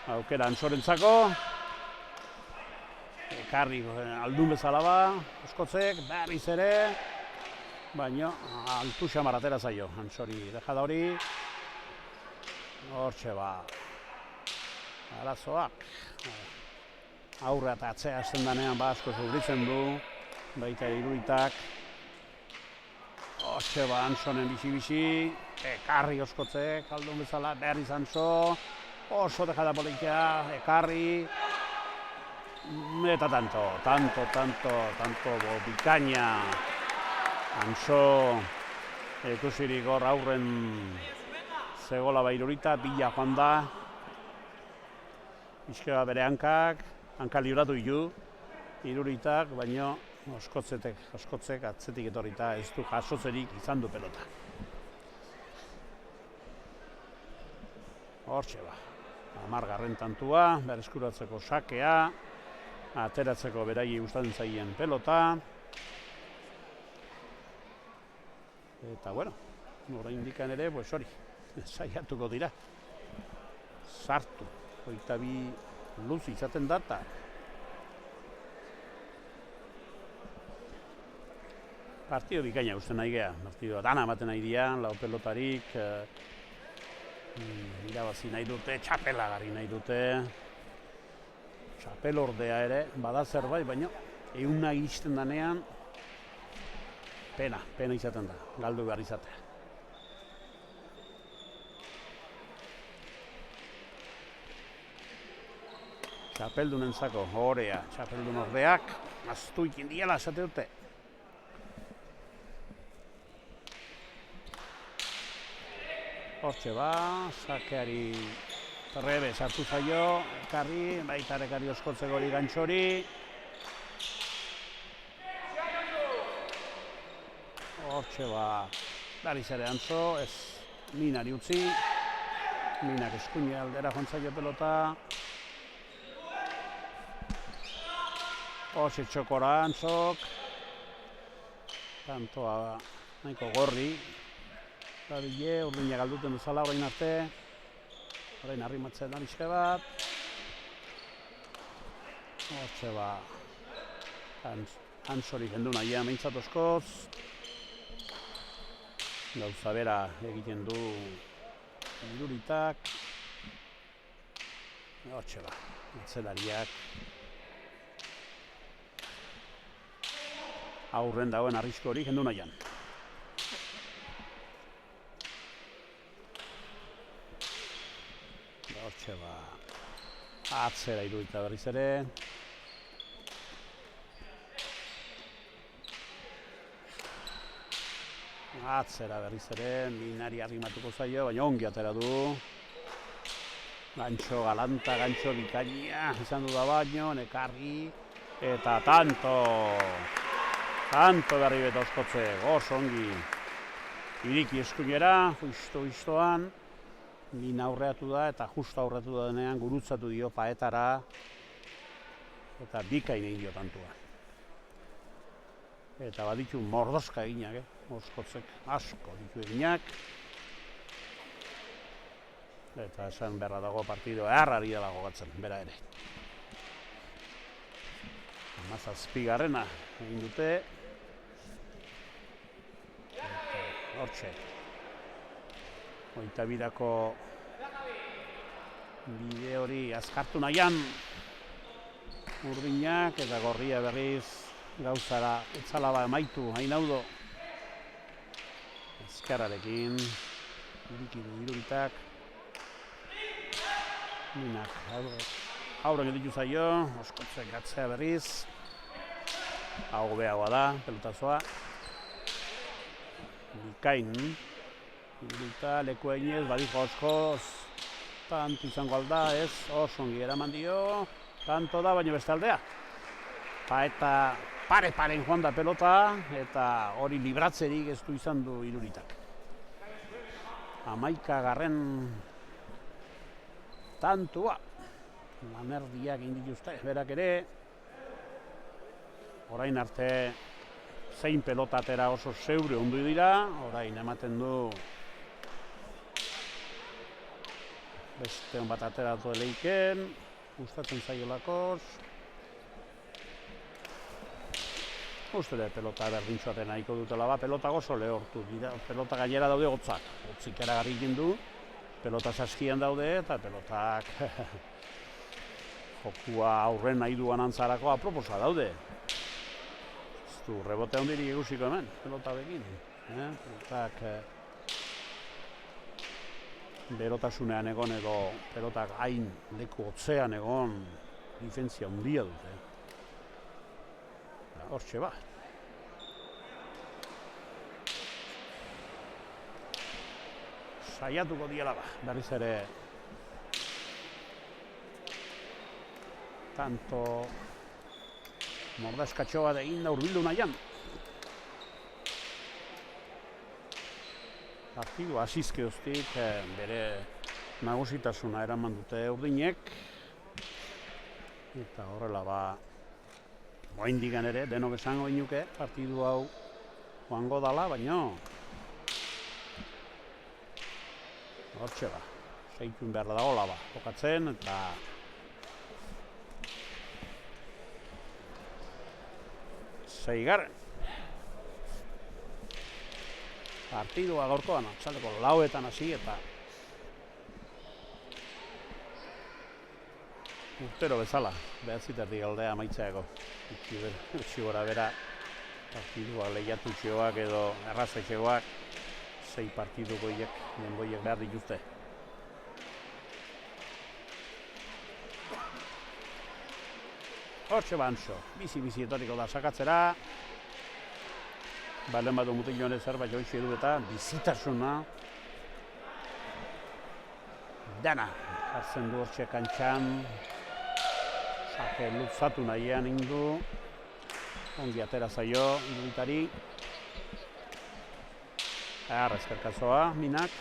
aukera Antsorentzako, ekarri aldun bezala ba, Oskotzek, berriz ere, baina altu xamar atera zaio, Antsori deja da hori, hortxe ba, arazoak, aurre eta atzea hasten danean ba asko zurritzen du, baita Iruritak, hortxe ba, Antsonen bizi-bizi, ekarri Oskotzek, aldun bezala, berriz Antso, oso dejada politia, ekarri, eta tanto, bikaina, Antso, ikusirik hor aurren zegoela Irurita, bila joan da, bizkera bere hankak liuratu ditu, Iruritak, baino Oskotzek atzetik etorrita ez du jasotzerik izan du pelota. Hortxe ba, 10. tantua, bereskuratzeko sakea, ateratzeko beraiei gustatzen zaien pelota. Eta bueno, oraindikan ere, pues hori, saiatuko dira. Sartu, 22 luz izaten data. Partido bikaina uste nahi geha, partido dana ematen nahi dira, lau pelotarik, irabazi nahi dute, txapelagarri nahi dute, txapelordea ere, bada zerbait, baina ehuna iristen danean, pena izaten da, galdu behar izatea. Txapeldunentzako horea, txapeldun ordeak, aztu ikin diela esate dute. Hortxe ba, sakeari Rebe sartu zaio, ekarri, baita ekarri Oskotzeko hori Gantxori. Hortxe ba, berriz ere Antso, ez Minari utzi. Minak eskuine aldera joan zaio pelota. Hortxe txokora Antsok. Tantoa nahiko gorri. Bile, urdina galduten duzala orain arte. Orain arrimatzen da bizke bat. Hortxe ba, Antsori jendu nahian behintzat Oskoz. Gauza bera egiten du Iruritak. Hortxe ba, atzelariak. Aurren dagoen arrisko hori jendu nahian. Hortxe ba, atzera Irurita berriz ere. Atzera berriz ere, Minari arrimatuko zaio, baina ongi atera du. Gantxo galanta, gantxo bikaina, izan du da baino, ekarri, eta tanto berri beta Oskotze, oso ongi. Iriki eskuinera, justo-justoan. Mina aurreatu da eta justo aurreatu da denean gurutzatu dio paetara eta bikain egin dio tantua. Eta baditu mordoska eginak, Oskotzek asko ditu eginak. Eta esan berra dago partido errari dela gogatzen, bera ere. 17. egin dute. Hortxe. Hogeita birako bide hori azkartu nahian Urdinak eta Gorria berriz gauzara etzalaba emaitu hainaudo. Ezkerrarekin irikidu Iruritak. Minak hauren editu zaio, Oskotzek gatzea berriz. Hau behagoa da, pelotazoa. Bikain. Irurita, leku eginez, badiko Oskoz. Tanto izango alda, ez, osongi eraman dio. Tanto da, baina beste aldea. Eta pare-paren joan da pelota, eta hori libratzerik ez du izan du Iruritak. 11. Tantua. Lamerdiak indituzte, berak ere. Orain arte zein pelota atera oso zeure ondu dira, orain ematen du beste on bat ateratu eleiken, gustatzen zaiolakoz. Uste dut pelota berdintxoaten nahiko dutela ba, pelota gozo lehortu dira, pelota gainera daude hotzak, hotzik eragarri egin du, pelota saskian daude eta pelotak jokua aurren nahi duan antzarako aproposa daude. Ez du, rebote hondirik egusiko hemen, pelota bekin. Pelotak berotasunean egon edo pelotak hain leku hotzean egon difentzia handia dute. Hortxe ba. Saiatuko diela ba, berriz ere tanto mordaskatxo bat egin da hurbildu nahian. Partidu asizkeoztik bere nagusitasuna eraman dute Urdinek. Eta horrela ba, oraindikan ere, denok esango inuke, partidu hau joango dala, baina hortxe ba, seitun behar dagoela ba, jokatzen eta seigarren. Partidua gaurkoan, atzaldeko lauetan hasi eta urtero bezala, behatziterdik aldea amaitzeako. Utsi gora bera, partidua lehiatu txegoak edo errazatxegoak, 6 partidu denboiek behar dituzte. Hortxe banso, bizi-bizi etoriko da sakatzera. Balen badu mutilioan zerbait joitxe du eta bizitasuna. Dena, hartzen du hortxe kantxan. Sake luzatu nahian indu. Ongi atera zaio, Iruritari. Ezkerkazoa, Minak.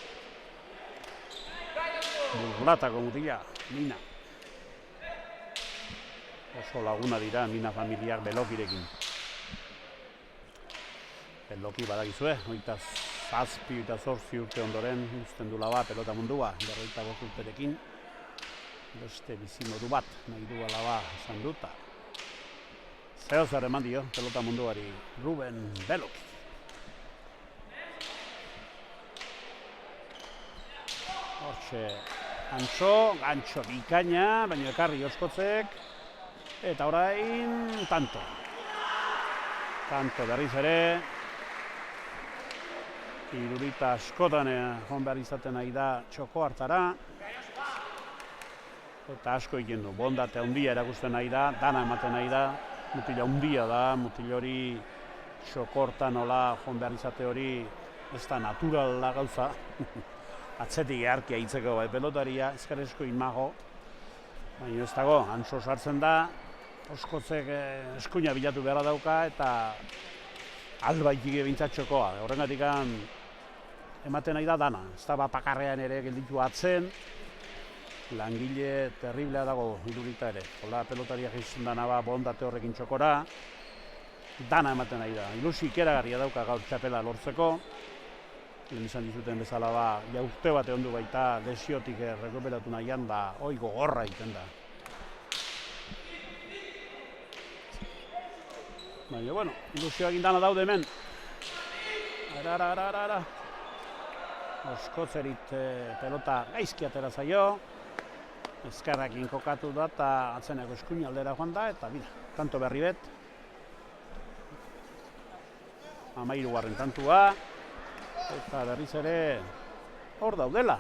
Burlatako mutila, Mina. Oso laguna dira Mina familiak Belokirekin. Beloki badakizue, 27 urte ondoren uzten du laba pelota mundua, 45 urterekin. Beste bizimodu bat nahi du laba esan duta. Zeo zer eman dio pelota munduari Ruben Beloki. Hortxe gantxo bikaina, baina ekarri Oskotzek. Eta orain, tanto. Tanto berriz ere. Irurita askotan joan behar izaten nahi da txoko hartara. Eta asko egin du, bondate handia erakusten nahi da, dana ematen nahi da. Mutila handia da, mutil hori txokortan nola joan behar izate hori ez da naturala gauza. Atzetik eharkia hitzeko bai pelotaria, ezkerrezko imago. Baina ez dago, Antso sartzen da, Oskotzek eskuina bilatu beharra dauka eta albaitik ebintzat txokoa. Horrengatik ematen nahi da dana. Ez da pakarrean ere gelditu atzen, langile terriblea dago Irurita ere. Hola pelotariak izan dana ba bondate horrekin txokora, dana ematen nahi da. Ilusi ikeragarria dauka gaur txapela lortzeko. Lehen izan dizuten bezala ba, ja urte bat egon du baita lesiotik rekuperatu nahian da, hoi gogorra egiten da. Baina, bueno, ilusioak indana daude hemen. Ara. Oskotzerit pelota gaizki atera zaio. Ezkerrakin kokatu da eta atzeneko eskuin aldera joan da eta bida, tanto berri bet. 13. tantua eta berriz ere hor daudela.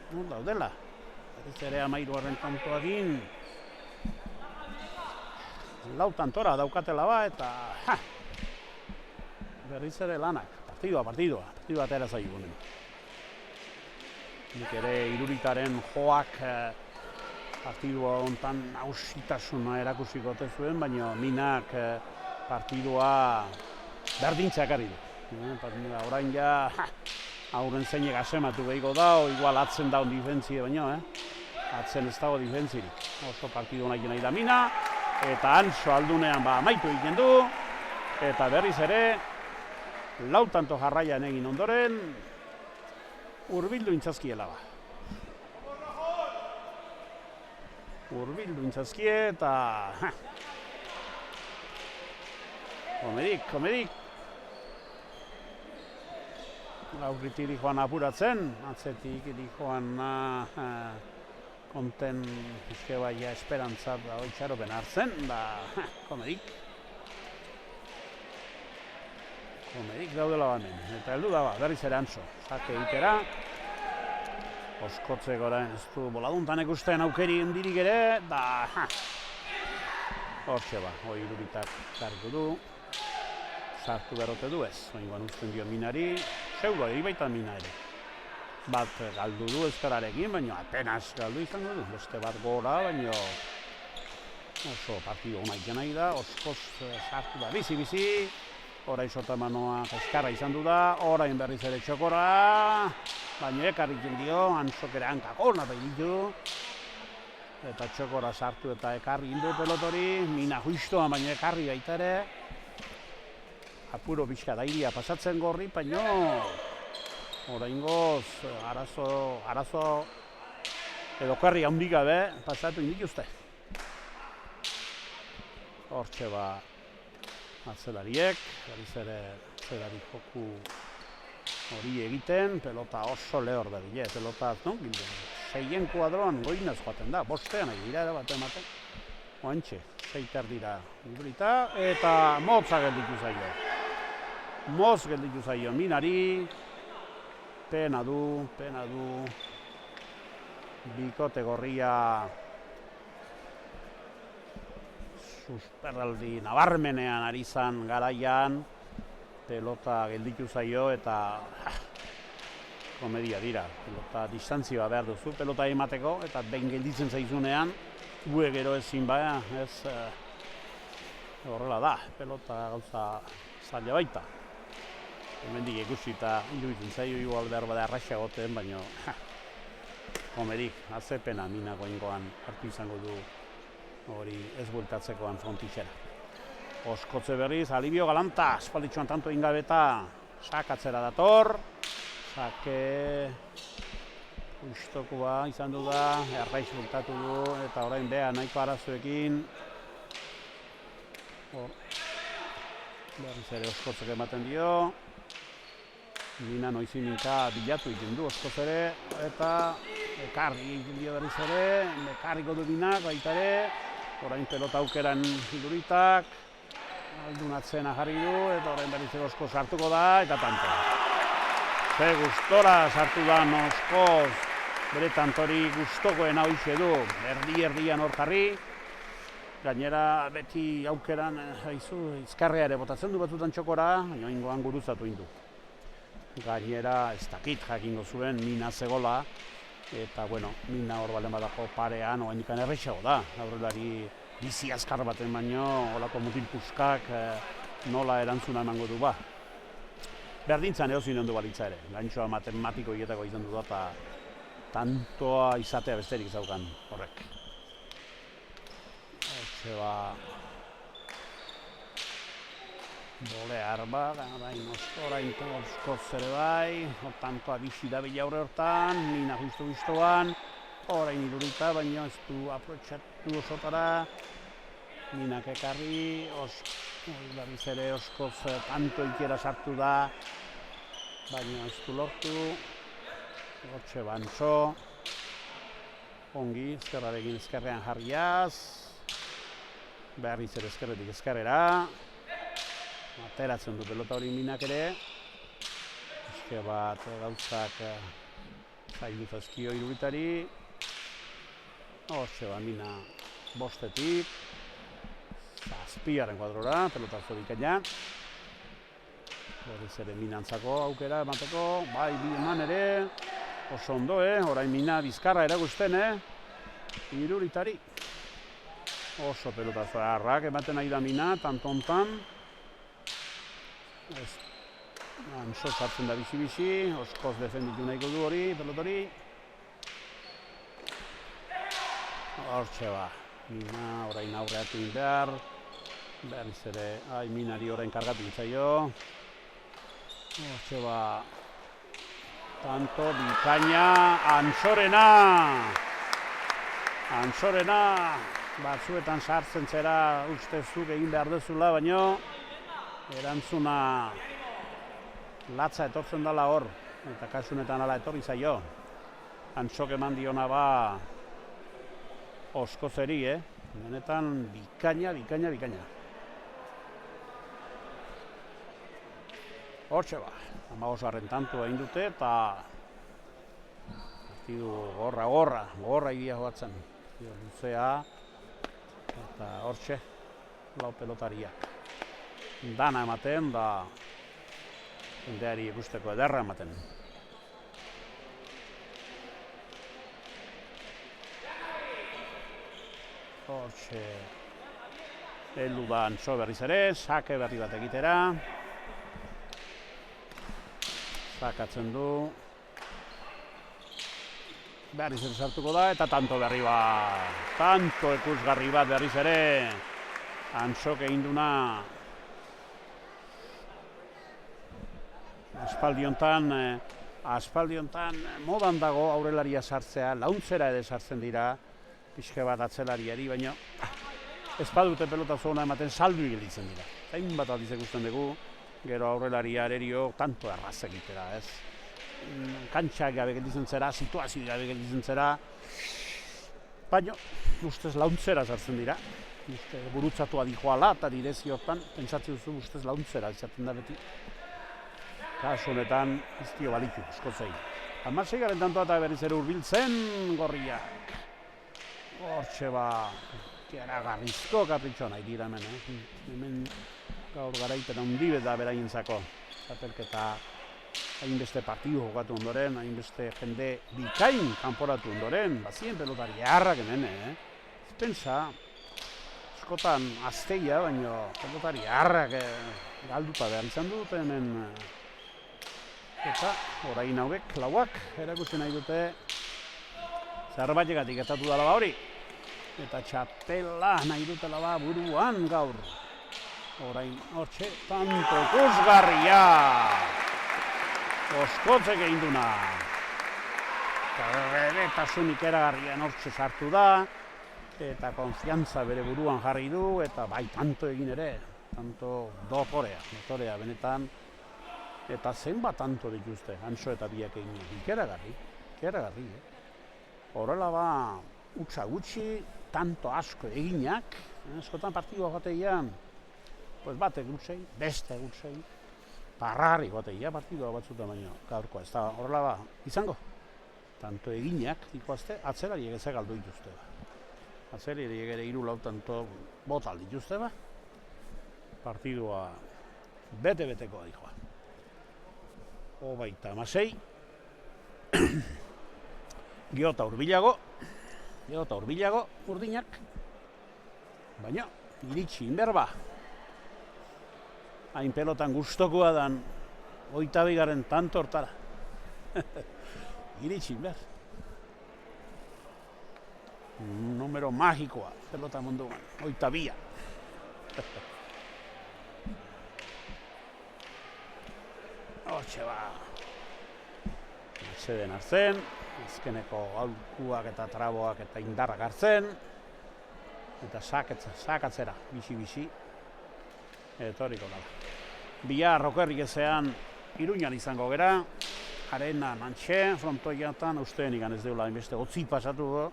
Berriz ere 13. tantuakin 4 tantora daukatela ba eta berriz ere lanak. Partidua atera zaigunen. Nik ere Iruritaren joak partidua hontan nausitasuna erakusiko ote zuen, baina Minak partidua berdintzak ari du. Orain ja aurren zeinek asematu behiko da, igual atzen daun difentzie baino, atzen ez dago difentzirik. Oso partidu nahi nahi da Mina, eta Anso aldunean amaitu egiten du, eta berriz ere, 4 tanto jarraian egin ondoren, hurbildu intzazkiela ba. Hurbildu intzazkie eta komedik. Aurritik joan apuratzen, atzetik joan konten pizke baia esperantzat da itxaropen hartzen, komedik daudela bamen, eta heldu da berriz ere Anso, sake egitera. Oskotze gora ez du boladuntan ikusten aukeri handirik ere, hortxe hoi Iruritak sartu du. Sartu berote du ez, oingoan uzten dio Minari, zeuro eri baita Mina ere. Bat galdu du ezkararekin, baina apenas galdu izango du, beste bat gora, baina oso partidu honaik nahi da, Oskoz sartu da bizi, orain sotamanoa eskarra izan du da, orain berriz ere txokora, baina ekarriken dio, Ansok ere hankakona da ditu, eta txokora sartu eta ekarri indu pelotori, Mina juistoa baina ekarri baita ere, apuro pixka dairia pasatzen gorri, baina oraingoz arazo edo karri handik gabe pasatu indituzte. Hortxe atzelariek, berriz ere atzelari joku hori egiten, pelota oso lehor da dile, pelota 6 kuadroan goinaz joaten da, 5 nahi dira bat ematen. Oantxe, 6 dira Irurita eta motza gelditu zaio. Moz gelditu zaio Minari, pena du, bikote gorria susperraldi nabarmenean ari zan garaian, pelota gelditu zaio eta komedia dira, pelota distantzioa behar duzu, pelota emateko eta behin gelditzen zaizunean, gue gero ezin ez horrela da, pelota gauza zaila baita. Hemendik ikusita iruditzen zaio igual behar bada arraxa goten, baina komedik, azepena Minako ingoan hartu izango du hori ez bueltatzekoan frontixera. Oskotze berriz, Alibio Galanta, espalditxuan tanto ingabeta, sakatzera dator, sake ustokua izan du da, erraiz bueltatu du, eta orain beha nahiko arazoekin. Berriz ere Oskotzek ematen dio, Mina noiziminka bilatu egiten du Oskoz ere, eta ekarri egiten dio berriz ere, ekarriko du Minak baita ere, orain pelota aukeran Iruritak, aldunatzena jarri du, eta orain berriz ere Oskoz sartuko da, eta tanto. Ze gustora sartu da Oskoz, bere tantori gustokoena hoize du, erdi-erdian hor jarri, gainera beti aukeran izkarrea ere botatzen du batzutan txokora, baina ingoan guruzatu indu. Gainera ez dakit jakingo zuen Mina zegola, eta Mina hor balen badako parean, oain ikan errexago da. Aurrelari bizi azkar baten baino, holako mutil puskak nola erantzuna emango du ba. Berdintzan eozin ondu balitza ere, gaintxoa matematiko hietako izan du da, eta tantoa izatea besterik zaukan horrek. Hortxe bolear orain Oskoz ere bai, tantoa bizi da bila aurre hortan, Mina justu-justuan, orain Irurita, baina ez du aprotxatu osotara, Minak ekarri, berriz ere Oskoz tanto ikera sartu da, baina ez du lortu, Hortxe Bantxo. Ongi, ezkerrarekin ezkerrean jarriaz. Berriz ere ezkerretik ezkerrera. Ateratzen du pelota hori Minak ere. Eske bat gauzak zaildu zaizkio Irubitari. Hortxe Mina bostetik. Zazpiaren kuadrora, pelota zorikaina. Berriz ere Minantzako aukera emateko. Bai, bi eman ere. Oso ondo, orain Mina bizkarra erakusten, Iruritari. Oso pelota zaharrak ematen nahi da Mina, tantontan. Bantxo sartzen da bizi-bizi, oskoz defenditu nahiko du hori, pelotori. Hortxe ba, Mina orain aurreatu behar. Berriz ere, Minari orain kargatu ditzaio. Hortxe ba, tanto bikaina, Antxorena, batzuetan sartzen zera ustezuk egin behar dezula, baino erantzuna latza etortzen dela hor, eta kasunetan ala etorri zaio. Antxok eman diona ba oskozeri, benetan bikaina. Hortxe ba, 15. tantua egin dute eta partidu gorra egia joatzen. Luzea eta hortxe lau pelotariak. Dana ematen da jendeari ikusteko ederra ematen. Hortxe heldu da Antxo berriz ere, sake berri bat egitera. Sakatzen du. Berriz ere sartuko da eta tanto berri bat. Tanto ikusgarri bat berriz ere. Antxok egin duna. Aspaldiontan modan dago aurrelaria sartzea, launtzera ere sartzen dira, pixka bat atzelariari, baina ez badute pelota zona ematen saldu gelditzen dira. Zain bat aldiz ikusten dugu, gero aurrelaria arerio tanto erraz egitera, ez? Kantxak gabe gelditzen zera, situazio gabe gelditzen zera, baina ustez launtzera sartzen dira. Burutzatua dijoala eta direziotan, pentsatzen duzu ustez launtzera izaten da beti. Kasu honetan, ez dio balitu, eskozei. 16. tantoa eta berriz ere hurbiltzen gorriak. Hortxe ba, garrizko kapritxo nahi dira hemen, Hemen gaur garaipen handi da beraientzako. Txapelketa hainbeste partidu jokatu ondoren, hainbeste jende bikain kanporatu ondoren, bazien pelotari harrak hemen, Ez pentsa, askotan azteia, baina pelotari harrak galduta behar izan dute hemen. Eta orain hauek, lauak, erakusten nahi dute zerbaitegatik etatu dela ba hori. Eta txapela nahi dutela ba buruan gaur. Orain hortxe, tanto ikusgarria. Oskotzek egin duna. Eta rebetasunik eragarrian hortxe sartu da. Eta konfiantza bere buruan jarri du. Eta bai, tanto egin ere. Tanto motorea benetan. Eta zenbat tanto dituzte, Antxo eta biak egin. Ikeragarri. Horrela ba, utza gutxi, tanto asko eginak. Eskotan partidua joateian, pues batek gutzei, beste gutzei. Parrarri joateia partidua batzuta baino, gaurkoa. Ez da horrela ba, izango. Tanto eginak, dikoazte, atzelariek ez galdu dituzte ba. Atzelariek ere 3-4 tanto botal dituzte ba. Partidua bete-betekoa dijoa. 36. Geota hurbilago urdinak. Baina, iritsi inberba. Hain pelotan gustokoa dan 22. tanto hortara. Iritsi inber. Numero magikoa pelota munduan. 22. Hortxe ba, atxeden hartzen, azkeneko aulkuak eta traboak eta indarrak hartzen, eta sakatzera, bizi-bizi, etorriko da. Bihar okerrik ezean Iruñan izango gera, arena nantxe, frontoiatan, ustean ikan ez deula, inbeste gotzi pasatu,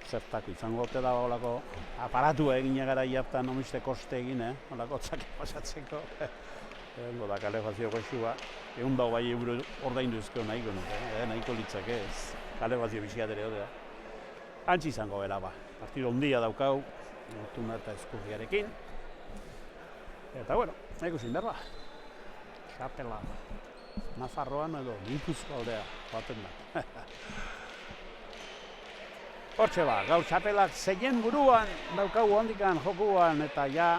zertako izango gote da olako aparatua egin gara jartan nomiste koste egin, olako otzak pasatzeko. Egon da kalefazio koxua, egun dago bai euro ordaindu ezkeo nahiko nuke, nahiko litzake ez, kalefazio biziatere hodea. Antzi izango bera ba, partido ondia daukau, Tuna eta Eskurriarekin. Eta bueno, ikusin berba, txapela, Nafarroan edo Gipuzko aldea, baten da. Hortxe ba, gaur txapelak zeien buruan daukagu hondikan jokuan eta ja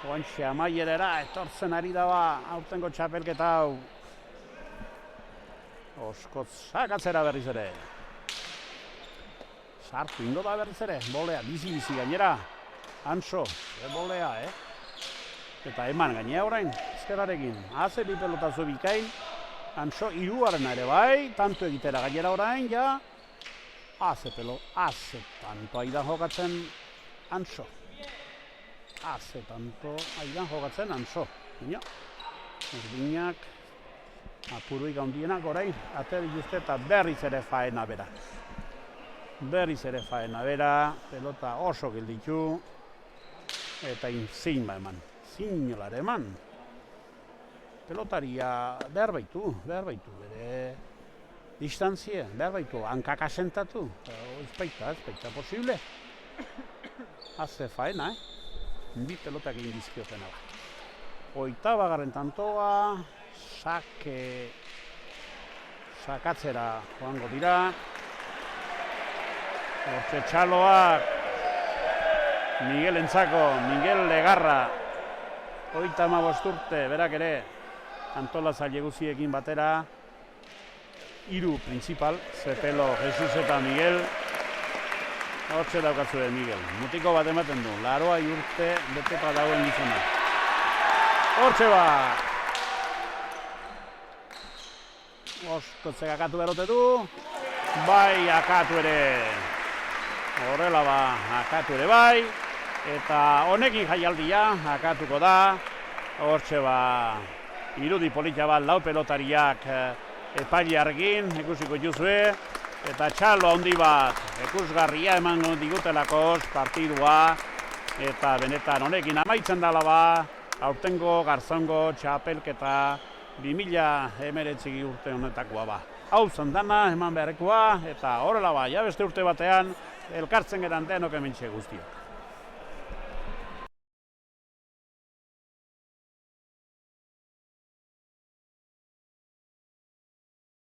oantxe amaierera etortzen ari da ba aurtengo txapelketa hau. Oskotz sakatzera berriz ere. Sartu ingo da berriz ere, bolea, bizi-bizi gainera. Anso, bolea, Eta eman gainea orain, ezkerarekin. Haze bi pelotazo bikain, Anso hirugarren ere bai, tanto egitera gainera orain, ja. Haze tanto aidan jokatzen Anso. Haze tanto aidan jokatzen Anso. Bina, urdinak, apuruik handienak orain, ateri juzte eta berriz ere faena bera. Pelota oso gelditu, eta inzin ba eman, zinolare eman. Pelotaria behar baitu, bere distantzie, behar baitu, hankak asentatu, ez baita posible. Haze faena, bi pelotak egin dizkiotena da. Oitabagarren tantoa, sakatzera joango dira. Hortxe txaloak, Miguel Legarra, 35 urte, berak ere, antolatzaile guztiekin batera, 3 principal, Zepelo, Jesus eta Miguel. Hortxe daukatzu Miguel, mutiko bat ematen du, 80 urte beteta dauen gizona. Hortxe ba! Oskotzek akatu berote du, bai akatu ere. Horrela ba, akatu ere bai, eta honekin jaialdia akatuko da. Hortxe ba, irudi polita bat lau pelotariak epaileargin, ikusiko juzue, eta txalo handi bat, ikusgarria emango digutelakoz partidua, eta benetan honekin amaitzen dala ba, aurtengo garzongo txapelketa 2019 urte honetakoa ba. Hau zandana eman beharrekoa, eta horrela ba, ja beste urte batean, elkartzen geran denok hementxe guztiok.